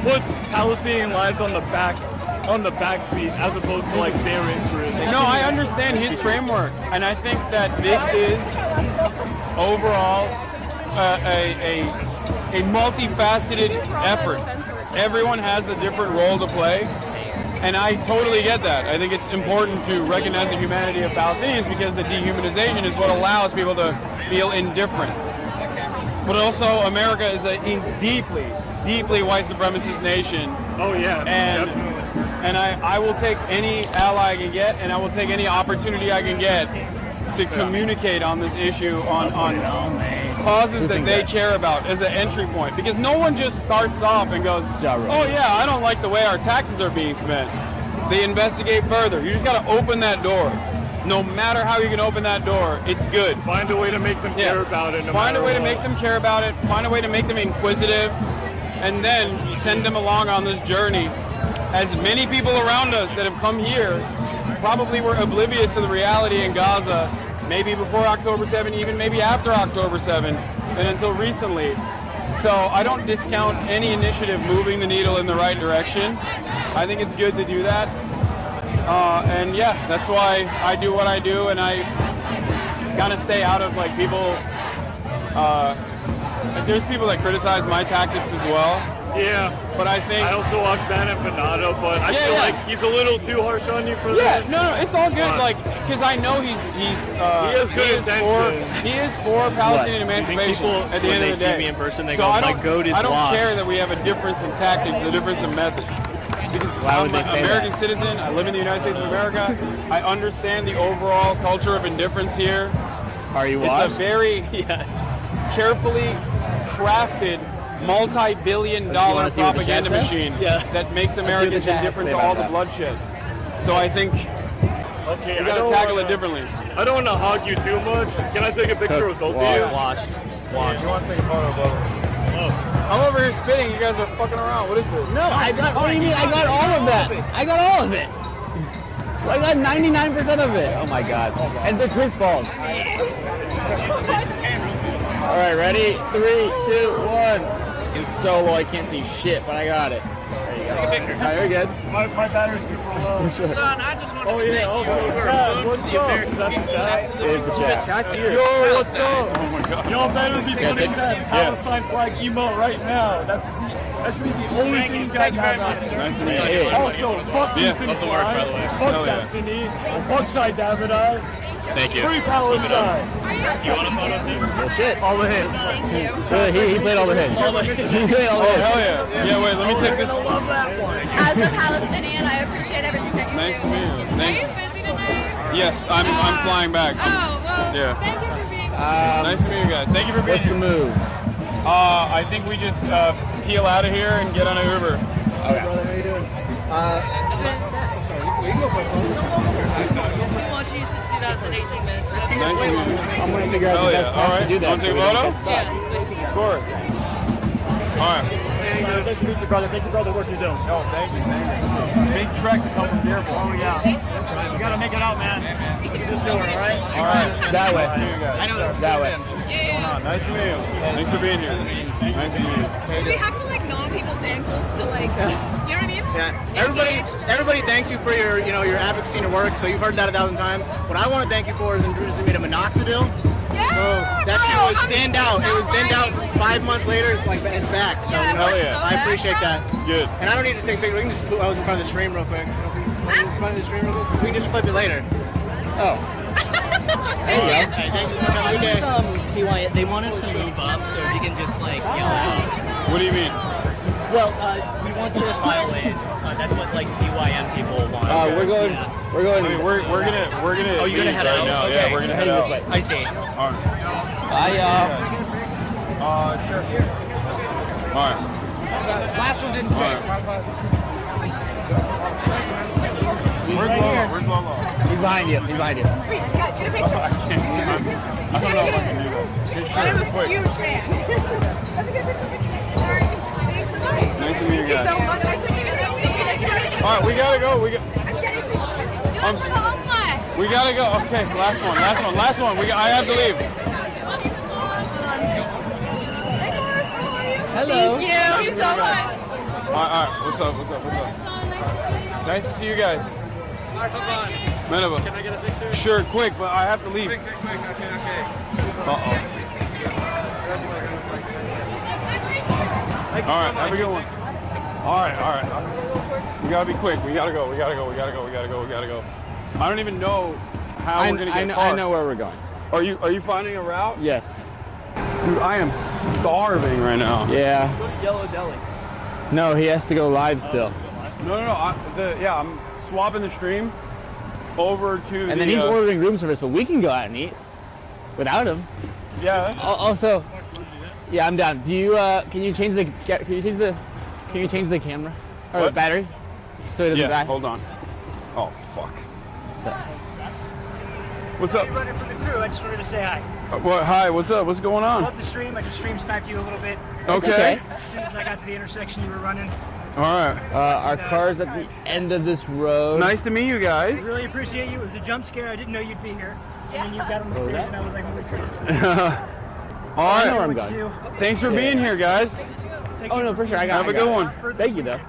C: puts Palestinian lives on the back seat as opposed to their interest.
B: No, I understand his framework, and I think that this is overall a multifaceted effort. Everyone has a different role to play, and I totally get that. I think it's important to recognize the humanity of Palestinians because the dehumanization is what allows people to feel indifferent. But also, America is a deeply, deeply white supremacist nation.
C: Oh yeah, definitely.
B: And I will take any ally I can get, and I will take any opportunity I can get to communicate on this issue on causes that they care about as an entry point. Because no one just starts off and goes, oh yeah, I don't like the way our taxes are being spent. They investigate further. You just got to open that door. No matter how you can open that door, it's good.
C: Find a way to make them care about it.
B: Find a way to make them care about it. Find a way to make them inquisitive. And then send them along on this journey. As many people around us that have come here probably were oblivious to the reality in Gaza, maybe before October 7, even maybe after October 7, and until recently. So I don't discount any initiative moving the needle in the right direction. I think it's good to do that. And yeah, that's why I do what I do, and I kind of stay out of like people. There's people that criticize my tactics as well.
C: Yeah,
B: but I think
C: I also watch Ben and Panado, but I feel like he's a little too harsh on you for that.
B: Yeah, no, it's all good. Like, because I know he is for Palestinian emancipation at the end of the day.
H: See me in person, they
B: so
H: go,
B: I
H: my goat is
B: don't
H: lost.
B: care that we have a difference in tactics, a difference in methods. Because I'm an American citizen. I live in the United States of America. I understand the overall culture of indifference here.
H: Are you
B: It's
H: washed?
B: a very carefully crafted, multi-billion-dollar propaganda machine that makes Americans indifferent to all the bloodshed. So I think we got to tackle it differently.
C: I don't want to hog you too much. Can I take a picture with both of you?
H: Washed.
C: He wants to take a photo, brother.
B: I'm over here spitting. You guys are fucking around. What is this?
H: No, I got. What do you mean? I got all of that. I got all of it. I got 99% of it. Oh my god. And it's his fault. All right, ready? 3, 2, 1. It's so low, I can't see shit, but I got it. There you go. All right, you're good.
C: My battery's super low.
G: Son, I just wanted
C: to
G: thank
C: also,
G: you for
C: Chad,
G: moving
C: what's
G: to the
C: up?
G: American
C: Is that the chat?
H: It is the chat.
G: Chat's
C: here. Yo, what's up? Oh my god. Y'all better be putting that Palestine flag emote right now. That should be the only thing you guys have out there.
B: Nice to meet you.
C: Also, fuck Ethan Klein. Fuck Destiny. Fuck Shai Davidai.
H: Thank you.
C: Free Palestine.
H: You want a photo too? Well, shit.
C: All the hits.
H: Thank you. He played all the hits. He played all the hits.
B: Hell yeah. Yeah, wait, let me take this.
P: As a Palestinian, I appreciate everything that you do.
B: Nice to meet you.
P: Are you busy tonight?
B: Yes, I'm flying back.
P: Oh, well,
B: Yeah.
P: thank you for being
B: Nice to meet you guys. Thank you for being here.
H: What's the move?
B: I think we just peel out of here and get on an Uber.
H: Okay.
J: Brother, how you doing? Sorry, you go first.
G: Well, she used to see that in 18 minutes.
B: Nice to meet you.
H: I'm going to figure out the best
B: All
H: time
B: right.
H: to do that.
B: Want to take a photo?
H: Yeah.
B: Of course. All right.
J: Nice to meet you, brother. Thank you for all the work you're doing.
B: Oh, thank you. Big trek to come from Dearborn.
J: Oh, yeah. You got to make it out, man. Let's just do it, all right?
B: All right.
H: That way.
B: Nice to meet you guys.
J: I know that's
H: That way.
B: Nice to meet you. Thanks for being here. Nice to meet you.
P: Do we have to like gnaw people's ankles to like, you know what I mean?
J: Yeah. Everybody thanks you for your advocacy and your work. So you've heard that 1,000 times. What I want to thank you for is introducing me to minoxidil.
P: Yeah.
J: That shit was thinned out. It was thinned out 5 months later. It's like it's back. So you know,
B: Hell yeah.
J: I appreciate that.
B: It's good.
J: And I don't need to take a picture. We can just put. I was in front of the stream real quick. We can just clip it later.
H: Oh.
J: There you go. Hey, thanks for coming. Good day.
G: They want us to move up so we can just like yell out.
B: What do you mean?
G: Well, we want to file ways. That's what like BYM people want.
H: We're going. We're going.
B: I mean, we're gonna.
G: Oh, you're gonna head
B: right
G: out?
B: now.
G: Okay.
B: Yeah, we're gonna head out.
H: this way.
G: I see.
B: All right. Sure. All right.
J: Last one didn't take.
B: Where's Lolo? Where's Lolo?
H: He's behind you. He's behind you.
P: Guys, get a picture.
B: I don't know if I can do that. Okay, sure.
P: I'm a
B: Quick.
P: huge fan.
B: Nice to meet you guys.
P: So much. Nice to meet you.
B: All right, we gotta go. We gotta go. Okay, last one. I have to leave.
H: Hello.
P: Thank you so much.
B: All right. What's up? Nice to see you guys. Merhaba.
G: Can I get a picture?
B: Sure, quick, but I have to leave.
G: Quick. Okay.
B: Uh-oh. All right, have a good one. All right. We gotta be quick. We gotta go. I don't even know how we're gonna get
H: I
B: parked.
H: know where we're going.
B: Are you finding a route?
H: Yes.
B: Dude, I am starving right now.
H: Yeah.
G: Let's go to Yellow Deli.
H: No, he has to go live still.
B: No. I'm swapping the stream over to
H: And then he's ordering room service, but we can go out and eat without him.
B: Yeah.
F: Also, yeah, I'm down. Do you can you change the camera or the battery so it doesn't die?
B: Hold on. Oh fuck.
F: So.
B: What's up?
K: Running from the crew. I just wanted to say hi.
B: Hi. What's up? What's going
K: I
B: on?
K: love the stream. I just stream sniped you a little bit.
B: Okay.
K: As soon as I got to the intersection, you were running.
B: All right.
F: Our car's at the end of this road.
B: Nice to meet you guys.
K: I really appreciate you. It was a jump scare. I didn't know you'd be here. And then you got on the stage, and I was like, holy crap.
B: All
F: I
B: right.
F: know where I'm going.
B: Thanks for being here, guys.
F: Oh no, for sure.
B: Have a good one.
F: Thank you, though.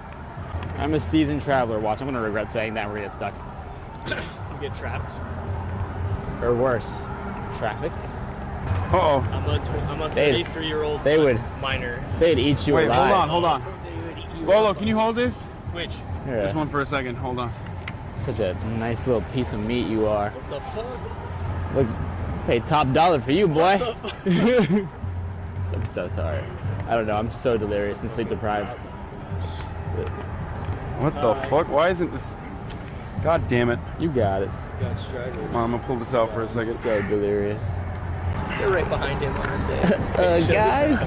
F: I'm a seasoned traveler. Watch, I'm gonna regret saying that. We're gonna get stuck.
K: You get trapped.
F: Or worse, traffic.
B: Uh-oh.
K: I'm a 33-year-old minor.
F: They'd eat you
B: Wait,
F: alive.
B: hold on. Bolo, can you hold this?
K: Which?
F: Yeah.
B: Just one for a second. Hold on.
F: Such a nice little piece of meat you are.
K: What the fuck?
F: Look, pay top dollar for you, boy. I'm so sorry. I don't know. I'm so delirious and sleep deprived.
B: What the fuck? Why isn't this? God damn it.
F: You got it.
K: Got stragglers.
B: I'm gonna pull this out for a second.
F: So delirious.
K: They're right behind him, aren't they?
F: Guys,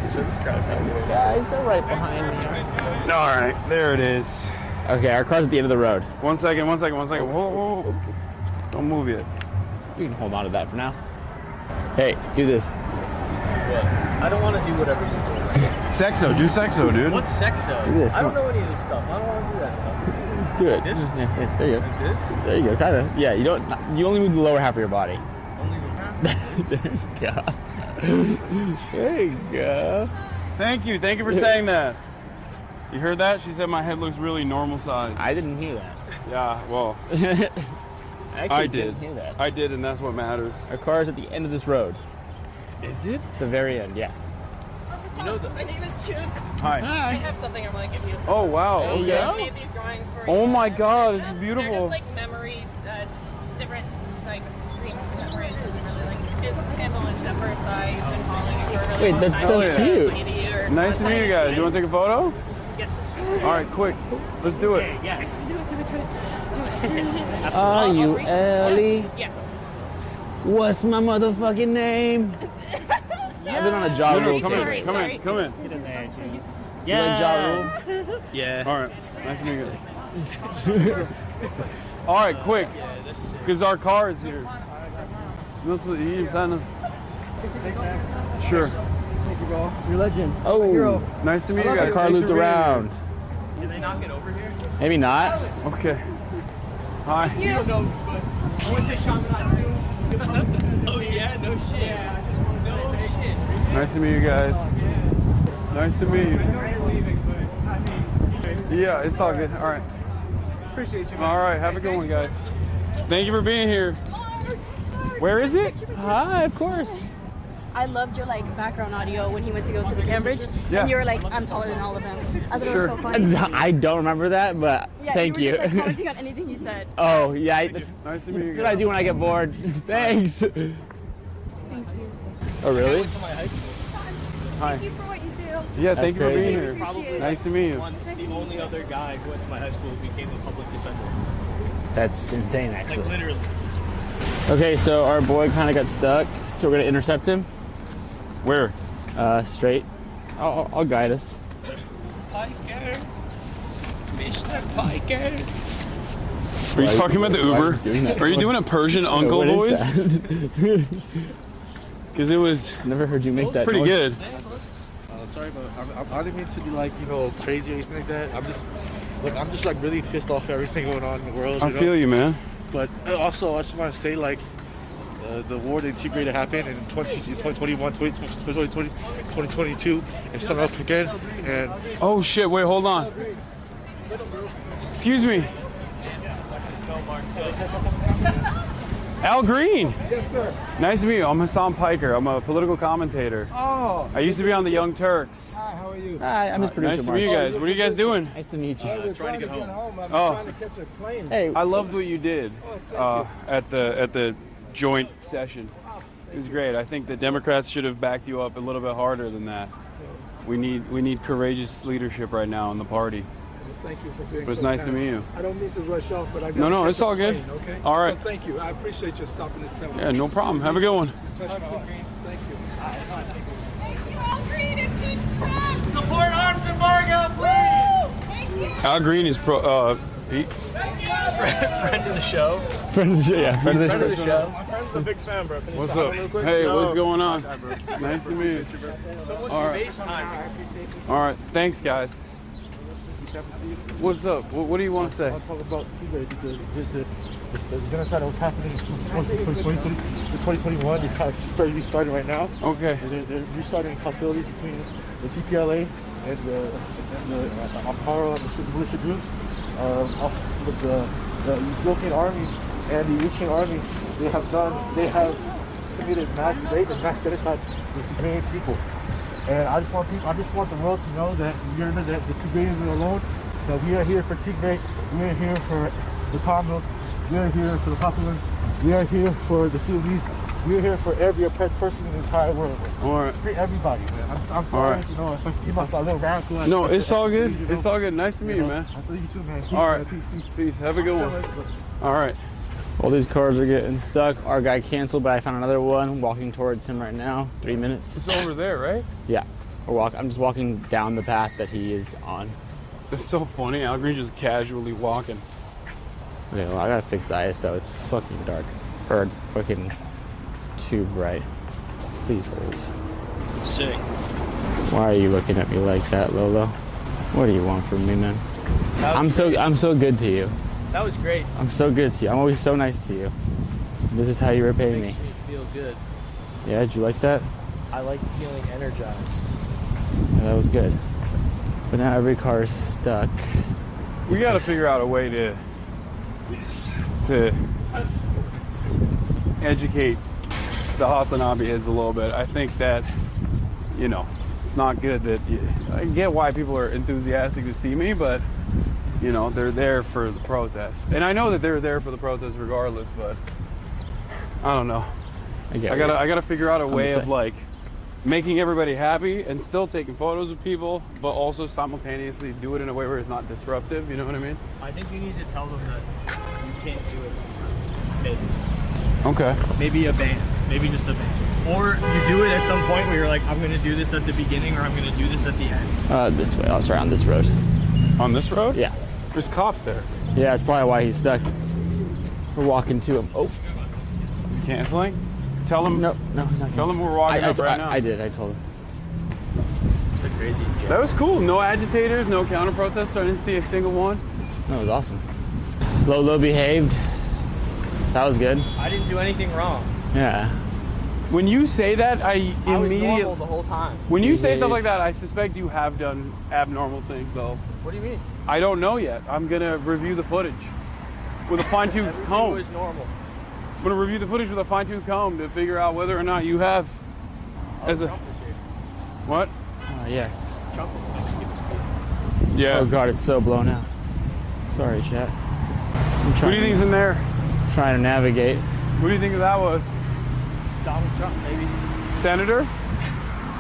F: they're right behind me.
B: All right, there it is.
F: Okay, our car's at the end of the road.
B: One second. Whoa. Don't move yet.
F: You can hold on to that for now. Hey, do this.
K: I don't want to do whatever you do.
B: Sexo, do sexo, dude.
K: What's sexo?
F: Do this,
K: I don't
F: come
K: know any of this stuff. I don't want to do that stuff.
F: Do it.
K: This?
F: Yeah, there you go.
K: Like this?
F: There you go. Kind of. Yeah. You don't. You only move the lower half of your body.
K: Only the half?
F: There you go. There you go.
B: Thank you for saying that. You heard that? She said my head looks really normal size.
F: I didn't hear that.
B: Yeah. Well.
F: I
B: did.
F: Didn't hear that.
B: I did, and that's what matters.
F: Our car is at the end of this road.
B: Is it?
F: The very end. Yeah.
K: You know
S: My name is Chun.
B: Hi.
S: I have something I want to give you.
B: Oh wow.
F: Okay.
S: I made these drawings for you.
B: Oh my God, this is
S: They're
B: beautiful.
S: just like memory, different like screens of memories that we really like. His handle is set for a size and calling it for a really
F: Wait,
S: long
F: that's
S: time.
F: so
S: Like,
F: cute.
S: lady or
B: Nice to meet you guys. You want to take a photo?
S: Yes.
B: All right, quick. Let's do it.
K: Yes.
S: Do it.
F: Are you Ellie?
S: Yeah.
F: What's my motherfucking name? I've been on a Ja Rule
B: Come
F: kick.
B: in.
K: Get in there, Junior.
F: You like Ja Rule?
K: Yeah.
B: All right. Nice to meet you. All right, quick. Because our car is here. You send us. Sure.
K: Thank you, bro. You're a legend.
F: Oh,
K: hero.
B: Nice to meet you
F: our
B: guys.
F: car
B: Thanks
F: looped
B: for being
F: around.
K: Can they not get over here?
F: Maybe not.
B: here. Okay. Hi.
K: You don't know, but I went to Chaminade too. Oh yeah, no shit. Yeah, I just want to no shit.
B: Nice to meet you guys. Nice to meet you. Yeah, it's all good. All right.
K: Appreciate you, man.
B: All right. Have a good one, guys. Thank you for being here. Where is it?
F: Hi, of course.
U: I loved your like background audio when he went to go to the Cambridge,
B: Yeah.
U: and you were like, "I'm taller than all of them." I thought
B: Sure.
U: it was so funny.
F: I don't remember that, but
U: Yeah,
F: thank
U: you.
F: you.
U: Were just, like, commenting on anything he said.
F: Oh, yeah. That's
B: Nice to meet you
F: what I
B: guys.
F: do when I get bored. Thanks.
U: Thank you.
F: Oh, really?
B: Hi.
U: Thank you for what you do.
B: Yeah,
F: That's
B: thank you for
F: crazy.
B: being here.
U: Appreciate it.
B: Nice to meet you.
K: Once the only other guy who went to my high school became a public defender.
F: That's insane,
K: Like
F: actually.
K: literally.
F: Okay, so our boy kind of got stuck, so we're gonna intercept him.
B: Where?
F: Straight. I'll guide us.
K: Piker. Mr. Piker.
B: Are you talking about the
F: why are
B: Uber?
F: you doing that?
B: Are you doing a Persian uncle
F: What
B: voice?
F: is that?
B: Because it was
F: Never heard you make that
B: pretty
F: noise.
B: good.
M: Sorry, but I didn't mean to be like, crazy or anything like that. I'm just like really pissed off at everything going on in the world.
B: I feel you, man.
M: But also, I just want to say, like, the war in Tigray that happened in 2021, 2022, and starting up again. And
B: Oh shit! Wait, hold on. Excuse me. Al Green.
V: Yes, sir.
B: Nice to meet you. I'm Hassan Piker. I'm a political commentator.
V: Oh.
B: I used to be on the Young Turks.
V: Hi, how are you?
F: Hi, I'm his producer.
B: Nice to meet you guys. What are you guys doing?
F: Nice to meet you.
V: We're trying to get home. I'm
B: Oh.
V: trying to catch a plane.
F: Hey,
B: I loved what you did at the joint session. It was great. I think the Democrats should have backed you up a little bit harder than that. We need courageous leadership right now in the party.
V: Thank you for being
B: But it's
V: so
B: nice to
V: kind.
B: meet you.
V: I don't mean to rush off, but I got
B: No, it's all good.
V: Okay?
B: All right.
V: But thank you. I appreciate you stopping at 7.
B: Yeah, no problem. Have a good one.
V: Thank you.
K: Support arms embargo, please.
B: Al Green is Pete.
H: Friend of the show.
B: Friend of the show, yeah. Friend of the show.
C: My friend's a big fan, bro.
B: What's up? Hey, what's going on? Nice to meet you. All right. All right. Thanks, guys. What's up? What do you want to say?
M: I'll talk about the genocide that was happening in 2021. It's restarting right now.
B: Okay.
M: They're restarting hostilities between the TPLA and the Amparo and the militia groups. With the Ethiopian army and the Eritrean army, they have committed mass rape and mass genocide with Tigrayan people. And I just want the world to know that we are the Tigrayans are alone. That we are here for Tigray. We are here for the Tamils. We are here for the Papuans. We are here for the Sudanese. We are here for every oppressed person in the entire world.
B: All right.
M: Free everybody, man. I'm sorry,
B: right.
M: you know, if I came off a little radical.
B: No, it's all good. It's all good. Nice to meet you, man.
M: I believe you too, man.
B: All right.
M: Peace.
B: Have a good one. All right.
F: All these cars are getting stuck. Our guy canceled, but I found another one. Walking towards him right now. 3 minutes.
B: It's over there, right?
F: Yeah. I'm just walking down the path that he is on.
B: That's so funny. Al Green's just casually walking.
F: Okay, well, I gotta fix the ISO. It's fucking dark. Or it's fucking too bright. Please hold.
H: Sick.
F: Why are you looking at me like that, Lolo? What do you want from me, man? I'm so good to you.
H: That was great.
F: I'm so good to you. I'm always so nice to you. This is how you repay me.
H: Makes me feel good.
F: Yeah, did you like that?
H: I like feeling energized.
F: Yeah, that was good. But now every car is stuck.
B: We got to figure out a way to educate the HasanAbi heads a little bit. I think that, you know, it's not good that I get why people are enthusiastic to see me, but you know, they're there for the protest. And I know that they're there for the protest regardless, but I don't know. I gotta figure out a way of like making everybody happy and still taking photos of people, but also simultaneously do it in a way where it's not disruptive, you know what I mean?
H: I think you need to tell them that you can't do it. Maybe.
B: Okay.
H: Maybe a band. Maybe just a band. Or you do it at some point where you're like, I'm gonna do this at the beginning or I'm gonna do this at the end.
F: This way. Sorry, on this road.
B: On this road?
F: Yeah.
B: There's cops there.
F: Yeah, that's probably why he's stuck. We're walking to him. Oh.
B: He's canceling? Tell him.
F: No, he's not canceling.
B: Tell him we're walking up right now.
F: I did. I told him.
H: So crazy. Yeah.
B: That was cool. No agitators, no counter protesters. I didn't see a single one.
F: That was awesome. Lolo behaved. That was good.
H: I didn't do anything wrong.
F: Yeah.
B: When you say that, I immediately.
H: was normal the whole time.
B: When you say stuff like that, I suspect you have done abnormal things, though.
H: What do you mean?
B: I don't know yet. I'm gonna review the footage with a fine-tooth comb.
H: It was normal.
B: I'm gonna review the footage with a fine-tooth comb to figure out whether or not you have. As a. What?
F: Yes.
H: Trump is supposed to give us speed.
B: Yeah.
F: Oh God, it's so blown out. Sorry, chat.
B: Who do you think's in there?
F: Trying to navigate.
B: Who do you think that was?
H: Donald Trump, maybe.
B: Senator?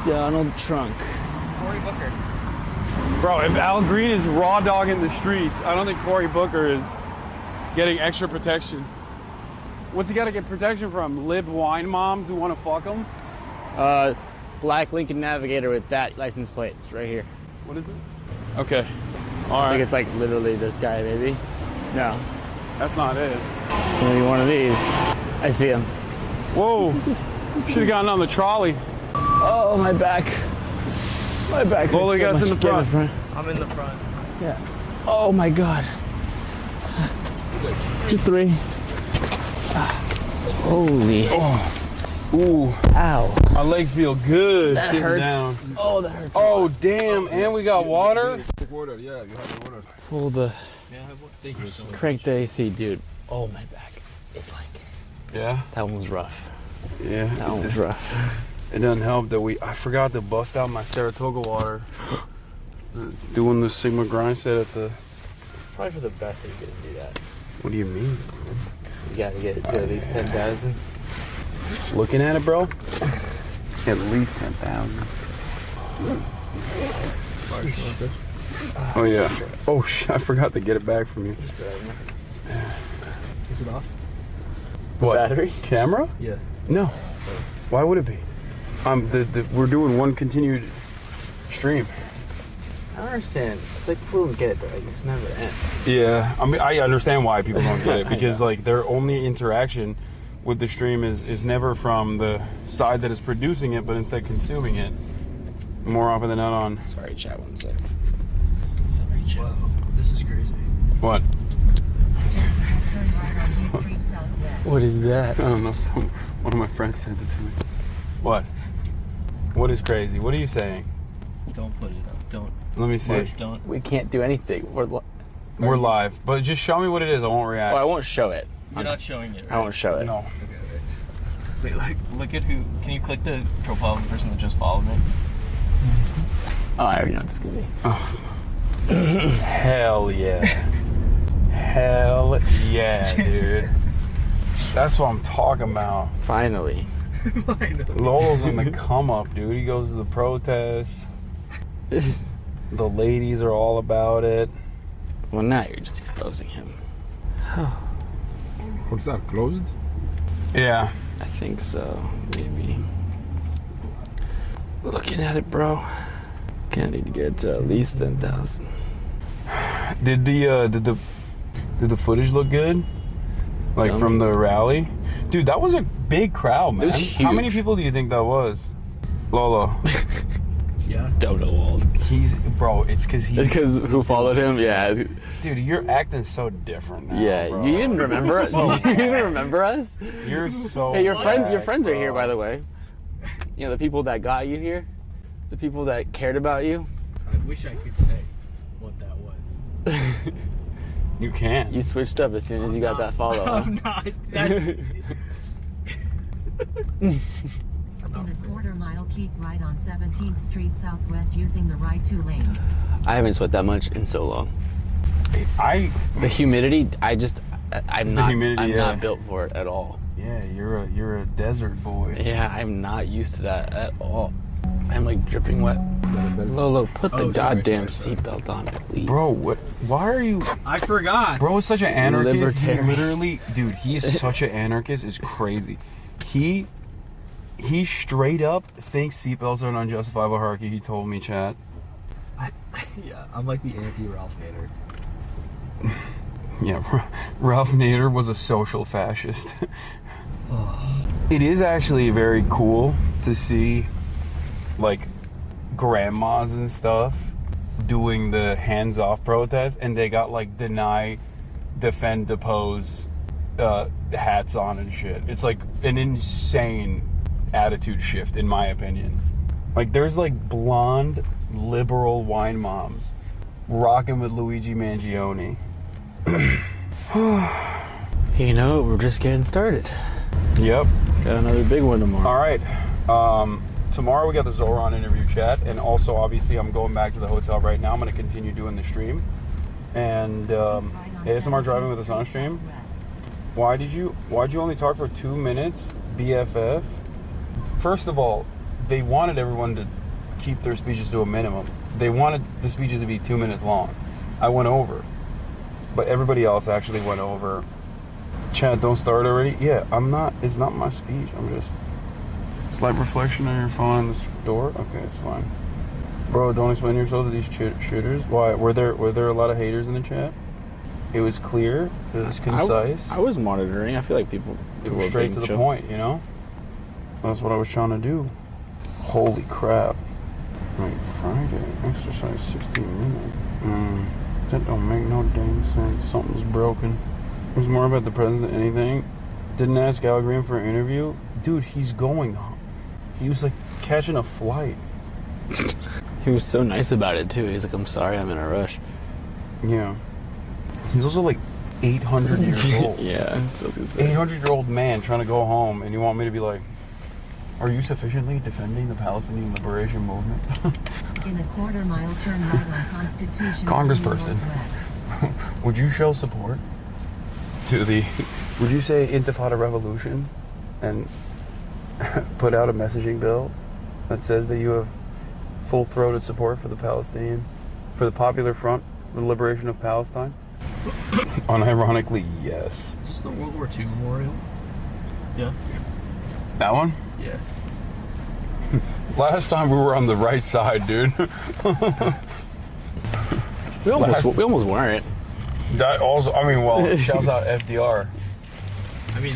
F: Donald Trump.
H: Cory Booker.
B: Bro, if Al Green is raw dogging the streets, I don't think Cory Booker is getting extra protection. What's he got to get protection from? Lib wine moms who want to fuck him?
F: Black Lincoln Navigator with that license plate. It's right here.
B: What is it? Okay.
F: I think it's like literally this guy, maybe. No.
B: That's not it.
F: It's gonna be one of these. I see him.
B: Whoa. Should have gotten on the trolley.
F: Oh, my back. My back.
B: Lolo, guys in the front.
H: I'm in the front.
F: Yeah. Oh my God. Just 3. Holy.
B: Oh. Ooh.
F: Ow.
B: My legs feel good
F: That
B: sitting
F: hurts.
B: down.
F: Oh, that hurts.
B: Oh, damn. And we got water.
X: Water, yeah, you have the water.
F: Pull the.
H: Thank you so much.
F: Crank the AC, dude. Oh, my back is like.
B: Yeah.
F: That one was rough.
B: Yeah.
F: That one was rough.
B: It doesn't help that I forgot to bust out my Saratoga water. Doing the Sigma grind set at the.
F: It's probably for the best that you didn't do that.
B: What do you mean?
F: You gotta get it to at least 10,000.
B: Looking at it, bro. At least 10,000. Oh yeah. Oh shit! I forgot to get it back from you.
H: Is it off?
B: What?
F: Battery?
B: Camera?
H: Yeah.
B: No. Why would it be? We're doing one continued stream.
F: I don't understand. It's like people don't get it, but like, this never ends.
B: Yeah, I mean, I understand why people don't get it because like their only interaction with the stream is never from the side that is producing it, but instead consuming it more often than not on.
F: Sorry, chat. One sec. Sorry, chat.
A: This is crazy.
B: What?
F: What is that?
B: I don't know. One of my friends sent it to me. What? What is crazy? What are you saying?
A: Don't put it up. Don't.
B: Let me see.
A: March, don't.
F: We can't do anything.
B: We're live, but just show me what it is. I won't react.
F: Oh, I won't show it.
A: You're not showing it, right?
F: I won't show it.
B: No.
A: Wait, look at who. Can you click the profile of the person that just followed me?
F: Oh, I already know what this is gonna be.
B: Oh. Hell yeah. Hell yeah, dude. That's what I'm talking about.
F: Finally.
B: Lolo's in the come up, dude. He goes to the protests. The ladies are all about it.
F: Well, now you're just exposing him.
B: What's that, closed? Yeah.
F: I think so, maybe. Looking at it, bro. Gonna need to get to at least 10,000.
B: Did the footage look good? Like from the rally? Dude, that was a big crowd, man.
F: It was huge.
B: How many people do you think that was? Lolo.
A: Yeah.
F: Dodo old.
B: It's because he's...
F: It's because who followed him? Yeah.
B: Dude, you're acting so different now,
F: Yeah,
B: bro.
F: you didn't remember us? You even remember us?
B: You're so...
F: Hey, your friends are here, by the way. You know, the people that got you here? The people that cared about you?
A: I wish I could say what that was.
B: You can't.
F: You switched up as soon as you got that follow.
A: I'm not. That's...
D: In a quarter-mile, keep right on 17th Street Southwest using the right 2 lanes.
F: I haven't sweat that much in so long. The humidity, I'm not built for it at all.
B: Yeah, you're a desert boy.
F: Yeah, I'm not used to that at all. I'm like dripping wet. Lolo, put the goddamn seatbelt on, please.
B: Bro, what? Why are you...
A: I forgot.
B: Bro is such an anarchist. He
F: Libertarian.
B: literally... Dude, he is such an anarchist. It's crazy. He straight up thinks seatbelts are an unjustifiable hierarchy. He told me, chat.
A: Yeah, I'm like the anti-Ralph Nader.
B: Yeah, Ralph Nader was a social fascist. It is actually very cool to see, like, grandmas and stuff doing the hands-off protest, and they got, like, deny, defend, depose hats on and shit. It's, like, an insane attitude shift, in my opinion. Like, there's, like, blonde, liberal wine moms rocking with Luigi Mangione.
F: You know, we're just getting started.
B: Yep.
F: Got another big one tomorrow.
B: All right. Tomorrow we got the Zoran interview, chat, and also obviously I'm going back to the hotel right now. I'm going to continue doing the stream, and ASMR driving with us on stream. Why'd you only talk for 2 minutes, BFF? First of all, they wanted everyone to keep their speeches to a minimum. They wanted the speeches to be 2 minutes long. I went over, but everybody else actually went over. Chat, don't start already. Yeah, I'm not. It's not my speech. I'm just. Slight reflection on your phone on this door. Okay, it's fine. Bro, don't explain yourself to these shooters. Why? Were there a lot of haters in the chat? It was clear. It was concise.
F: I was monitoring. I feel like people
B: it was straight to the point, you know? That's what I was trying to do. Holy crap. Wait, Friday. Exercise 16 minutes. That don't make no dang sense. Something's broken. It was more about the president than anything. Didn't ask Al Green for an interview. Dude, he's going home. He was like catching a flight.
F: He was so nice about it too. He's like, I'm sorry, I'm in a rush.
B: Yeah. He's also like 800 years old.
F: Yeah.
B: 800-year-old man trying to go home, and you want me to be like, are you sufficiently defending the Palestinian liberation movement?
D: In a quarter-mile, turn right on Constitution.
B: Congressperson, would you show support to the... Would you say Intifada Revolution and put out a messaging bill that says that you have full-throated support for the Palestinian, for the Popular Front, the liberation of Palestine? Unironically, yes.
A: Is this the World War II memorial? Yeah.
B: That one?
A: Yeah.
B: Last time we were on the right side, dude.
E: We almost weren't.
B: That also, I mean, well, shouts out FDR.
H: I mean,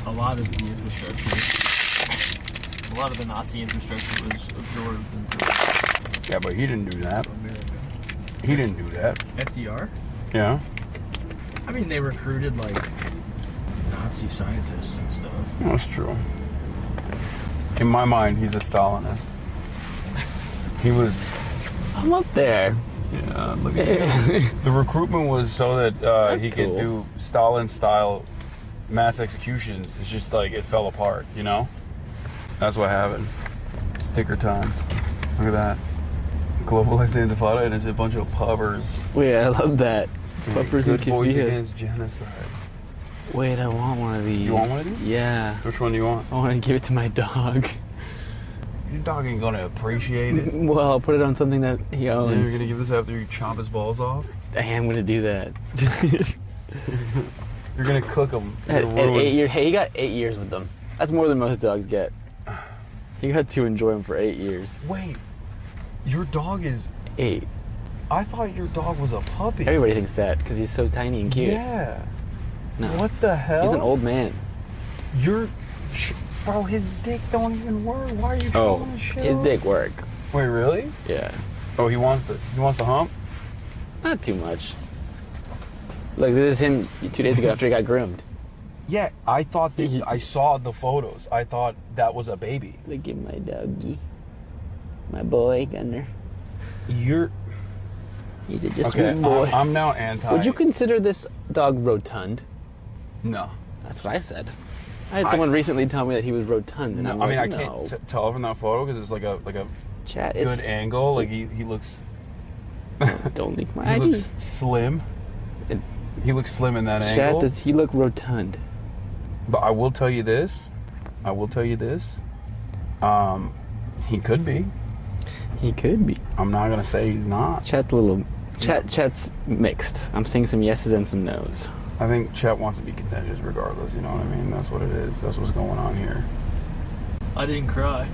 H: a lot of the infrastructure, a lot of the Nazi infrastructure was absorbed into.
B: Yeah, but he didn't do that. He didn't do that.
H: FDR?
B: Yeah.
H: I mean, they recruited like Nazi scientists and stuff.
B: That's true. In my mind, he's a Stalinist. He was.
E: I'm up there.
B: Yeah, look at that. The recruitment was so that he could do Stalin-style mass executions. It's just like it fell apart, you know? That's what happened. Sticker time. Look at that. Globalized Intifada, and it's a bunch of puppers.
E: Wait, I love that. Puppers
B: Good
E: and
B: boys
E: Kivias.
B: against genocide.
E: Wait, I want one of these.
B: You want one of these?
E: Yeah.
B: Which one do you want?
E: I want to give it to my dog.
B: Your dog ain't gonna appreciate it.
E: Well, I'll put it on something that he owns.
B: And you're gonna give this after you chop his balls off?
E: I am gonna do that.
B: You're gonna cook him.
E: At 8 years, hey, he got 8 years with them. That's more than most dogs get. He got to enjoy them for 8 years.
B: Wait, your dog is
E: 8.
B: I thought your dog was a puppy.
E: Everybody thinks that because he's so tiny and cute.
B: Yeah.
E: No.
B: What the hell?
E: He's an old man.
B: Bro, his dick don't even work. Why are you throwing his shit?
E: His dick work.
B: Wait, really?
E: Yeah.
B: Oh, he wants the hump?
E: Not too much. Look, this is him 2 days ago after he got groomed.
B: Yeah, I thought I saw the photos. I thought that was a baby.
E: Look at my doggy. My boy, Gunner. He's just a sweet boy.
B: I'm now anti.
E: Would you consider this dog rotund?
B: No.
E: That's what I said. I had someone recently tell me that he was rotund, and
B: No,
E: I'm
B: I
E: like,
B: mean, I can't tell from that photo because it's like a
E: Chat
B: good angle. Like he looks.
E: Don't leak my
B: He
E: ID.
B: looks slim. He looks slim in that
E: Chat,
B: angle.
E: does he look rotund?
B: But I will tell you this. He could be.
E: He could be.
B: I'm not gonna say he's not.
E: Chat's mixed. I'm seeing some yeses and some nos.
B: I think Chet wants to be contentious regardless. You know what I mean? That's what it is. That's what's going on here.
H: I didn't cry.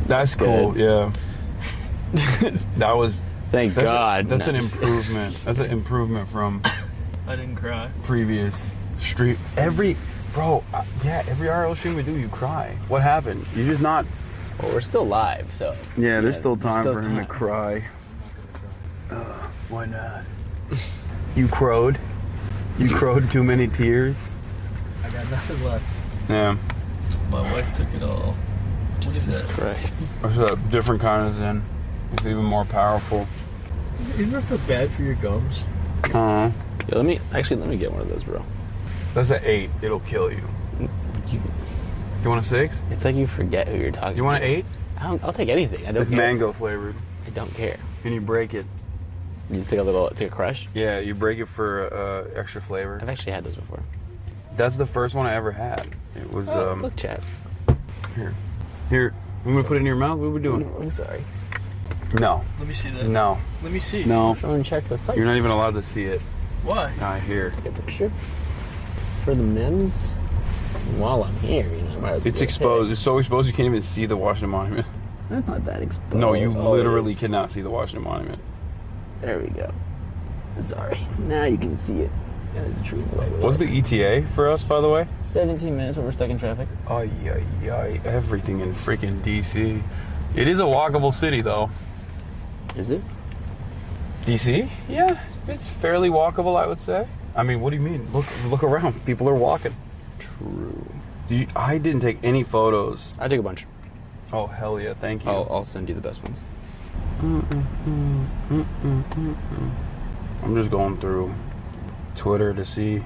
B: That's cool. Yeah. That was.
E: Thank God.
B: That's an improvement. That's an improvement from.
H: I didn't cry.
B: Previous stream. Every RL stream we do, you cry. What happened? You're just not.
E: Well, we're still live, so.
B: Yeah, there's still time for him to cry. Why not? You crowed. You crowed too many tears.
H: I got nothing left.
B: Yeah.
H: My wife took it all.
E: Jesus Christ.
B: It's a different kind of zen. It's even more powerful.
H: Isn't that so bad for your gums?
B: Yeah,
E: let me get one of those, bro.
B: That's an 8. It'll kill you. You want a 6?
E: It's like you forget who you're talking to.
B: You want an 8?
E: I'll take anything. I don't
B: It's
E: care.
B: mango flavored.
E: I don't care.
B: And you break it.
E: You take a crush?
B: Yeah, you break it for extra flavor.
E: I've actually had those before.
B: That's the first one I ever had. It was
E: look, Chad.
B: Here. You want me to put it in your mouth? What are we doing?
E: I'm sorry.
B: No.
H: Let me see that.
B: No.
H: Let me see.
B: No.
E: Someone check the site.
B: You're not even allowed to see it.
H: Why?
B: Not here.
E: Take a picture for the memes. While I'm here, you know, I might as well
B: It's exposed. It's so exposed you can't even see the Washington Monument.
E: That's not that exposed.
B: No, you literally cannot see the Washington Monument.
E: There we go. Sorry. Now you can see it. There's a tree in the way.
B: What's the ETA for us, by the way?
E: 17 minutes when we're stuck in traffic.
B: Oh, yeah. Everything in freaking DC. It is a walkable city, though.
E: Is it?
B: DC? Yeah. It's fairly walkable, I would say. I mean, what do you mean? Look around. People are walking.
E: True.
B: I didn't take any photos.
E: I took a bunch.
B: Oh, hell yeah. Thank you.
E: I'll send you the best ones.
B: I'm just going through Twitter to see.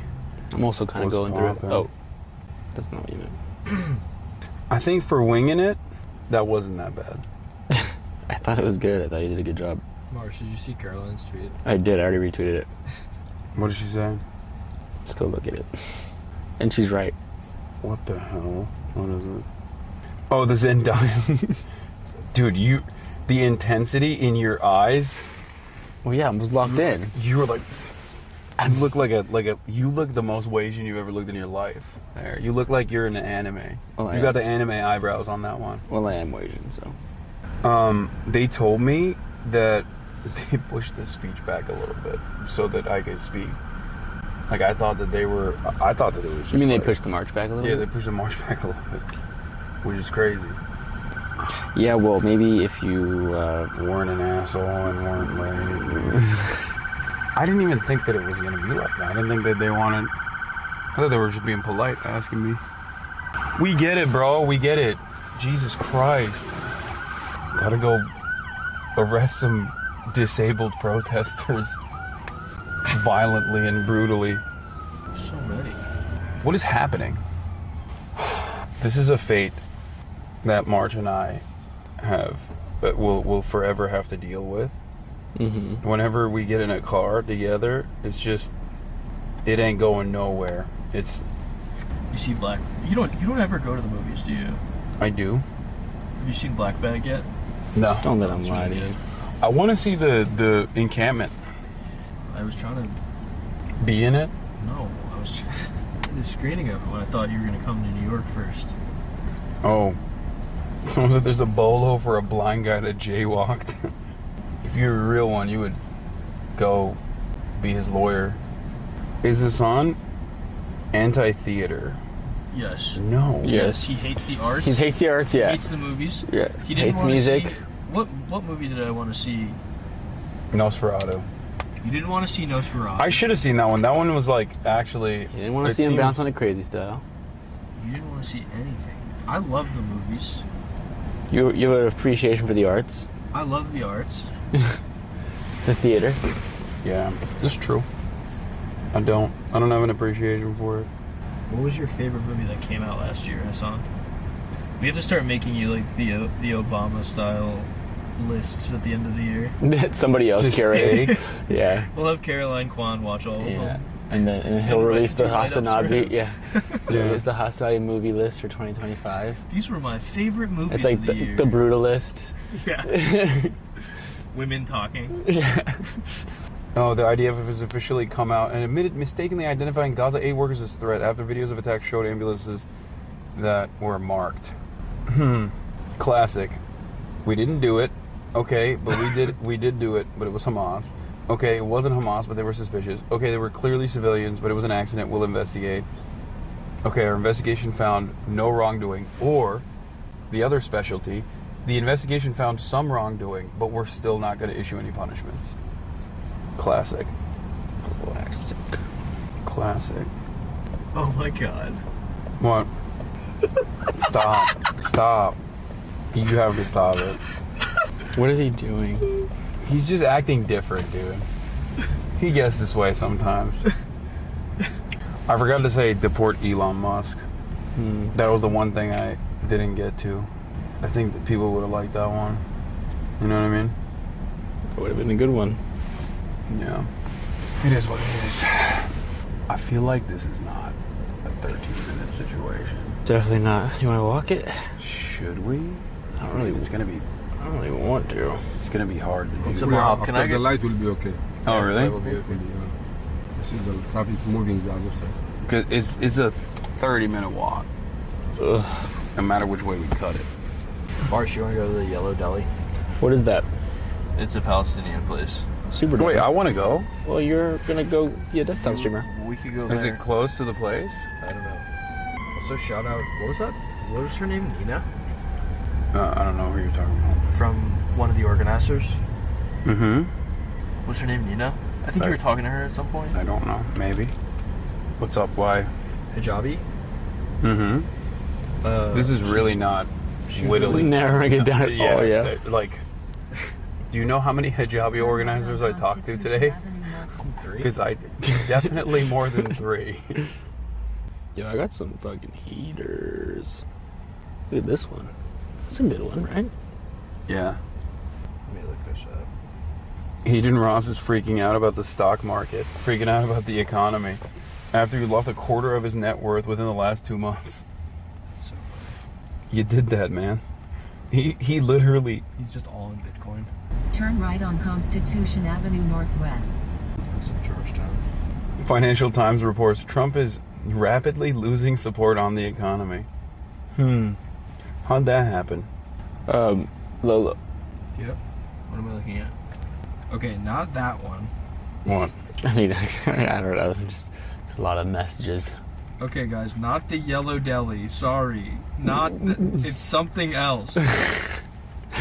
E: I'm also kind of going through it.
B: poppin'.
E: Oh, that's not what you meant.
B: I think for winging it, that wasn't that bad.
E: I thought it was good. I thought you did a good job.
H: Marsh, did you see Caroline's tweet?
E: I did. I already retweeted it.
B: What did she say?
E: Just go look at it. And she's right.
B: What the hell? What is it? Oh, the Zendaya. Dude, the intensity in your eyes.
E: Well, yeah, I was locked in.
B: You were like, You look you look the most Asian you've ever looked in your life. There, you look like you're in an anime.
E: Well,
B: You got the anime eyebrows on that one.
E: Well, I am Asian, so.
B: They told me that they pushed the speech back a little bit so that I could speak. Like I thought that it was just.
E: You mean they pushed the march back a little bit?
B: Yeah, they pushed the march back a little bit, which is crazy.
E: Yeah, well, maybe if you
B: weren't an asshole and weren't late. I didn't even think that it was gonna be like that. I didn't think that they wanted. I thought they were just being polite, asking me. We get it, bro. We get it. Jesus Christ. Gotta go arrest some disabled protesters violently and brutally.
L: So many.
B: What is happening? This is a fate that March and I will forever have to deal with.
E: Mm-hmm.
B: Whenever we get in a car together, it's just, it ain't going nowhere. It's.
L: You see Black. You don't ever go to the movies, do you?
B: I do.
L: Have you seen Black Bag yet?
B: No.
E: Don't let them lie to you.
B: I want to see the encampment.
L: I was trying to
B: be in it.
L: No, I was in the screening of it when I thought you were going to come to New York first.
B: Oh. Someone said there's a bolo for a blind guy that jaywalked. If you're a real one, you would go be his lawyer. Is this on anti-theater?
L: Yes.
B: No.
L: Yes. He hates the arts.
E: He hates the arts, yeah.
L: He hates the movies.
E: Yeah.
L: He didn't
E: hates
L: want
E: music.
L: To see, what movie did I want to see?
B: Nosferatu.
L: You didn't want to see Nosferatu.
B: I should have seen that one. That one was like actually.
E: You didn't want to see him bounce on a crazy style.
L: You didn't want to see anything. I love the movies.
E: You have an appreciation for the arts.
L: I love the arts.
E: The theater.
B: Yeah, that's true. I don't have an appreciation for it.
L: What was your favorite movie that came out last year, Hasan? We have to start making you like the Obama style lists at the end of the year.
E: Somebody else curated. Yeah.
L: We'll have Caroline Kwan watch all of them.
E: And then he'll release the HasanAbi.
L: him.
E: Yeah. Release the HasanAbi movie list for 2025.
L: These were my favorite movies.
E: It's like
L: of the year.
E: the Brutalist.
L: Yeah. Women talking.
E: Yeah.
B: Oh, the IDF has officially come out and admitted mistakenly identifying Gaza aid workers as threat after videos of attacks showed ambulances that were marked. Classic. We didn't do it. Okay, but we did do it, but it was Hamas. Okay, it wasn't Hamas, but they were suspicious. Okay, they were clearly civilians, but it was an accident. We'll investigate. Okay, our investigation found no wrongdoing. Or, the other specialty, the investigation found some wrongdoing, but we're still not going to issue any punishments. Classic. Classic.
L: Oh my god.
B: What? Stop. You have to stop it.
E: What is he doing?
B: He's just acting different, dude. He gets this way sometimes. I forgot to say deport Elon Musk. That was the one thing I didn't get to. I think that people would have liked that one. You know what I mean?
E: It would have been a good one.
B: Yeah. It is what it is. I feel like this is not a 13-minute situation.
E: Definitely not. You want to walk it?
B: Should we?
E: I don't really.
B: It's gonna be.
E: I don't really want to.
B: It's gonna be hard to do.
N: Can I get the light will be okay.
B: Oh really?
N: Will be okay. I see the traffic is moving the other side.
B: Cause it's a 30-minute walk.
E: Ugh.
B: No matter which way we cut it.
L: Marsh, you want to go to the Yellow Deli?
E: What is that?
L: It's a Palestinian place.
E: Super.
B: Wait, I want to go.
E: Well, you're gonna go be a desktop streamer.
L: We could go there.
B: Is it close to the place?
L: I don't know. Also, shout out. What was that? What was her name? Nina?
B: I don't know who you're talking about.
L: From one of the organizers.
B: Mm-hmm.
L: What's her name? Nina? I think you were talking to her at some point.
B: I don't know. Maybe. What's up? Why?
L: Hijabi?
B: Mm-hmm. This is really not whittling.
E: Narrowing it down.
B: Yeah,
E: Oh, yeah.
B: Like, do you know how many hijabi organizers I talked to today? Because I definitely more than 3.
E: Yo, I got some fucking heaters. Look at this one. That's a good one, right?
B: Yeah.
L: Let me look this up.
B: Eden Ross is freaking out about the stock market, freaking out about the economy, after he lost a quarter of his net worth within the last 2 months.
L: That's so funny.
B: You did that, man. He literally...
L: He's just all in Bitcoin.
D: Turn right on Constitution Avenue Northwest.
L: It's in Georgetown.
B: Financial Times reports Trump is rapidly losing support on the economy. How'd that happen?
E: Lolo.
L: Yep. What am I looking at? Okay, not that one.
B: What?
E: I mean, I don't know. Just a lot of messages.
L: Okay, guys, not the Yellow Deli. Sorry. Not the, it's something else.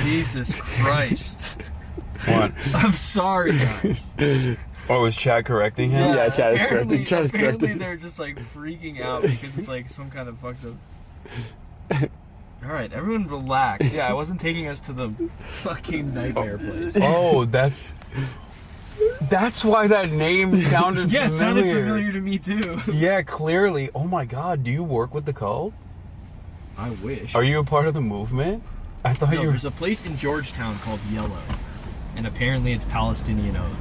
L: Jesus Christ.
B: What?
L: I'm sorry, guys.
B: Oh, was Chad correcting him?
E: Yeah, Chad is correcting. Chad is
L: Apparently
E: correcting.
L: they're just like freaking out because it's like some kind of fucked up. Alright, everyone relax. Yeah, I wasn't taking us to the fucking nightmare place.
B: Oh, that's why that name sounded familiar.
L: Yeah, it sounded familiar to me too.
B: Yeah, clearly. Oh my god, do you work with the cult?
L: I wish.
B: Are you a part of the movement? I thought
L: No,
B: you were.
L: there's a place in Georgetown called Yellow, and apparently it's Palestinian owned.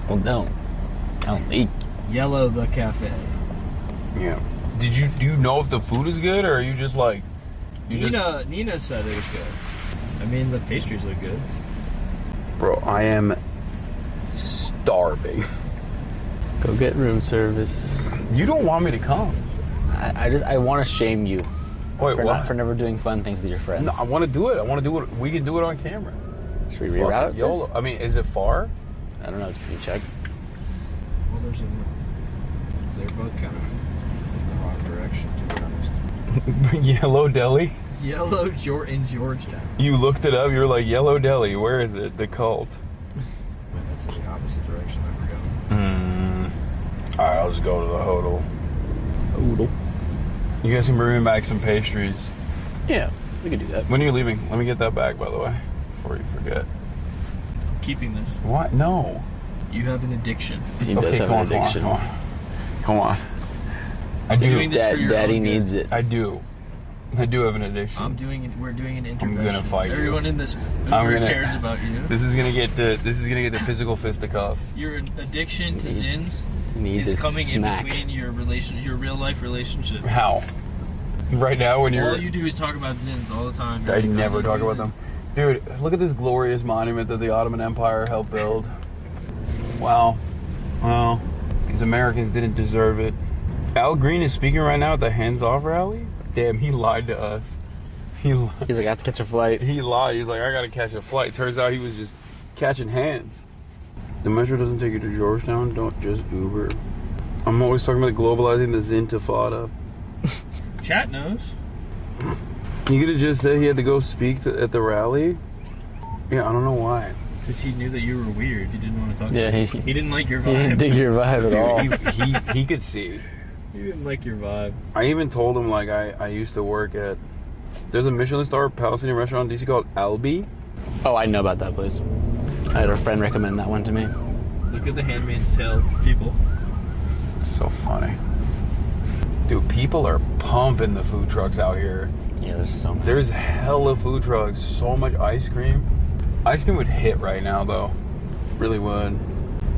E: Well, no. I don't eat.
L: Yellow the cafe.
B: Yeah. Do you know if the food is good, or are you just like?
L: Nina said it was good. I mean, the pastries look good.
B: Bro, I am starving.
E: Go get room service.
B: You don't want me to come.
E: I want to shame you.
B: Wait, what?
E: For never doing fun things with your friends.
B: No, I want to do it. I want to do it. We can do it on camera.
E: Should we reroute this?
B: YOLO. I mean, is it far?
E: I don't know. Can you check?
L: Well, they're both kind of in the wrong direction, to be honest.
B: Yellow Deli?
L: Yellow in Georgetown.
B: You looked it up. You're like, Yellow Deli. Where is it? The cult.
L: That's in the opposite direction. I forgot.
B: All right, I'll just go to the hodl.
E: Hodl.
B: You guys can bring me back some pastries.
E: Yeah, we can do that.
B: When are you leaving? Let me get that back, by the way, before you forget.
L: I'm keeping this.
B: What? No.
L: You have an addiction.
E: He does have an addiction.
B: Come on. I do.
L: Doing this for your
E: Daddy
L: own good.
E: needs it.
B: I do. I do have an addiction.
L: We're doing an intervention.
B: I'm gonna fight you.
L: Everyone in this cares about you.
B: This is gonna get the physical fisticuffs.
L: Your addiction to Zins
E: Needs
L: is
E: a
L: coming
E: smack.
L: in between your real life relationship.
B: How? Right now, when you're
L: All you do is talk about Zins all the time.
B: I never talk about them. Dude, look at this glorious monument that the Ottoman Empire helped build. Wow. Well, these Americans didn't deserve it. Al Green is speaking right now at the Hands Off rally. Damn, he lied to us. He's like,
E: I have to catch a flight.
B: He lied. He was like, I gotta catch a flight. Turns out he was just catching hands. The metro doesn't take you to Georgetown. Don't just Uber. I'm always talking about globalizing the Zintifada.
L: Chat knows.
B: You could have just said he had to go speak at the rally. Yeah, I don't know why.
L: Because he knew that you were weird. He didn't want to talk
E: Yeah,
L: to you. He didn't like your vibe.
E: He didn't dig your vibe at all.
B: Dude, he could see.
L: He didn't like your vibe.
B: I even told him, like, I used to work at... There's a Michelin star Palestinian restaurant in DC called Albi.
E: Oh, I know about that place. I had a friend recommend that one to me.
L: Look at the Handmaid's Tale people.
B: It's so funny. Dude, people are pumping the food trucks out here.
E: Yeah, there's so many.
B: There's hella food trucks. So much ice cream. Ice cream would hit right now, though. Really would.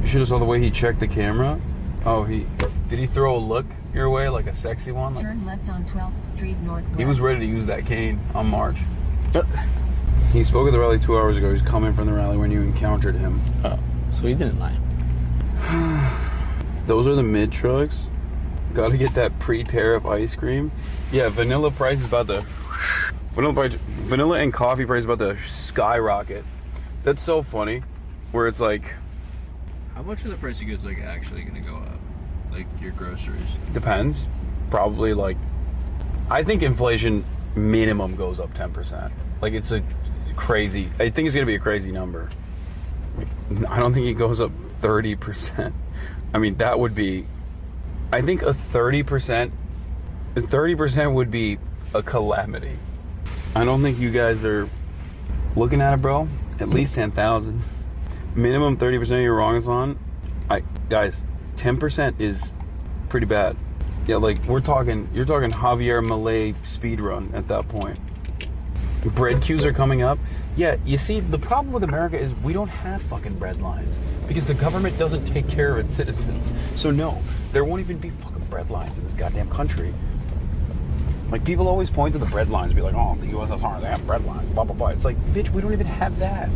B: You should have saw the way he checked the camera. Oh, did he throw a look your way, like a sexy one? Like,
D: Turn left on 12th Street Northwest.
B: he was ready to use that cane on March. He spoke at the rally 2 hours ago. He's coming from the rally when you encountered him.
E: Oh, so he didn't lie.
B: Those are the mid trucks. Gotta get that pre-tariff ice cream. Yeah, vanilla price is about to... Vanilla and coffee price is about to skyrocket. That's so funny. Where it's like...
L: How much are the price of goods like actually going to go up? Like your groceries?
B: Depends. Probably like... I think inflation minimum goes up 10%. Like it's a crazy... I think it's going to be a crazy number. I don't think it goes up 30%. I mean, that would be... I think a 30% would be a calamity. I don't think you guys are looking at it, bro. At least 10,000. Minimum 30% you're wrong is on. Guys, 10% is pretty bad. Yeah, like you're talking Javier Milei speed run at that point. Bread queues are coming up. Yeah, you see, the problem with America is we don't have fucking bread lines because the government doesn't take care of its citizens. So no, there won't even be fucking bread lines in this goddamn country. Like, people always point to the bread lines and be like, oh, the USSR, they have bread lines, blah, blah, blah. It's like, bitch, we don't even have that.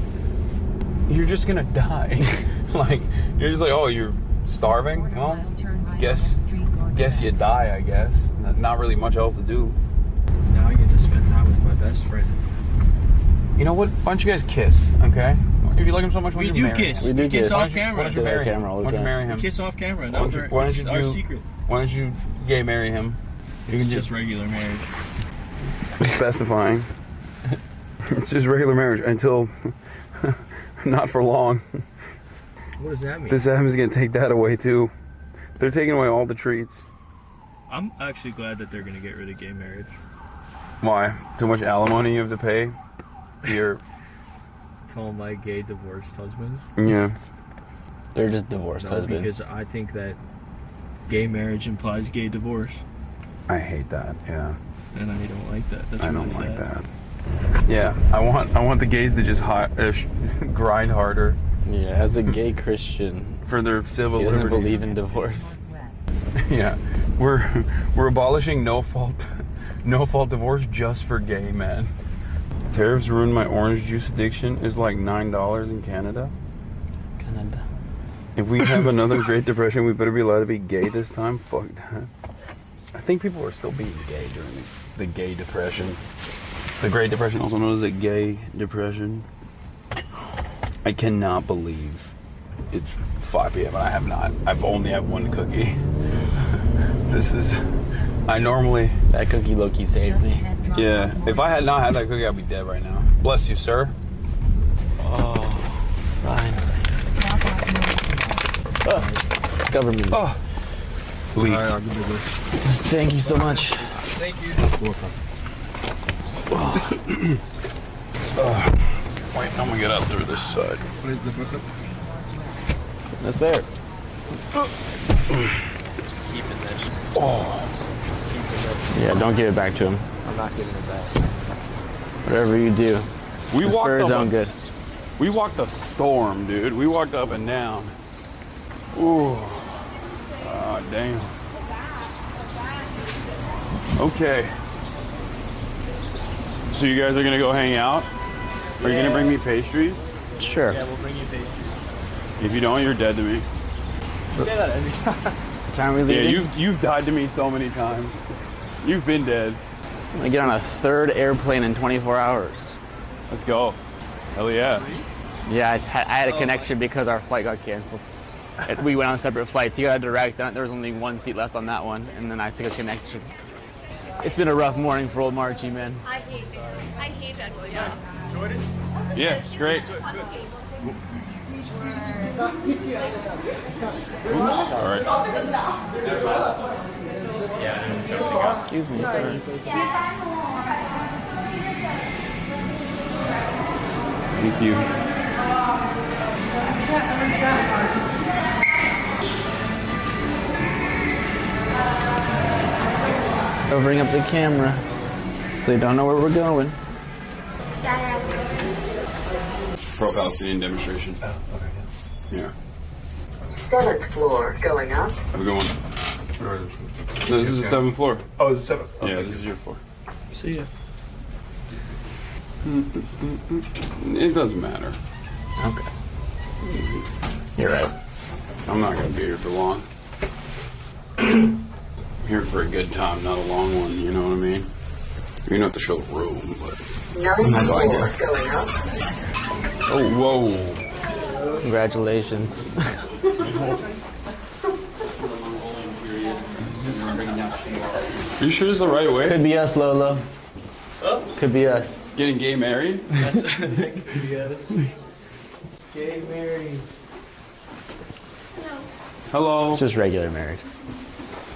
B: You're just gonna die. Like, you're just like, oh, you're Starving? Well, guess you die, I guess. Not really much else to do.
L: Now I get to spend time with my best friend.
B: You know what? Why don't you guys kiss, okay? If you like him so much, why don't you marry him?
L: We do kiss off camera.
B: Why don't you marry him? Why don't you marry him?
L: Kiss off camera.
B: Why don't you
L: our
B: do?
L: secret.
B: Why don't you gay marry him?
L: It's just regular marriage.
B: Specifying. It's just regular marriage until not for long.
L: What does that mean?
B: This Adam's gonna take that away too. They're taking away all the treats.
L: I'm actually glad that they're gonna get rid of gay marriage.
B: Why? Too much alimony you have to pay to your...
L: To all my gay divorced husbands.
B: Yeah.
E: They're just divorced husbands.
L: Because I think that gay marriage implies gay divorce.
B: I hate that, yeah.
L: And I don't like that. That's
B: I
L: really
B: don't
L: sad.
B: like that. Yeah, I want the gays to just grind harder.
E: Yeah, as a gay Christian,
B: for their civil
E: he doesn't
B: liberties.
E: believe in divorce.
B: Yeah, we're abolishing no fault divorce just for gay men. Tariffs ruined my orange juice addiction is like $9 in Canada.
E: Canada.
B: If we have another Great Depression, we better be allowed to be gay this time. Fuck that. I think people are still being gay during the gay depression. The Great Depression, also known as the Gay Depression. I cannot believe it's 5 p.m. and I've only had one cookie. I normally...
E: That cookie low-key saved me.
B: Yeah, if I had not had that cookie, I'd be dead right now. Bless you, sir.
E: Oh, finally. Government.
B: Oh. Leaked.
E: Thank you so much.
L: Thank you.
B: Welcome. Wait, I'm gonna get out through this side.
E: That's fair.
B: Oh.
E: Yeah, don't give it back to him.
F: I'm not giving it back.
E: Whatever you do,
B: We
E: it's
B: walked
E: for his
B: up
E: own good.
B: We walked a storm, dude. We walked up and down. Ooh. Ah, damn. Okay. So you guys are gonna go hang out? Are you gonna bring me pastries?
E: Sure.
F: Yeah, we'll bring you pastries.
B: If you don't, you're dead to me.
F: You say that every time.
E: Time we
B: Yeah,
E: leaving?
B: you've died to me so many times. You've been dead.
E: I'm gonna get on a third airplane in 24 hours.
B: Let's go. Hell yeah.
E: Yeah, I had a connection because our flight got canceled. We went on separate flights. He got a direct. There was only one seat left on that one, and then I took a connection. It's been a rough morning for old Marchie, man.
P: I hate Jedwell, yeah.
F: Enjoyed it?
B: Yeah, it's great. All right.
E: Excuse me, sir.
B: Thank you.
E: Covering up the camera so you don't know where we're going.
B: Pro-Palestinian demonstration. Oh, okay. Yeah.
D: 7th floor going up.
B: Have a good one. No, this is the 7th floor.
X: Oh, it's the 7th?
B: Yeah, this is your floor.
L: See ya.
B: It doesn't matter.
E: Okay. You're right.
B: I'm not going to be here for long. I'm here for a good time, not a long one, you know what I mean? You don't have to show the room, but...
D: 9th floor going up.
B: Oh, whoa.
E: Congratulations.
B: Are you sure it's the right way?
E: Could be us, Lolo. Could be us.
B: Getting gay married?
F: That could be us. Gay married.
B: Hello.
E: It's just regular marriage.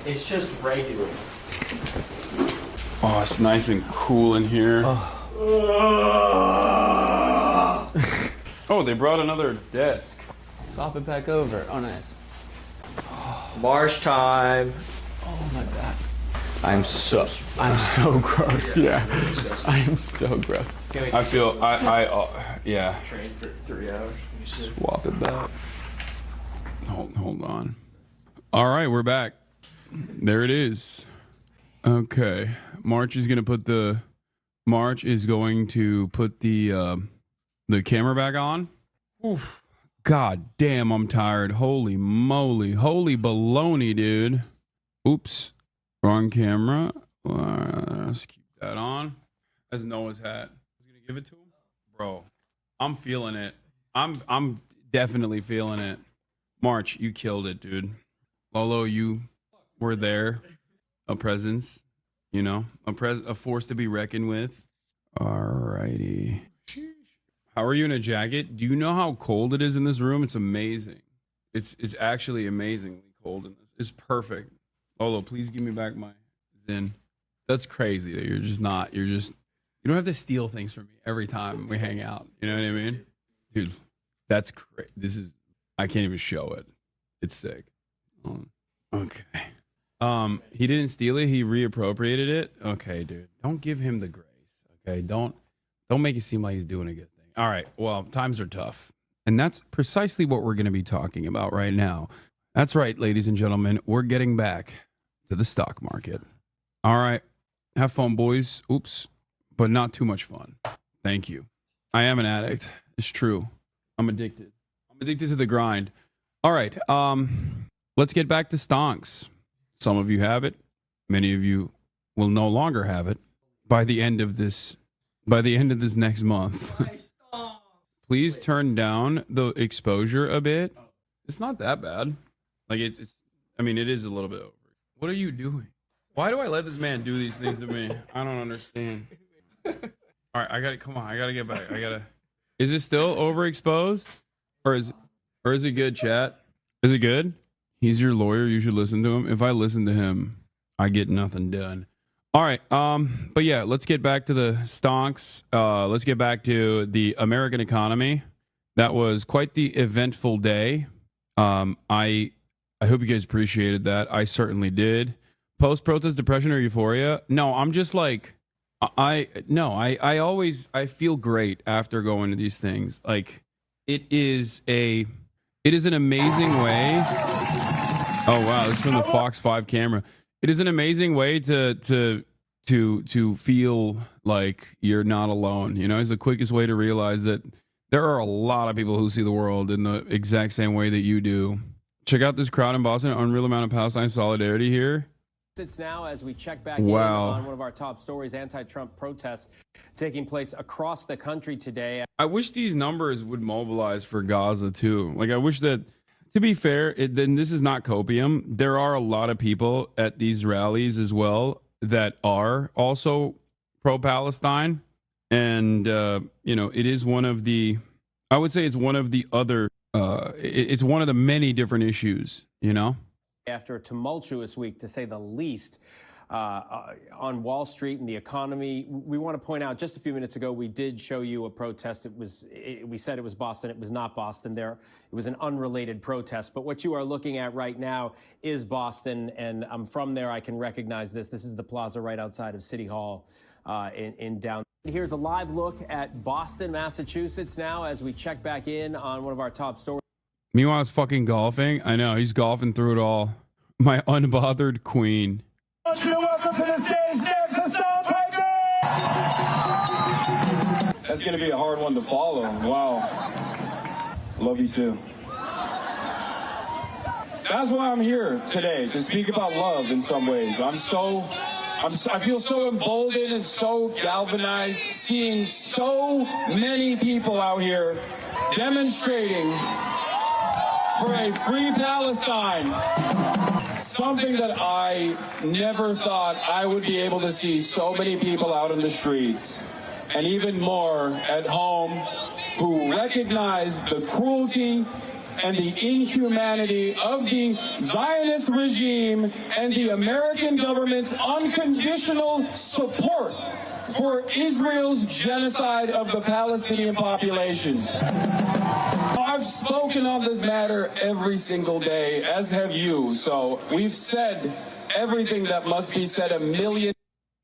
F: It's just regular.
B: Oh, it's nice and cool in here. Oh, they brought another desk.
E: Swap it back over. Oh, nice.
F: March time.
E: Oh my god. I'm so gross. Yeah. I am so gross.
B: I feel, yeah.
F: Train for 3 hours.
E: Swap it back.
B: Hold on. All right, we're back. There it is. Okay. March is going to put the camera back on. Oof. God damn, I'm tired. Holy moly. Holy baloney, dude. Oops. Wrong camera. Let's keep that on. As Noah's hat. Was gonna give it to him? Bro, I'm feeling it. I'm definitely feeling it. March, you killed it, dude. Lolo, you were there. A presence, you know, a force to be reckoned with. Alrighty. How are you in a jacket? Do you know how cold it is in this room? It's amazing. It's actually amazingly cold in this. It's perfect. Lolo, please give me back my Zen. That's crazy that you don't have to steal things from me every time we hang out. You know what I mean? Dude, that's crazy. I can't even show it. It's sick. Okay. He didn't steal it. He reappropriated it. Okay, dude. Don't give him the grace. Okay. Don't make it seem like he's doing a good thing. All right. Well, times are tough. And that's precisely what we're going to be talking about right now. That's right, ladies and gentlemen. We're getting back to the stock market. All right. Have fun, boys. Oops. But not too much fun. Thank you. I am an addict. It's true. I'm addicted. I'm addicted to the grind. All right. Let's get back to stonks. Some of you have it. Many of you will no longer have it by the end of this next month. Please turn down the exposure a bit. It's not that bad. Like it's I mean, it is a little bit over. What are you doing? Why do I let this man do these things to me? I don't understand. All right, I gotta get back. Is it still overexposed? Or is it good, chat? Is it good? He's your lawyer. You should listen to him. If I listen to him, I get nothing done. All right. But yeah, let's get back to the stonks. Let's get back to the American economy. That was quite the eventful day. I hope you guys appreciated that. I certainly did. Post-protest depression or euphoria? No, I'm just like, I feel great after going to these things. Like, it is an amazing way. Oh wow, this is from the Fox 5 camera. It is an amazing way to feel like you're not alone. You know, it's the quickest way to realize that there are a lot of people who see the world in the exact same way that you do. Check out this crowd in Boston. Unreal amount of Palestine solidarity here.
O: It's now as we check back in on one of our top stories, anti-Trump protests taking place across the country today.
B: I wish these numbers would mobilize for Gaza too. Like, I wish that, to be fair, then this is not copium. There are a lot of people at these rallies as well that are also pro-Palestine. And, it is one of the, I would say it's one of the other, it's one of the many different issues, you know?
O: After a tumultuous week, to say the least, on Wall Street and the economy. We want to point out, just a few minutes ago, we did show you a protest. We said it was Boston. It was not Boston. It was an unrelated protest. But what you are looking at right now is Boston, and I'm from there. I can recognize this. This is the plaza right outside of City Hall in downtown. Here's a live look at Boston, Massachusetts now as we check back in on one of our top stories.
B: Meanwhile, it's fucking golfing. I know, he's golfing through it all. My unbothered queen.
Q: Welcome to the stage next, Hassan Piker! That's going to be a hard one to follow. Wow. Love you too. That's why I'm here today, to speak about love in some ways. I feel so emboldened and so galvanized seeing so many people out here demonstrating for a free Palestine. Something that I never thought I would be able to see so many people out in the streets, and even more at home, who recognize the cruelty and the inhumanity of the Zionist regime and the American government's unconditional support for Israel's genocide of the Palestinian population. I've spoken on this matter every single day, as have you, so we've said everything that must be said a million.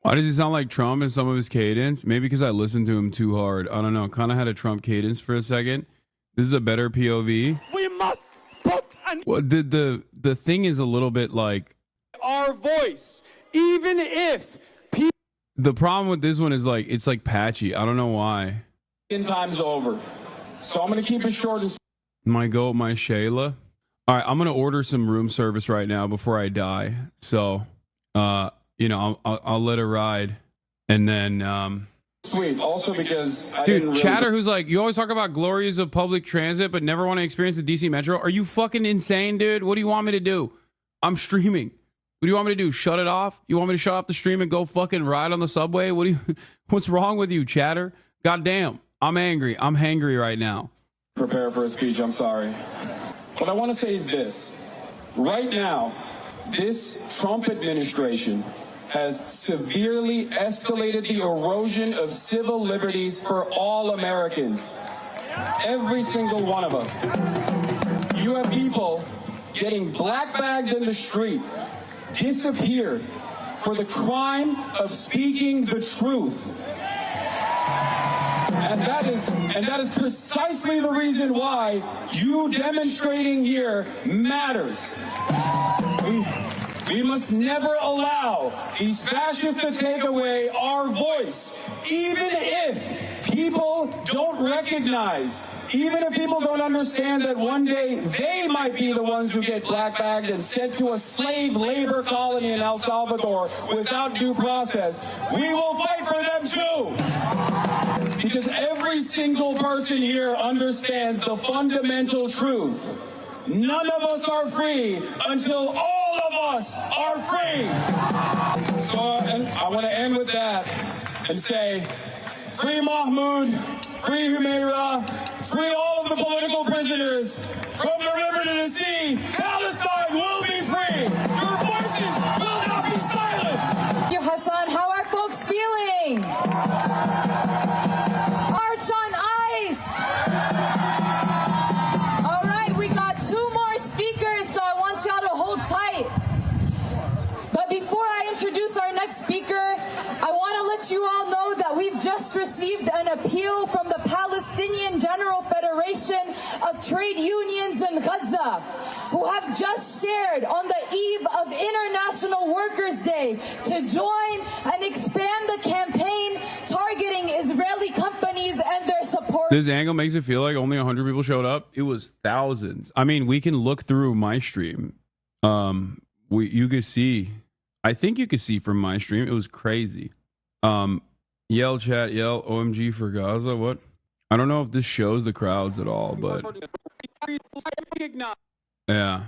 B: Why does he sound like Trump in some of his cadence? Maybe because I listened to him too hard. I don't know. Kind of had a Trump cadence for a second. This is a better POV.
Q: We must put
B: Well, the thing is a little bit like
Q: our voice, even if
B: the problem with this one is like it's like patchy. I don't know why.
Q: time's over. So I'm going to keep it short and
B: My goat, my Shayla. All right, I'm gonna order some room service right now before I die. So, you know, I'll let her ride, and then.
Q: Sweet. Also because I
B: Dude,
Q: didn't really
B: Chatter, who's like, you always talk about glories of public transit, but never want to experience the DC Metro. Are you fucking insane, dude? What do you want me to do? I'm streaming. What do you want me to do? Shut it off? You want me to shut off the stream and go fucking ride on the subway? What's wrong with you, Chatter? Goddamn, I'm angry. I'm hangry right now.
Q: prepare for a speech. I'm sorry. What I want to say is this. Right now, this Trump administration has severely escalated the erosion of civil liberties for all Americans. Every single one of us. You have people getting black-bagged in the street, disappeared for the crime of speaking the truth. And that is precisely the reason why you demonstrating here matters. We must never allow these fascists to take away our voice, even if people don't recognize, even if people don't understand that one day they might be the ones who get black-bagged and sent to a slave labor colony in El Salvador without due process. We will fight for them too. Because every single person here understands the fundamental truth. None of us are free until all of us are free. So and I want to end with that and say, free Mahmoud, free Humaira, free all of the political prisoners. From the river to the sea, Palestine will be free. Your voices will not be silenced.
I: You, Hasan, how are folks feeling? March on ice. All right, we got 2 more speakers, so I want y'all to hold tight. But before I introduce our next speaker, I want to let you all know that we've just received an appeal from the Palestinian General Federation of Trade Unions in Gaza, who have just shared on the eve of International Workers' Day to join and expand the campaign targeting Israeli companies and their support.
B: This angle makes it feel like only 100 people showed up. It was thousands. I mean, we can look through my stream. You could see. I think you could see from my stream. It was crazy. Yell chat, yell OMG for Gaza. What? I don't know if this shows the crowds at all, but yeah.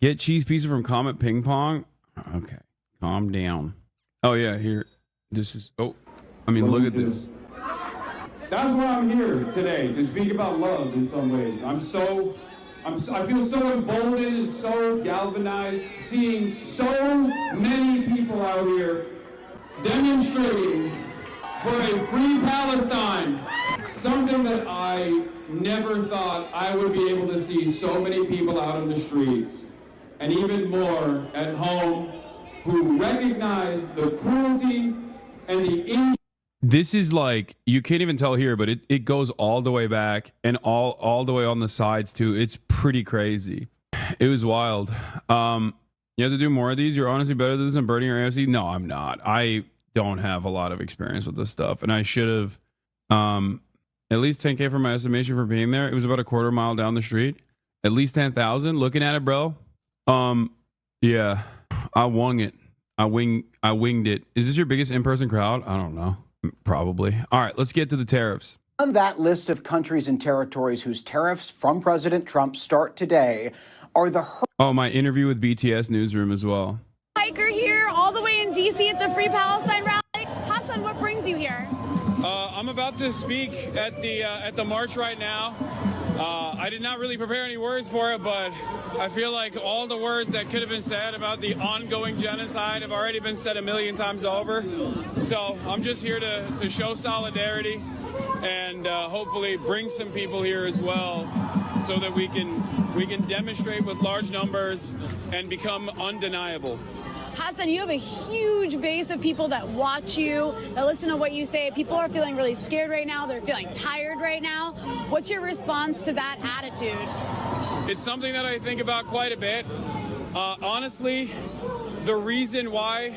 B: Get cheese pizza from Comet Ping Pong. Okay, calm down. Oh yeah, here. This is. Oh, I mean, look at this.
Q: That's why I'm here today, to speak about love in some ways. I feel so emboldened and so galvanized seeing so many people out here demonstrating for a free Palestine. Something that I never thought I would be able to see so many people out on the streets, and even more at home, who recognize the cruelty and the
B: This is like, you can't even tell here, but it goes all the way back and all the way on the sides too. It's pretty crazy. It was wild. You have to do more of these. You're honestly better than this and burning your AFC. No, I'm not. I don't have a lot of experience with this stuff, and I should have at least 10K for my estimation for being there. It was about a quarter mile down the street. At least 10,000. Looking at it, bro. Yeah, I wung it. I winged it. Is this your biggest in-person crowd? I don't know. Probably. All right, let's get to the tariffs.
R: On that list of countries and territories whose tariffs from President Trump start today are the...
B: Oh, my interview with BTS Newsroom as well.
T: Hiker here all the way in D.C. at the Free Palestine rally. Hasan, what brings you here?
W: I'm about to speak at the march right now. I did not really prepare any words for it, but I feel like all the words that could have been said about the ongoing genocide have already been said 1,000,000 times over. So I'm just here to show solidarity and hopefully bring some people here as well, so that we can demonstrate with large numbers and become undeniable.
T: Hasan, you have a huge base of people that watch you, that listen to what you say. People are feeling really scared right now. They're feeling tired right now. What's your response to that attitude?
W: It's something that I think about quite a bit. Honestly, the reason why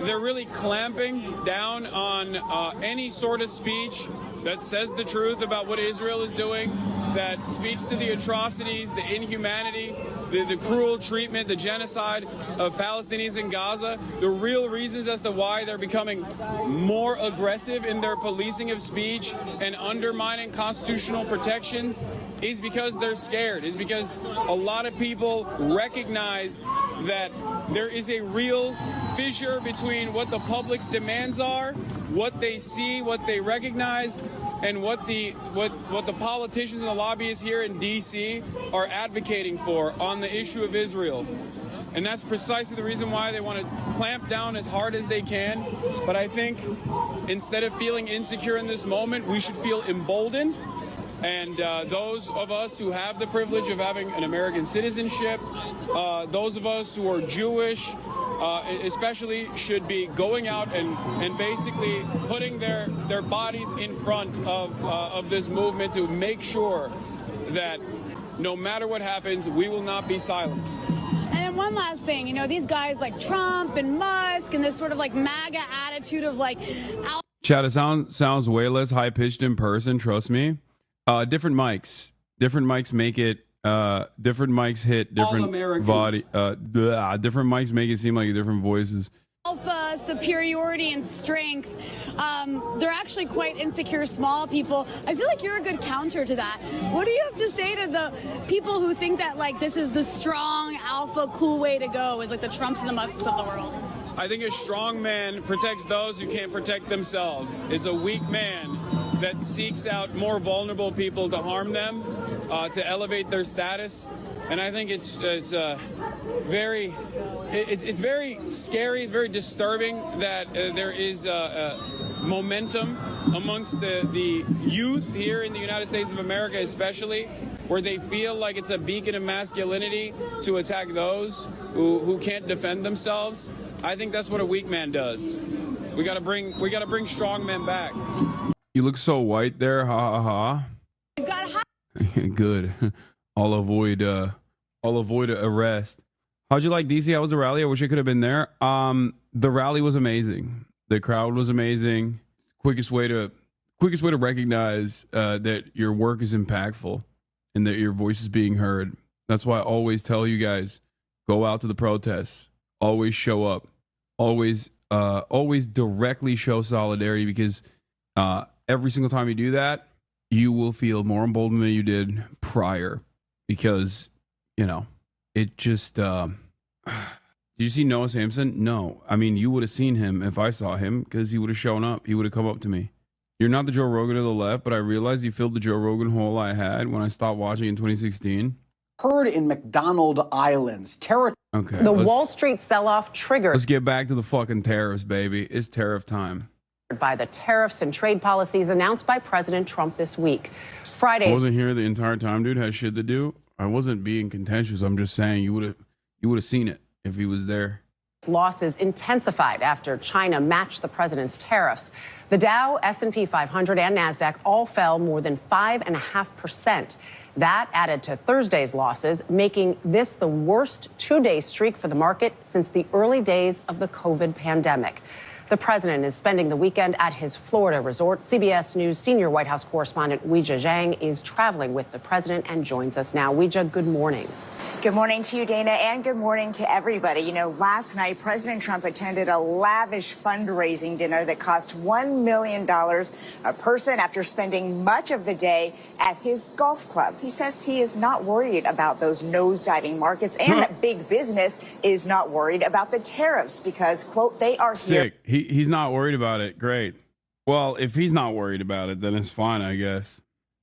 W: they're really clamping down on any sort of speech that says the truth about what Israel is doing, that speaks to the atrocities, the inhumanity, the cruel treatment, the genocide of Palestinians in Gaza, the real reasons as to why they're becoming more aggressive in their policing of speech and undermining constitutional protections is because they're scared, is because a lot of people recognize that there is a real fissure between what the public's demands are, what they see, what they recognize, and what the politicians and the lobbyists here in D.C. are advocating for on the issue of Israel. And that's precisely the reason why they want to clamp down as hard as they can. But I think instead of feeling insecure in this moment, we should feel emboldened. And those of us who have the privilege of having an American citizenship, those of us who are Jewish, especially, should be going out and basically putting their bodies in front of this movement to make sure that no matter what happens, we will not be silenced.
T: And one last thing, you know, these guys like Trump and Musk and this sort of like MAGA attitude of like...
B: Chad, it sounds way less high-pitched in person, trust me. Different mics make it, different mics hit different body, different mics make it seem like different voices.
T: Alpha, superiority, and strength. They're actually quite insecure, small people. I feel like you're a good counter to that. What do you have to say to the people who think that like this is the strong, alpha, cool way to go, is like the Trumps and the Musks of the world?
W: I think a strong man protects those who can't protect themselves. It's a weak man that seeks out more vulnerable people to harm them, to elevate their status. And I think it's very scary, it's very disturbing that there is momentum amongst the youth here in the United States of America especially, where they feel like it's a beacon of masculinity to attack those who can't defend themselves. I think that's what a weak man does. We gotta bring strong men back.
B: You look so white there, ha ha ha. Good. I'll avoid arrest. How'd you like DC? How was the rally? I wish I could have been there. The rally was amazing. The crowd was amazing. Quickest way to recognize that your work is impactful and that your voice is being heard. That's why I always tell you guys, go out to the protests. Always show up. Always directly show solidarity, because every single time you do that, you will feel more emboldened than you did prior, because, you know, it just, did you see Noah Samson? No. I mean, you would have seen him if I saw him, because he would have shown up. He would have come up to me. You're not the Joe Rogan of the left, but I realized you filled the Joe Rogan hole I had when I stopped watching in 2016.
R: Heard in McDonald Islands.
B: Okay.
G: The Wall Street sell-off triggered.
B: Let's get back to the fucking tariffs, baby. It's tariff time.
G: By the tariffs and trade policies announced by President Trump this week. Friday.
B: I wasn't here the entire time, dude. Had shit to do. I wasn't being contentious. I'm just saying you would have seen it if he was there.
G: Losses intensified after China matched the president's tariffs. The Dow, S&P 500, and NASDAQ all fell more than 5.5%. That added to Thursday's losses, making this the worst two-day streak for the market since the early days of the COVID pandemic. The president is spending the weekend at his Florida resort. CBS News senior White House correspondent Weijia Zhang is traveling with the president and joins us now. Weijia, good morning.
J: Good morning to you, Dana, and good morning to everybody. You know, last night, President Trump attended a lavish fundraising dinner that cost $1 million a person after spending much of the day at his golf club. He says he is not worried about those nosediving markets and that big business is not worried about the tariffs because, quote, they are
B: sick. He's not worried about it. Great. Well, if he's not worried about it, then it's fine, I guess.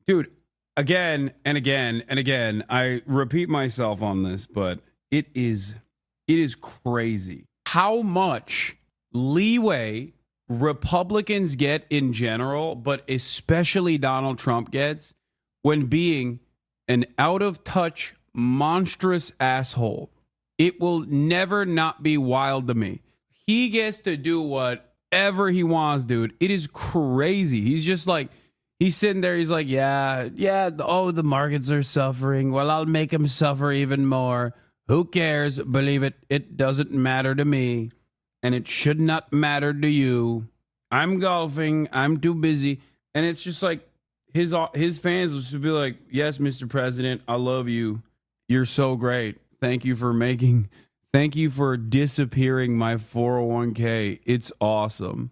B: Dude. Again and again and again, I repeat myself on this, but it is crazy how much leeway Republicans get in general, but especially Donald Trump gets when being an out-of-touch, monstrous asshole. It will never not be wild to me. He gets to do whatever he wants, dude. It is crazy. He's just like... He's sitting there. He's like, yeah. Oh, the markets are suffering. Well, I'll make them suffer even more. Who cares? Believe it. It doesn't matter to me. And it should not matter to you. I'm golfing. I'm too busy. And it's just like his fans will just be like, yes, Mr. President, I love you. You're so great. Thank you for disappearing my 401k. It's awesome.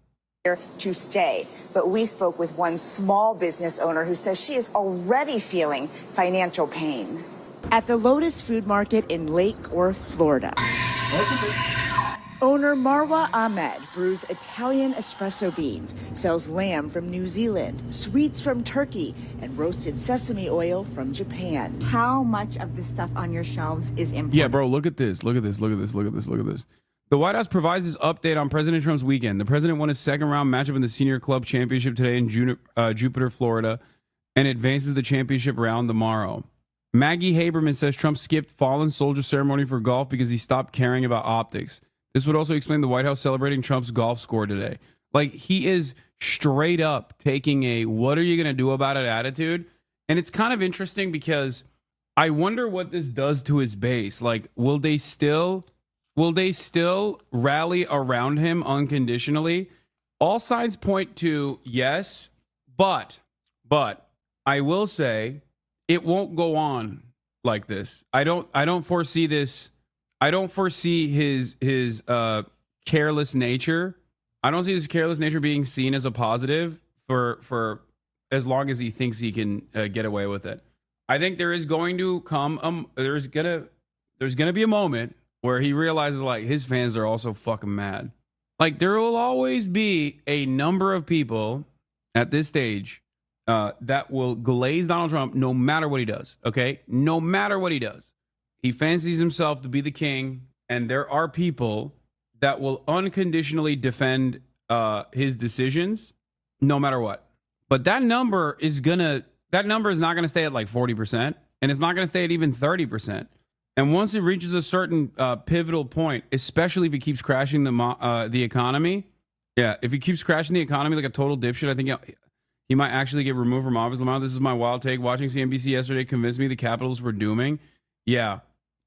J: To stay. But we spoke with one small business owner who says she is already feeling financial pain. At the Lotus Food Market in Lake Worth, Florida. Owner Marwa Ahmed brews Italian espresso beans, sells lamb from New Zealand, sweets from Turkey, and roasted sesame oil from Japan. How much of the stuff on your shelves is imported?
B: Yeah, bro, look at this. Look at this. Look at this. Look at this. Look at this. The White House provides this update on President Trump's weekend. The president won his second round matchup in the Senior Club Championship today in Jupiter, Florida, and advances the championship round tomorrow. Maggie Haberman says Trump skipped fallen soldier ceremony for golf because he stopped caring about optics. This would also explain the White House celebrating Trump's golf score today. Like, he is straight up taking a what are you going to do about it attitude. And it's kind of interesting because I wonder what this does to his base. Like, will they still rally around him unconditionally? All signs point to yes, but I will say it won't go on like this. I don't foresee this. I don't foresee his careless nature. I don't see his careless nature being seen as a positive for as long as he thinks he can get away with it. I think there is going to come there's gonna be a moment where he realizes like his fans are also fucking mad. Like, there will always be a number of people at this stage that will glaze Donald Trump no matter what he does. Okay, no matter what he does. He fancies himself to be the king, and there are people that will unconditionally defend his decisions no matter what. But that number is not going to stay at like 40%, and it's not going to stay at even 30%. And once it reaches a certain pivotal point, especially if he keeps crashing the economy, if he keeps crashing the economy like a total dipshit, I think he might actually get removed from office. Lamar, this is my wild take. Watching CNBC yesterday convinced me the Capitals were dooming. Yeah.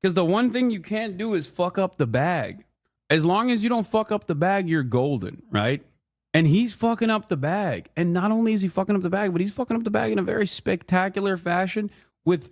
B: Because the one thing you can't do is fuck up the bag. As long as you don't fuck up the bag, you're golden, right? And he's fucking up the bag. And not only is he fucking up the bag, but he's fucking up the bag in a very spectacular fashion with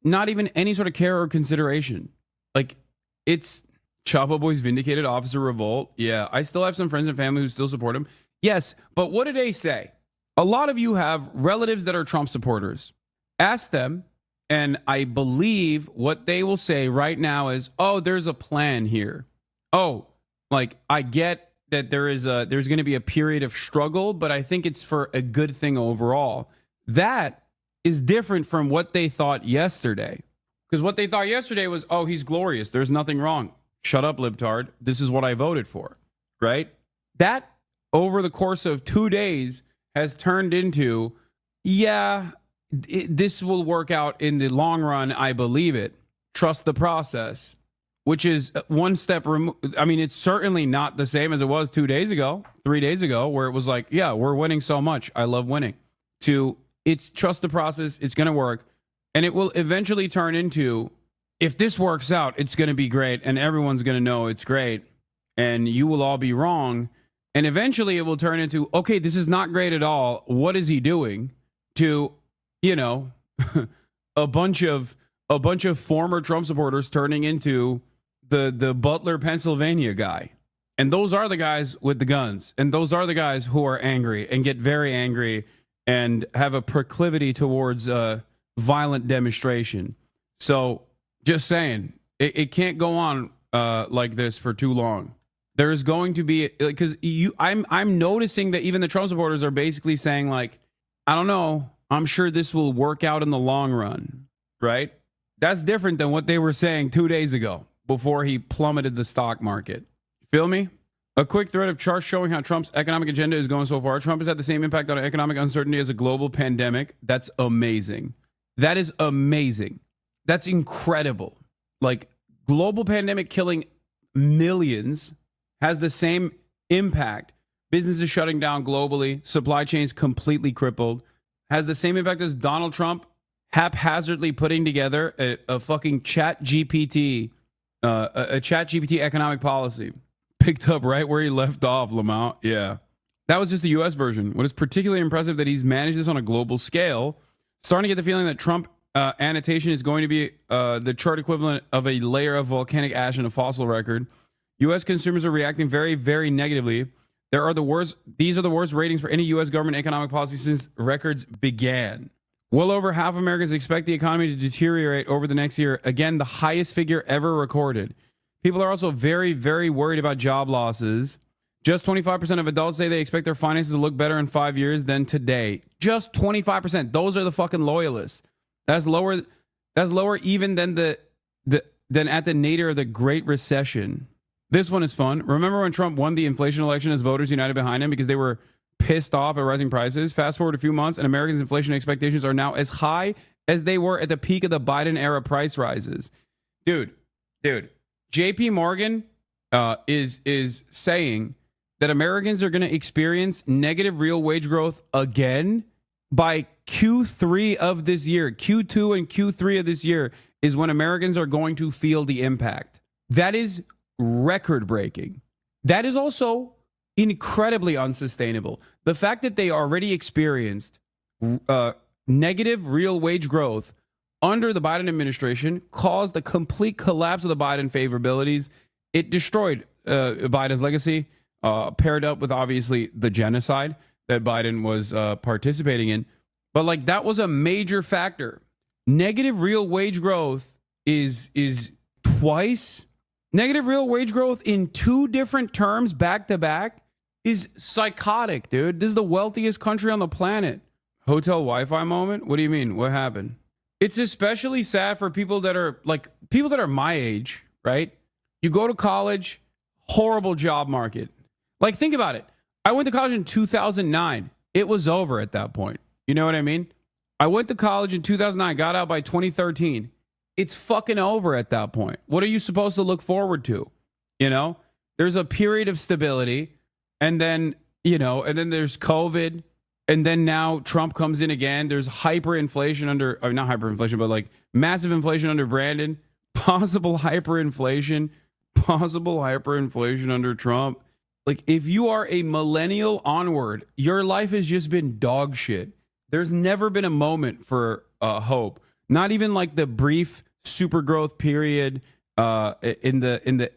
B: not even any sort of care or consideration. Like, it's Chapo Boys vindicated, Officer Revolt. Yeah, I still have some friends and family who still support him. Yes, but what do they say? A lot of you have relatives that are Trump supporters. Ask them. And I believe what they will say right now is, oh, there's a plan here. Oh, like, I get that there's going to be a period of struggle, but I think it's for a good thing overall. That is different from what they thought yesterday. Because what they thought yesterday was, oh, he's glorious. There's nothing wrong. Shut up, libtard. This is what I voted for. Right? That, over the course of 2 days, has turned into, yeah, this will work out in the long run. I believe it. Trust the process, which is one step removed. I mean, it's certainly not the same as it was 2 days ago, 3 days ago, where it was like, yeah, we're winning so much. I love winning. To it's trust the process. It's going to work. And it will eventually turn into, if this works out, it's going to be great. And everyone's going to know it's great. And you will all be wrong. And eventually it will turn into, okay, this is not great at all. What is he doing? To, you know, a bunch of former Trump supporters turning into the Butler, Pennsylvania guy. And those are the guys with the guns. And those are the guys who are angry and get very angry and have a proclivity towards violent demonstration. So just saying, it can't go on like this for too long. There is going to be, because I'm noticing that even the Trump supporters are basically saying, like, I don't know, I'm sure this will work out in the long run, right? That's different than what they were saying 2 days ago before he plummeted the stock market. Feel me? A quick thread of charts showing how Trump's economic agenda is going so far. Trump has had the same impact on economic uncertainty as a global pandemic. That's amazing. That is amazing. That's incredible. Like, global pandemic killing millions has the same impact. Businesses shutting down globally, supply chains completely crippled, has the same impact as Donald Trump haphazardly putting together a fucking chat GPT economic policy. Picked up right where he left off, Lamont. Yeah. That was just the U.S. version. What is particularly impressive that he's managed this on a global scale. Starting to get the feeling that Trump annotation is going to be the chart equivalent of a layer of volcanic ash in a fossil record. U.S. consumers are reacting very, very negatively. These are the worst ratings for any U.S. government economic policy since records began. Well over half of Americans expect the economy to deteriorate over the next year. Again, the highest figure ever recorded. People are also very, very worried about job losses. Just 25% of adults say they expect their finances to look better in 5 years than today. Just 25%. Those are the fucking loyalists. That's lower even than than at the nadir of the Great Recession. This one is fun. Remember when Trump won the inflation election as voters united behind him because they were pissed off at rising prices? Fast forward a few months and Americans' inflation expectations are now as high as they were at the peak of the Biden era price rises. Dude, JP Morgan is saying that Americans are going to experience negative real wage growth again by Q3 of this year. Q2 and Q3 of this year is when Americans are going to feel the impact. That is record breaking. That is also incredibly unsustainable. The fact that they already experienced negative real wage growth under the Biden administration caused the complete collapse of the Biden favorabilities. It destroyed Biden's legacy. Paired up with obviously the genocide that Biden was participating in. But like that was a major factor. Negative real wage growth is twice. Negative real wage growth in 2 different terms back to back is psychotic, dude. This is the wealthiest country on the planet. Hotel Wi-Fi moment? What do you mean? What happened? It's especially sad for people that are my age, right? You go to college, horrible job market. Like, think about it. I went to college in 2009. It was over at that point. You know what I mean? I went to college in 2009, got out by 2013. It's fucking over at that point. What are you supposed to look forward to? You know, there's a period of stability and then, and then there's COVID. And then now Trump comes in again. There's hyperinflation not hyperinflation, but like massive inflation under Brandon, possible hyperinflation under Trump. Like, if you are a millennial onward, your life has just been dog shit. There's never been a moment for hope. Not even like the brief super growth period in the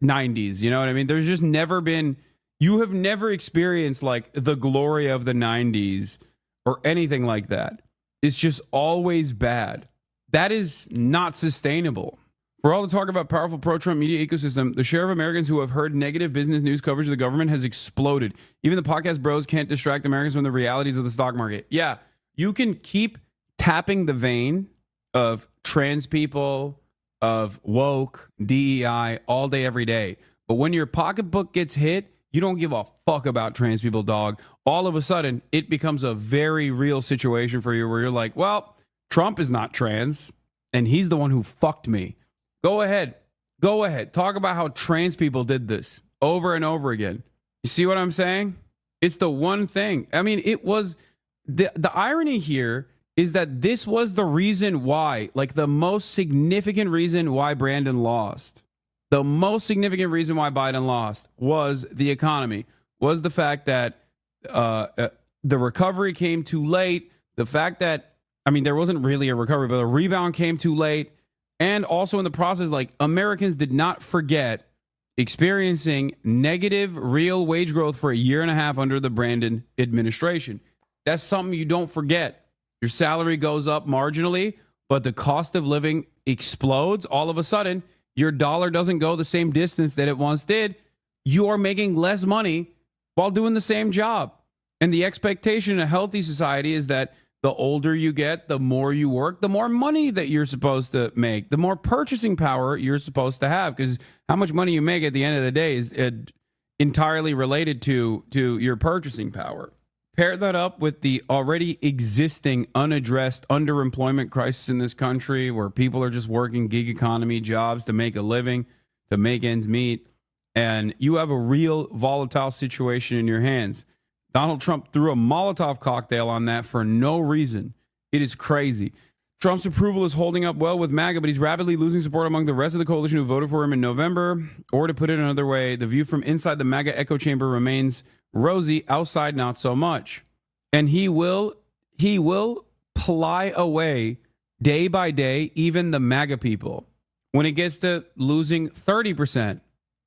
B: 90s. You know what I mean? There's just never been. You have never experienced like the glory of the 90s or anything like that. It's just always bad. That is not sustainable. For all the talk about powerful pro-Trump media ecosystem, the share of Americans who have heard negative business news coverage of the government has exploded. Even the podcast bros can't distract Americans from the realities of the stock market. Yeah, you can keep tapping the vein of trans people, of woke, DEI, all day, every day. But when your pocketbook gets hit, you don't give a fuck about trans people, dog. All of a sudden, it becomes a very real situation for you where you're like, well, Trump is not trans, and he's the one who fucked me. Go ahead. Talk about how trans people did this over and over again. You see what I'm saying? It's the one thing. I mean, it was the irony here is that this was the reason why, like the most significant reason why Brandon lost. The most significant reason why Biden lost was the economy, was the fact that the recovery came too late. The fact that, I mean, there wasn't really a recovery, but a rebound came too late. And also in the process, like Americans did not forget experiencing negative real wage growth for a year and a half under the Brandon administration. That's something you don't forget. Your salary goes up marginally, but the cost of living explodes. All of a sudden, your dollar doesn't go the same distance that it once did. You are making less money while doing the same job. And the expectation in a healthy society is that the older you get, the more you work, the more money that you're supposed to make, the more purchasing power you're supposed to have, because how much money you make at the end of the day is entirely related to your purchasing power. Pair that up with the already existing unaddressed underemployment crisis in this country where people are just working gig economy jobs to make a living, to make ends meet, and you have a real volatile situation in your hands. Donald Trump threw a Molotov cocktail on that for no reason. It is crazy. Trump's approval is holding up well with MAGA, but he's rapidly losing support among the rest of the coalition who voted for him in November. Or to put it another way, the view from inside the MAGA echo chamber remains Rosie, outside not so much. And he will ply away day by day, even the MAGA people. When it gets to losing 30%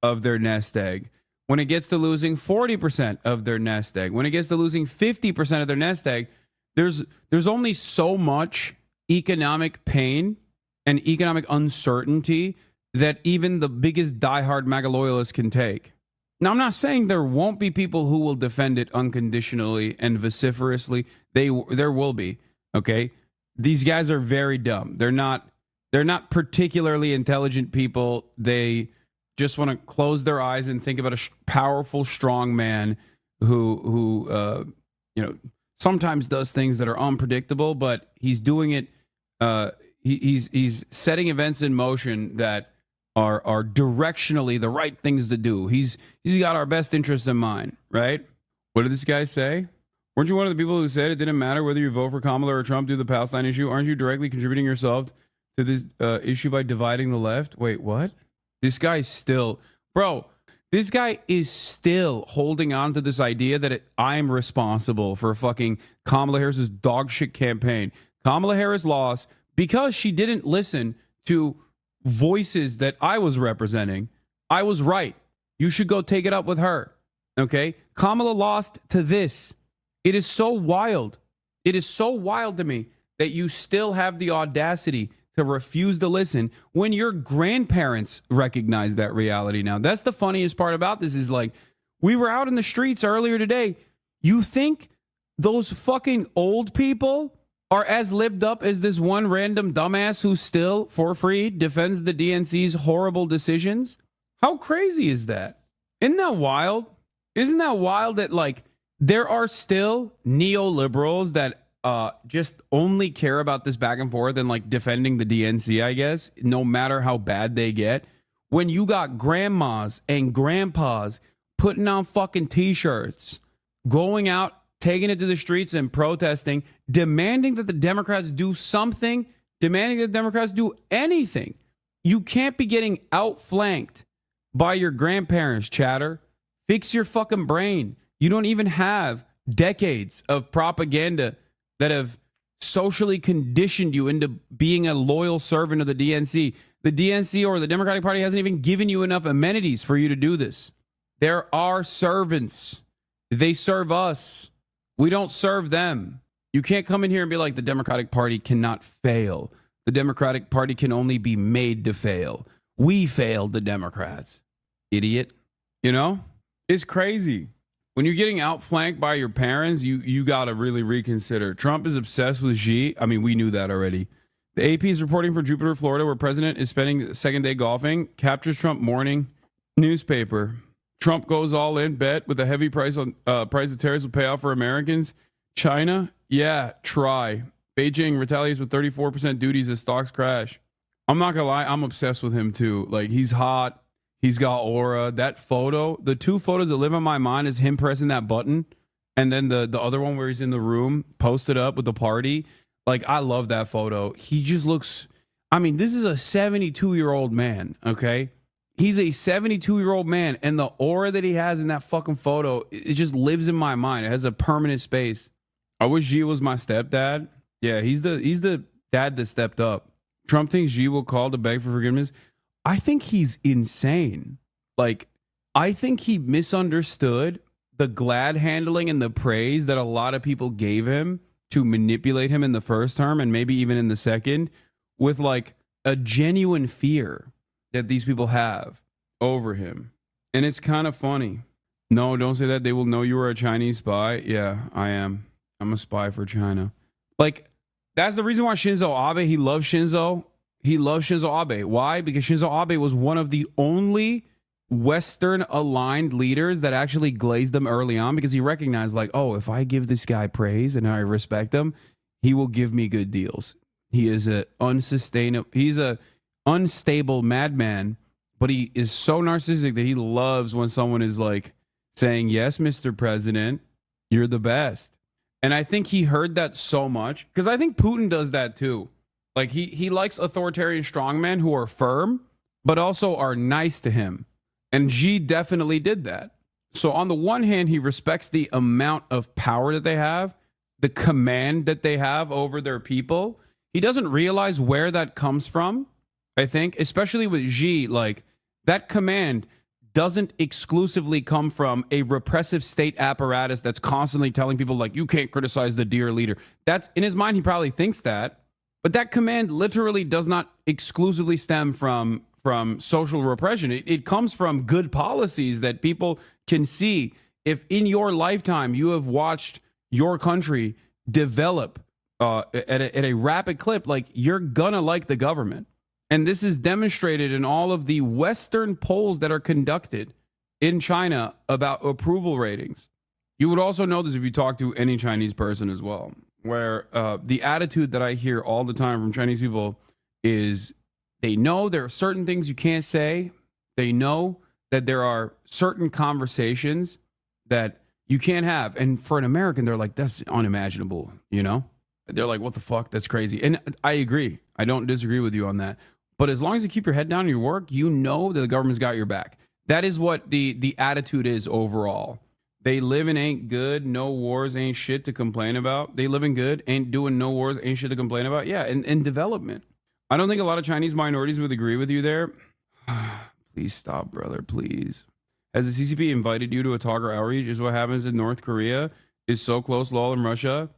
B: of their nest egg, when it gets to losing 40% of their nest egg, when it gets to losing 50% of their nest egg, there's only so much economic pain and economic uncertainty that even the biggest diehard MAGA loyalists can take. Now, I'm not saying there won't be people who will defend it unconditionally and vociferously. There will be, okay? These guys are very dumb. They're not particularly intelligent people. They just want to close their eyes and think about a powerful, strong man who sometimes does things that are unpredictable, but he's doing it. He's setting events in motion that are directionally the right things to do. He's got our best interests in mind, right? What did this guy say? Weren't you one of the people who said it didn't matter whether you vote for Kamala or Trump due to the Palestine issue? Aren't you directly contributing yourself to this issue by dividing the left? Wait, what? This guy's still, bro, this guy is still holding on to this idea that I'm responsible for fucking Kamala Harris's dog shit campaign. Kamala Harris lost because she didn't listen to voices that I was representing. I was right. You should go take it up with her. Okay? Kamala lost to this. It is so wild. It is so wild to me that you still have the audacity to refuse to listen when your grandparents recognize that reality now. That's the funniest part about this is like, we were out in the streets earlier today. You think those fucking old people are as lived up as this one random dumbass who still, for free, defends the DNC's horrible decisions? How crazy is that? Isn't that wild? Isn't that wild that, like, there are still neoliberals that just only care about this back and forth and like defending the DNC, I guess, no matter how bad they get. When you got grandmas and grandpas putting on fucking t-shirts, going out, taking it to the streets and protesting, demanding that the Democrats do something, demanding that the Democrats do anything. You can't be getting outflanked by your grandparents, chatter. Fix your fucking brain. You don't even have decades of propaganda that have socially conditioned you into being a loyal servant of the DNC. The DNC or the Democratic Party hasn't even given you enough amenities for you to do this. There are servants. They serve us. We don't serve them. You can't come in here and be like, the Democratic Party cannot fail. The Democratic Party can only be made to fail. We failed the Democrats. Idiot. You know? It's crazy. When you're getting outflanked by your parents, you got to really reconsider. Trump is obsessed with Xi. I mean, we knew that already. The AP is reporting from Jupiter, Florida, where president is spending the second day golfing. Captures Trump morning newspaper. Trump goes all in, bet with a heavy price of tariffs will pay off for Americans. China, yeah, try. Beijing retaliates with 34% duties as stocks crash. I'm not going to lie, I'm obsessed with him too. Like, he's hot. He's got aura. That photo, the two photos that live in my mind is him pressing that button. And then the other one where he's in the room posted up with the party. Like, I love that photo. He just looks, I mean, this is a 72-year-old man, okay? He's a 72-year-old man. And the aura that he has in that fucking photo, it just lives in my mind. It has a permanent space. I wish Xi was my stepdad. Yeah, he's the dad that stepped up. Trump thinks Xi will call to beg for forgiveness. I think he's insane. Like, I think he misunderstood the glad handling and the praise that a lot of people gave him to manipulate him in the first term and maybe even in the second, with like a genuine fear that these people have over him. And it's kind of funny. No, don't say that. They will know you are a Chinese spy. Yeah, I am. I'm a spy for China. Like, that's the reason why Shinzo Abe, he loves Shinzo. He loves Shinzo Abe. Why? Because Shinzo Abe was one of the only Western-aligned leaders that actually glazed them early on, because he recognized, like, oh, if I give this guy praise and I respect him, he will give me good deals. He is he's a unstable madman, but he is so narcissistic that he loves when someone is like saying, yes, Mr. President, you're the best. And I think he heard that so much, because I think Putin does that too. Like, he likes authoritarian strongmen who are firm, but also are nice to him. And Xi definitely did that. So on the one hand, he respects the amount of power that they have, the command that they have over their people. He doesn't realize where that comes from, I think, especially with Xi. Like, that command doesn't exclusively come from a repressive state apparatus that's constantly telling people, like, you can't criticize the dear leader. That's, in his mind, he probably thinks that. But that command literally does not exclusively stem from social repression. It comes from good policies that people can see. If in your lifetime you have watched your country develop at a rapid clip, like, you're gonna like the government. And this is demonstrated in all of the Western polls that are conducted in China about approval ratings. You would also know this if you talk to any Chinese person as well, where the attitude that I hear all the time from Chinese people is they know there are certain things you can't say. They know that there are certain conversations that you can't have. And for an American, they're like, that's unimaginable, you know? They're like, what the fuck? That's crazy. And I agree. I don't disagree with you on that. But as long as you keep your head down in your work, you know that the government's got your back. That is what the attitude is overall. They live in ain't good, no wars, ain't shit to complain about. They live in good, ain't doing no wars, ain't shit to complain about. Yeah, and development. I don't think a lot of Chinese minorities would agree with you there. Please stop, brother, please. Has the CCP invited you to a talk or outreach? Is what happens in North Korea is so close, lol, in Russia?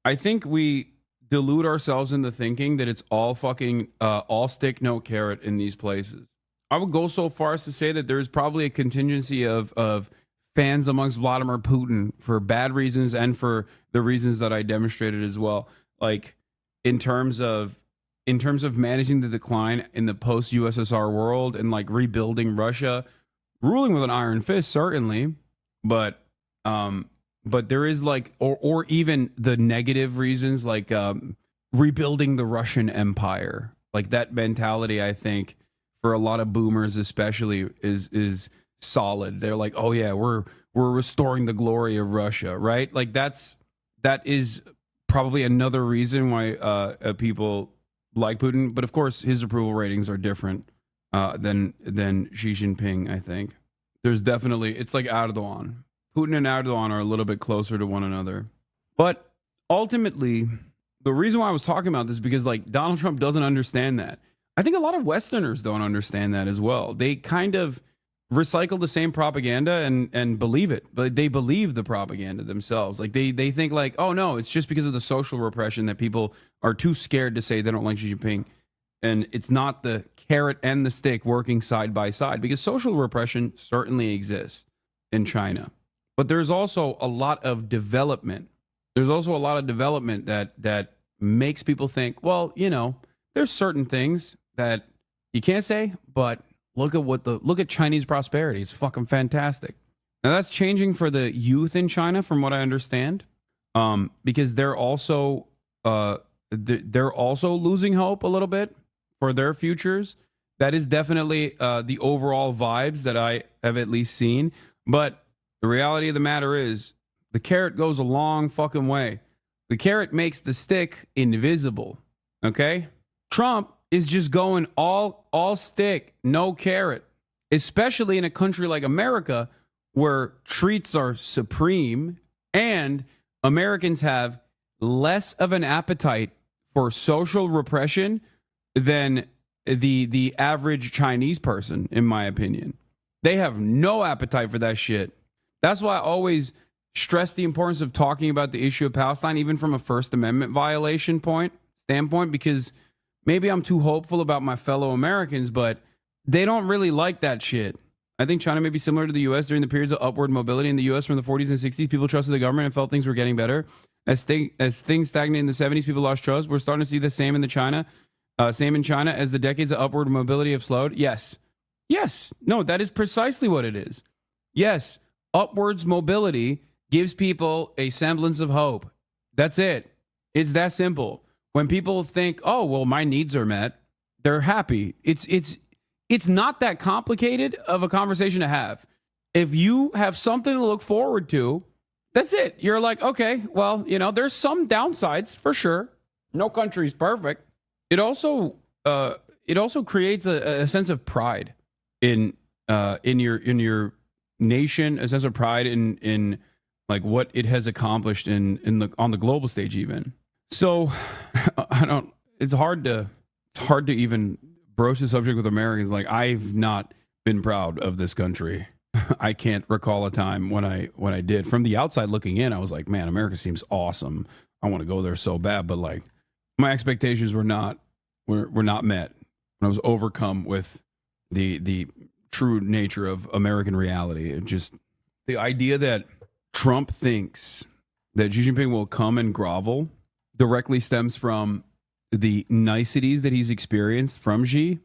B: I think we delude ourselves into thinking that it's all fucking, all stick, no carrot in these places. I would go so far as to say that there's probably a contingency of fans amongst Vladimir Putin for bad reasons and for the reasons that I demonstrated as well. Like, in terms of managing the decline in the post-USSR world and like rebuilding Russia, ruling with an iron fist, certainly, but there is like, or even the negative reasons, like rebuilding the Russian Empire, like that mentality. I think for a lot of boomers, especially, is solid. They're like, oh yeah, we're restoring the glory of Russia, right? Like that is probably another reason why people like Putin. But of course, his approval ratings are different than Xi Jinping. I think there's definitely, it's like Erdogan. Putin and Erdogan are a little bit closer to one another. But ultimately, the reason why I was talking about this is because, like, Donald Trump doesn't understand that. I think a lot of Westerners don't understand that as well. They kind of recycle the same propaganda and believe it, but they believe the propaganda themselves. Like, they think like, oh no, it's just because of the social repression that people are too scared to say they don't like Xi Jinping. And it's not the carrot and the stick working side by side, because social repression certainly exists in China. But there's also a lot of development. There's also a lot of development that makes people think, well, you know, there's certain things that you can't say, but look at Chinese prosperity. It's fucking fantastic. Now that's changing for the youth in China, from what I understand, because they're also losing hope a little bit for their futures. That is definitely the overall vibes that I have at least seen. But the reality of the matter is, the carrot goes a long fucking way. The carrot makes the stick invisible. Okay? Trump is just going all stick, no carrot. Especially in a country like America, where treats are supreme and Americans have less of an appetite for social repression than the average Chinese person, in my opinion. They have no appetite for that shit. That's why I always stress the importance of talking about the issue of Palestine, even from a First Amendment violation standpoint, because maybe I'm too hopeful about my fellow Americans, but they don't really like that shit. I think China may be similar to the U.S. during the periods of upward mobility in the U.S. from the 40s and 60s. People trusted the government and felt things were getting better. As things stagnated in the 70s, people lost trust. We're starting to see the same in China as the decades of upward mobility have slowed. Yes. No, that is precisely what it is. Yes. Upwards mobility gives people a semblance of hope. That's it. It's that simple. When people think, oh, well, my needs are met, they're happy. It's not that complicated of a conversation to have. If you have something to look forward to, that's it. You're like, okay, well, you know, there's some downsides for sure. No country's perfect. It also creates a sense of pride in your nation, a sense of pride in like what it has accomplished on the global stage even. So it's hard to even broach the subject with Americans. Like, I've not been proud of this country. I can't recall a time when I did. From the outside looking in, I was like, man, America seems awesome. I want to go there so bad, but like my expectations were not met. I was overcome with the true nature of American reality. It just, the idea that Trump thinks that Xi Jinping will come and grovel directly stems from the niceties that he's experienced from Xi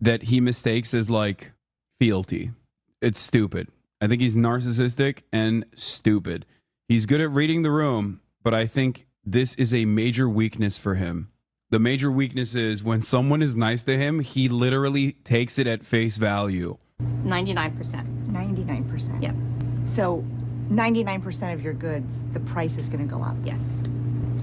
B: that he mistakes as like fealty. It's stupid. I think he's narcissistic and stupid. He's good at reading the room, but I think this is a major weakness for him. The major weakness is when someone is nice to him, he literally takes it at face value.
K: 99%. 99%. Yep. So 99% of your goods, the price is going to go up. Yes.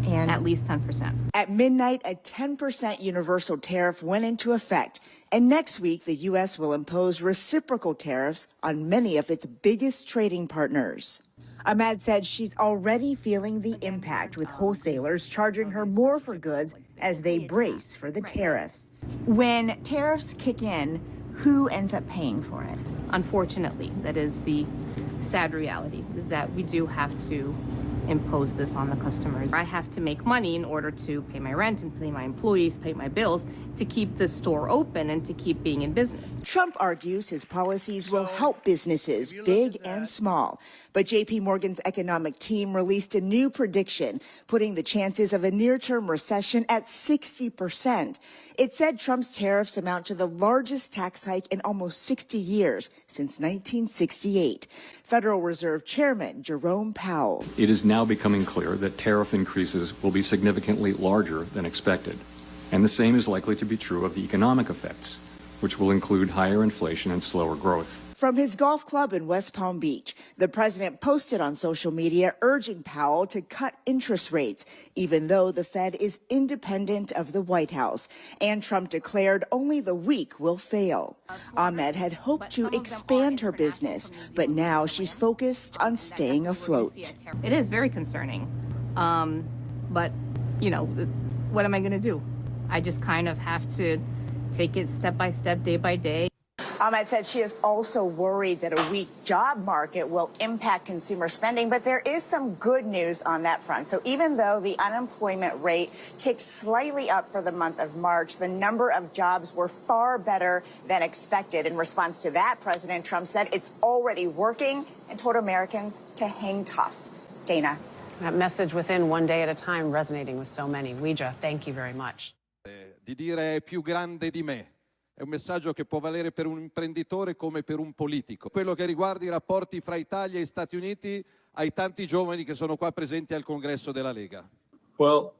K: And at least 10%.
J: At midnight, a 10% universal tariff went into effect. And next week, the U.S. will impose reciprocal tariffs on many of its biggest trading partners. Ahmed said she's already feeling the impact, with wholesalers charging her more for goods as they brace for the tariffs.
K: When tariffs kick in, who ends up paying for it? Unfortunately, that is the sad reality, is that we do have to impose this on the customers. I have to make money in order to pay my rent and pay my employees, pay my bills, to keep the store open and to keep being in business.
J: Trump argues his policies will help businesses, big and small. But JP Morgan's economic team released a new prediction, putting the chances of a near-term recession at 60%. It said Trump's tariffs amount to the largest tax hike in almost 60 years, since 1968. Federal Reserve Chairman Jerome Powell.
S: It is now becoming clear that tariff increases will be significantly larger than expected. And the same is likely to be true of the economic effects, which will include higher inflation and slower growth.
J: From his golf club in West Palm Beach, the president posted on social media urging Powell to cut interest rates, even though the Fed is independent of the White House. And Trump declared only the weak will fail. Ahmed had hoped to expand her business, but now she's focused on staying afloat.
K: It is very concerning. But, you know, what am I going to do? I just kind of have to take it step by step, day by day.
J: Ahmed said she is also worried that a weak job market will impact consumer spending, but there is some good news on that front. So even though the unemployment rate ticked slightly up for the month of March, the number of jobs were far better than expected. In response to that, President Trump said it's already working and told Americans to hang tough. Dana.
G: That message within one day at a time resonating with so many. Ouija, thank you very much.
U: Di dire più grande di me. È un messaggio che può valere per un imprenditore come per un politico. Quello che riguarda i rapporti fra Italia e Stati Uniti ai tanti giovani che sono qua presenti al congresso della Lega.
C: Well,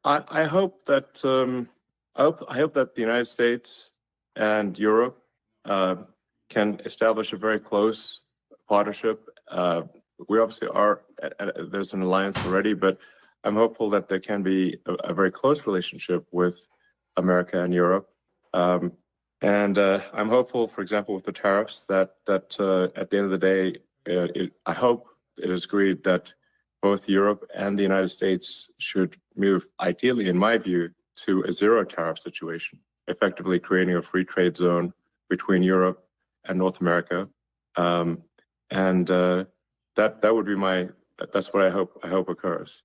C: I hope that I hope that the United States and Europe can establish a very close partnership. We obviously are. There's an alliance already, but I'm hopeful that there can be a very close relationship with America and Europe. And I'm hopeful, for example, with the tariffs, that at the end of the day, I hope it is agreed that both Europe and the United States should move, ideally, in my view, to a zero tariff situation, effectively creating a free trade zone between Europe and North America. And that would be that's what I hope occurs.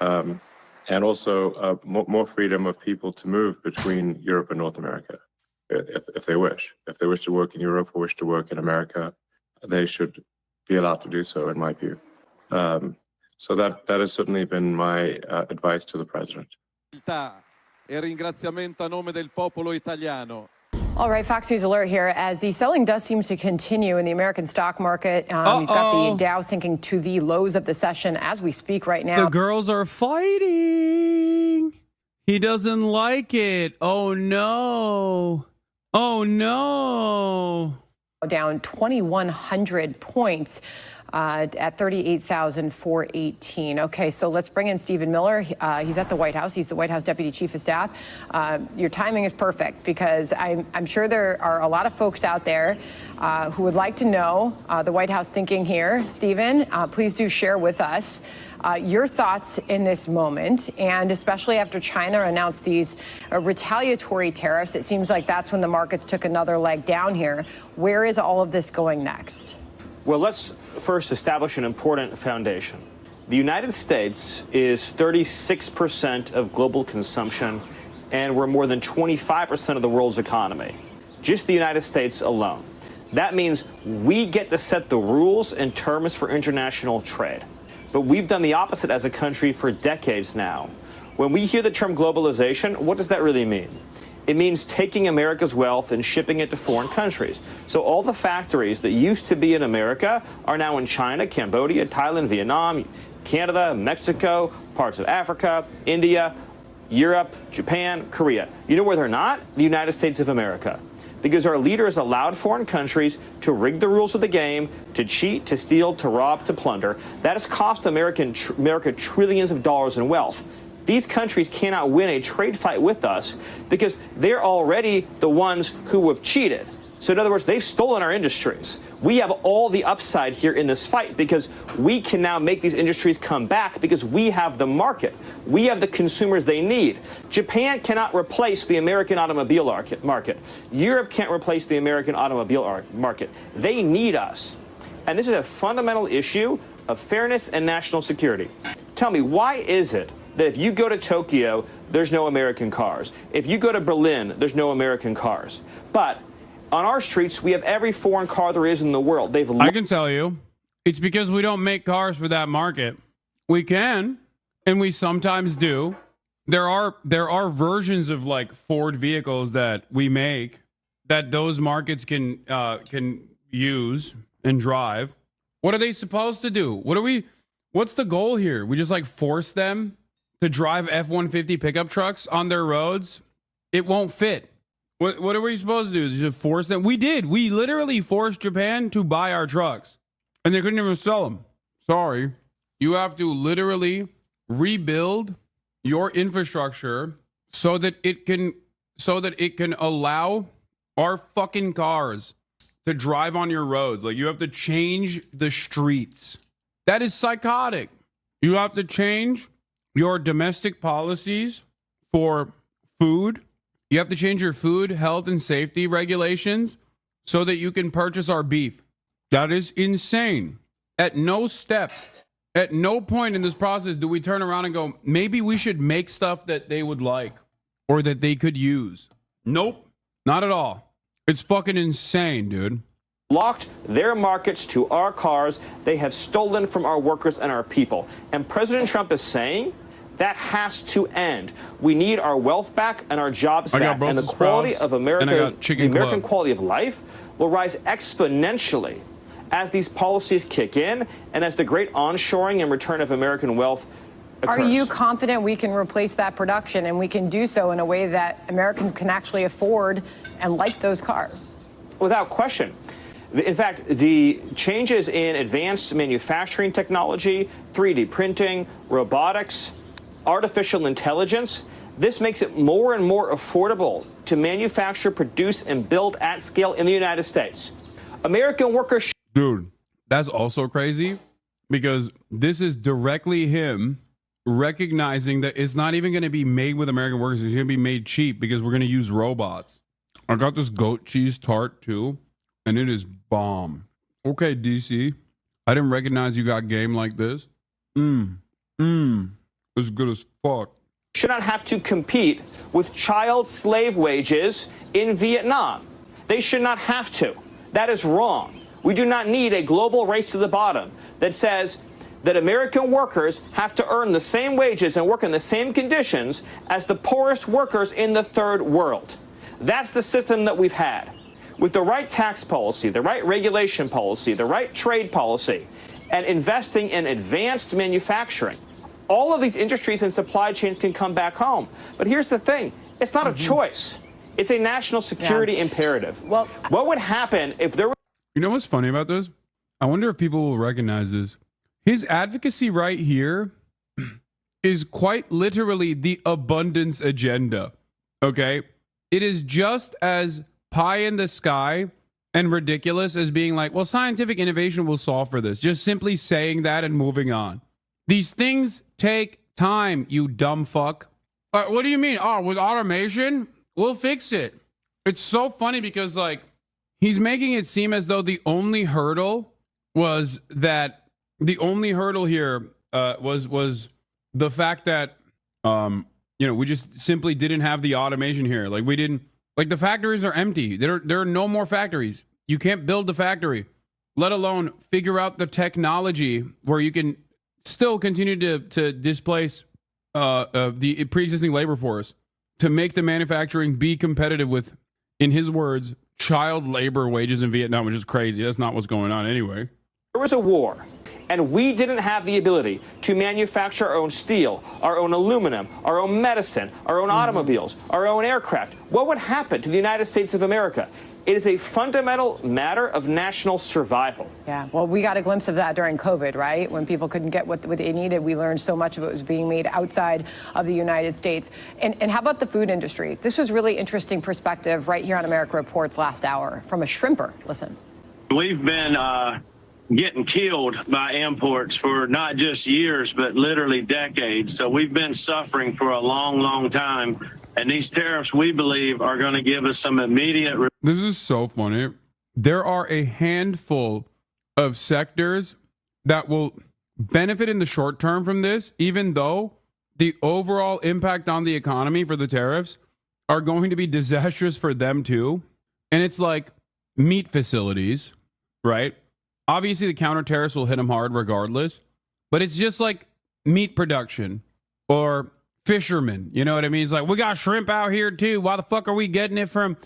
C: And also more freedom of people to move between Europe and North America. If they wish to work in Europe or wish to work in America, they should be allowed to do so, in my view. So that has certainly been my advice to the president.
U: E ringraziamento a nome del popolo italiano.
V: All right, Fox News alert here as the selling does seem to continue in the American stock market. You've got the Dow sinking to the lows of the session as we speak right now.
B: The girls are fighting. He doesn't like it. Oh, no. Oh, no.
V: Down 2,100 points. at $38,418. Okay, so let's bring in Stephen Miller. He's at the White House. He's the White House Deputy Chief of Staff. Your timing is perfect because I'm sure there are a lot of folks out there who would like to know the White House thinking here. Stephen, please do share with us your thoughts in this moment, and especially after China announced these retaliatory tariffs. It seems like that's when the markets took another leg down here. Where is all of this going next?
A: Well, let's first establish an important foundation. The United States is 36% of global consumption, and we're more than 25% of the world's economy. Just the United States alone. That means we get to set the rules and terms for international trade. But we've done the opposite as a country for decades now. When we hear the term globalization, what does that really mean? It means taking America's wealth and shipping it to foreign countries. So all the factories that used to be in America are now in China, Cambodia, Thailand, Vietnam, Canada, Mexico, parts of Africa, India, Europe, Japan, Korea. You know where they're not? The United States of America. Because our leaders allowed foreign countries to rig the rules of the game, to cheat, to steal, to rob, to plunder. That has cost America trillions of dollars in wealth. These countries cannot win a trade fight with us because they're already the ones who have cheated. So in other words, they've stolen our industries. We have all the upside here in this fight because we can now make these industries come back because we have the market. We have the consumers they need. Japan cannot replace the American automobile market. Europe can't replace the American automobile market. They need us. And this is a fundamental issue of fairness and national security. Tell me, why is it that if you go to Tokyo, there's no American cars? If you go to Berlin, there's no American cars. But on our streets, we have every foreign car there is in the world.
B: I can tell you, it's because we don't make cars for that market. We can, and we sometimes do. There are versions of like Ford vehicles that we make that those markets can use and drive. What are they supposed to do? What's the goal here? We just like force them to drive F-150 pickup trucks on their roads? It won't fit. What are we supposed to do? Just force them? We did. We literally forced Japan to buy our trucks, and they couldn't even sell them. Sorry. You have to literally rebuild your infrastructure so that it can allow our fucking cars to drive on your roads. Like, you have to change the streets. That is psychotic. You have to change your domestic policies for food. You have to change your food, health, and safety regulations so that you can purchase our beef. That is insane. At no step, at no point in this process do we turn around and go, maybe we should make stuff that they would like or that they could use. Nope, not at all. It's fucking insane, dude.
A: Locked their markets to our cars. They have stolen from our workers and our people. And President Trump is saying that has to end. We need our wealth back and our jobs back. And the quality of America, the American quality of life will rise exponentially as these policies kick in and as the great onshoring and return of American wealth occurs.
V: Are you confident we can replace that production and we can do so in a way that Americans can actually afford and like those cars?
A: Without question. In fact, the changes in advanced manufacturing technology, 3D printing, robotics, artificial intelligence, this makes it more and more affordable to manufacture, produce, and build at scale in the United States. American workers...
B: Dude, that's also crazy because this is directly him recognizing that it's not even going to be made with American workers. It's going to be made cheap because we're going to use robots. I got this goat cheese tart too, and it is bomb. Okay, DC, I didn't recognize you got game like this. It's good as fuck.
A: Should not have to compete with child slave wages in Vietnam. They should not have to. That is wrong. We do not need a global race to the bottom that says that American workers have to earn the same wages and work in the same conditions as the poorest workers in the third world. That's the system that we've had. With the right tax policy, the right regulation policy, the right trade policy, and investing in advanced manufacturing, all of these industries and supply chains can come back home. But here's the thing. It's not a choice. It's a national security imperative. Well, what would happen if there were...
B: You know what's funny about this? I wonder if people will recognize this. His advocacy right here is quite literally the abundance agenda. Okay? It is just as pie in the sky and ridiculous as being like, well, scientific innovation will solve for this. Just simply saying that and moving on. These things take time, you dumb fuck. What do you mean? Oh, with automation, we'll fix it. It's so funny because, like, he's making it seem as though the only hurdle was that here was the fact that we just simply didn't have the automation here. Like, we didn't, like, the factories are empty. There are no more factories. You can't build the factory, let alone figure out the technology where you can still continue to displace the pre-existing labor force to make the manufacturing be competitive with, in his words, child labor wages in Vietnam, which is crazy. That's not what's going on anyway.
A: There was a war, and we didn't have the ability to manufacture our own steel, our own aluminum, our own medicine, our own automobiles, our own aircraft. What would happen to the United States of America? It is a fundamental matter of national survival.
V: Yeah, well, we got a glimpse of that during COVID, right? When people couldn't get what they needed, we learned so much of it was being made outside of the United States. And how about the food industry? This was really interesting perspective right here on America Reports last hour from a shrimper. Listen.
H: We've been getting killed by imports for not just years, but literally decades. So we've been suffering for a long, long time. And these tariffs, we believe, are going to give us some immediate...
B: This is so funny. There are a handful of sectors that will benefit in the short term from this, even though the overall impact on the economy for the tariffs are going to be disastrous for them too. And it's like meat facilities, right? Obviously, the counter tariffs will hit them hard regardless, but it's just like meat production or fishermen. You know what I mean? It's like, we got shrimp out here too. Why the fuck are we getting it from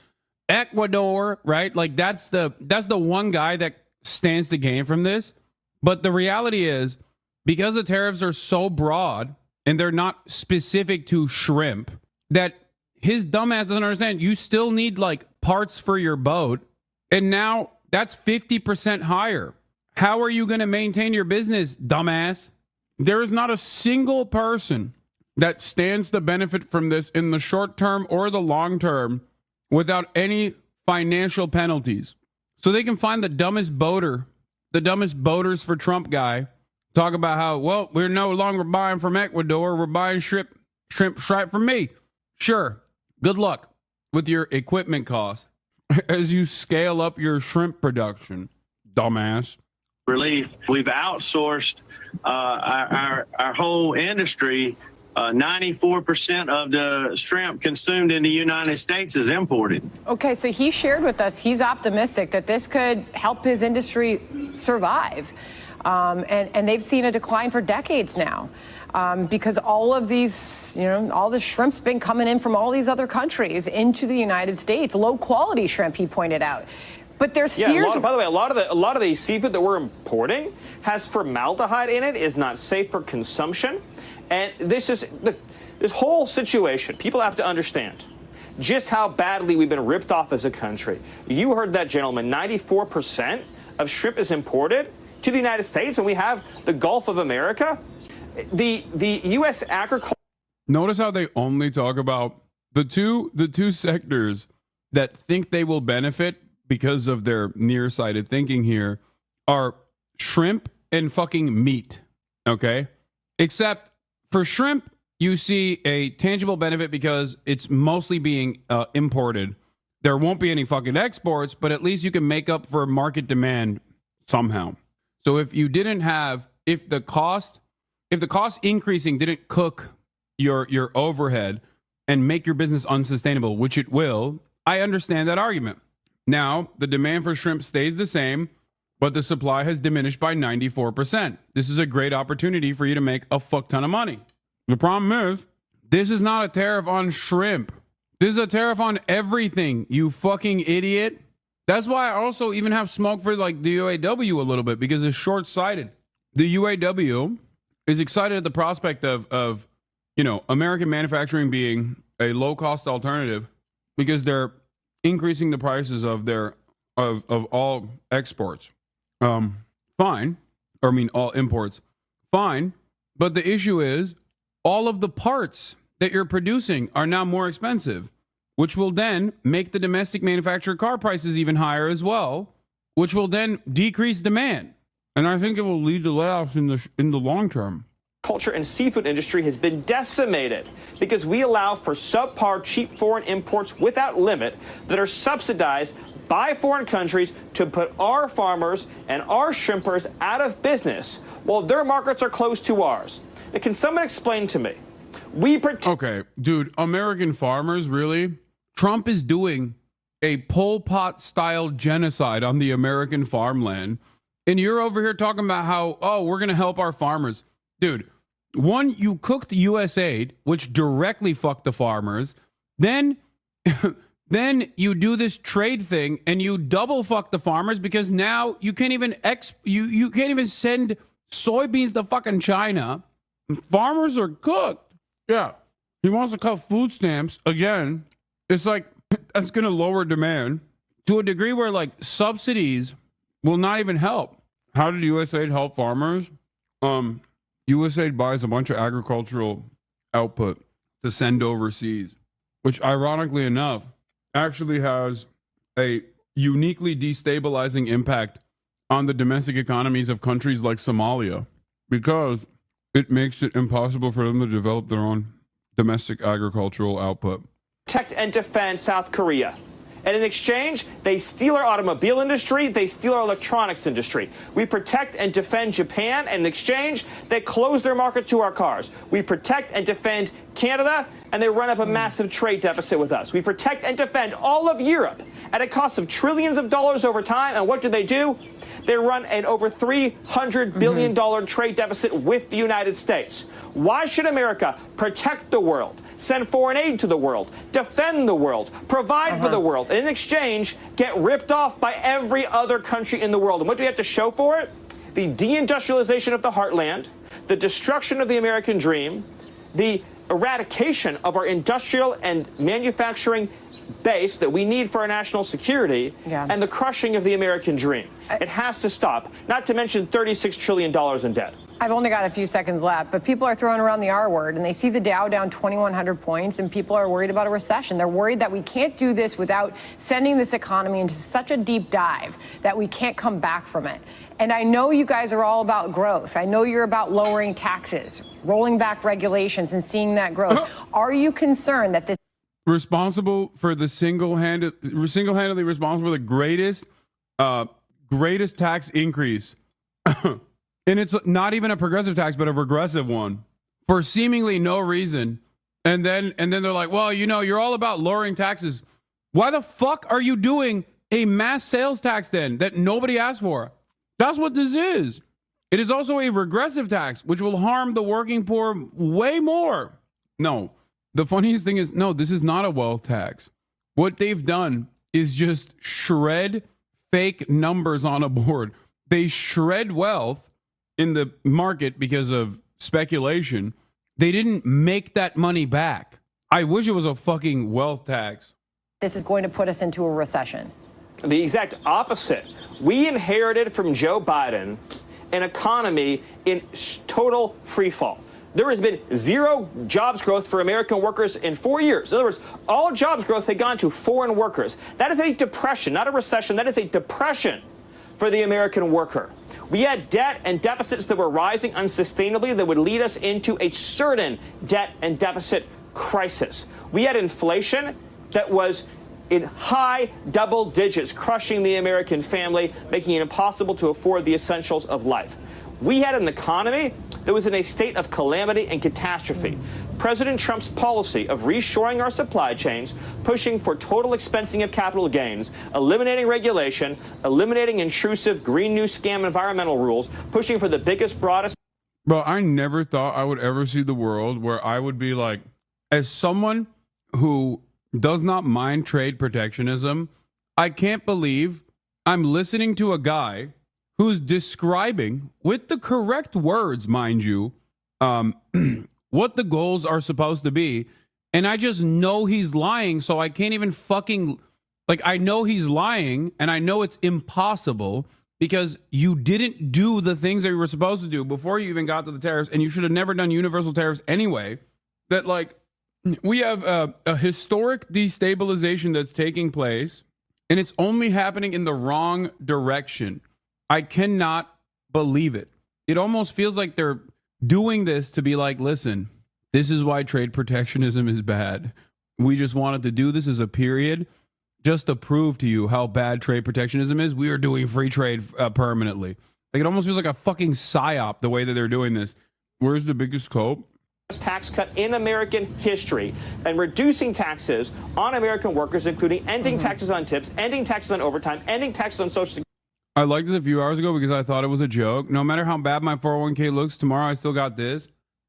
B: Ecuador, right? Like, that's the one guy that stands to gain from this. But the reality is, because the tariffs are so broad and they're not specific to shrimp, that his dumbass doesn't understand. You still need like parts for your boat, and now that's 50% higher. How are you going to maintain your business, dumbass? There is not a single person that stands to benefit from this in the short term or the long term without any financial penalties. So they can find the dumbest boaters for Trump guy, talk about how, well, we're no longer buying from Ecuador, we're buying shrimp from me. Sure, good luck with your equipment costs as you scale up your shrimp production, dumbass.
H: Relief. We've outsourced our whole industry. 94% of the shrimp consumed in the United States is imported.
V: Okay, so he shared with us he's optimistic that this could help his industry survive. And they've seen a decline for decades now because all of these, all the shrimp's been coming in from all these other countries into the United States. Low quality shrimp, he pointed out. But there's fears.
A: By the way, a lot of the seafood that we're importing has formaldehyde in it, is not safe for consumption. And this whole situation, people have to understand just how badly we've been ripped off as a country. You heard that, gentleman. 94% of shrimp is imported to the United States, and we have the Gulf of America. The U.S. agriculture.
B: Notice how they only talk about the two sectors that think they will benefit because of their nearsighted thinking here are shrimp and fucking meat. Okay, except for shrimp, you see a tangible benefit because it's mostly being imported. There won't be any fucking exports, but at least you can make up for market demand somehow. So if the cost increasing didn't cook your overhead and make your business unsustainable, which it will, I understand that argument. Now, the demand for shrimp stays the same, but the supply has diminished by 94%. This is a great opportunity for you to make a fuck ton of money. The problem is, this is not a tariff on shrimp. This is a tariff on everything, you fucking idiot. That's why I also even have smoke for like the UAW a little bit, because it's short-sighted. The UAW is excited at the prospect of American manufacturing being a low-cost alternative because they're increasing the prices of all exports. fine. Or I mean, all imports, fine. But the issue is all of the parts that you're producing are now more expensive, which will then make the domestic manufactured car prices even higher as well, which will then decrease demand. And I think it will lead to layoffs in the long term.
A: Culture and seafood industry has been decimated because we allow for subpar cheap foreign imports without limit that are subsidized by foreign countries to put our farmers and our shrimpers out of business while their markets are close to ours. Can someone explain to me?
B: Okay, dude, American farmers, really? Trump is doing a Pol Pot style genocide on the American farmland. And you're over here talking about how, oh, we're going to help our farmers. Dude, one, you cooked USAID, which directly fucked the farmers. Then you do this trade thing and you double fuck the farmers because now you can't even you can't even send soybeans to fucking China. Farmers are cooked. Yeah. He wants to cut food stamps again. It's like that's going to lower demand to a degree where like subsidies will not even help. How did USAID help farmers? USAID buys a bunch of agricultural output to send overseas, which ironically enough actually has a uniquely destabilizing impact on the domestic economies of countries like Somalia because it makes it impossible for them to develop their own domestic agricultural output.
A: Protect and defend South Korea. And in exchange, they steal our automobile industry, they steal our electronics industry. We protect and defend Japan, and in exchange, they close their market to our cars. We protect and defend Canada, and they run up a massive trade deficit with us. We protect and defend all of Europe at a cost of trillions of dollars over time, and what do? They run an over $300 billion trade deficit with the United States. Why should America protect the world, send foreign aid to the world, defend the world, provide for the world, and in exchange, get ripped off by every other country in the world? And what do we have to show for it? The deindustrialization of the heartland, the destruction of the American dream, the eradication of our industrial and manufacturing base that we need for our national security, and the crushing of the American dream. It has to stop, not to mention $36 trillion in debt.
V: I've only got a few seconds left, but people are throwing around the R word, and they see the Dow down 2,100 points, and people are worried about a recession. They're worried that we can't do this without sending this economy into such a deep dive that we can't come back from it. And I know you guys are all about growth. I know you're about lowering taxes, rolling back regulations, and seeing that growth. Are you concerned that this
B: responsible for the single-handedly responsible for the greatest tax increase? And it's not even a progressive tax, but a regressive one for seemingly no reason. And then they're like, well, you know, you're all about lowering taxes. Why the fuck are you doing a mass sales tax then that nobody asked for? That's what this is. It is also a regressive tax, which will harm the working poor way more. No, the funniest thing is, no, this is not a wealth tax. What they've done is just shred fake numbers on a board. They shred wealth in the market because of speculation. They didn't make that money back. I wish it was a fucking wealth tax.
V: This is going to put us into a recession.
A: The exact opposite. We inherited from Joe Biden an economy in total free fall. There has been zero jobs growth for American workers in 4 years. In other words, all jobs growth had gone to foreign workers. That is a depression, not a recession. That is a depression for the American worker. We had debt and deficits that were rising unsustainably that would lead us into a certain debt and deficit crisis. We had inflation that was in high double digits, crushing the American family, making it impossible to afford the essentials of life. We had an economy that was in a state of calamity and catastrophe. President Trump's policy of reshoring our supply chains, pushing for total expensing of capital gains, eliminating regulation, eliminating intrusive green new scam environmental rules, pushing for the biggest, broadest.
B: Bro, I never thought I would ever see the world where I would be like, as someone who does not mind trade protectionism, I can't believe I'm listening to a guy who's describing, with the correct words, mind you, what the goals are supposed to be. And I just know he's lying, so I can't even fucking, like, I know he's lying, and I know it's impossible, because you didn't do the things that you were supposed to do before you even got to the tariffs, and you should have never done universal tariffs anyway. That, like, we have a historic destabilization that's taking place, and it's only happening in the wrong direction. I cannot believe it. It almost feels like they're doing this to be like, listen, this is why trade protectionism is bad. We just wanted to do this as a period just to prove to you how bad trade protectionism is. We are doing free trade permanently. Like, it almost feels like a fucking psyop the way that they're doing this. Where's the biggest cope?
A: Tax cut in American history and reducing taxes on American workers, including ending taxes on tips, ending taxes on overtime, ending taxes on Social Security.
B: I liked this a few hours ago because I thought it was a joke. No matter how bad my 401k looks, tomorrow I still got this.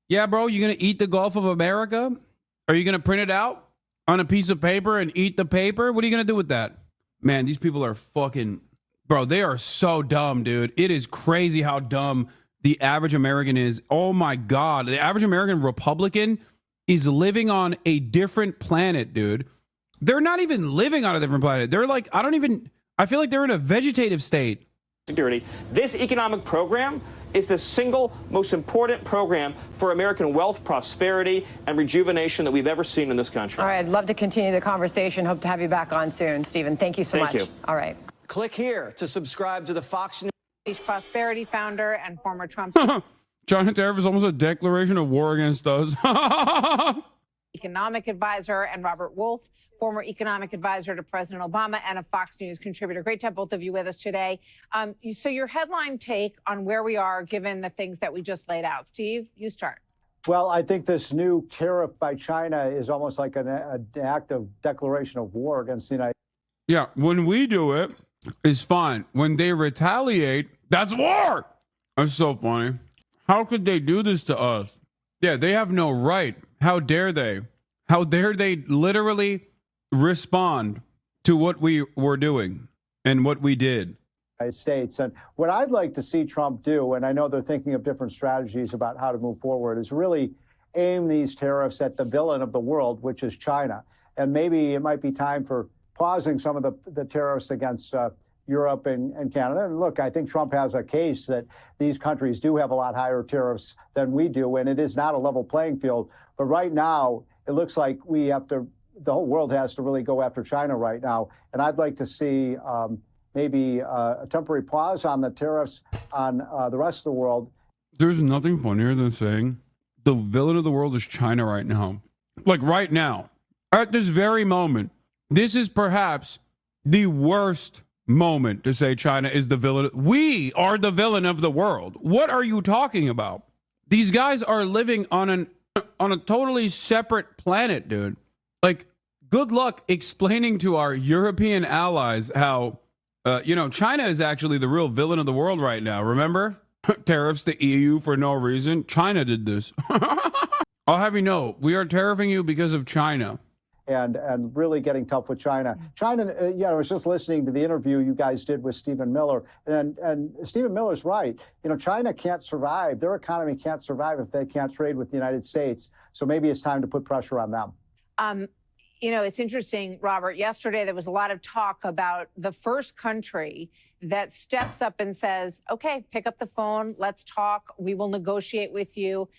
B: Yeah, bro, you going to eat the Gulf of America? Are you going to print it out on a piece of paper and eat the paper? What are you going to do with that? Man, these people are fucking... Bro, they are so dumb, dude. It is crazy how dumb the average American is. Oh, my God. The average American Republican is living on a different planet, dude. They're not even living on a different planet. They're like, I feel like they're in a vegetative state.
A: Security. This economic program is the single most important program for American wealth, prosperity, and rejuvenation that we've ever seen in this country.
V: All right, I'd love to continue the conversation. Hope to have you back on soon, Stephen. Thank you so much.
A: Thank you.
V: All right.
M: Click here to subscribe to the Fox News.
V: Prosperity founder and former Trump
B: China tariff is almost a declaration of war against us.
V: economic advisor, and Robert Wolf, former economic advisor to President Obama and a Fox News contributor. Great to have both of you with us today. So your headline take on where we are given the things that we just laid out. Steve, you start.
R: Well, I think this new tariff by China is almost like an act of declaration of war against the United States.
B: Yeah, when we do it, it's fine. When they retaliate, that's war. That's so funny. How could they do this to us? Yeah, they have no right. How dare they? How dare they literally respond to what we were doing and what we did?
R: United States. And what I'd like to see Trump do, and I know they're thinking of different strategies about how to move forward, is really aim these tariffs at the villain of the world, which is China. And maybe it might be time for pausing some of the tariffs against Europe and Canada. And look, I think Trump has a case that these countries do have a lot higher tariffs than we do, and it is not a level playing field. But right now, it looks like the whole world has to really go after China right now. And I'd like to see maybe a temporary pause on the tariffs on the rest of the world.
B: There's nothing funnier than saying the villain of the world is China right now. Like right now, at this very moment, this is perhaps the worst moment to say China is the villain. We are the villain of the world. What are you talking about? These guys are living on a totally separate planet, dude. Like, good luck explaining to our European allies how, China is actually the real villain of the world right now. Remember? Tariffs the EU for no reason. China did this. I'll have you know, we are tariffing you because of China.
R: And really getting tough with China. China, I was just listening to the interview you guys did with Stephen Miller, and Stephen Miller's right. China can't survive. Their economy can't survive if they can't trade with the United States. So maybe it's time to put pressure on them.
V: It's interesting, Robert. Yesterday, there was a lot of talk about the first country that steps up and says, okay, pick up the phone, let's talk, we will negotiate with you,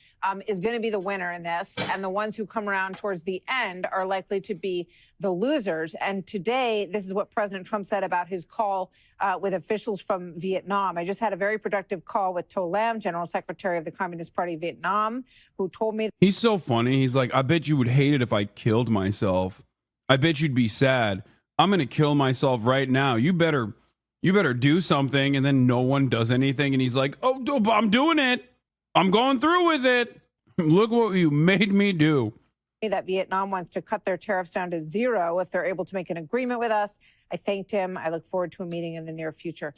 V: is going to be the winner in this. And the ones who come around towards the end are likely to be the losers. And today, this is what President Trump said about his call with officials from Vietnam. I just had a very productive call with To Lam, General Secretary of the Communist Party of Vietnam, who told me...
B: He's so funny. He's like, I bet you would hate it if I killed myself. I bet you'd be sad. I'm going to kill myself right now. You better do something. And then no one does anything. And he's like, oh, I'm doing it. I'm going through with it. Look what you made me do.
V: That Vietnam wants to cut their tariffs down to zero if they're able to make an agreement with us. I thanked him. I look forward to a meeting in the near future.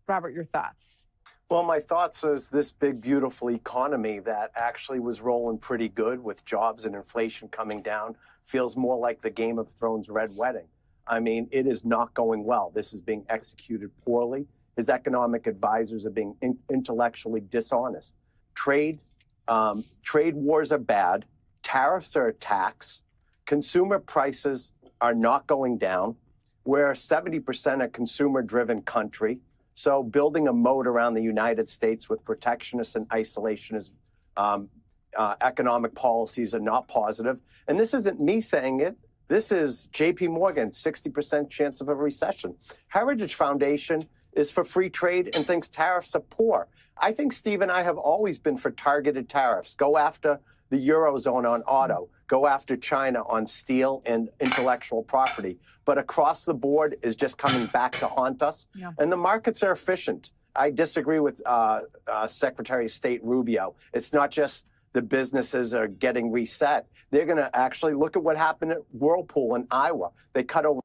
V: Robert, your thoughts?
N: Well, my thoughts is this big, beautiful economy that actually was rolling pretty good with jobs and inflation coming down feels more like the Game of Thrones Red Wedding. I mean, it is not going well. This is being executed poorly. His economic advisors are being intellectually dishonest. Trade wars are bad. Tariffs are a tax. Consumer prices are not going down. We're a 70% a consumer-driven country. So building a moat around the United States with protectionist and isolationist economic policies are not positive. And this isn't me saying it. This is JP Morgan, 60% chance of a recession. Heritage Foundation is for free trade and thinks tariffs are poor. I think Steve and I have always been for targeted tariffs. Go after the Eurozone on auto. Go after China on steel and intellectual property. But across the board is just coming back to haunt us. Yeah. And the markets are efficient. I disagree with Secretary of State Rubio. It's not just the businesses are getting reset. They're going to actually look at what happened at Whirlpool in Iowa. They cut over.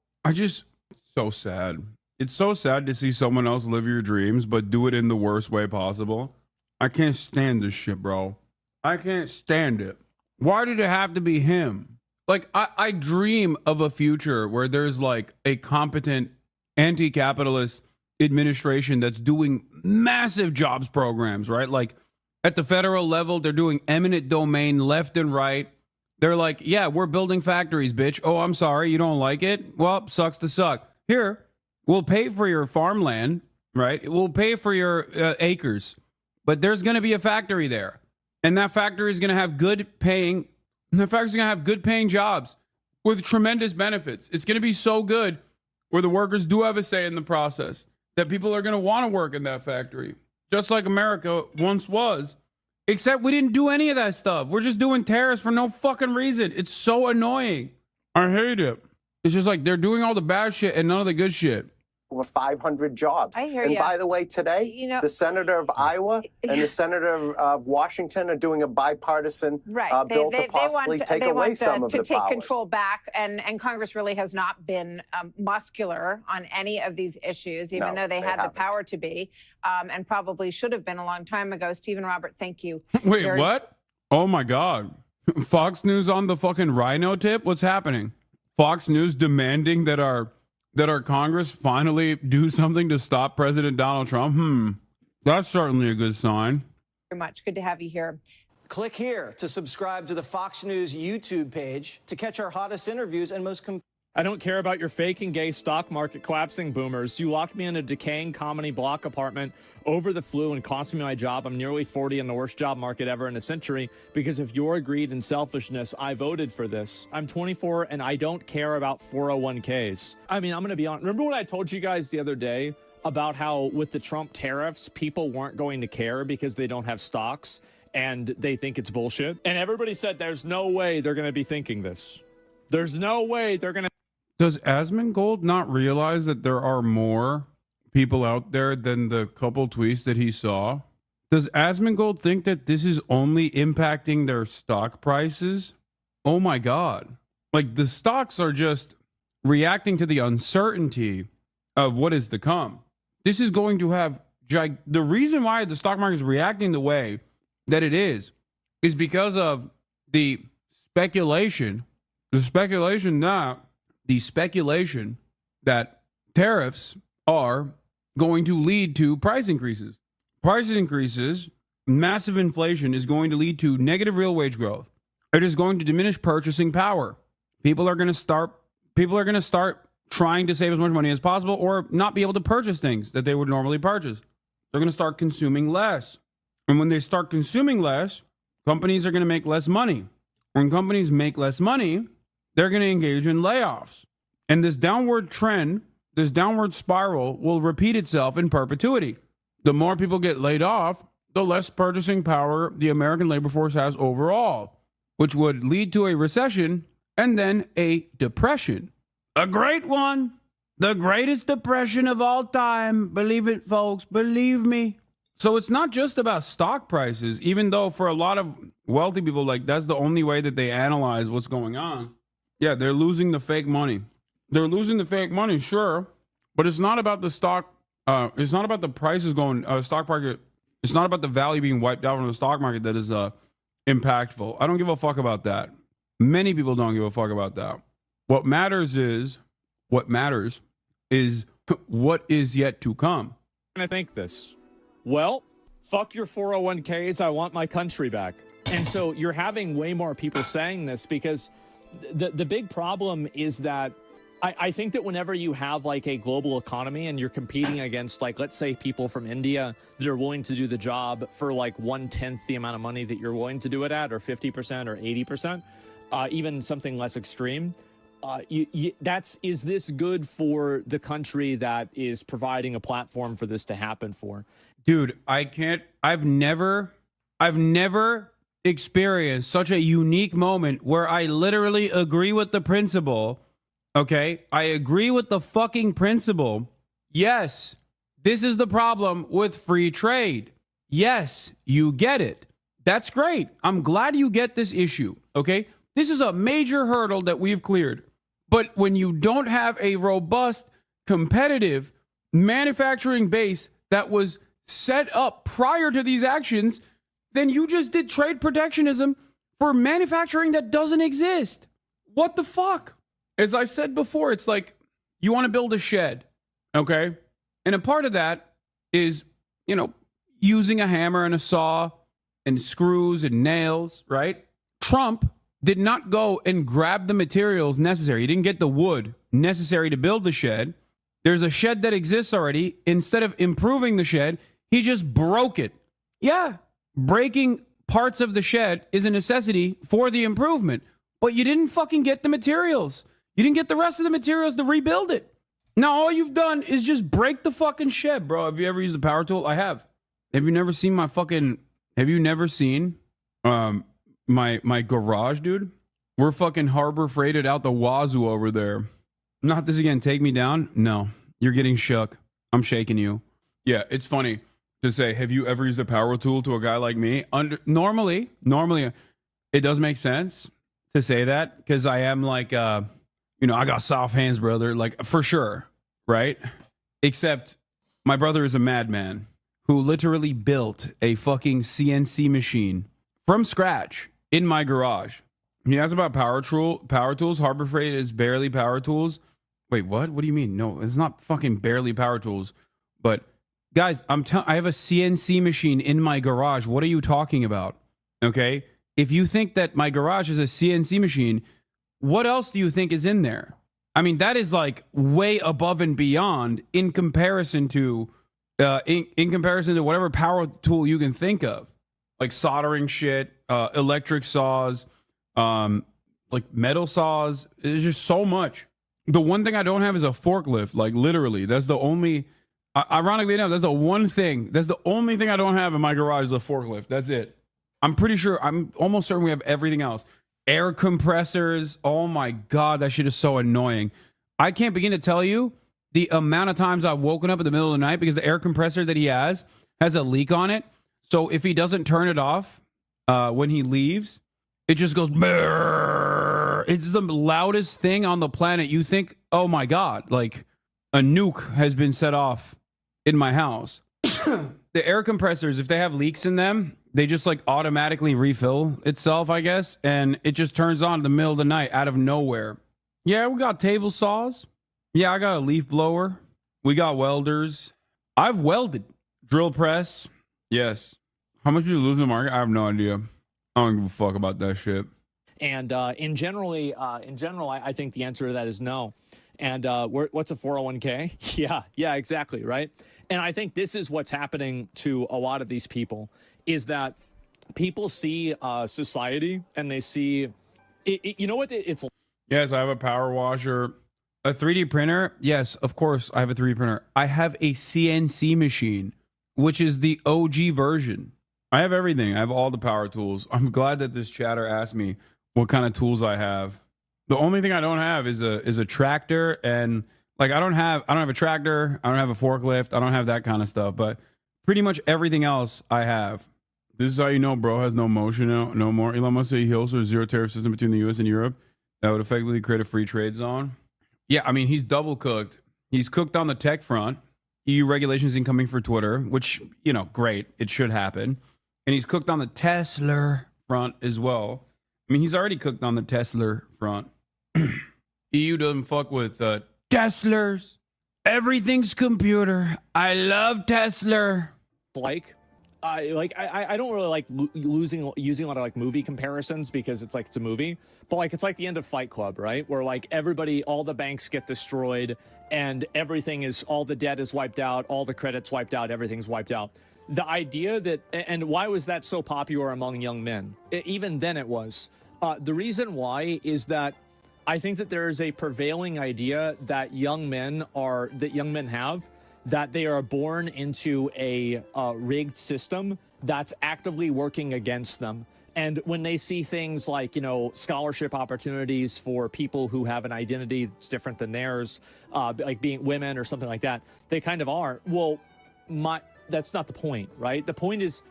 B: So sad. It's so sad to see someone else live your dreams, but do it in the worst way possible. I can't stand this shit, bro. I can't stand it. Why did it have to be him? Like, I dream of a future where there's like a competent anti-capitalist administration that's doing massive jobs programs, right? Like at the federal level, they're doing eminent domain left and right. They're like, yeah, we're building factories, bitch. Oh, I'm sorry. You don't like it? Well, sucks to suck. Here, we'll pay for your farmland, right? We'll pay for your acres, but there's going to be a factory there. And that factory is going to have good paying jobs with tremendous benefits. It's going to be so good where the workers do have a say in the process that people are going to want to work in that factory, just like America once was. Except we didn't do any of that stuff. We're just doing tariffs for no fucking reason. It's so annoying. I hate it. It's just like they're doing all the bad shit and none of the good shit.
N: Over 500 jobs.
V: I hear
N: and
V: you.
N: by the way, today, the senator of Iowa and the senator of Washington are doing a bipartisan bill to possibly take away some of the powers.
V: To take control back, and Congress really has not been muscular on any of these issues, even though they had the power to be, and probably should have been a long time ago. Stephen Robert, thank you.
B: Wait, what? Oh my God. Fox News on the fucking rhino tip? What's happening? Fox News demanding that our Congress finally do something to stop President Donald Trump? That's certainly a good sign.
V: Very much. Good to have you here.
M: Click here to subscribe to the Fox News YouTube page to catch our hottest interviews and most
C: I don't care about your fake and gay stock market collapsing boomers. You locked me in a decaying comedy block apartment over the flu and cost me my job. I'm nearly 40 in the worst job market ever in a century. Because of your greed and selfishness, I voted for this. I'm 24 and I don't care about 401ks. I mean, I'm going to be honest. Remember what I told you guys the other day about how with the Trump tariffs, people weren't going to care because they don't have stocks and they think it's bullshit? And everybody said there's no way they're going to be thinking this. There's no way they're going to.
B: Does Asmongold not realize that there are more people out there than the couple tweets that he saw? Does Asmongold think that this is only impacting their stock prices? Oh my God. Like the stocks are just reacting to the uncertainty of what is to come. This is going to have the reason why the stock market is reacting the way that it is because of the speculation that tariffs are going to lead to price increases. Price increases, massive inflation is going to lead to negative real wage growth. It is going to diminish purchasing power. People are going to start trying to save as much money as possible or not be able to purchase things that they would normally purchase. They're going to start consuming less. And when they start consuming less, companies are going to make less money. When companies make less money, they're going to engage in layoffs. And this downward trend, this downward spiral will repeat itself in perpetuity. The more people get laid off, the less purchasing power the American labor force has overall, which would lead to a recession and then a depression. A great one. The greatest depression of all time. Believe it, folks. Believe me. So it's not just about stock prices, even though for a lot of wealthy people, like that's the only way that they analyze what's going on. Yeah, they're losing the fake money. They're losing the fake money, sure, but it's not about the stock. It's not about the prices going stock market. It's not about the value being wiped out from the stock market that is impactful. I don't give a fuck about that. Many people don't give a fuck about that. What matters is what is yet to come.
C: And I think this. Well, fuck your 401ks. I want my country back. And so you're having way more people saying this because the big problem is that
D: I think that whenever you have like a global economy and you're competing against, like, let's say people from India that are willing to do the job for like 1/10 the amount of money that you're willing to do it at, or 50% or 80%, even something less extreme. Is this good for the country that is providing a platform for this to happen for?
B: Dude, I've never experienced such a unique moment where I literally agree with the principle. Okay, I agree with the fucking principle. Yes, this is the problem with free trade. Yes, you get it. That's great. I'm glad you get this issue. Okay, this is a major hurdle that we've cleared. But when you don't have a robust, competitive manufacturing base that was set up prior to these actions, then you just did trade protectionism for manufacturing that doesn't exist. What the fuck? As I said before, it's like you want to build a shed, okay? And a part of that is, you know, using a hammer and a saw and screws and nails, right? Trump did not go and grab the materials necessary. He didn't get the wood necessary to build the shed. There's a shed that exists already. Instead of improving the shed, he just broke it. Yeah, breaking parts of the shed is a necessity for the improvement, but you didn't fucking get the materials. You didn't get the rest of the materials to rebuild it. Now all you've done is just break the fucking shed, bro. Have you ever used a power tool? I have. Have you never seen have you never seen my garage, dude? We're fucking harbor freighted out the wazoo over there. Not this again, take me down? No, you're getting shook. I'm shaking you. Yeah, it's funny to say, have you ever used a power tool to a guy like me? Normally, it does make sense to say that because I am like, you know, I got soft hands, brother, like for sure, right? Except my brother is a madman who literally built a fucking CNC machine from scratch in my garage. He asked about power tools. Harbor Freight is barely power tools. Wait, what? What do you mean? No, it's not fucking barely power tools. But guys, I have a CNC machine in my garage. What are you talking about? Okay? If you think that my garage is a CNC machine, what else do you think is in there? I mean, that is like way above and beyond in comparison to whatever power tool you can think of, like soldering shit, electric saws, like metal saws. There's just so much. The one thing I don't have is a forklift. Like literally, that's the only. Ironically enough, that's the one thing. That's the only thing I don't have in my garage is a forklift. That's it. I'm pretty sure. I'm almost certain we have everything else. Air compressors. Oh my God, that shit is so annoying. I can't begin to tell you the amount of times I've woken up in the middle of the night because the air compressor that he has a leak on it. So if he doesn't turn it off when he leaves, it just goes brrr. It's the loudest thing on the planet. You think, oh my God, like a nuke has been set off in my house. The air compressors, if they have leaks in them, they just like automatically refill itself, I guess. And it just turns on in the middle of the night out of nowhere. Yeah, we got table saws. Yeah, I got a leaf blower. We got welders. I've welded. Drill press. Yes. How much do you lose in the market? I have no idea. I don't give a fuck about that shit.
D: And in general, I think the answer to that is no. And what's a 401k? Yeah, exactly, right? And I think this is what's happening to a lot of these people, is that people see society and they see, you know what it's like.
B: Yes, I have a power washer. A 3D printer? Yes, of course I have a 3D printer. I have a CNC machine, which is the OG version. I have everything. I have all the power tools. I'm glad that this chatter asked me what kind of tools I have. The only thing I don't have is a tractor, and like I don't have a tractor, I don't have a forklift, I don't have that kind of stuff, but pretty much everything else I have. This is how you know bro has no motion no more. Elon Musk said he hopes for a zero tariff system between the US and Europe that would effectively create a free trade zone. Yeah, I mean, he's double cooked. He's cooked on the tech front. EU regulations incoming for Twitter, which, you know, great. It should happen. And he's cooked on the Tesla front as well. I mean, he's already cooked on the Tesla front. EU doesn't fuck with Teslas. Everything's computer. I love Tesla.
D: Like I don't really like using a lot of like movie comparisons because it's like it's a movie, but like it's like the end of Fight Club, right? Where like all the banks get destroyed and all the debt is wiped out, all the credit's wiped out, everything's wiped out. The idea that, and why was that so popular among young men? Even then it was. The reason why is that I think that there is a prevailing idea that young men have, that they are born into a rigged system that's actively working against them. And when they see things like, scholarship opportunities for people who have an identity that's different than theirs, like being women or something like that, they kind of are. Well, that's not the point, right? The point is,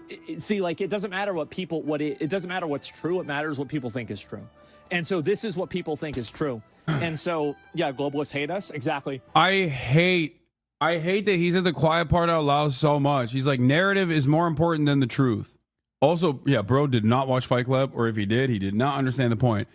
D: it doesn't matter it doesn't matter what's true. It matters what people think is true. And so this is what people think is true. And so, yeah, globalists hate us. Exactly.
B: I hate that he says the quiet part out loud so much. He's like, narrative is more important than the truth. Also, yeah, bro did not watch Fight Club, or if he did not understand the point.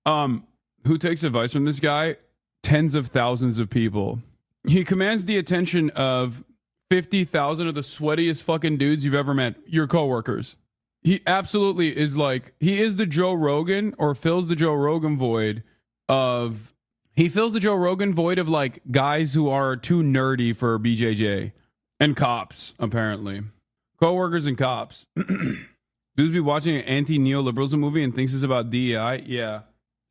B: Who takes advice from this guy? Tens of thousands of people. He commands the attention of 50,000 of the sweatiest fucking dudes you've ever met, your coworkers. He absolutely is like, he is the Joe Rogan, or fills the Joe Rogan void of... He fills the Joe Rogan void of like guys who are too nerdy for BJJ and cops, apparently. Coworkers and cops. Dudes be watching an anti-neoliberalism movie and thinks it's about DEI. Yeah.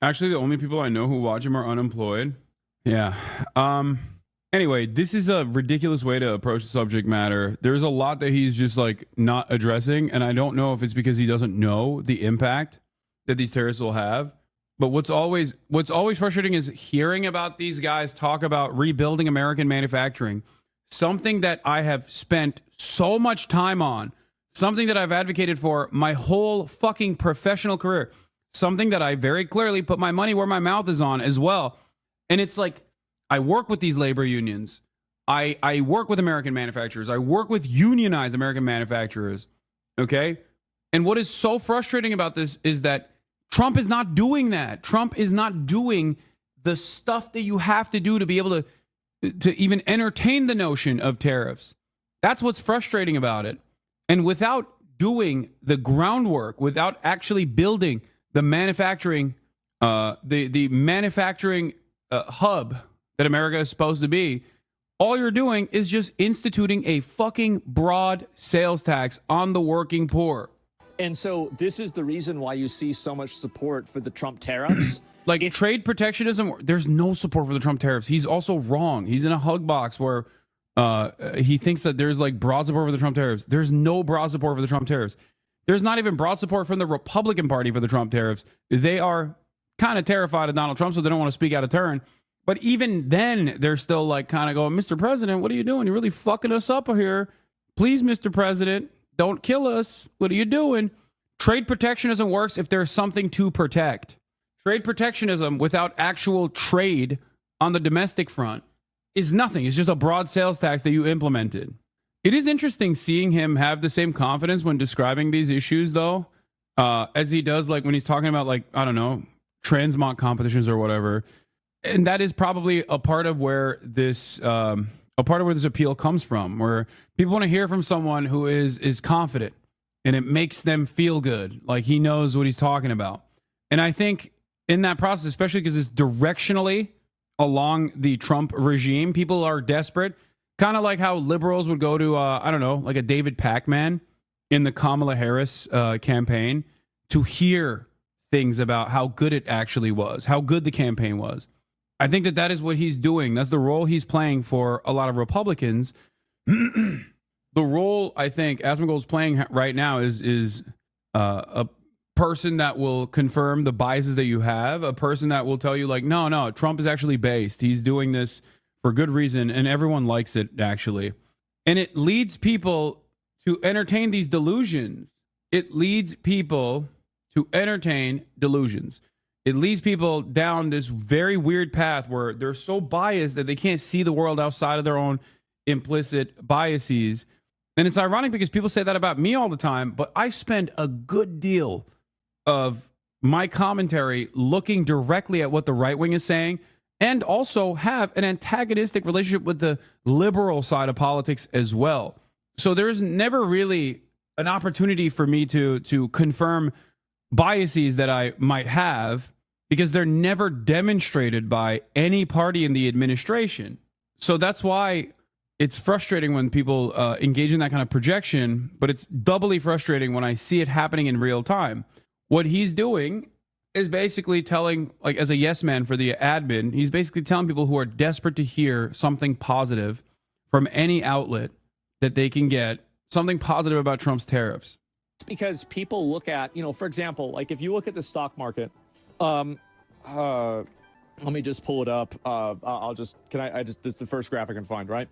B: Actually, the only people I know who watch him are unemployed. Yeah. Anyway, this is a ridiculous way to approach the subject matter. There's a lot that he's just like not addressing, and I don't know if it's because he doesn't know the impact that these terrorists will have. But what's always frustrating is hearing about these guys talk about rebuilding American manufacturing, something that I have spent so much time on, something that I've advocated for my whole fucking professional career, something that I very clearly put my money where my mouth is on as well. And it's like, I work with these labor unions. I work with American manufacturers. I work with unionized American manufacturers. Okay? And what is so frustrating about this is that Trump is not doing that. Trump is not doing the stuff that you have to do to be able to even entertain the notion of tariffs. That's what's frustrating about it. And without doing the groundwork, without actually building the manufacturing, the manufacturing hub that America is supposed to be, all you're doing is just instituting a fucking broad sales tax on the working poor.
D: And so this is the reason why you see so much support for the Trump tariffs.
B: Like trade protectionism, there's no support for the Trump tariffs. He's also wrong. He's in a hug box where he thinks that there's like broad support for the Trump tariffs. There's no broad support for the Trump tariffs. There's not even broad support from the Republican Party for the Trump tariffs. They are kind of terrified of Donald Trump, so they don't want to speak out of turn. But even then, they're still like kind of going, Mr. President, what are you doing? You're really fucking us up here. Please, Mr. President, don't kill us. What are you doing? Trade protectionism works if there's something to protect. Trade protectionism without actual trade on the domestic front is nothing. It's just a broad sales tax that you implemented. It is interesting seeing him have the same confidence when describing these issues, though, as he does like when he's talking about, like, I don't know, transmont competitions or whatever. And that is probably a part of where this appeal comes from, where people want to hear from someone who is confident and it makes them feel good, like he knows what he's talking about. And I think in that process, especially because it's directionally along the Trump regime, people are desperate, kind of like how liberals would go to, I don't know, like a David Pacman in the Kamala Harris campaign to hear things about how good it actually was, how good the campaign was. I think that is what he's doing. That's the role he's playing for a lot of Republicans. The role I think Asmongold's playing right now is a person that will confirm the biases that you have, a person that will tell you like, no, Trump is actually based. He's doing this for good reason, and everyone likes it, actually. And it leads people to entertain these delusions. It leads people to entertain delusions. It leads people down this very weird path where they're so biased that they can't see the world outside of their own implicit biases. And it's ironic because people say that about me all the time, but I spend a good deal of my commentary looking directly at what the right wing is saying, and also have an antagonistic relationship with the liberal side of politics as well. So there's never really an opportunity for me to confirm biases that I might have, because they're never demonstrated by any party in the administration. So that's why it's frustrating when people engage in that kind of projection, but it's doubly frustrating when I see it happening in real time. What he's doing is basically telling, like, as a yes man for the admin, he's basically telling people who are desperate to hear something positive from any outlet that they can get, something positive about Trump's tariffs.
D: Because people look at, for example, like if you look at the stock market, let me just pull it up. This is the first graph I can find, right?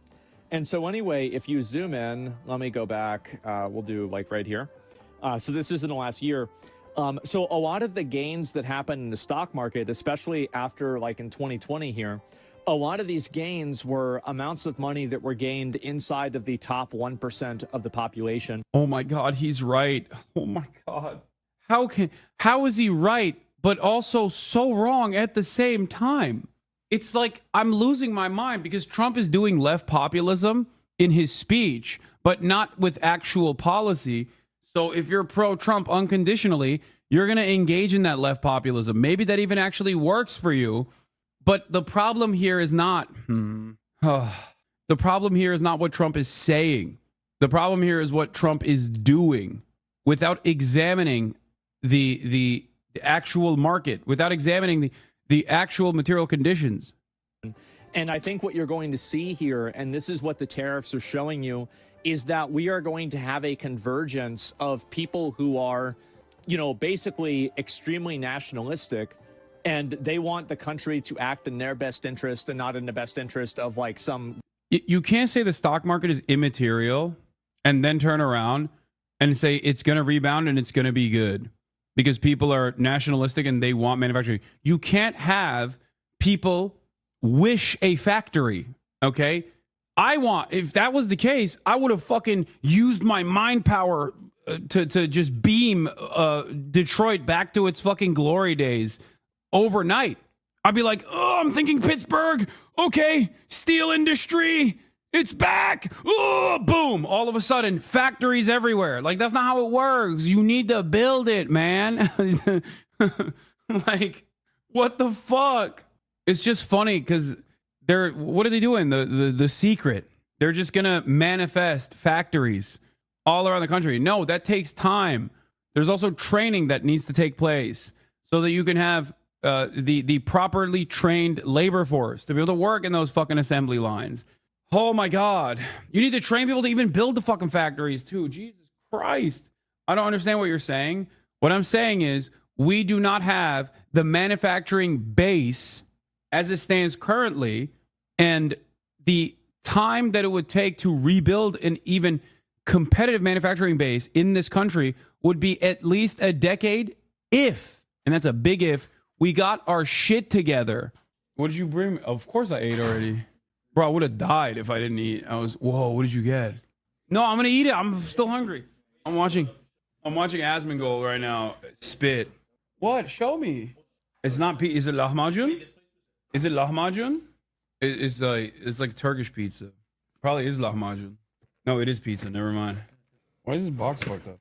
D: And so anyway, if you zoom in, let me go back. We'll do like right here. So this is in the last year. So a lot of the gains that happened in the stock market, especially after like in 2020 here, a lot of these gains were amounts of money that were gained inside of the top 1% of the population.
B: Oh my God, he's right. Oh my God. How is he right, but also so wrong at the same time? It's like I'm losing my mind, because Trump is doing left populism in his speech, but not with actual policy. So if you're pro-Trump unconditionally, you're going to engage in that left populism. Maybe that even actually works for you. But the problem here is not the problem here is not what Trump is saying. The problem here is what Trump is doing without examining the actual market, without examining the actual material conditions.
D: And I think what you're going to see here, and this is what the tariffs are showing you, is that we are going to have a convergence of people who are, basically extremely nationalistic, and they want the country to act in their best interest and not in the best interest of like some.
B: You can't say the stock market is immaterial and then turn around and say it's going to rebound and it's going to be good because people are nationalistic and they want manufacturing. You can't have people wish a factory, okay? If that was the case, I would have fucking used my mind power to just beam Detroit back to its fucking glory days overnight. I'd be like, oh, I'm thinking Pittsburgh. Okay, steel industry, it's back. Oh, boom. All of a sudden, factories everywhere. Like, that's not how it works. You need to build it, man. Like, what the fuck? It's just funny because what are they doing? The secret. They're just going to manifest factories all around the country. No, that takes time. There's also training that needs to take place so that you can have the properly trained labor force to be able to work in those fucking assembly lines. Oh my God. You need to train people to even build the fucking factories too. Jesus Christ. I don't understand what you're saying. What I'm saying is we do not have the manufacturing base as it stands currently, and the time that it would take to rebuild an even competitive manufacturing base in this country would be at least a decade if, and that's a big if, we got our shit together. What did you bring me? Of course I ate already. Bro, I would have died if I didn't eat. Whoa, what did you get? No, I'm going to eat it. I'm still hungry. I'm watching Asmongold right now spit. What? Show me. It's not pizza. Is it lahmacun? Is it lahmacun? It's like Turkish pizza. Probably is lahmacun. No, it is pizza. Never mind. Why is this box fucked up?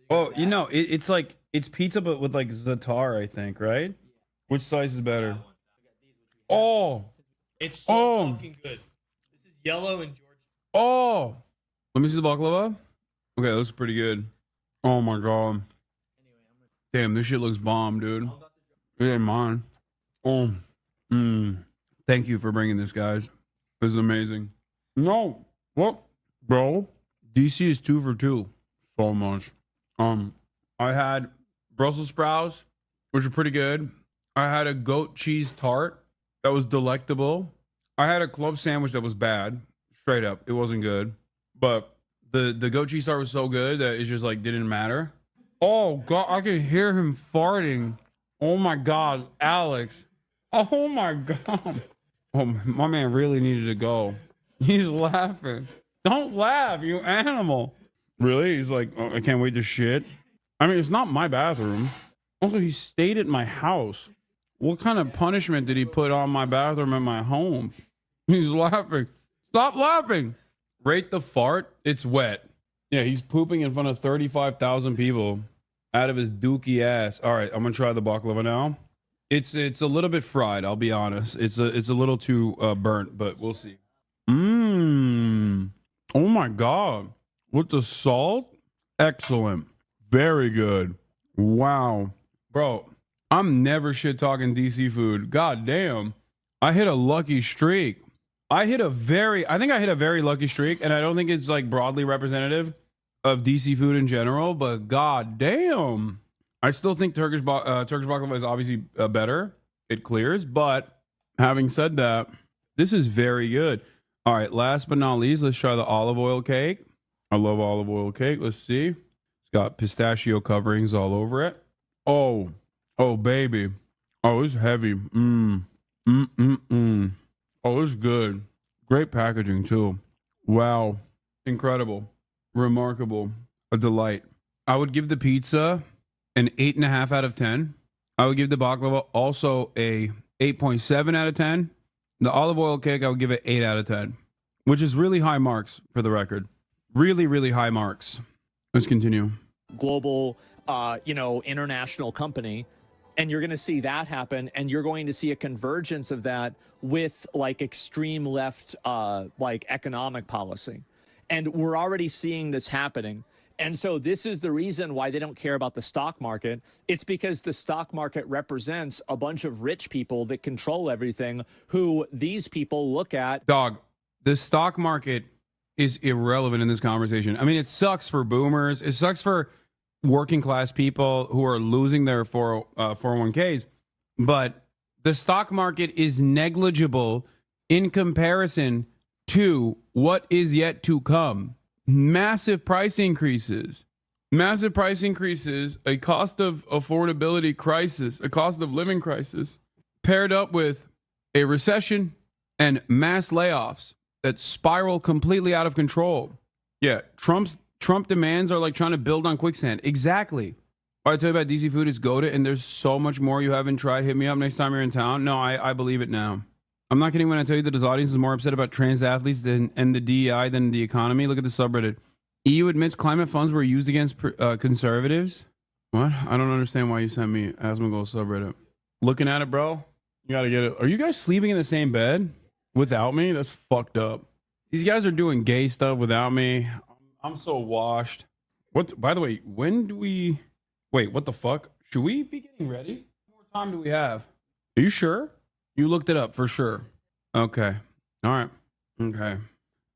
B: Oh, it's pizza but with like za'atar, I think, right? Which slice is better? Oh,
F: it's so fucking good. This is yellow and George.
B: Oh, let me see the baklava. Okay, that looks pretty good. Oh my God. Damn, this shit looks bomb, dude. It ain't mine. Oh, thank you for bringing this, guys. This is amazing. No, what, bro? DC is 2 for 2. So much. I had Brussels sprouts, which are pretty good. I had a goat cheese tart that was delectable. I had a club sandwich that was bad. Straight up, it wasn't good. But the goat cheese tart was so good that it just like didn't matter. Oh God, I could hear him farting. Oh my God, Alex. Oh my God. Oh, my man really needed to go. He's laughing. Don't laugh, you animal. Really? He's like, oh, I can't wait to shit. I mean, it's not my bathroom. Also, he stayed at my house. What kind of punishment did he put on my bathroom at my home? He's laughing. Stop laughing. Rate the fart. It's wet. Yeah, he's pooping in front of 35,000 people out of his dookie ass. All right, I'm gonna try the baklava now. It's a little bit fried, I'll be honest. It's a little too burnt, but we'll see. Mmm. Oh my god. With the salt? Excellent. Very good. Wow. Bro, I'm never shit talking DC food. God damn. I hit a lucky streak. I think I hit a very lucky streak, and I don't think it's like broadly representative of DC food in general, but god damn. I still think Turkish baklava is obviously better. It clears, but having said that, this is very good. All right, last but not least, let's try the olive oil cake. I love olive oil cake. Let's see. It's got pistachio coverings all over it. Oh, baby. Oh, it's heavy. Oh, it's good. Great packaging too. Wow. Incredible. Remarkable. A delight. I would give the pizza an 8.5 out of 10. I would give the baklava also a 8.7 out of 10. The olive oil cake, I would give it 8 out of 10, which is really high marks for the record. Really, really high marks. Let's continue.
D: Global, international company. And you're going to see that happen. And you're going to see a convergence of that with like extreme left, economic policy. And we're already seeing this happening. And so this is the reason why they don't care about the stock market. It's because the stock market represents a bunch of rich people that control everything, who these people look at.
B: Dog, the stock market is irrelevant in this conversation. I mean, it sucks for boomers. It sucks for working class people who are losing their 401ks. But the stock market is negligible in comparison to what is yet to come. Massive price increases, a cost of affordability crisis, a cost of living crisis, paired up with a recession and mass layoffs that spiral completely out of control. Yeah, Trump demands are like trying to build on quicksand. Exactly. All I tell you about DC food is goated, and there's so much more you haven't tried. Hit me up next time you're in town. No, I believe it now. I'm not kidding when I tell you that his audience is more upset about trans athletes and the DEI than the economy. Look at the subreddit. EU admits climate funds were used against conservatives. What? I don't understand why you sent me Asmongold subreddit. Looking at it, bro. You gotta get it. Are you guys sleeping in the same bed without me? That's fucked up. These guys are doing gay stuff without me. I'm so washed. What? By the way, when do we... Wait, what the fuck? Should we be getting ready? How much more time do we have? Are you sure? You looked it up for sure. Okay. All right.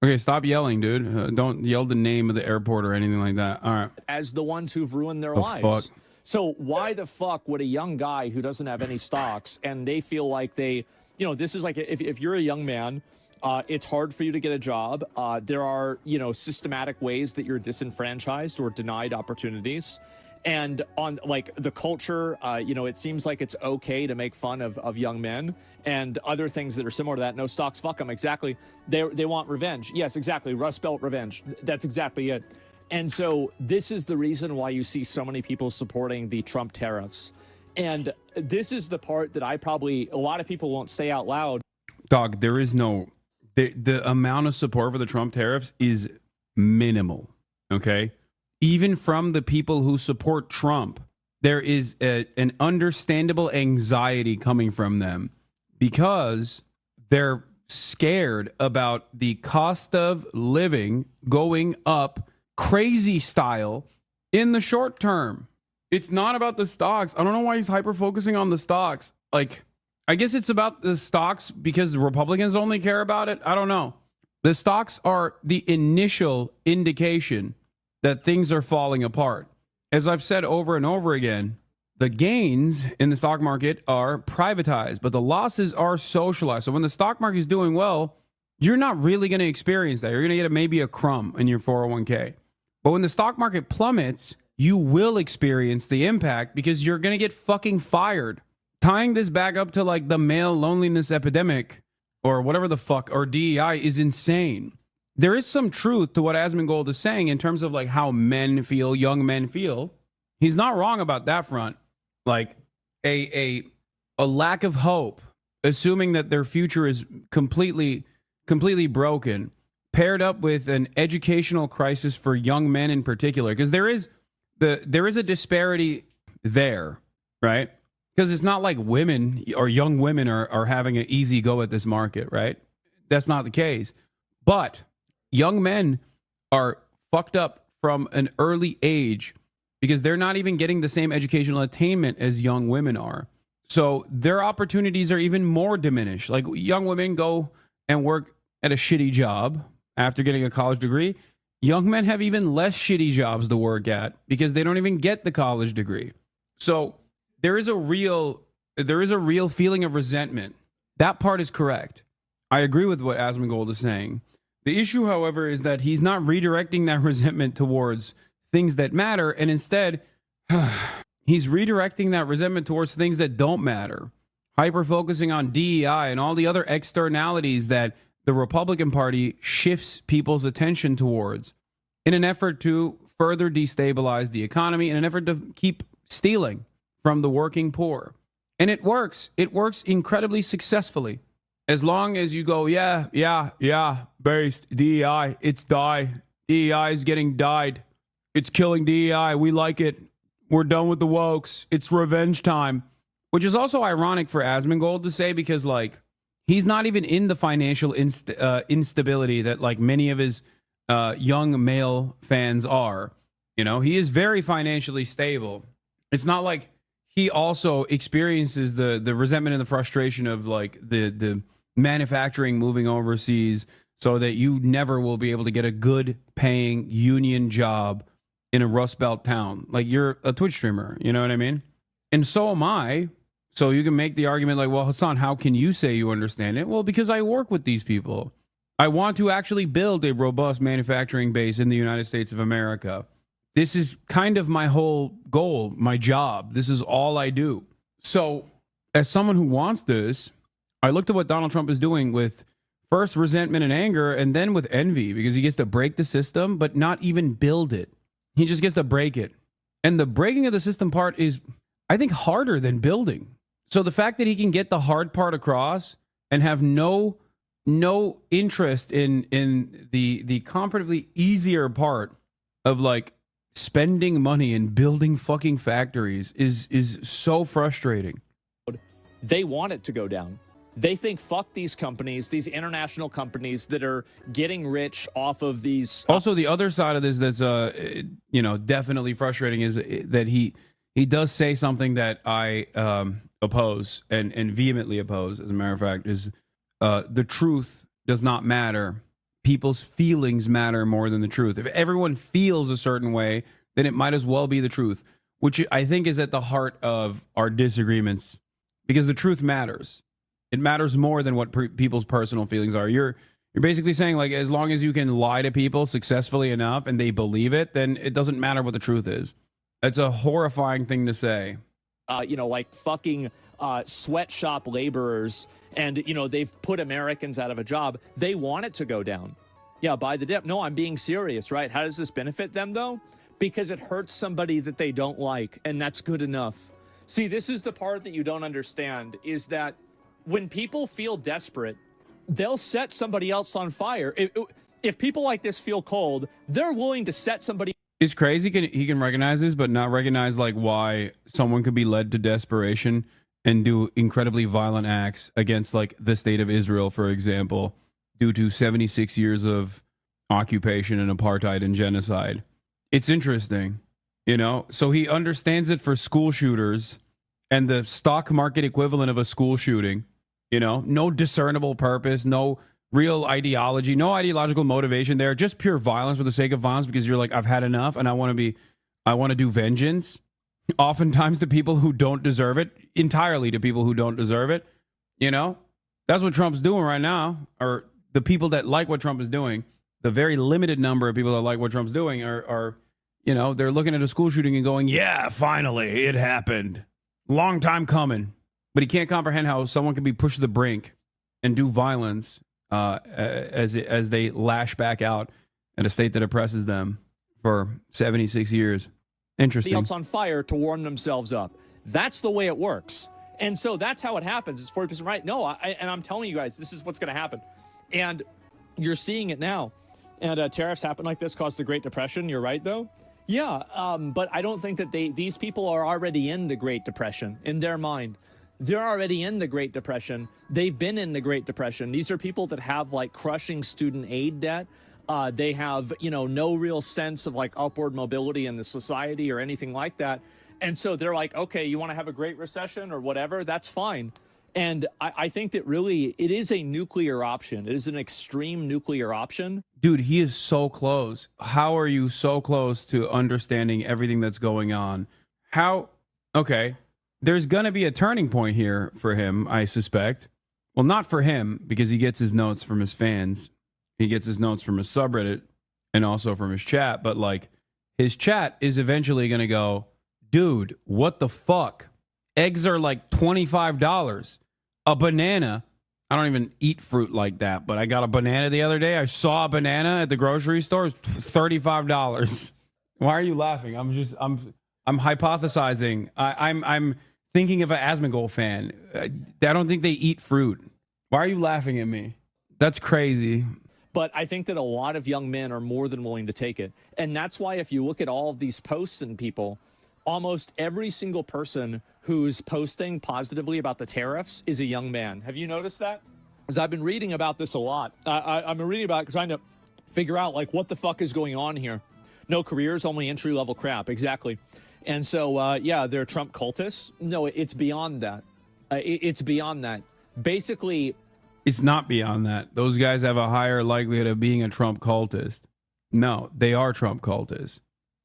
B: Okay, stop yelling, dude. Don't yell the name of the airport or anything like that. All right.
D: As the ones who've ruined their
B: The
D: lives.
B: fuck?
D: So why the fuck would a young guy who doesn't have any stocks and they feel like they, this is like if you're a young man, it's hard for you to get a job. There are, systematic ways that you're disenfranchised or denied opportunities. And on like the culture, it seems like it's okay to make fun of young men and other things that are similar to that. No stocks, fuck them. Exactly. They want revenge. Yes, exactly. Rust Belt revenge. That's exactly it. And so this is the reason why you see so many people supporting the Trump tariffs. And this is the part that a lot of people won't say out loud.
B: Dog, there is no... The amount of support for the Trump tariffs is minimal, okay? Even from the people who support Trump, there is an understandable anxiety coming from them because they're scared about the cost of living going up crazy style in the short term. It's not about the stocks. I don't know why he's hyper focusing on the stocks. Like, I guess it's about the stocks because the Republicans only care about it. I don't know. The stocks are the initial indication that things are falling apart. As I've said over and over again, the gains in the stock market are privatized, but the losses are socialized. So when the stock market is doing well, you're not really going to experience that. You're going to get maybe a crumb in your 401k. But when the stock market plummets, you will experience the impact because you're going to get fucking fired. Tying this back up to like the male loneliness epidemic or whatever the fuck, or DEI, is insane. There is some truth to what Asmongold is saying in terms of like how men feel, young men feel. He's not wrong about that front. Like a lack of hope, assuming that their future is completely broken, paired up with an educational crisis for young men in particular, because there is a disparity there, right? Because it's not like women or young women are having an easy go at this market, right? That's not the case. But young men are fucked up from an early age because they're not even getting the same educational attainment as young women are. So their opportunities are even more diminished. Like, young women go and work at a shitty job after getting a college degree. Young men have even less shitty jobs to work at because they don't even get the college degree. So there is a real feeling of resentment. That part is correct. I agree with what Asmongold is saying. The issue, however, is that he's not redirecting that resentment towards things that matter, and instead, he's redirecting that resentment towards things that don't matter. Hyper-focusing on DEI and all the other externalities that the Republican Party shifts people's attention towards in an effort to further destabilize the economy, in an effort to keep stealing from the working poor. And it works. It works incredibly successfully. As long as you go, yeah, based, DEI, it's die. DEI is getting died. It's killing DEI. We like it. We're done with the wokes. It's revenge time. Which is also ironic for Asmongold to say, because, like, he's not even in the financial instability that, like, many of his young male fans are. You know, he is very financially stable. It's not like he also experiences the resentment and the frustration of, like, the manufacturing moving overseas so that you never will be able to get a good paying union job in a Rust Belt town. Like, you're a Twitch streamer, you know what I mean? And so am I. So you can make the argument like, well, Hasan, how can you say you understand it? Well, because I work with these people. I want to actually build a robust manufacturing base in the United States of America. This is kind of my whole goal, my job. This is all I do. So as someone who wants this, I looked at what Donald Trump is doing with first resentment and anger, and then with envy, because he gets to break the system, but not even build it. He just gets to break it. And the breaking of the system part is, I think, harder than building. So the fact that he can get the hard part across and have no interest in the comparatively easier part of, like, spending money and building fucking factories is so frustrating.
D: They want it to go down. They think, fuck these companies, these international companies that are getting rich off of these.
B: Also, the other side of this that's definitely frustrating is that he does say something that I oppose and vehemently oppose, as a matter of fact, is the truth does not matter. People's feelings matter more than the truth. If everyone feels a certain way, then it might as well be the truth, which I think is at the heart of our disagreements, because the truth matters. It matters more than what people's personal feelings are. You're basically saying, like, as long as you can lie to people successfully enough and they believe it, then it doesn't matter what the truth is. That's a horrifying thing to say.
D: Like fucking sweatshop laborers, and, they've put Americans out of a job. They want it to go down. Yeah, buy the dip. No, I'm being serious, right? How does this benefit them, though? Because it hurts somebody that they don't like, and that's good enough. See, this is the part that you don't understand, is that when people feel desperate, they'll set somebody else on fire. If people like this feel cold, they're willing to set somebody.
B: It's crazy. He can recognize this, but not recognize, like, why someone could be led to desperation and do incredibly violent acts against, like, the state of Israel, for example, due to 76 years of occupation and apartheid and genocide. It's interesting, So he understands it for school shooters and the stock market equivalent of a school shooting. No discernible purpose, no real ideology, no ideological motivation there, just pure violence for the sake of violence, because you're like, I've had enough and I want to do vengeance. Oftentimes to people who don't deserve it, entirely to people who don't deserve it. That's what Trump's doing right now, or the people that like what Trump is doing, the very limited number of people that like what Trump's doing are they're looking at a school shooting and going, yeah, finally, it happened. Long time coming. But he can't comprehend how someone can be pushed to the brink and do violence as they lash back out at a state that oppresses them for 76 years. Interesting.
D: Else on fire to warm themselves up. That's the way it works. And so that's how it happens. It's 40% right. No, and I'm telling you guys, this is what's going to happen. And you're seeing it now. And tariffs happen like this caused the Great Depression. You're right, though. Yeah, but I don't think that these people are already in the Great Depression in their mind. They're already in the Great Depression. They've been in the Great Depression. These are people that have like crushing student aid debt. They have, you know, no real sense of like upward mobility in the society or anything like that. And so they're like, okay, you want to have a great recession or whatever? That's fine. And I think that really it is a nuclear option. It is an extreme nuclear option.
B: Dude, he is so close. How are you so close to understanding everything that's going on? How? Okay. There's going to be a turning point here for him, I suspect. Well, not for him, because he gets his notes from his fans. He gets his notes from his subreddit and also from his chat. But, like, his chat is eventually going to go, dude, what the fuck? Eggs are like $25. A banana. I don't even eat fruit like that, but I got a banana the other day. I saw a banana at the grocery store. It's $35. Why are you laughing? I'm hypothesizing. I'm thinking of an Asmongold fan. I don't think they eat fruit. Why are you laughing at me? That's crazy.
D: But I think that a lot of young men are more than willing to take it. And that's why if you look at all of these posts and people, almost every single person who's posting positively about the tariffs is a young man. Have you noticed that? Because I've been reading about this a lot. I've been reading about it, trying to figure out, like, what the fuck is going on here. No careers, only entry-level crap. Exactly. And so, yeah, they're Trump cultists. No, it's beyond that. It's beyond that. Basically,
B: it's not beyond that. Those guys have a higher likelihood of being a Trump cultist. No, they are Trump cultists.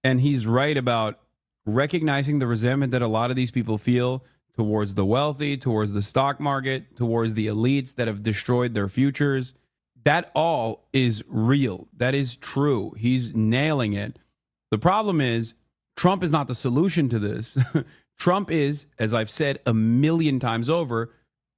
B: And he's right about recognizing the resentment that a lot of these people feel towards the wealthy, towards the stock market, towards the elites that have destroyed their futures. That all is real. That is true. He's nailing it. The problem is, Trump is not the solution to this. Trump is, as I've said a million times over,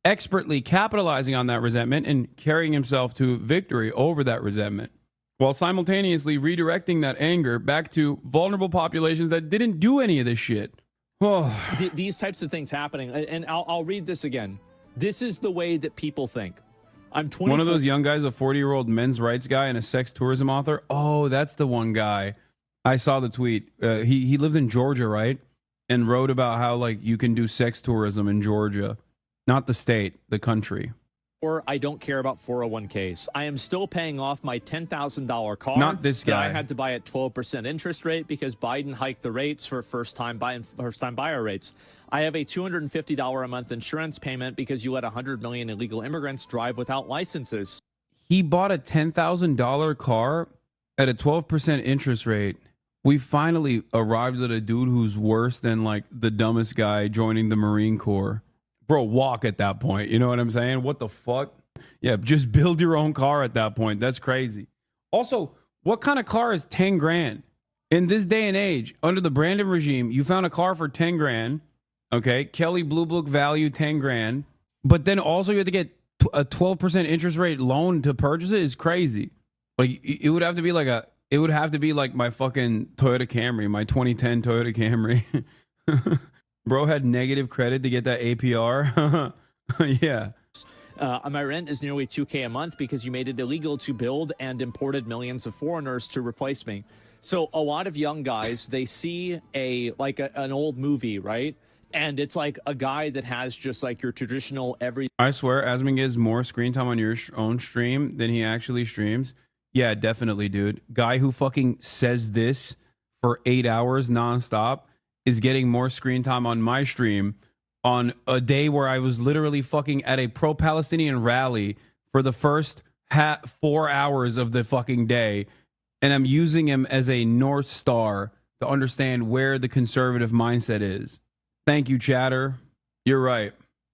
B: expertly capitalizing on that resentment and carrying himself to victory over that resentment, while simultaneously redirecting that anger back to vulnerable populations that didn't do any of this shit. Oh.
D: These types of things happening, and I'll read this again. This is the way that people think. I'm 24.
B: One of those young guys, a 40-year-old men's rights guy and a sex tourism author. Oh, that's the one guy. I saw the tweet. He lived in Georgia, right? And wrote about how, like, you can do sex tourism in Georgia. Not the state, the country.
D: Or I don't care about 401ks. I am still paying off my $10,000 car.
B: Not this guy.
D: That I had to buy at 12% interest rate because Biden hiked the rates for first-time buyer rates. I have a $250 a month insurance payment because you let 100 million illegal immigrants drive without licenses.
B: He bought a $10,000 car at a 12% interest rate. We finally arrived at a dude who's worse than, like, the dumbest guy joining the Marine Corps. Bro, walk at that point. You know what I'm saying? What the fuck? Yeah, just build your own car at that point. That's crazy. Also, what kind of car is 10 grand? In this day and age, under the Brandon regime, you found a car for 10 grand. Okay, Kelly Blue Book value 10 grand. But then also you have to get a 12% interest rate loan to purchase it is crazy. Like, it would have to be like my fucking Toyota Camry, my 2010 Toyota Camry. Bro had negative credit to get that APR. Yeah.
D: My rent is nearly $2,000 a month because you made it illegal to build and imported millions of foreigners to replace me. So a lot of young guys, they see an old movie, right? And it's like a guy that has just like your traditional
B: I swear, Asmon gets more screen time on your own stream than he actually streams. Yeah, definitely, dude. Guy who fucking says this for 8 hours nonstop is getting more screen time on my stream on a day where I was literally fucking at a pro-Palestinian rally for the first 4 hours of the fucking day. And I'm using him as a North Star to understand where the conservative mindset is. Thank you, chatter. You're right.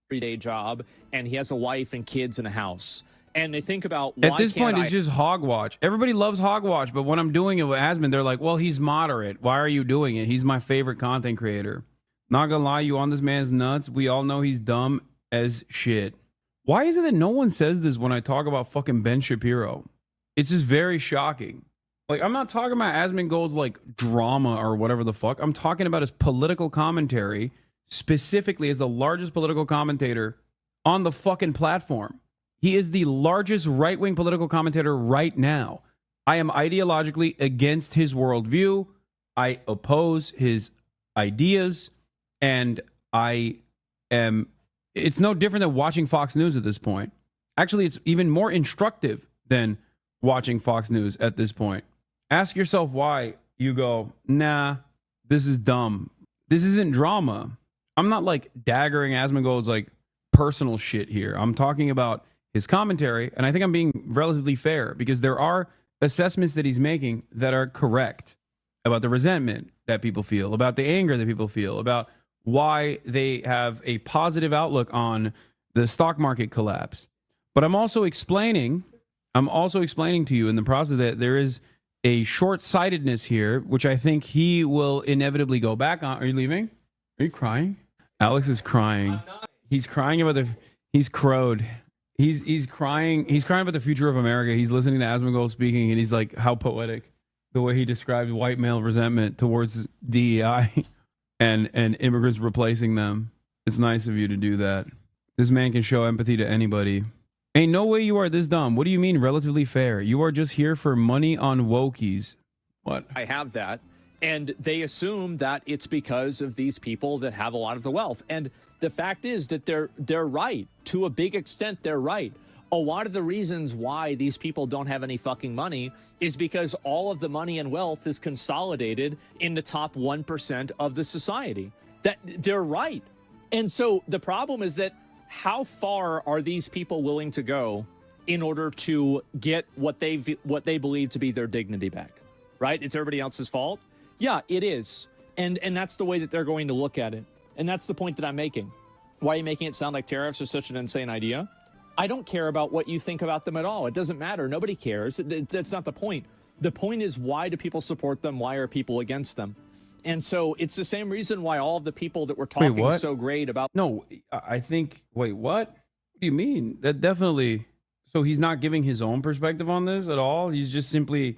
D: Everyday job, and he has a wife and kids and a house. And they think about
B: at this point, it's just hogwatch. Everybody loves hogwatch, but when I'm doing it with Asmon, they're like, well, he's moderate. Why are you doing it? He's my favorite content creator. Not gonna lie, you on this man's nuts. We all know he's dumb as shit. Why is it that no one says this when I talk about fucking Ben Shapiro? It's just very shocking. Like, I'm not talking about Asmongold's, like, drama or whatever the fuck. I'm talking about his political commentary, specifically as the largest political commentator on the fucking platform. He is the largest right-wing political commentator right now. I am ideologically against his worldview. I oppose his ideas, and it's no different than watching Fox News at this point. Actually, it's even more instructive than watching Fox News at this point. Ask yourself why you go, nah, this is dumb. This isn't drama. I'm not like daggering Asmongold's like personal shit here. I'm talking about his commentary, and I think I'm being relatively fair because there are assessments that he's making that are correct about the resentment that people feel, about the anger that people feel, about why they have a positive outlook on the stock market collapse. But I'm also explaining to you in the process that there is a short-sightedness here, which I think he will inevitably go back on. Are you leaving? Are you crying? Alex is crying. He's crying about he's crowed. He's crying. He's crying about the future of America. He's listening to Asmongold speaking, and he's like, how poetic the way he described white male resentment towards DEI and immigrants replacing them. It's nice of you to do that. This man can show empathy to anybody. Ain't no way you are this dumb. What do you mean relatively fair? You are just here for money on wokies. What?
D: I have that. And they assume that it's because of these people that have a lot of the wealth. And the fact is that they're right. To a big extent, they're right. A lot of the reasons why these people don't have any fucking money is because all of the money and wealth is consolidated in the top 1% of the society. That they're right. And so the problem is that how far are these people willing to go in order to get what they believe to be their dignity back? Right? It's everybody else's fault. Yeah, it is. And that's the way that they're going to look at it. And that's the point that I'm making. Why are you making it sound like tariffs are such an insane idea? I don't care about what you think about them at all. It doesn't matter. Nobody cares. That's not the point. The point is, why do people support them? Why are people against them? And so it's the same reason why all of the people that were talking so great about...
B: No, I think... Wait, what? What do you mean? That definitely... So he's not giving his own perspective on this at all? He's just simply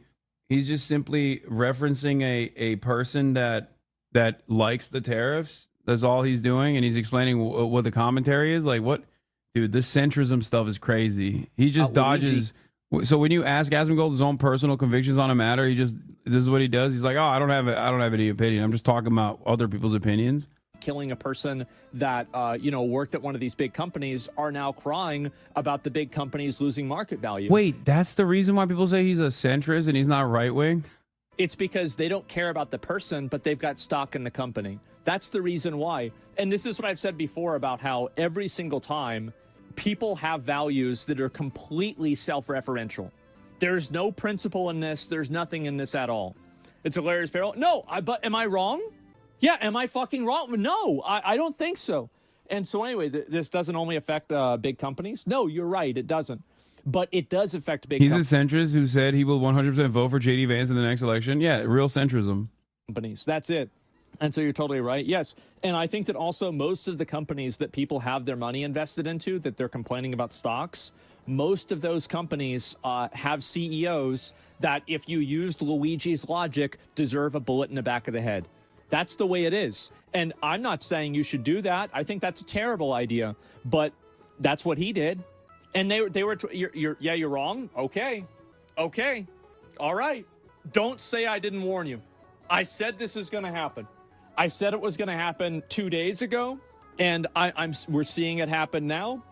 B: referencing a person that likes the tariffs? That's all he's doing? And he's explaining what the commentary is? Like, what... Dude, this centrism stuff is crazy. He just dodges. So when you ask Asmongold his own personal convictions on a matter, this is what he does. He's like, oh, I don't have any opinion. I'm just talking about other people's opinions.
D: Killing a person that, worked at one of these big companies are now crying about the big companies losing market value.
B: Wait, that's the reason why people say he's a centrist and he's not right wing?
D: It's because they don't care about the person, but they've got stock in the company. That's the reason why. And this is what I've said before about how every single time people have values that are completely self-referential. There's no principle in this. There's nothing in this at all. It's hilarious. No, but am I wrong? Yeah, am I fucking wrong? No, I don't think so. And so anyway, this doesn't only affect big companies. No, you're right. It doesn't. But it does affect big companies.
B: He's a centrist who said he will 100% vote for J.D. Vance in the next election. Yeah, real centrism.
D: Companies. That's it. And so you're totally right. Yes. And I think that also most of the companies that people have their money invested into, that they're complaining about stocks, most of those companies have CEOs that, if you used Luigi's logic, deserve a bullet in the back of the head. That's the way it is. And I'm not saying you should do that. I think that's a terrible idea. But that's what he did. And you're wrong. Okay. All right. Don't say I didn't warn you. I said this is going to happen. I said it was going to happen 2 days ago, and we're seeing it happen now.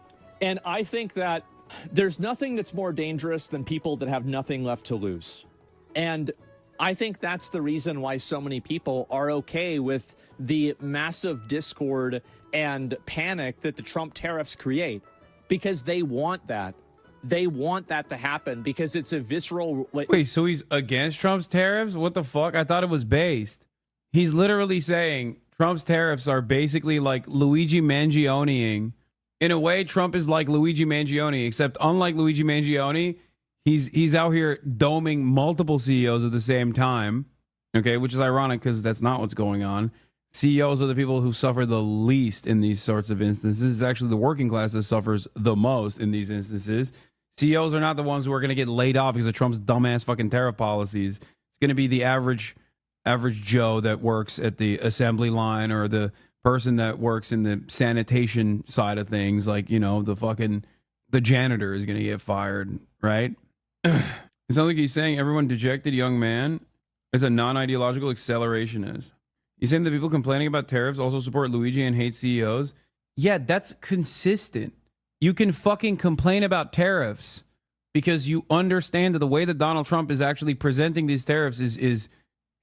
D: And I think that there's nothing that's more dangerous than people that have nothing left to lose. And I think that's the reason why so many people are okay with the massive discord and panic that the Trump tariffs create, because they want that. They want that to happen because it's a visceral...
B: Wait, so he's against Trump's tariffs? What the fuck? I thought it was based. He's literally saying Trump's tariffs are basically like Luigi Mangione-ing. In a way, Trump is like Luigi Mangione, except unlike Luigi Mangione, he's out here doming multiple CEOs at the same time, okay, which is ironic because that's not what's going on. CEOs are the people who suffer the least in these sorts of instances. It's actually the working class that suffers the most in these instances. CEOs are not the ones who are going to get laid off because of Trump's dumbass fucking tariff policies. It's going to be the average Joe that works at the assembly line, or the person that works in the sanitation side of things. Like, the janitor is going to get fired, right? It sounds like he's saying everyone dejected young man is a non-ideological accelerationist. He's saying that people complaining about tariffs also support Luigi and hate CEOs. Yeah, that's consistent. You can fucking complain about tariffs because you understand that the way that Donald Trump is actually presenting these tariffs is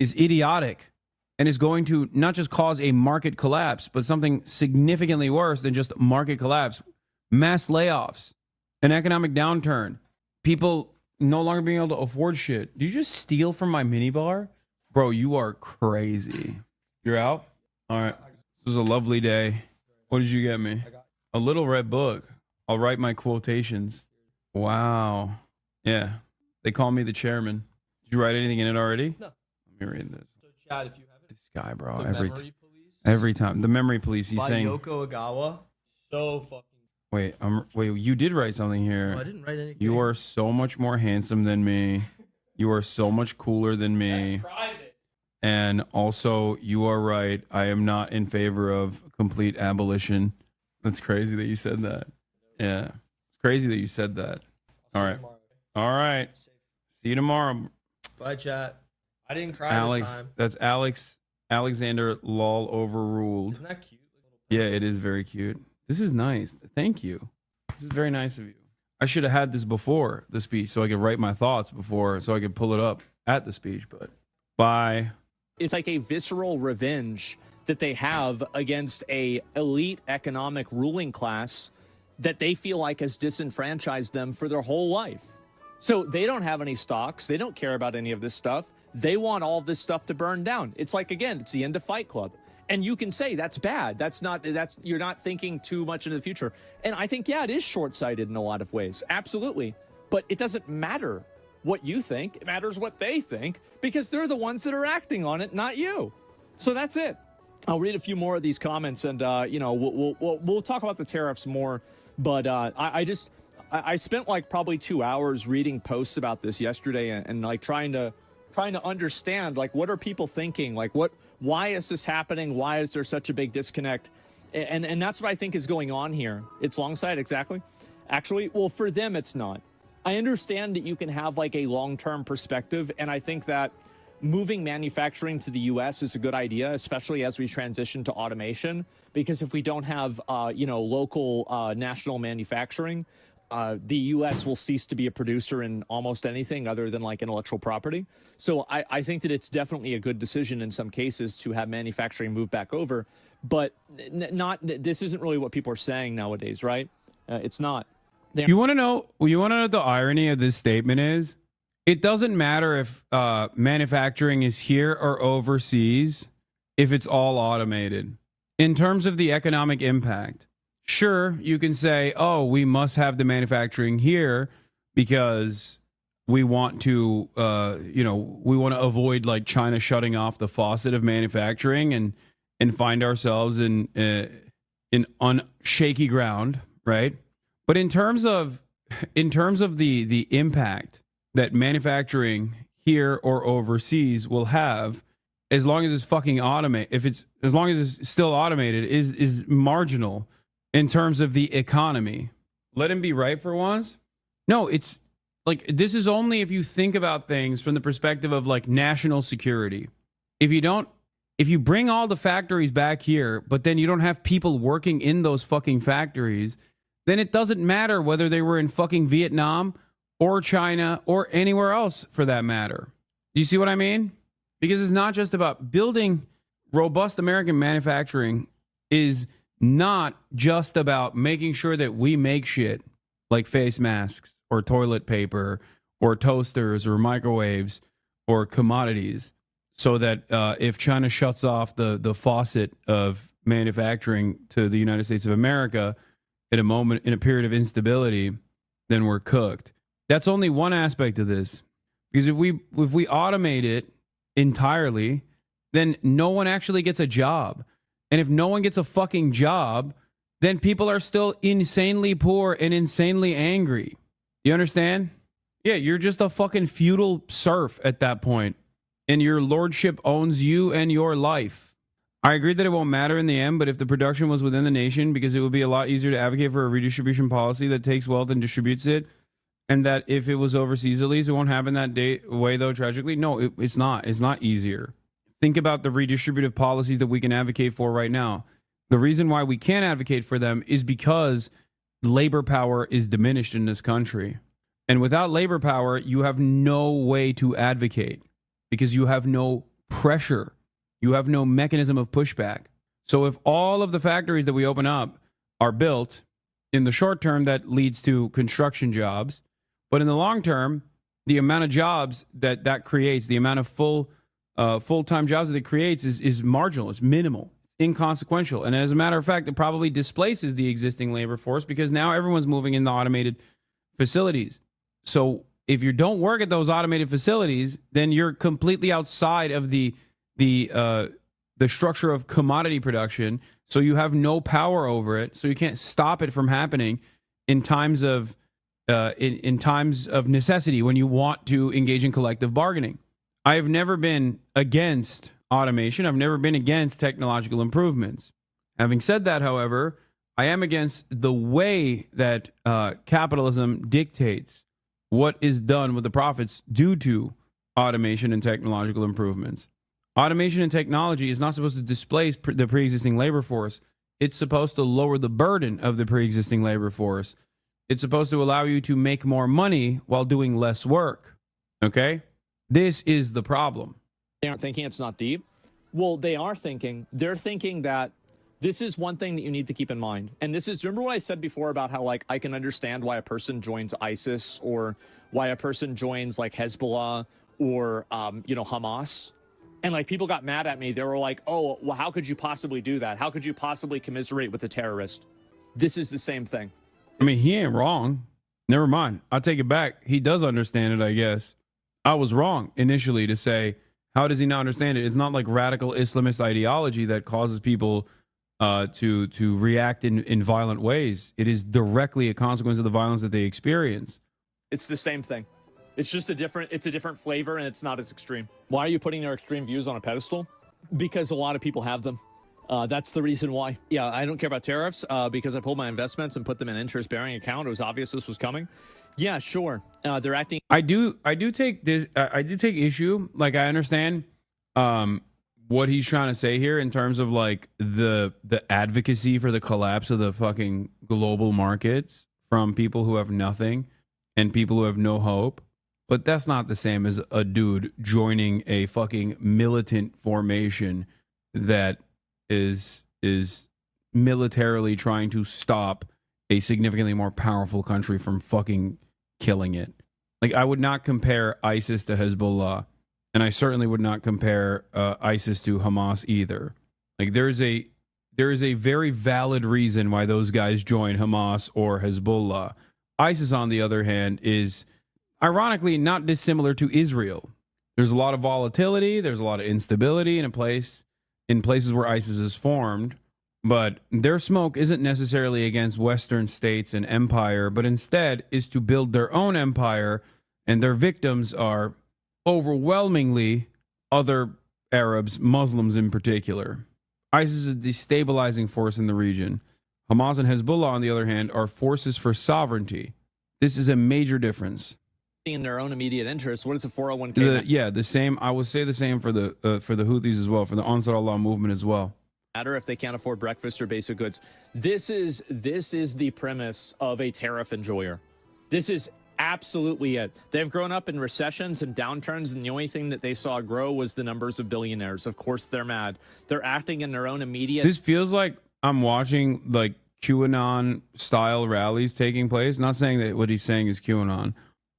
B: idiotic and is going to not just cause a market collapse, but something significantly worse than just market collapse. Mass layoffs, an economic downturn, people no longer being able to afford shit. Did you just steal from my minibar? Bro, you are crazy. You're out? All right. This was a lovely day. What did you get me? A little red book. I'll write my quotations. Wow. Yeah. They call me the chairman. Did you write anything in it already?
F: No.
B: Let me read this.
F: So, Chad, if you have it.
B: This guy, bro.
F: The
B: Every
F: Memory Police.
B: every time. The memory police. He's
F: By
B: saying.
F: Yoko Ogawa. So fucking.
B: Wait, you did write something here.
F: No, I didn't write anything.
B: You are so much more handsome than me. You are so much cooler than me.
F: That's private.
B: And also, you are right. I am not in favor of complete abolition. That's crazy that you said that. Yeah. It's crazy that you said that. All right. All right. See you tomorrow.
F: Bye, chat. I didn't cry
B: Alex.
F: this time.
B: That's Alex. Alexander lol overruled.
F: Isn't that cute?
B: Yeah, it is very cute. This is nice. Thank you. This is very nice of you. I should have had this before the speech so I could write my thoughts before so I could pull it up at the speech, but bye.
D: It's like a visceral revenge that they have against a elite economic ruling class that they feel like has disenfranchised them for their whole life. So they don't have any stocks. They don't care about any of this stuff. They want all this stuff to burn down. It's like, again, it's the end of Fight Club. And you can say that's bad. You're not thinking too much into the future. And I think, yeah, it is short-sighted in a lot of ways. Absolutely. But it doesn't matter what you think. It matters what they think because they're the ones that are acting on it, not you. So that's it. I'll read a few more of these comments and, we'll talk about the tariffs more. But I spent like probably 2 hours reading posts about this yesterday and like trying to understand, like, what are people thinking? Like, why is this happening? Why is there such a big disconnect? And that's what I think is going on here. It's long side, exactly. Actually, well, for them, it's not. I understand that you can have like a long-term perspective, and I think that moving manufacturing to the U.S. is a good idea, especially as we transition to automation, because if we don't have, local national manufacturing, the U.S. will cease to be a producer in almost anything other than like intellectual property. So I think that it's definitely a good decision in some cases to have manufacturing move back over, but this isn't really what people are saying nowadays, right? It's not.
B: You want to know what the irony of this statement is? It doesn't matter if manufacturing is here or overseas if it's all automated. In terms of the economic impact, sure, you can say, oh, we must have the manufacturing here because we want to, we want to avoid like China shutting off the faucet of manufacturing and find ourselves in shaky ground, right? But in terms of the impact that manufacturing here or overseas will have, as long as it's fucking automated, as long as it's still automated, is marginal in terms of the economy. Let him be right for once. No, it's like, this is only if you think about things from the perspective of like national security. If you bring all the factories back here, but then you don't have people working in those fucking factories, then it doesn't matter whether they were in fucking Vietnam or China or anywhere else for that matter. Do you see what I mean? Because it's not just about building robust American manufacturing is not just about making sure that we make shit like face masks or toilet paper or toasters or microwaves or commodities so that if China shuts off the faucet of manufacturing to the United States of America in a period of instability, then we're cooked. That's only one aspect of this. Because if we automate it entirely, then no one actually gets a job. And if no one gets a fucking job, then people are still insanely poor and insanely angry. You understand? Yeah, you're just a fucking feudal serf at that point. And your lordship owns you and your life. I agree that it won't matter in the end, but if the production was within the nation, because it would be a lot easier to advocate for a redistribution policy that takes wealth and distributes it and that if it was overseas, at least it won't happen that way, though, tragically. No, it's not. It's not easier. Think about the redistributive policies that we can advocate for right now. The reason why we can't advocate for them is because labor power is diminished in this country. And without labor power, you have no way to advocate because you have no pressure. You have no mechanism of pushback. So if all of the factories that we open up are built, in the short term, that leads to construction jobs. But in the long term, the amount of jobs that creates, the amount of full-time jobs that it creates is marginal. It's minimal, inconsequential. And as a matter of fact, it probably displaces the existing labor force because now everyone's moving into automated facilities. So if you don't work at those automated facilities, then you're completely outside of the structure of commodity production. So you have no power over it. So you can't stop it from happening in times of in times of necessity when you want to engage in collective bargaining. I have never been against automation. I've never been against technological improvements. Having said that, however, I am against the way that capitalism dictates what is done with the profits due to automation and technological improvements. Automation and technology is not supposed to displace the pre-existing labor force. It's supposed to lower the burden of the pre-existing labor force. It's supposed to allow you to make more money while doing less work. Okay? This is the problem.
D: They aren't thinking it's not deep. Well, they are thinking. They're thinking that this is one thing that you need to keep in mind. And this is, remember what I said before about how, like, I can understand why a person joins ISIS or why a person joins, like, Hezbollah or, Hamas? And, like, people got mad at me. They were like, oh, well, how could you possibly do that? How could you possibly commiserate with a terrorist? This is the same thing.
B: I mean, he ain't wrong. Never mind. I'll take it back. He does understand it, I guess. I was wrong initially to say, how does he not understand it? It's not like radical Islamist ideology that causes people to react in violent ways. It is directly a consequence of the violence that they experience.
D: It's the same thing. It's just a different flavor, and it's not as extreme. Why are you putting their extreme views on a pedestal? Because a lot of people have them. That's the reason why. Yeah, I don't care about tariffs because I pulled my investments and put them in an interest-bearing account. It was obvious this was coming. Yeah, sure. They're acting. I do take issue. Like, I understand what he's trying to say here in terms of, like, the advocacy for the collapse of the fucking global markets from people who have nothing and people who have no hope. But that's not the same as a dude joining a fucking militant formation that is militarily trying to stop a significantly more powerful country from fucking killing it. Like, I would not compare ISIS to Hezbollah, and I certainly would not compare ISIS to Hamas either. Like, there is a very valid reason why those guys join Hamas or Hezbollah. ISIS, on the other hand, is ironically not dissimilar to Israel. There's a lot of volatility, there's a lot of instability in places where ISIS is formed, but their smoke isn't necessarily against Western states and empire, but instead is to build their own empire, and their victims are overwhelmingly other Arabs, Muslims in particular. ISIS is a destabilizing force in the region. Hamas and Hezbollah, on the other hand, are forces for sovereignty. This is a major difference. In their own immediate interests. What is a 401k?
B: The same. I would say the same for the Houthis as well, for the Ansar Allah movement as well.
D: Matter if they can't afford breakfast or basic goods. This is the premise of a tariff enjoyer. This is absolutely it. They've grown up in recessions and downturns, and the only thing that they saw grow was the numbers of billionaires. Of course, they're mad. They're acting in their own immediate.
B: This feels like I'm watching like QAnon style rallies taking place. Not saying that what he's saying is QAnon,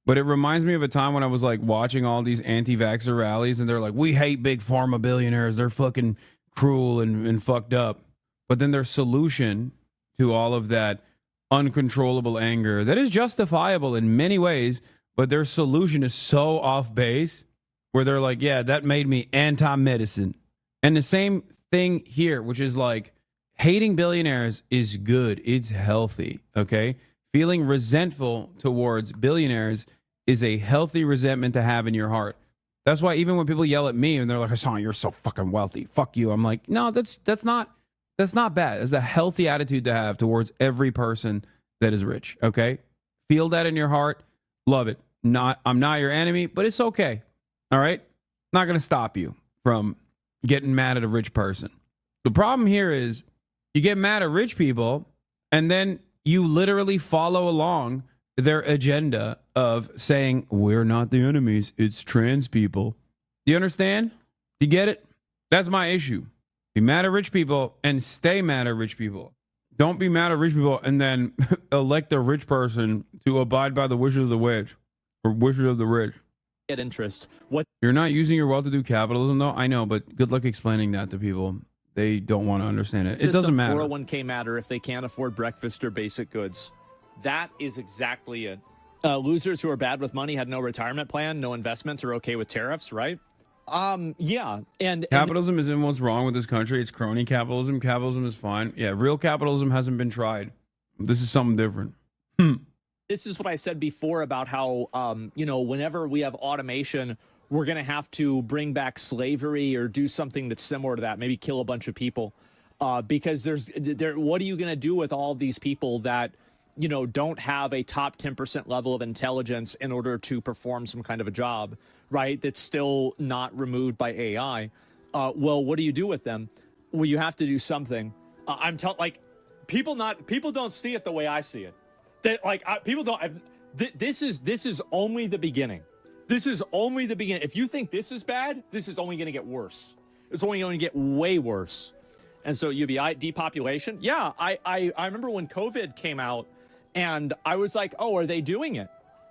B: but it reminds me of a time when I was like watching all these anti-vaxxer rallies, and they're like, we hate big pharma billionaires. They're fucking cruel and fucked up. But then their solution to all of that uncontrollable anger that is justifiable in many ways, but their solution is so off base where they're like, yeah, that made me anti-medicine. And the same thing here, which is like, hating billionaires is good. It's healthy. Okay. Feeling resentful towards billionaires is a healthy resentment to have in your heart. That's why even when people yell at me and they're like, Hasan, you're so fucking wealthy, fuck you, I'm like, no, that's not bad. It's a healthy attitude to have towards every person that is rich. Okay. Feel that in your heart. Love it. I'm not your enemy, but it's okay. All right? Not going to stop you from getting mad at a rich person. The problem here is you get mad at rich people and then you literally follow along their agenda of saying, we're not the enemies, it's trans people. Do you understand? Do you get it? That's my issue. Be mad at rich people and stay mad at rich people. Don't be mad at rich people and then elect a rich person to abide by the wishes of the rich or wishes of the rich.
D: Get interest. What
B: You're not using your wealth to do capitalism, though? I know, but good luck explaining that to people. They don't want to understand it. It doesn't matter.
D: 401k matter if they can't afford breakfast or basic goods. That is exactly it. Losers who are bad with money had no retirement plan, no investments, are okay with tariffs, right? Yeah. And
B: capitalism isn't what's wrong with this country. It's crony capitalism. Capitalism is fine. Yeah, real capitalism hasn't been tried. This is something different.
D: This is what I said before about how, you know, whenever we have automation, we're going to have to bring back slavery or do something that's similar to that, maybe kill a bunch of people. Because what are you going to do with all these people that, you know, don't have a top 10% level of intelligence in order to perform some kind of a job, right? That's still not removed by AI. Well, what do you do with them? Well, you have to do something. People don't see it the way I see it. People don't. This is only the beginning. This is only the beginning. If you think this is bad, this is only going to get worse. It's only going to get way worse. And so UBI depopulation. Yeah, I remember when COVID came out, and I was like, oh, are they doing it?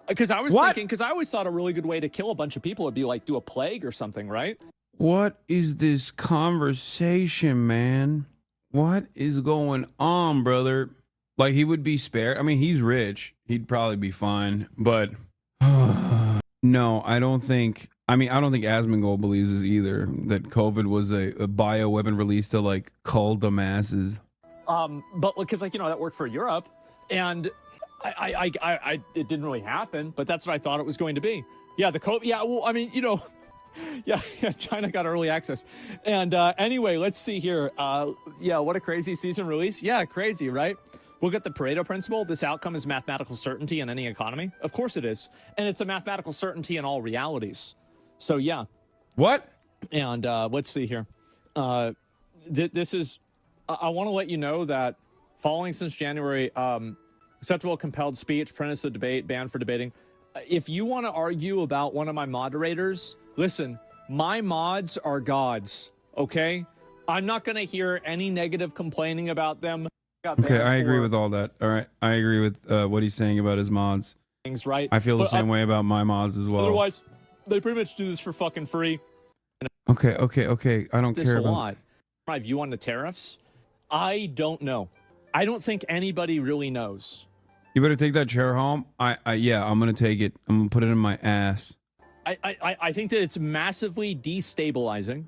D: Because I was thinking, because I always thought a really good way to kill a bunch of people would be like do a plague or something, right?
B: What is this conversation, man? What is going on, brother? Like, he would be spared. I mean, he's rich. He'd probably be fine. But no, I don't think Asmongold believes this either, that COVID was a bioweapon released to, like, cull the masses.
D: But because, like, you know, that worked for Europe. And it didn't really happen, but that's what I thought it was going to be. Yeah, the COVID. Yeah, well, I mean, you know, yeah, China got early access. And anyway, let's see here. Yeah, what a crazy season release. Yeah, crazy, right? We'll get the Pareto principle. This outcome is mathematical certainty in any economy. Of course it is. And it's a mathematical certainty in all realities. So, yeah.
B: What?
D: And let's see here. This is, I want to let you know that following since January, acceptable compelled speech, premise of debate, banned for debating. If you want to argue about one of my moderators, listen, my mods are gods, okay? I'm not going to hear any negative complaining about them.
B: Okay, I agree with all that. All right, I agree with what he's saying about his mods.
D: Things, right?
B: I feel the same way about my mods as well.
D: Otherwise, they pretty much do this for fucking free.
B: Okay. I don't care
D: a
B: about
D: lot. My view on the tariffs, I don't know. I don't think anybody really knows.
B: You better take that chair home. Yeah, I'm gonna take it. I'm gonna put it in my ass.
D: I think that it's massively destabilizing.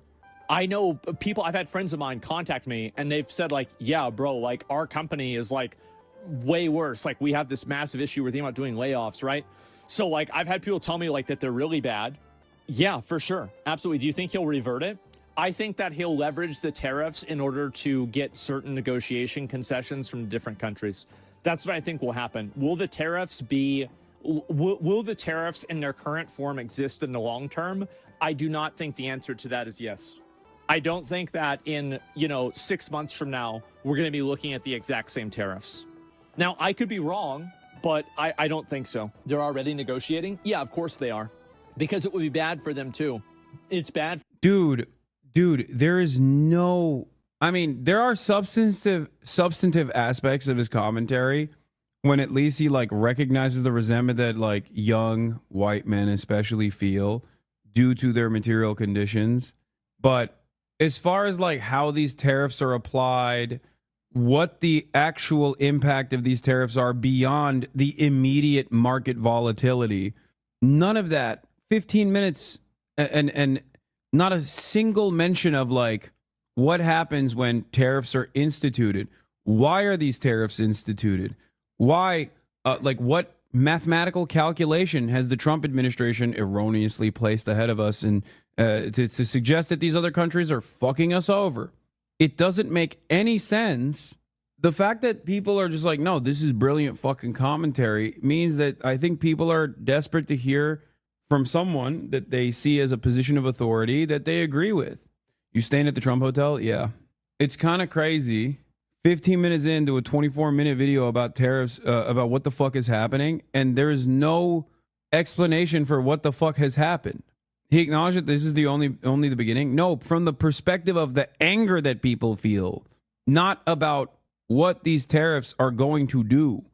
D: I know people, I've had friends of mine contact me and they've said like, yeah, bro, like our company is like way worse. Like we have this massive issue. We're thinking about doing layoffs, right? So like I've had people tell me like that they're really bad. Yeah, for sure. Absolutely. Do you think he'll revert it? I think that he'll leverage the tariffs in order to get certain negotiation concessions from different countries. That's what I think will happen. Will the tariffs be, will the tariffs in their current form exist in the long term? I do not think the answer to that is yes. I don't think that in, 6 months from now, we're going to be looking at the exact same tariffs. Now, I could be wrong, but I don't think so. They're already negotiating? Yeah, of course they are. Because it would be bad for them too. It's bad.
B: Dude, there is no... I mean, there are substantive aspects of his commentary when at least he like recognizes the resentment that like young white men especially feel due to their material conditions. But as far as like how these tariffs are applied, what the actual impact of these tariffs are beyond the immediate market volatility, none of that. 15 minutes and not a single mention of like what happens when tariffs are instituted. Why are these tariffs instituted? Why, what mathematical calculation has the Trump administration erroneously placed ahead of us and to suggest that these other countries are fucking us over? It doesn't make any sense the fact that people are just like, no, this is brilliant fucking commentary means that I think people are desperate to hear from someone that they see as a position of authority that they agree with. You staying at the Trump Hotel? Yeah. It's kind of crazy. 15 minutes into a 24-minute video about tariffs, about what the fuck is happening, and there is no explanation for what the fuck has happened. He acknowledged that this is the only the beginning. No, from the perspective of the anger that people feel, not about what these tariffs are going to do.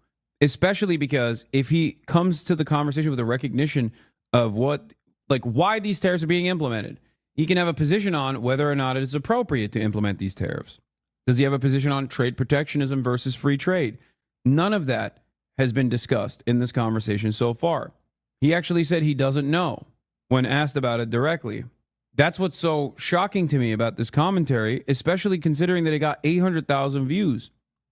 B: Especially because if he comes to the conversation with a recognition of why these tariffs are being implemented, he can have a position on whether or not it is appropriate to implement these tariffs. Does he have a position on trade protectionism versus free trade? None of that has been discussed in this conversation so far. He actually said he doesn't know when asked about it directly. That's what's so shocking to me about this commentary, especially considering that it got 800,000 views.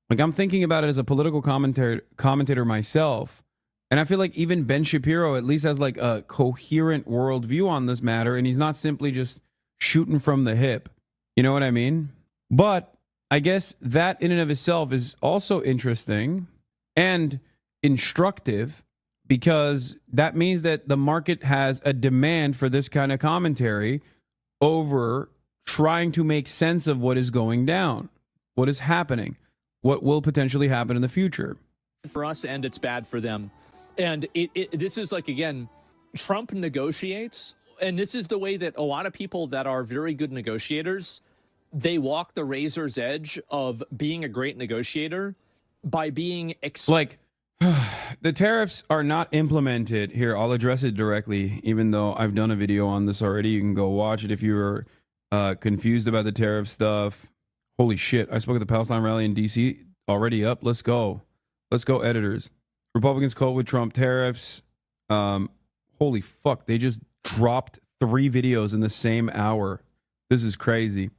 B: Like, I'm thinking about it as a political commentator myself, and I feel like even Ben Shapiro at least has like a coherent worldview on this matter, and he's not simply just shooting from the hip. You know what I mean? But I guess that in and of itself is also interesting and instructive, because that means that the market has a demand for this kind of commentary over trying to make sense of what is going down, what is happening, what will potentially happen in the future.
D: For us, and it's bad for them. And this is like, again, Trump negotiates, and this is the way that a lot of people that are very good negotiators, they walk the razor's edge of being a great negotiator by being
B: like, the tariffs are not implemented here. I'll address it directly, even though I've done a video on this already. You can go watch it if you're confused about the tariff stuff. Holy shit. I spoke at the Palestine rally in D.C. already up. Let's go. Let's go, editors. Republicans cope with Trump tariffs. Holy fuck. They just dropped 3 videos in the same hour. This is crazy.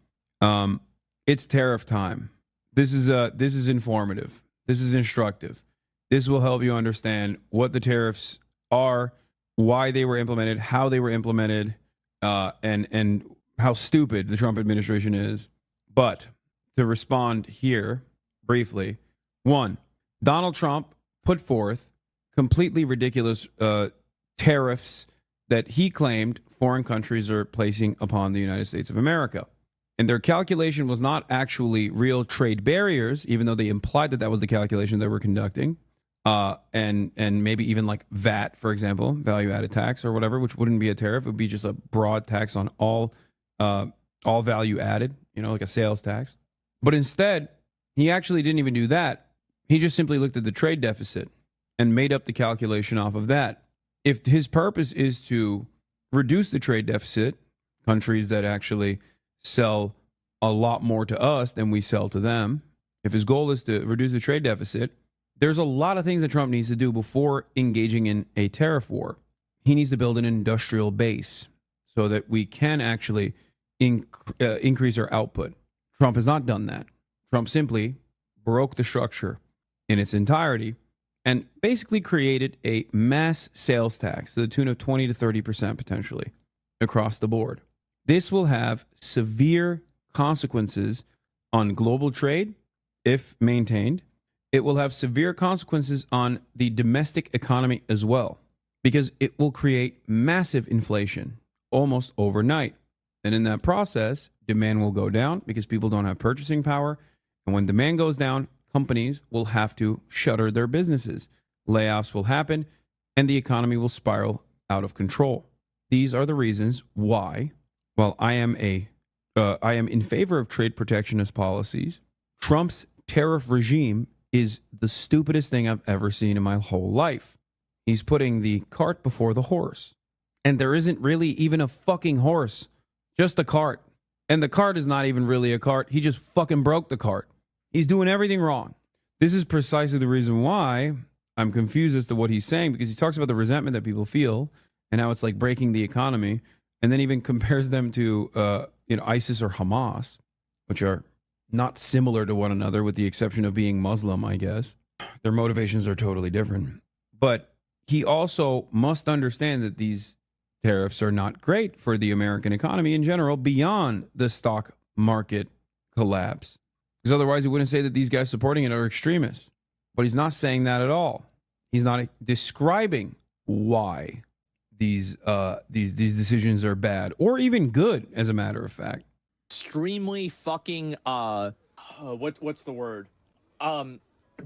B: It's tariff time. This is informative. This is instructive. This will help you understand what the tariffs are, why they were implemented, how they were implemented, and how stupid the Trump administration is. But to respond here briefly, 1, Donald Trump put forth completely ridiculous tariffs that he claimed foreign countries are placing upon the United States of America. And their calculation was not actually real trade barriers, even though they implied that that was the calculation they were conducting. And maybe even like VAT, for example, value added tax or whatever, which wouldn't be a tariff. It would be just a broad tax on all value added, like a sales tax. But instead, he actually didn't even do that. He just simply looked at the trade deficit and made up the calculation off of that. If his purpose is to reduce the trade deficit, countries that actually sell a lot more to us than we sell to them, if his goal is to reduce the trade deficit, there's a lot of things that Trump needs to do before engaging in a tariff war. He needs to build an industrial base so that we can actually increase our output. Trump has not done that. Trump simply broke the structure in its entirety and basically created a mass sales tax to the tune of 20 to 30% potentially across the board. This will have severe consequences on global trade if maintained. It will have severe consequences on the domestic economy as well, because it will create massive inflation almost overnight. And in that process, demand will go down because people don't have purchasing power. And when demand goes down, companies will have to shutter their businesses. Layoffs will happen, and the economy will spiral out of control. These are the reasons why, while I am in favor of trade protectionist policies, Trump's tariff regime is the stupidest thing I've ever seen in my whole life. He's putting the cart before the horse. And there isn't really even a fucking horse, just a cart. And the cart is not even really a cart. He just fucking broke the cart. He's doing everything wrong. This is precisely the reason why I'm confused as to what he's saying, because he talks about the resentment that people feel and how it's like breaking the economy, and then even compares them to ISIS or Hamas, which are not similar to one another with the exception of being Muslim, I guess. Their motivations are totally different. But he also must understand that these tariffs are not great for the American economy in general beyond the stock market collapse. Because otherwise he wouldn't say that these guys supporting it are extremists. But he's not saying that at all. He's not describing why these decisions are bad or even good, as a matter of fact.
D: Extremely fucking what's the word?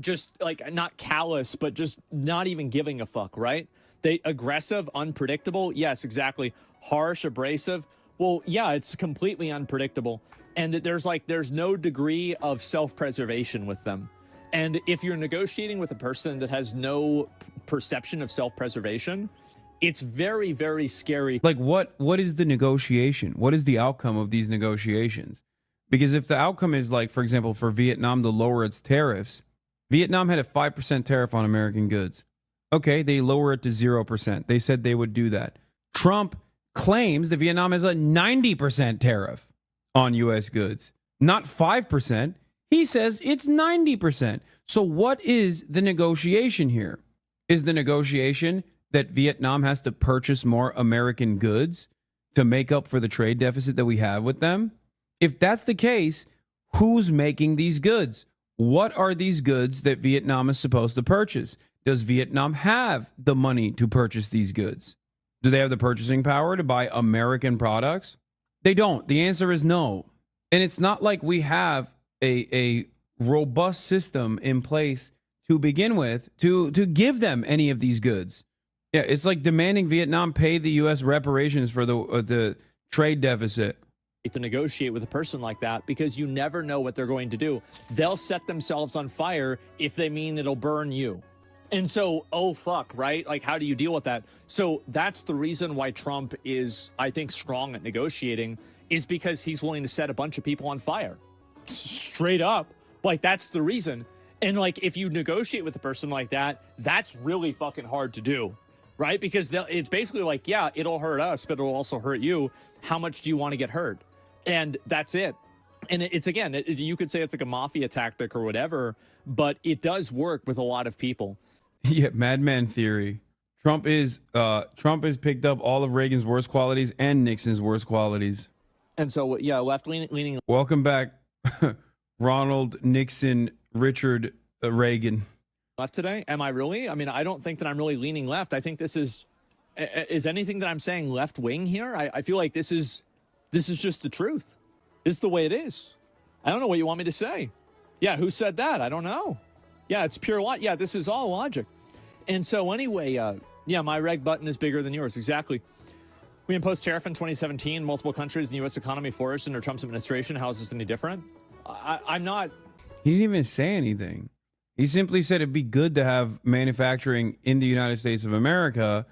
D: Just like not callous, but just not even giving a fuck, right? They aggressive, unpredictable. Yes, exactly. Harsh, abrasive. Well, yeah, it's completely unpredictable. And there's no degree of self-preservation with them. And if you're negotiating with a person that has no perception of self-preservation, it's very, very scary.
B: Like what is the negotiation? What is the outcome of these negotiations? Because if the outcome is, like, for example, for Vietnam to lower its tariffs, Vietnam had a 5% tariff on American goods. Okay, they lower it to 0%. They said they would do that. Trump claims that Vietnam has a 90% tariff on U.S. goods, not 5%. He says it's 90%. So what is the negotiation here? Is the negotiation that Vietnam has to purchase more American goods to make up for the trade deficit that we have with them? If that's the case, who's making these goods? What are these goods that Vietnam is supposed to purchase? Does Vietnam have the money to purchase these goods? Do they have the purchasing power to buy American products? They don't. The answer is no. And it's not like we have a robust system in place to begin with to give them any of these goods. Yeah, it's like demanding Vietnam pay the U.S. reparations for the trade deficit.
D: To negotiate with a person like that, because you never know what they're going to do. They'll set themselves on fire if they mean it'll burn you. And so, oh fuck, right? Like, how do you deal with that? So that's the reason why Trump is, I think, strong at negotiating, is because he's willing to set a bunch of people on fire. Straight up. Like, that's the reason. And like, if you negotiate with a person like that, that's really fucking hard to do, right? Because it's basically like, yeah, it'll hurt us, but it'll also hurt you. How much do you want to get hurt? And that's it. And it's, again, you could say it's like a mafia tactic or whatever, but it does work with a lot of people.
B: Yeah, madman theory. Trump has picked up all of Reagan's worst qualities and Nixon's worst qualities.
D: And so, yeah, left-leaning.
B: Welcome back, Ronald Nixon, Richard Reagan.
D: Left today? Am I really? I mean, I don't think that I'm really leaning left. I think this is anything that I'm saying left-wing here? I feel like this is just the truth. This is the way it is. I don't know what you want me to say. Yeah, who said that? I don't know. Yeah, it's pure logic. Yeah, this is all logic. And so anyway, yeah, my reg button is bigger than yours. Exactly. We imposed tariff in 2017. Multiple countries in the U.S. economy flourished under Trump's administration. How is this any different? I'm not.
B: He didn't even say anything. He simply said it'd be good to have manufacturing in the United States of America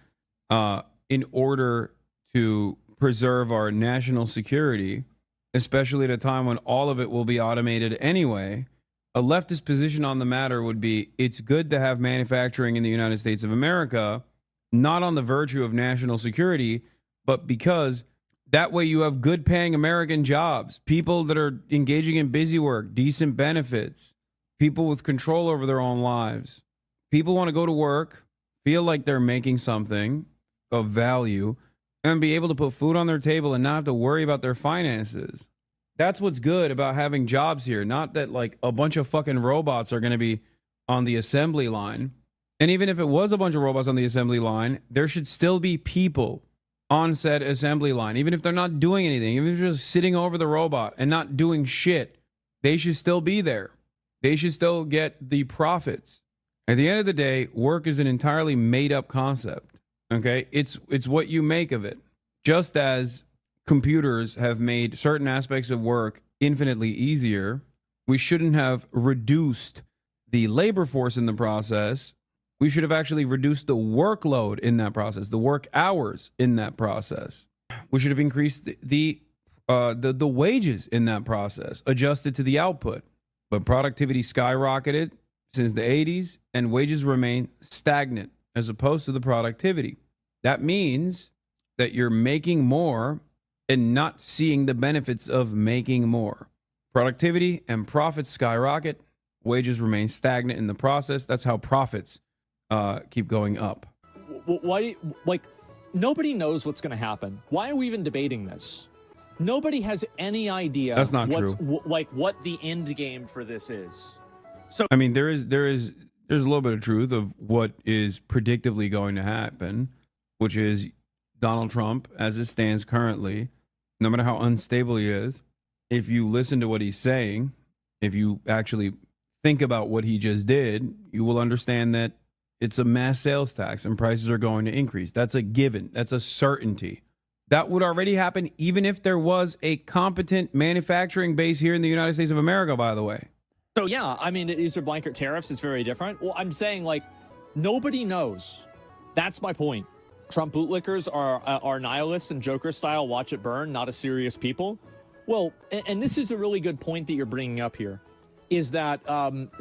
B: in order to preserve our national security, especially at a time when all of it will be automated anyway. A leftist position on the matter would be it's good to have manufacturing in the United States of America, not on the virtue of national security, but because that way you have good paying American jobs, people that are engaging in busy work, decent benefits, people with control over their own lives. People want to go to work, feel like they're making something of value, and be able to put food on their table and not have to worry about their finances. That's what's good about having jobs here. Not that like a bunch of fucking robots are going to be on the assembly line. And even if it was a bunch of robots on the assembly line, there should still be people on said assembly line. Even if they're not doing anything, even if they're just sitting over the robot and not doing shit, they should still be there. They should still get the profits. At the end of the day, work is an entirely made up concept. Okay? It's what you make of it. Just as computers have made certain aspects of work infinitely easier, we shouldn't have reduced the labor force in the process. We should have actually reduced the workload in that process, the work hours in that process. We should have increased the wages in that process, adjusted to the output. But productivity skyrocketed since the 80s, and wages remain stagnant as opposed to the productivity. That means that you're making more and not seeing the benefits of making more. Productivity and profits skyrocket. Wages remain stagnant in the process. That's how profits keep going up.
D: Why, like, nobody knows what's going to happen. Why are we even debating this? Nobody has any idea.
B: That's not true.
D: What the end game for this is. So
B: I mean, there's a little bit of truth of what is predictably going to happen, which is Donald Trump, as it stands currently, no matter how unstable he is, if you listen to what he's saying, if you actually think about what he just did, you will understand that it's a mass sales tax and prices are going to increase. That's a given. That's a certainty. That would already happen even if there was a competent manufacturing base here in the United States of America, by the way.
D: So yeah, I mean, these are blanket tariffs. It's very different. Well, I'm saying, like, nobody knows. That's my point. Trump bootlickers are nihilists and Joker style, watch it burn, not a serious people. Well, and this is a really good point that you're bringing up here, is that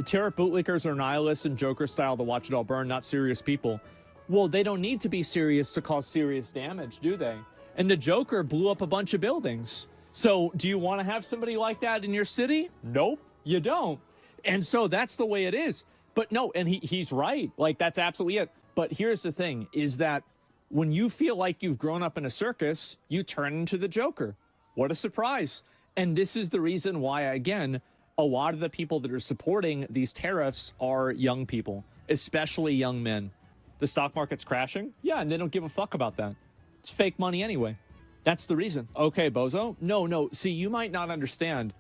D: tariff bootlickers are nihilists and Joker style, to watch it all burn, not serious people. Well, they don't need to be serious to cause serious damage, do they? And the Joker blew up a bunch of buildings. So do you want to have somebody like that in your city? Nope, you don't. And so that's the way it is. But no, and he's right. Like, that's absolutely it. But here's the thing, is that when you feel like you've grown up in a circus, you turn into the Joker. What a surprise. And this is the reason why, again, a lot of the people that are supporting these tariffs are young people, especially young men. The stock market's crashing? Yeah, and they don't give a fuck about that. It's fake money anyway. That's the reason. Okay, Bozo? No. See, you might not understand.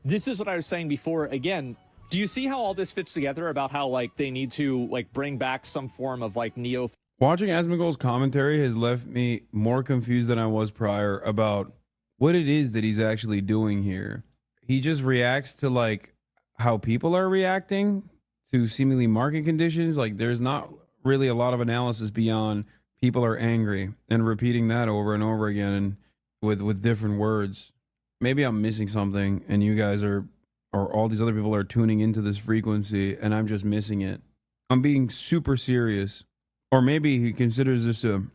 D: This is what I was saying before. Again, do you see how all this fits together about how, like, they need to, like, bring back some form of, like, neo...
B: Watching Asmongold's commentary has left me more confused than I was prior about what it is that he's actually doing here. He just reacts to, like, how people are reacting to seemingly market conditions. Like, there's not really a lot of analysis beyond people are angry and repeating that over and over again and with different words. Maybe I'm missing something and you guys are, or all these other people are tuning into this frequency and I'm just missing it. I'm being super serious. Or maybe he considers this to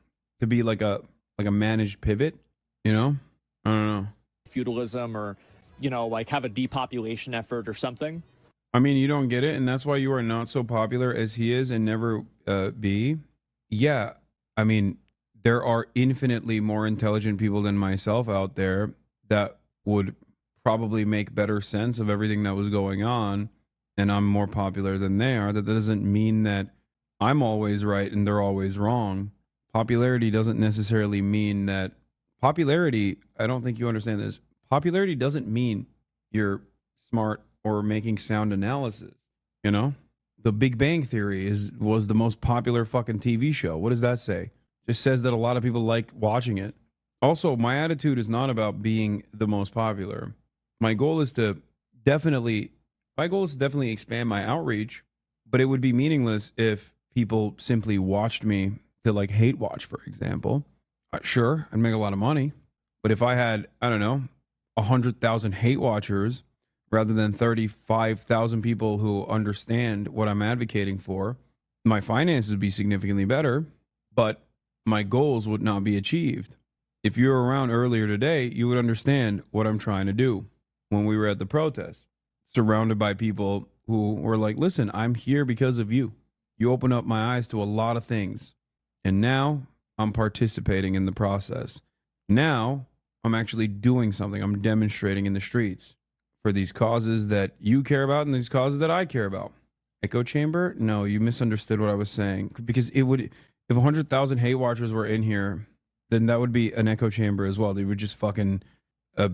B: be like a managed pivot, you know? I don't know.
D: Feudalism, or, you know, like have a depopulation effort or something.
B: I mean, you don't get it, and that's why you are not so popular as he is and never be. Yeah, I mean, there are infinitely more intelligent people than myself out there that would probably make better sense of everything that was going on, and I'm more popular than they are. That doesn't mean that I'm always right and they're always wrong. Popularity doesn't necessarily mean that... Popularity, I don't think you understand this. Popularity doesn't mean you're smart or making sound analysis, you know? The Big Bang Theory was the most popular fucking TV show. What does that say? Just says that a lot of people liked watching it. Also, my attitude is not about being the most popular. My goal is to definitely expand my outreach, but it would be meaningless if people simply watched me to, like, hate watch, for example. Sure, I'd make a lot of money, but if I had, I don't know, 100,000 hate watchers rather than 35,000 people who understand what I'm advocating for, my finances would be significantly better, but my goals would not be achieved. If you were around earlier today, you would understand what I'm trying to do. When we were at the protest, surrounded by people who were like, listen, I'm here because of you. You opened up my eyes to a lot of things. And now I'm participating in the process. Now I'm actually doing something. I'm demonstrating in the streets for these causes that you care about and these causes that I care about. Echo chamber? No, you misunderstood what I was saying. Because it would, if 100,000 hate watchers were in here, then that would be an echo chamber as well. They would just fucking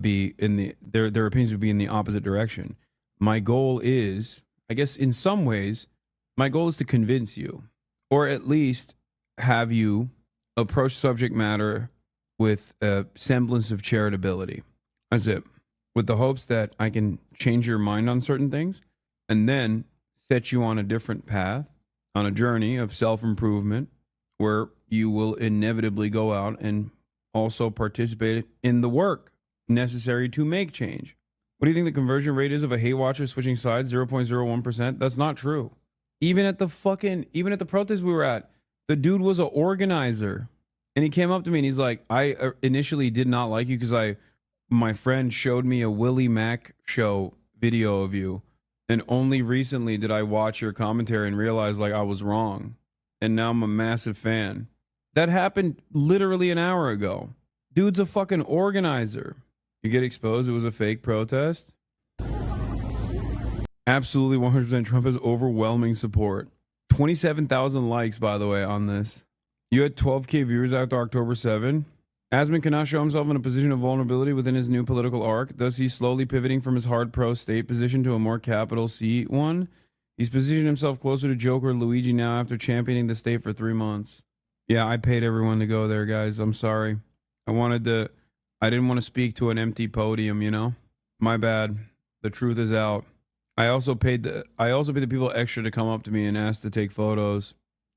B: be in the, their opinions would be in the opposite direction. My goal is, I guess in some ways, my goal is to convince you, or at least have you approach subject matter with a semblance of charitability. That's it. With the hopes that I can change your mind on certain things and then set you on a different path, on a journey of self-improvement where you will inevitably go out and also participate in the work necessary to make change. What do you think the conversion rate is of a hate watcher switching sides? 0.01%? That's not true. Even at the protest we were at, the dude was an organizer. And he came up to me and he's like, I initially did not like you because my friend showed me a Willie Mack show video of you. And only recently did I watch your commentary and realize, like, I was wrong. And now I'm a massive fan. That happened literally an hour ago. Dude's a fucking organizer. You get exposed. It was a fake protest. Absolutely 100% Trump has overwhelming support. 27,000 likes, by the way, on this. You had 12K viewers after October 7. Asman cannot show himself in a position of vulnerability within his new political arc. Thus, he's slowly pivoting from his hard pro-state position to a more capital C one. He's positioned himself closer to Joker Luigi now after championing the state for 3 months. Yeah, I paid everyone to go there, guys. I'm sorry. I didn't want to speak to an empty podium, you know? My bad. The truth is out. I also paid the people extra to come up to me and ask to take photos.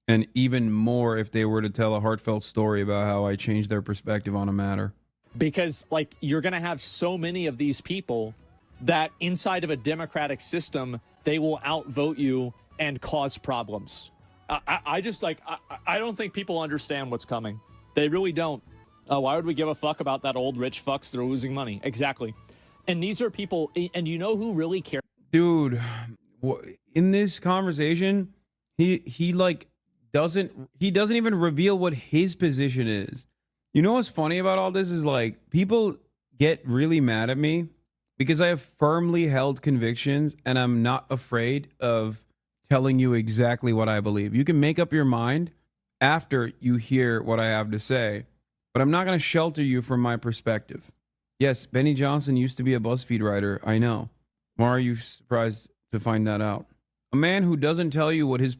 B: And even more if they were to tell a heartfelt story about how I changed their perspective on a matter.
D: Because, like, you're going to have so many of these people that inside of a democratic system, they will outvote you and cause problems. I don't think people understand what's coming. They really don't. Why would we give a fuck about that old rich fucks that are losing money? Exactly. And these are people, and you know who really cares?
B: Dude, in this conversation, he doesn't even reveal what his position is. You know what's funny about all this is, like, people get really mad at me because I have firmly held convictions and I'm not afraid of telling you exactly what I believe. You can make up your mind after you hear what I have to say, but I'm not going to shelter you from my perspective. Yes, Benny Johnson used to be a BuzzFeed writer. I know. Why are you surprised to find that out? A man who doesn't tell you what his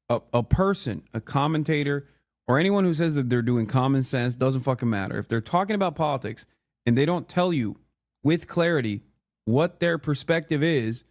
B: a person, a commentator, or anyone who says that they're doing common sense doesn't fucking matter. If they're talking about politics and they don't tell you with clarity what their perspective is,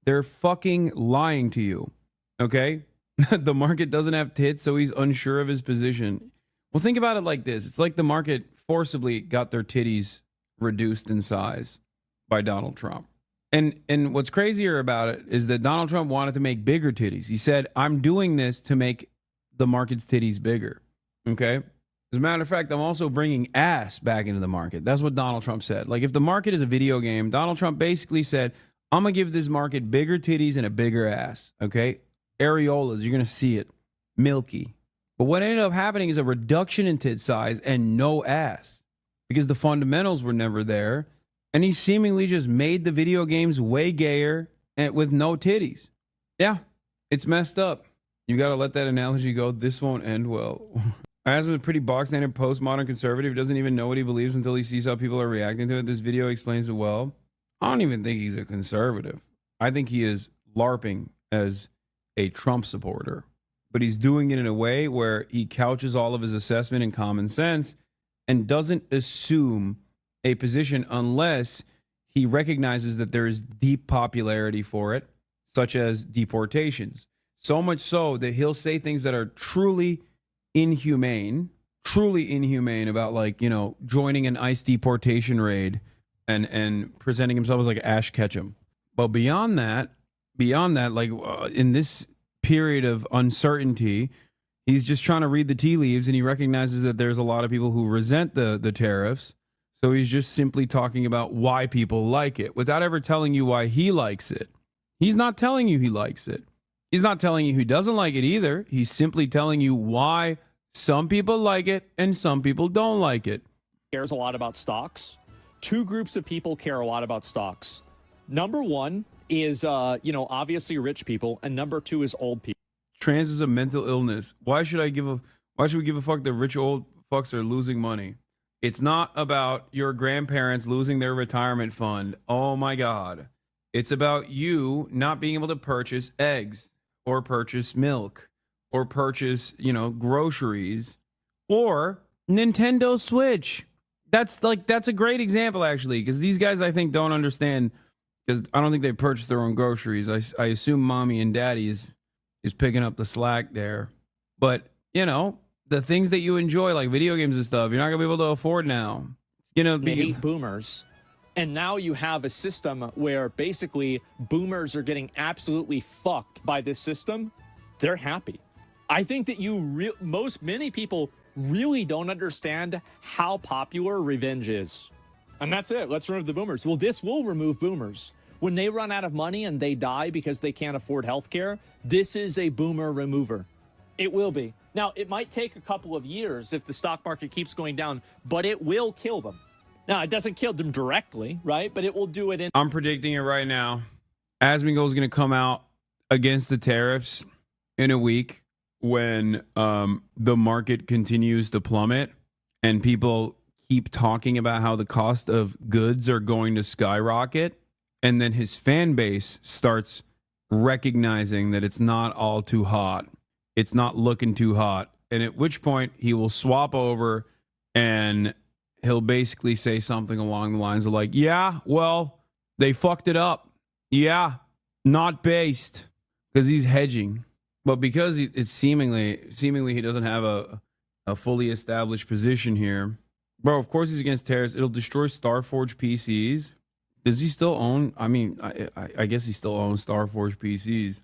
B: they're fucking lying to you. Okay? The market doesn't have tits, so he's unsure of his position. Well, think about it like this. It's like the market forcibly got their titties reduced in size by Donald Trump. And what's crazier about it is that Donald Trump wanted to make bigger titties. He said, I'm doing this to make the market's titties bigger. Okay? As a matter of fact, I'm also bringing ass back into the market. That's what Donald Trump said. Like, if the market is a video game, Donald Trump basically said, I'm going to give this market bigger titties and a bigger ass. Okay? Areolas, you're going to see it. Milky. But what ended up happening is a reduction in tit size and no ass. Because the fundamentals were never there. And he seemingly just made the video games way gayer and with no titties. Yeah, it's messed up. You got to let that analogy go. This won't end well. As with a pretty box standard postmodern conservative, doesn't even know what he believes until he sees how people are reacting to it. This video explains it well. I don't even think he's a conservative. I think he is LARPing as a Trump supporter. But he's doing it in a way where he couches all of his assessment in common sense and doesn't assume a position unless he recognizes that there is deep popularity for it, such as deportations. So much so that he'll say things that are truly inhumane about, like, you know, joining an ICE deportation raid and presenting himself as like Ash Ketchum. But beyond that, like, in this period of uncertainty, he's just trying to read the tea leaves, and he recognizes that there's a lot of people who resent the tariffs. So he's just simply talking about why people like it without ever telling you why he likes it. He's not telling you he likes it. He's not telling you he doesn't like it either. He's simply telling you why some people like it and some people don't like it.
D: Cares a lot about stocks. Two groups of people care a lot about stocks. Number one is, obviously rich people, and number two is old people.
B: Trans is a mental illness. Why should we give a fuck that rich old fucks are losing money? It's not about your grandparents losing their retirement fund. Oh my God. It's about you not being able to purchase eggs or purchase milk or purchase, groceries or Nintendo Switch. That's a great example, actually, because these guys, I think, don't understand, because I don't think they purchase their own groceries. I assume mommy and daddy is picking up the slack there. But, the things that you enjoy, like video games and stuff, you're not going to be able to afford now.
D: Hate boomers. And now you have a system where basically boomers are getting absolutely fucked by this system. They're happy. I think that many people really don't understand how popular revenge is. And that's it. Let's remove the boomers. Well, this will remove boomers. When they run out of money and they die because they can't afford health care, this is a boomer remover. It will be. Now, it might take a couple of years if the stock market keeps going down, but it will kill them. Now, it doesn't kill them directly, right? But it will do it in.
B: I'm predicting it right now. Asmongold is going to come out against the tariffs in a week when the market continues to plummet and people keep talking about how the cost of goods are going to skyrocket. And then his fan base starts recognizing that it's not all too hot. It's not looking too hot. And at which point he will swap over and he'll basically say something along the lines of like, yeah, well, they fucked it up. Yeah, not based, because he's hedging. But because it's seemingly he doesn't have a fully established position here. Bro, of course he's against tariffs. It'll destroy Starforge PCs. Does he still own? I mean, I guess he still owns Starforge PCs.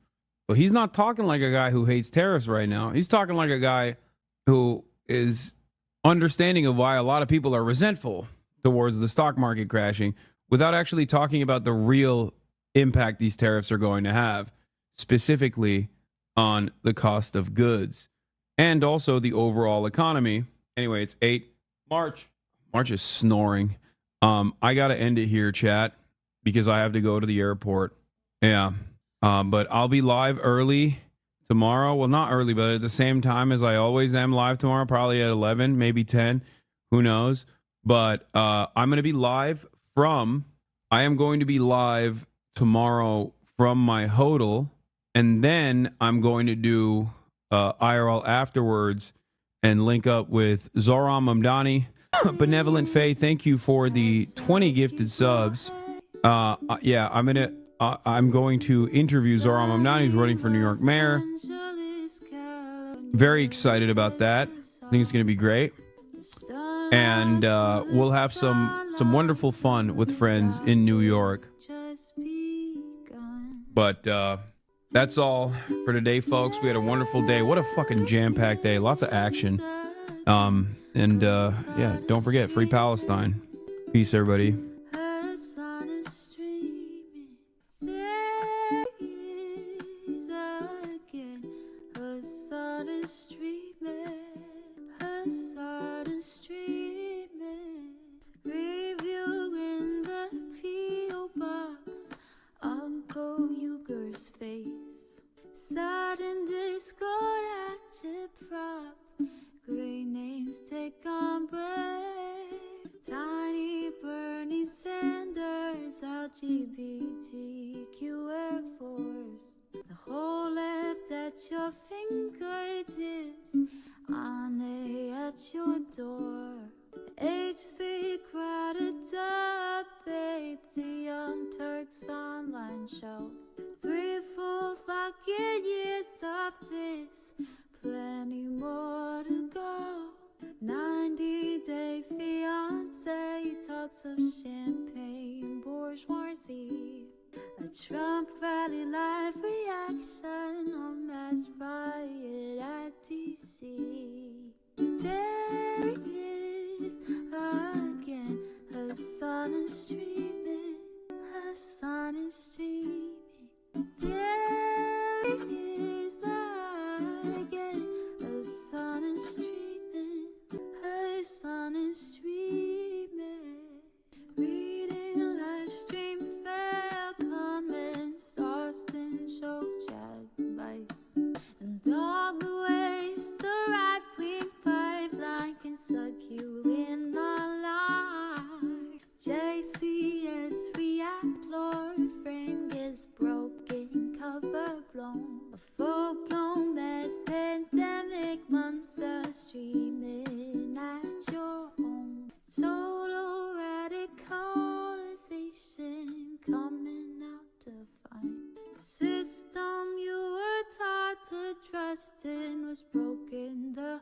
B: But he's not talking like a guy who hates tariffs right now. He's talking like a guy who is understanding of why a lot of people are resentful towards the stock market crashing without actually talking about the real impact these tariffs are going to have, specifically on the cost of goods and also the overall economy. Anyway, it's 8 March. March is snoring. I got to end it here, chat, because I have to go to the airport. Yeah. But I'll be live early tomorrow. Well, not early, but at the same time as I always am live tomorrow, probably at 11, maybe 10. Who knows? But I'm going to be live I am going to be live tomorrow from my hodl. And then I'm going to do IRL afterwards and link up with Zoran Mamdani. Benevolent Faye, thank you for the 20 gifted subs. Yeah, I'm going to interview Zoran Mamdani, who's running for New York mayor. Very excited about that. I think it's going to be great. And we'll have some wonderful fun with friends in New York. But that's all for today, folks. We had a wonderful day. What a fucking jam-packed day. Lots of action. Yeah, don't forget, Free Palestine. Peace, everybody.
E: Uncle Uger's face. Sudden discord at your prop. Great names take on break. Tiny Bernie Sanders, LGBTQ Air Force. The whole left at your fingertips. Ane at your door. H3 crowded debate, the Young Turks online show. 3 full fucking years of this, plenty more to go. 90-day fiance, talks of champagne bourgeoisie. A Trump rally live reaction, a mass riot at DC. There he is again, her son is streaming, her son is streaming. There he is again, her son is streaming, her son is streaming. Reading a live stream, fair comments, Austin show chat advice, and all the ways the right-wing pipeline can suck you in online. JCS react, Lord frame gets broken, cover blown. A full-blown mass pandemic, months of streaming at your home. Total radicalization coming out to find. The system you were taught to trust in was broken. The